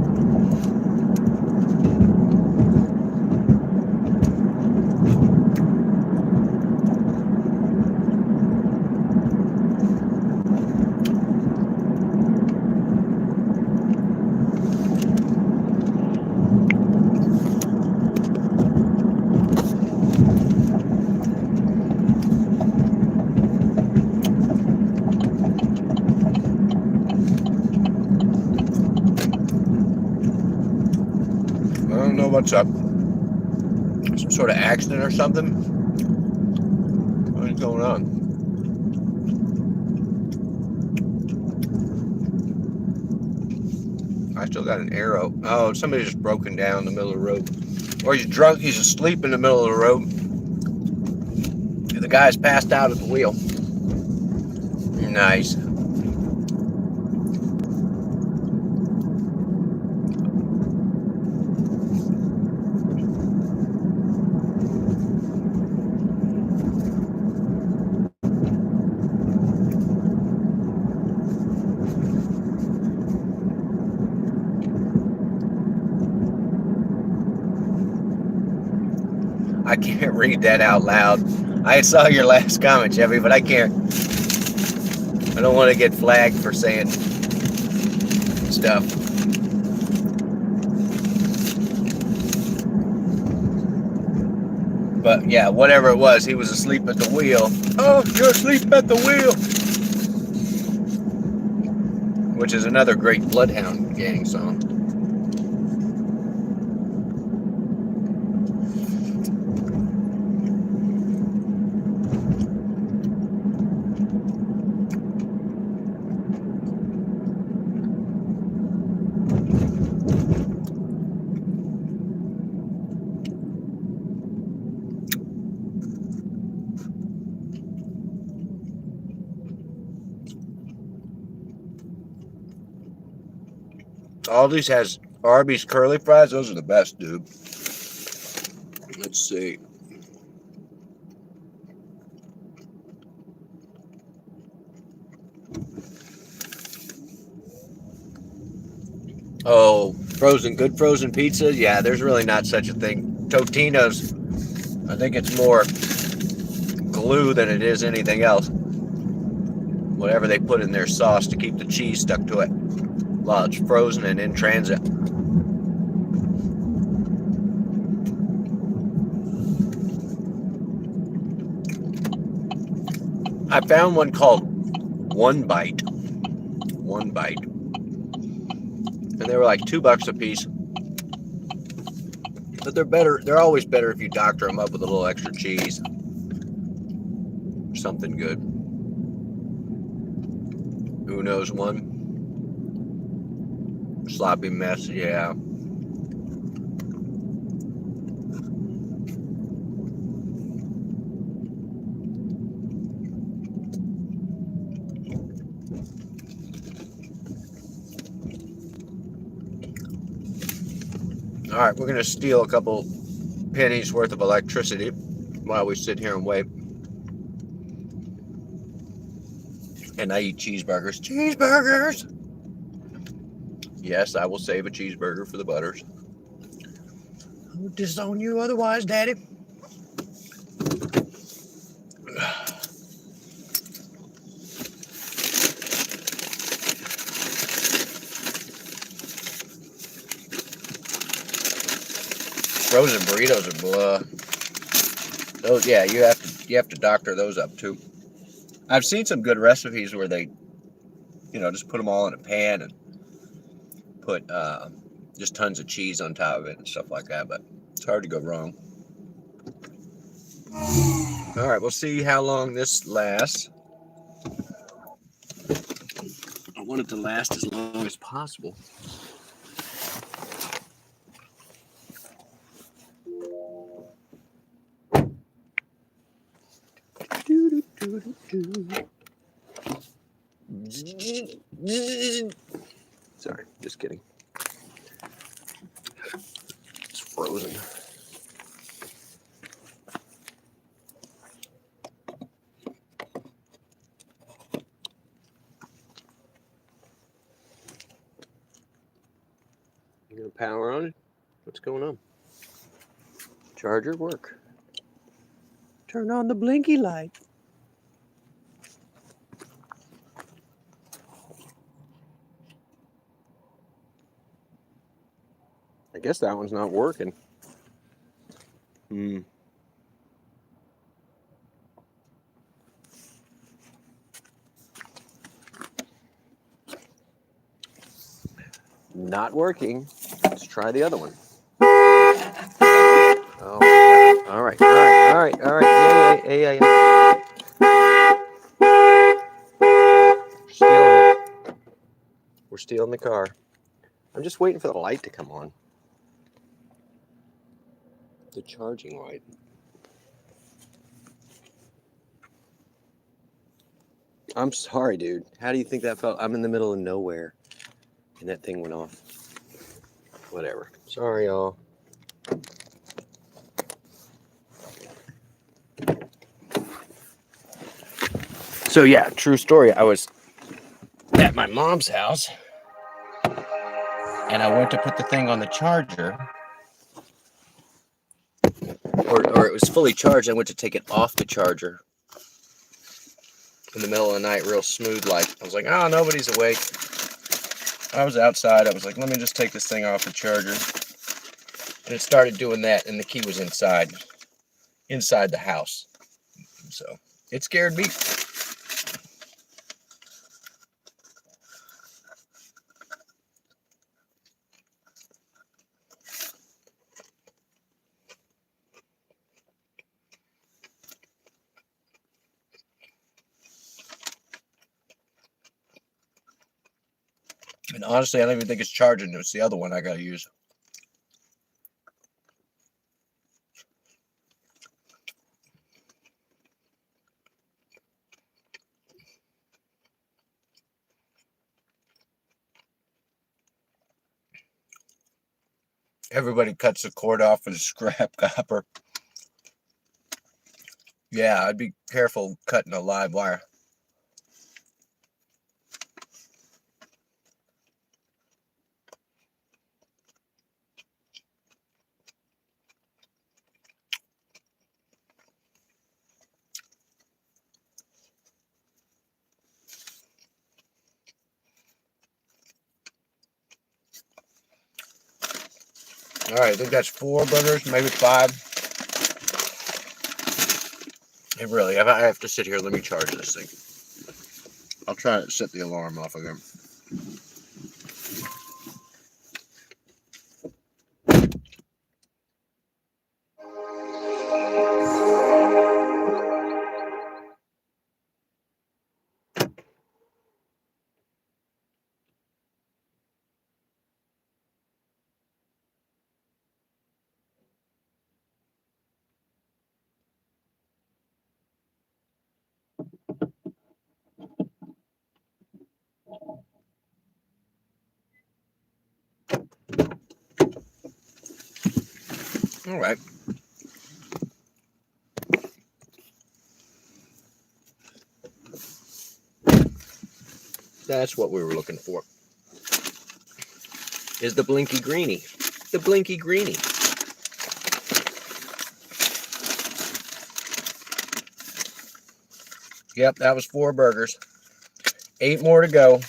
What's up? Some sort of accident or something? What is going on? I still got an arrow. Oh, somebody just broken down in the middle of the road. Or he's drunk, he's asleep in the middle of the road. And the guy's passed out at the wheel. Nice. I can't read that out loud. I saw your last comment, Chevy, but I can't. I don't want to get flagged for saying stuff. But yeah, whatever it was, he was asleep at the wheel. Oh, you're asleep at the wheel. Which is another great Bloodhound Gang song. Aldi's has Arby's curly fries. Those are the best, dude. Let's see. Oh, good frozen pizza? Yeah, there's really not such a thing. Totino's, I think it's more glue than it is anything else. Whatever they put in their sauce to keep the cheese stuck to it while it's frozen and in transit. I found one called One Bite. One Bite. And they were like $2 a piece. But they're better. They're always better if you doctor them up with a little extra cheese. Something good. Who knows one? Sloppy mess, yeah. All right, we're gonna steal a couple pennies worth of electricity while we sit here and wait. And I eat cheeseburgers. Cheeseburgers! Yes, I will save a cheeseburger for the Butters. I would disown you otherwise, Daddy. Frozen burritos are blah. Those, yeah, you have to doctor those up too. I've seen some good recipes where they, just put them all in a pan and put just tons of cheese on top of it and stuff like that, but it's hard to go wrong. All right, we'll see how long this lasts. I want it to last as long as possible. Sorry, just kidding. It's frozen. You gonna power on it? What's going on? Charger work. Turn on the blinky light. I guess that one's not working. Not working. Let's try the other one. Oh, all right. Yeah. We're stealing the car. I'm just waiting for the light to come on. The charging light. I'm sorry, dude. How do you think that felt? I'm in the middle of nowhere, and that thing went off. Whatever. Sorry, y'all. So yeah, true story. I was at my mom's house, and I went to put the thing on the charger. Or it was fully charged, I went to take it off the charger in the middle of the night, real smooth like. I was like, oh, nobody's awake. I was outside. I was like, let me just take this thing off the charger. And it started doing that, and the key was inside the house. So it scared me. And honestly, I don't even think it's charging. It's the other one I gotta use. Everybody cuts the cord off with a scrap copper. Yeah, I'd be careful cutting a live wire. All right, I think that's 4 burgers, maybe 5. Hey, really, I have to sit here. Let me charge this thing. I'll try to set the alarm off again. All right. That's what we were looking for. Is the Blinky Greenie. The Blinky Greenie. Yep, that was 4 burgers. 8 more to go.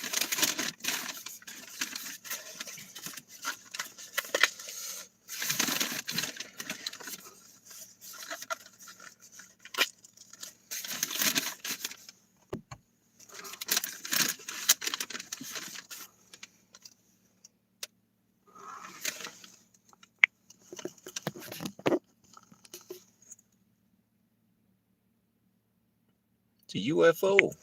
It's a UFO.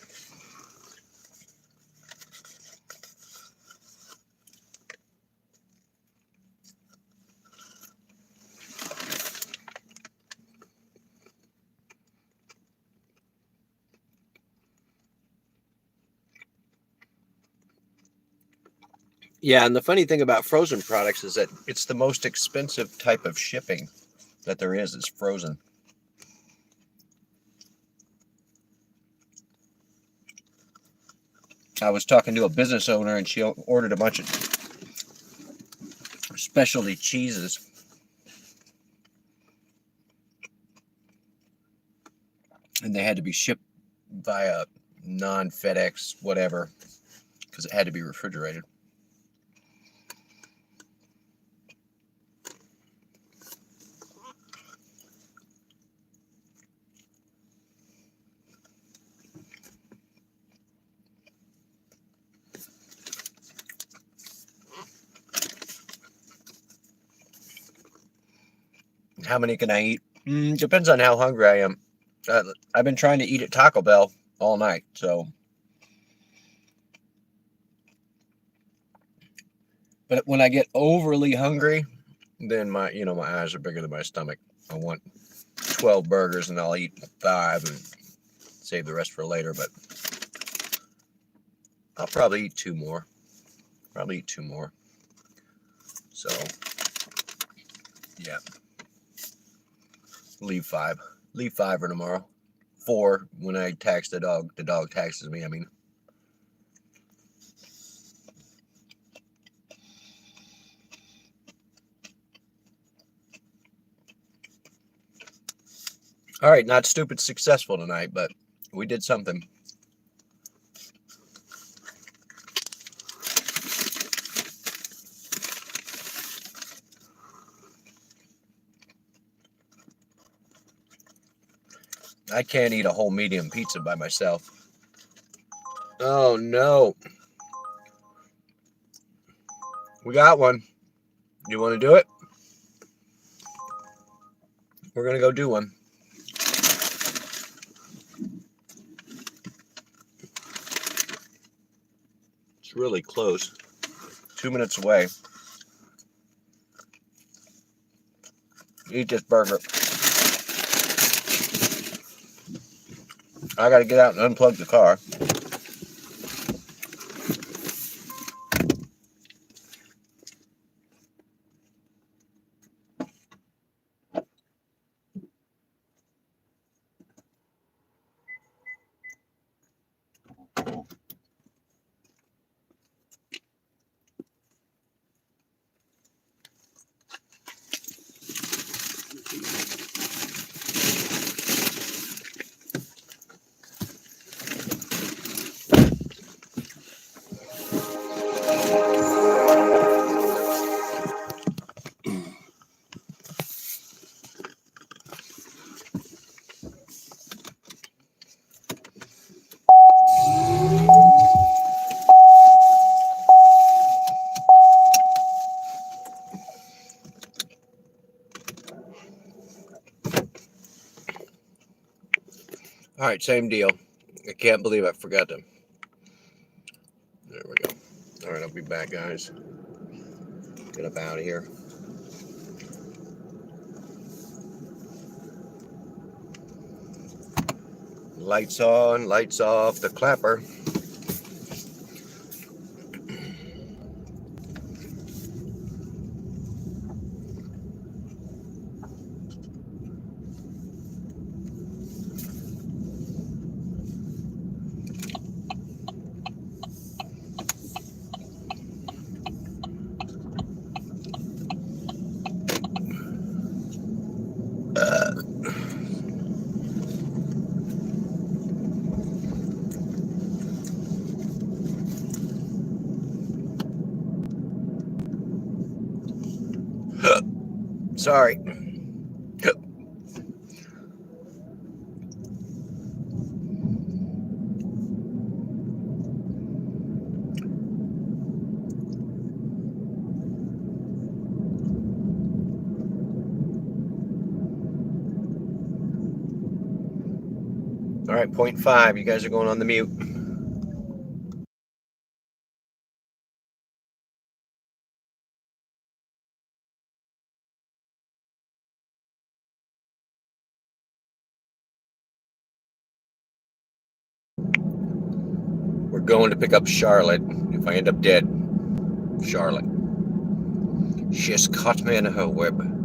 Yeah, and the funny thing about frozen products is that it's the most expensive type of shipping that there is frozen. I was talking to a business owner and she ordered a bunch of specialty cheeses. And they had to be shipped via non-FedEx, whatever, because it had to be refrigerated. How many can I eat? Depends on how hungry I am. I've been trying to eat at Taco Bell all night, so. But when I get overly hungry, then my eyes are bigger than my stomach. I want 12 burgers and I'll eat 5 and save the rest for later, but I'll probably eat 2 more. So, yeah. Leave 5. Leave 5 for tomorrow. 4 when I tax the dog. The dog taxes me, I mean. All right, not stupid successful tonight, but we did something. I can't eat a whole medium pizza by myself. Oh no. We got one. You want to do it? We're going to go do one. It's really close. 2 minutes away. Eat this burger. I got to get out and unplug the car. All right, same deal. I can't believe I forgot them. There we go. All right, I'll be back, guys. Get up out of here. Lights on, lights off, the clapper. Sorry. All right, 0.5. You guys are going on the mute. We're going to pick up Charlotte. If I end up dead, Charlotte. She has caught me in her web.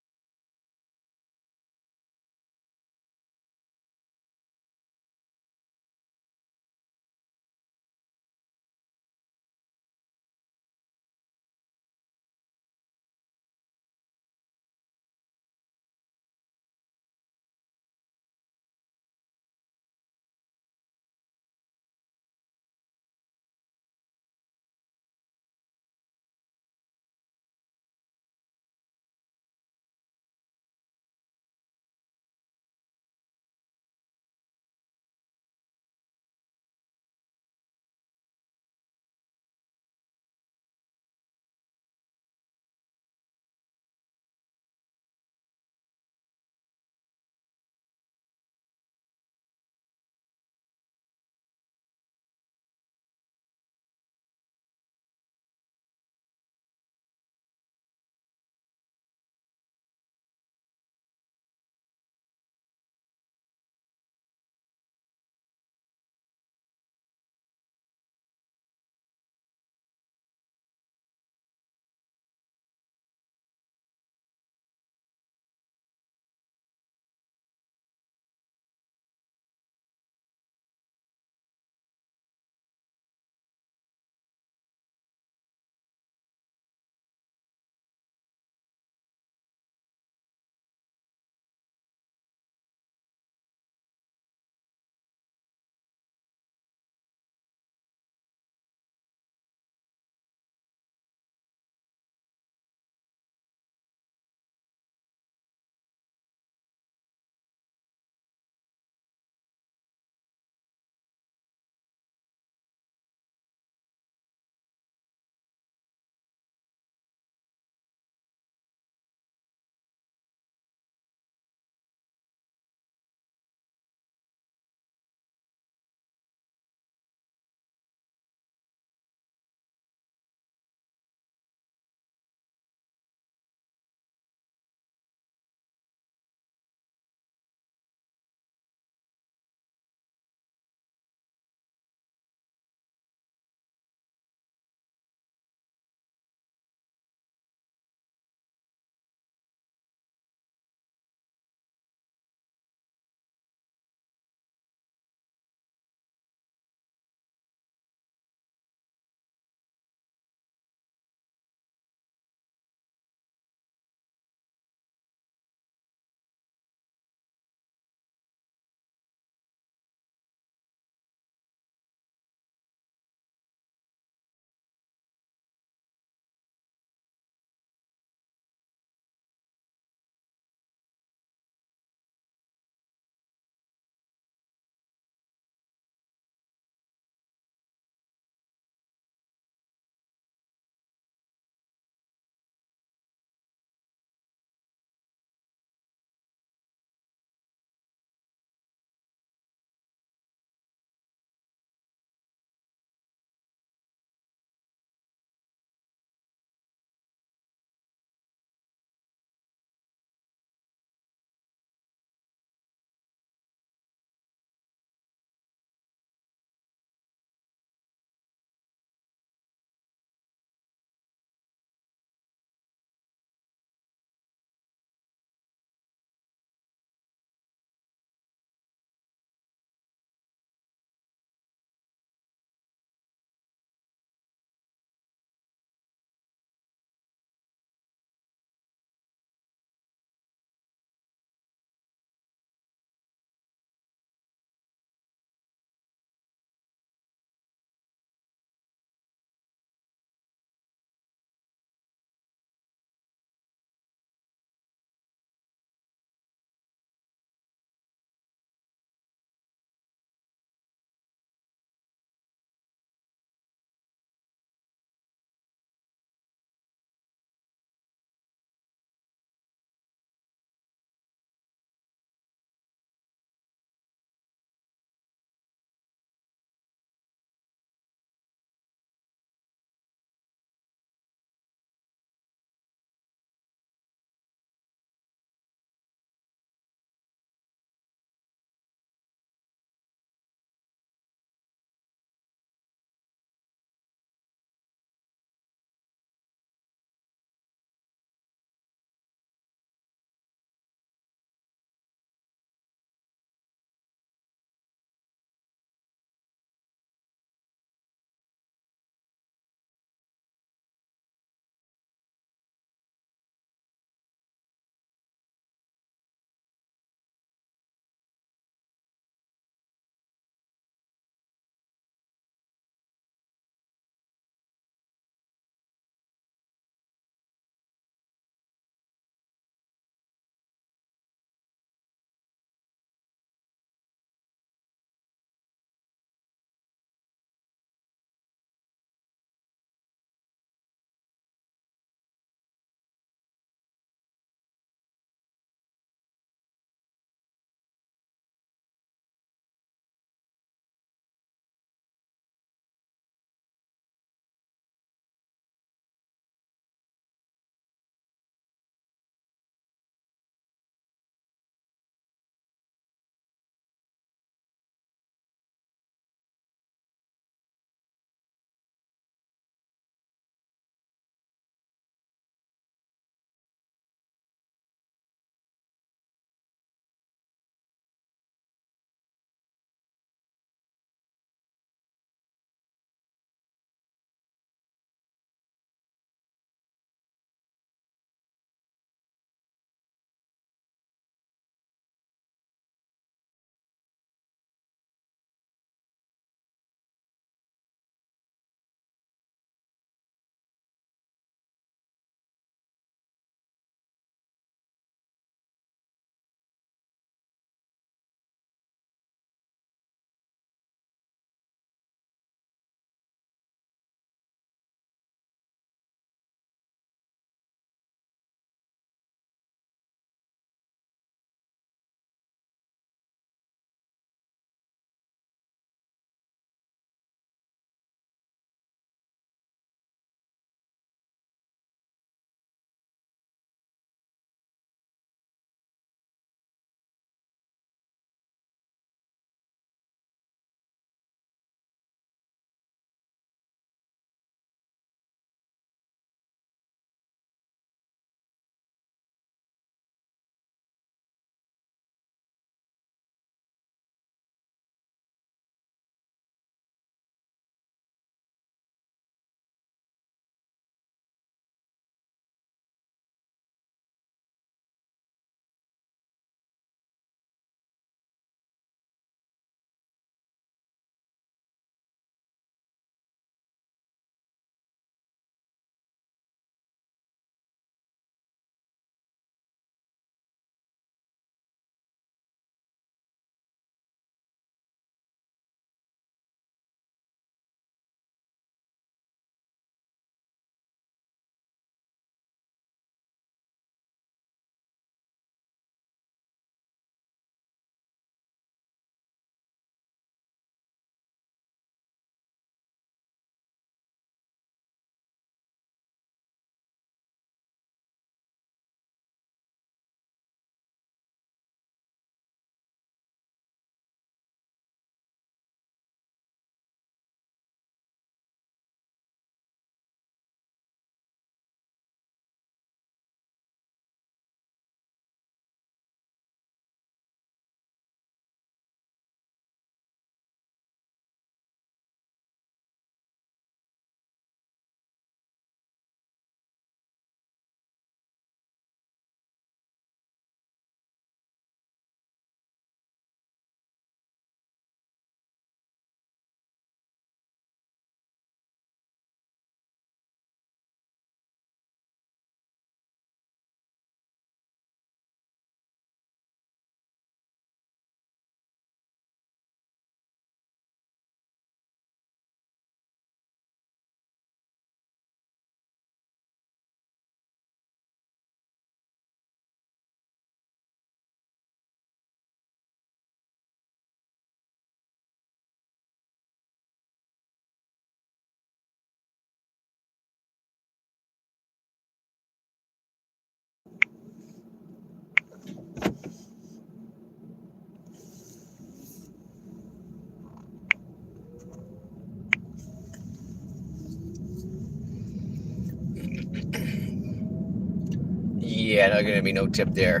Yeah, not gonna be no tip there.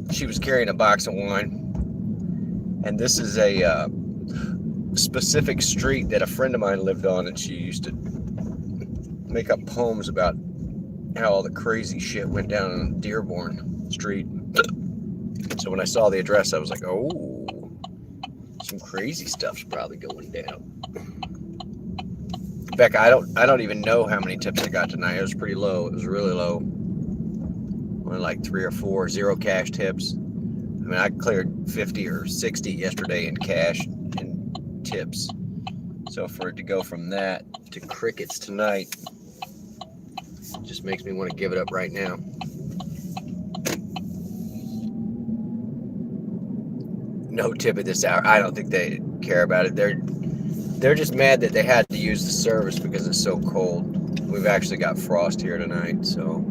She was carrying a box of wine, and this is a specific street that a friend of mine lived on, and she used to make up poems about how all the crazy shit went down on Dearborn Street. So when I saw the address, I was like, oh, some crazy stuff's probably going down. Becca, I don't even know how many tips I got tonight. It was pretty low. It was really low. Only like 3 or 4 zero cash tips. I mean, I cleared 50 or 60 yesterday in cash and tips. So for it to go from that to crickets tonight just makes me want to give it up right now. No tip at this hour. I don't think they care about it. They're just mad that they had to use the service because it's so cold. We've actually got frost here tonight, so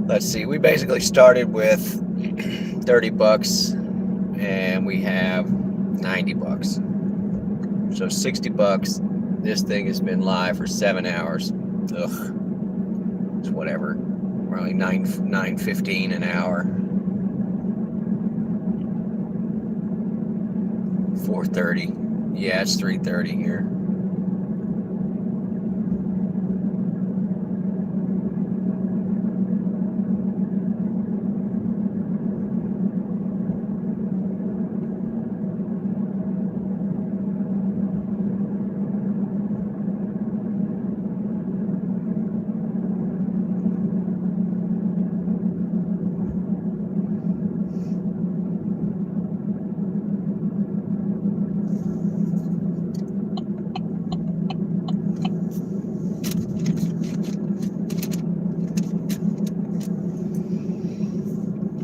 let's see. We basically started with 30 bucks and we have 90 bucks. So 60 bucks. This thing has been live for 7 hours. Ugh. It's whatever. Probably $9.15 an hour. 4:30. Yeah, it's 3:30 here.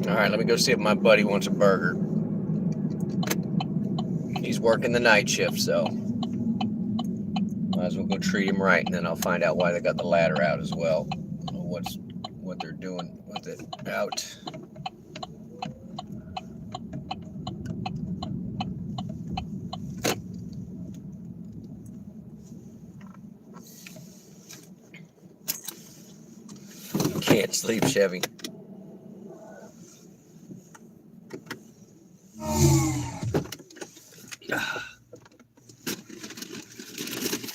All right, let me go see if my buddy wants a burger. He's working the night shift, so might as well go treat him right, and then I'll find out why they got the ladder out as well. I don't know what they're doing with it out. Can't sleep, Chevy.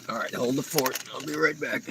All right, hold the fort. I'll be right back.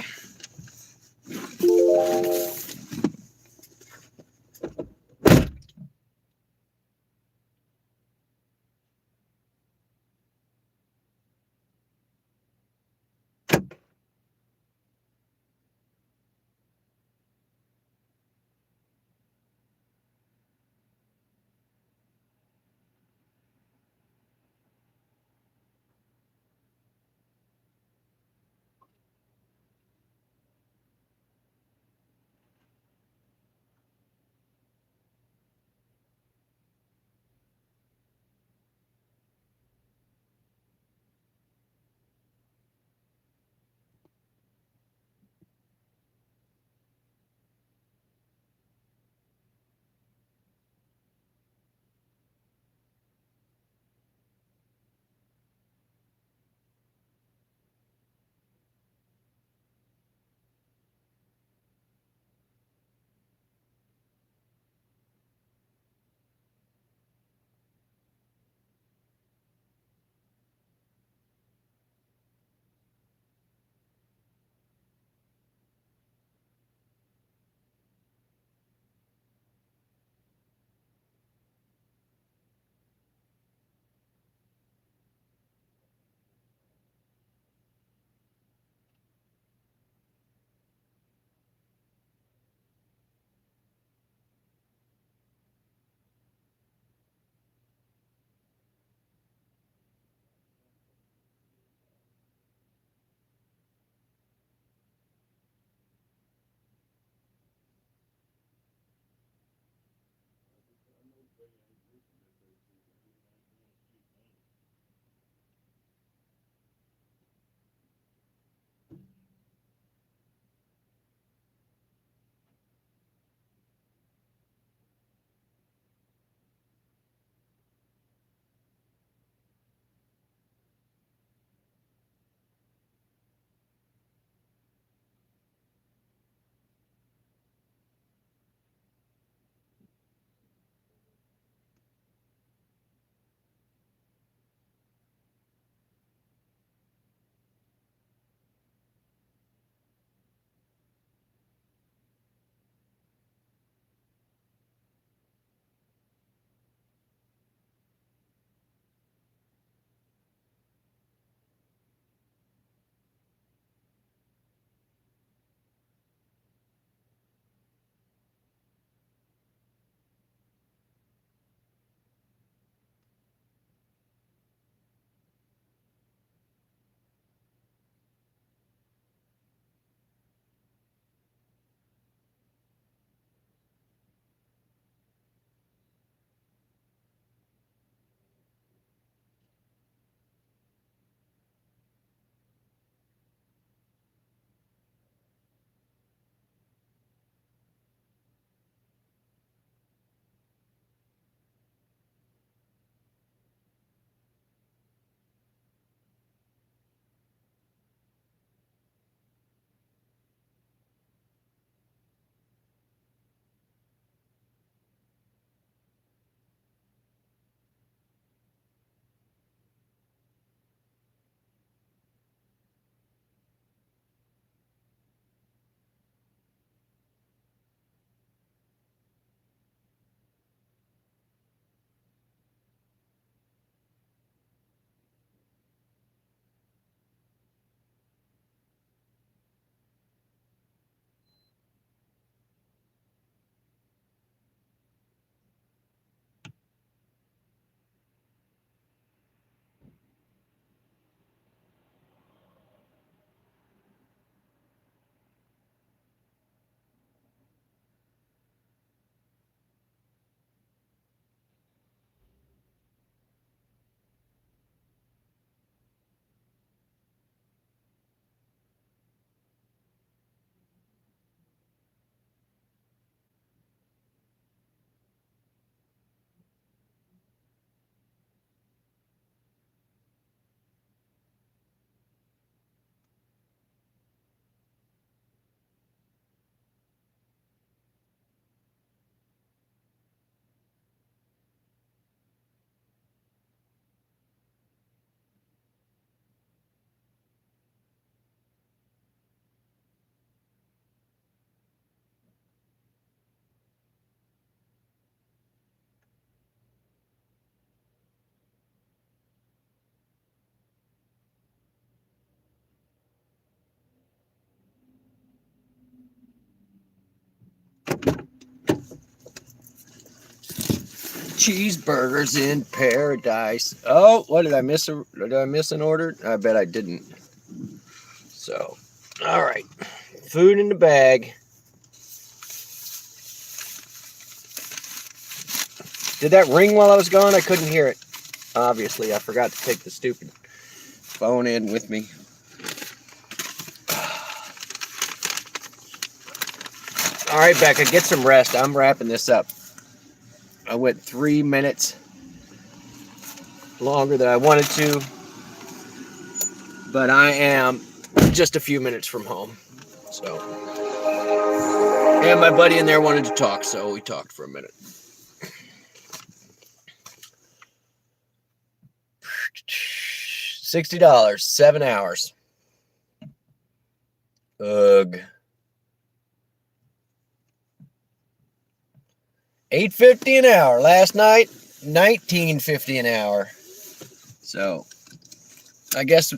Cheeseburgers in paradise. Oh, what did I miss? Did I miss an order? I bet I didn't. So, all right. Food in the bag. Did that ring while I was gone? I couldn't hear it. Obviously, I forgot to take the stupid phone in with me. All right, Becca, get some rest. I'm wrapping this up. I went 3 minutes longer than I wanted to, but I am just a few minutes from home. So, and my buddy in there wanted to talk, so we talked for a minute. $60, 7 hours. Ugh. $8.50 an hour. Last night, $19.50 an hour. So, I guess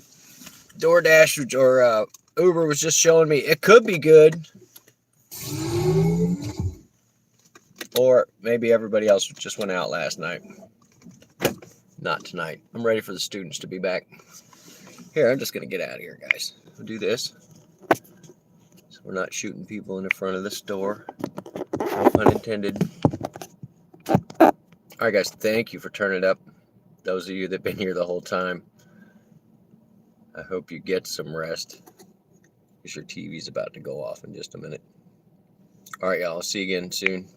DoorDash or Uber was just showing me it could be good. Or maybe everybody else just went out last night. Not tonight. I'm ready for the students to be back. Here, I'm just going to get out of here, guys. We'll do this. So we're not shooting people in the front of the store. No pun intended. All right, guys. Thank you for turning up. Those of you that have been here the whole time. I hope you get some rest. Because your TV's about to go off in just a minute. All right, y'all. I'll see you again soon.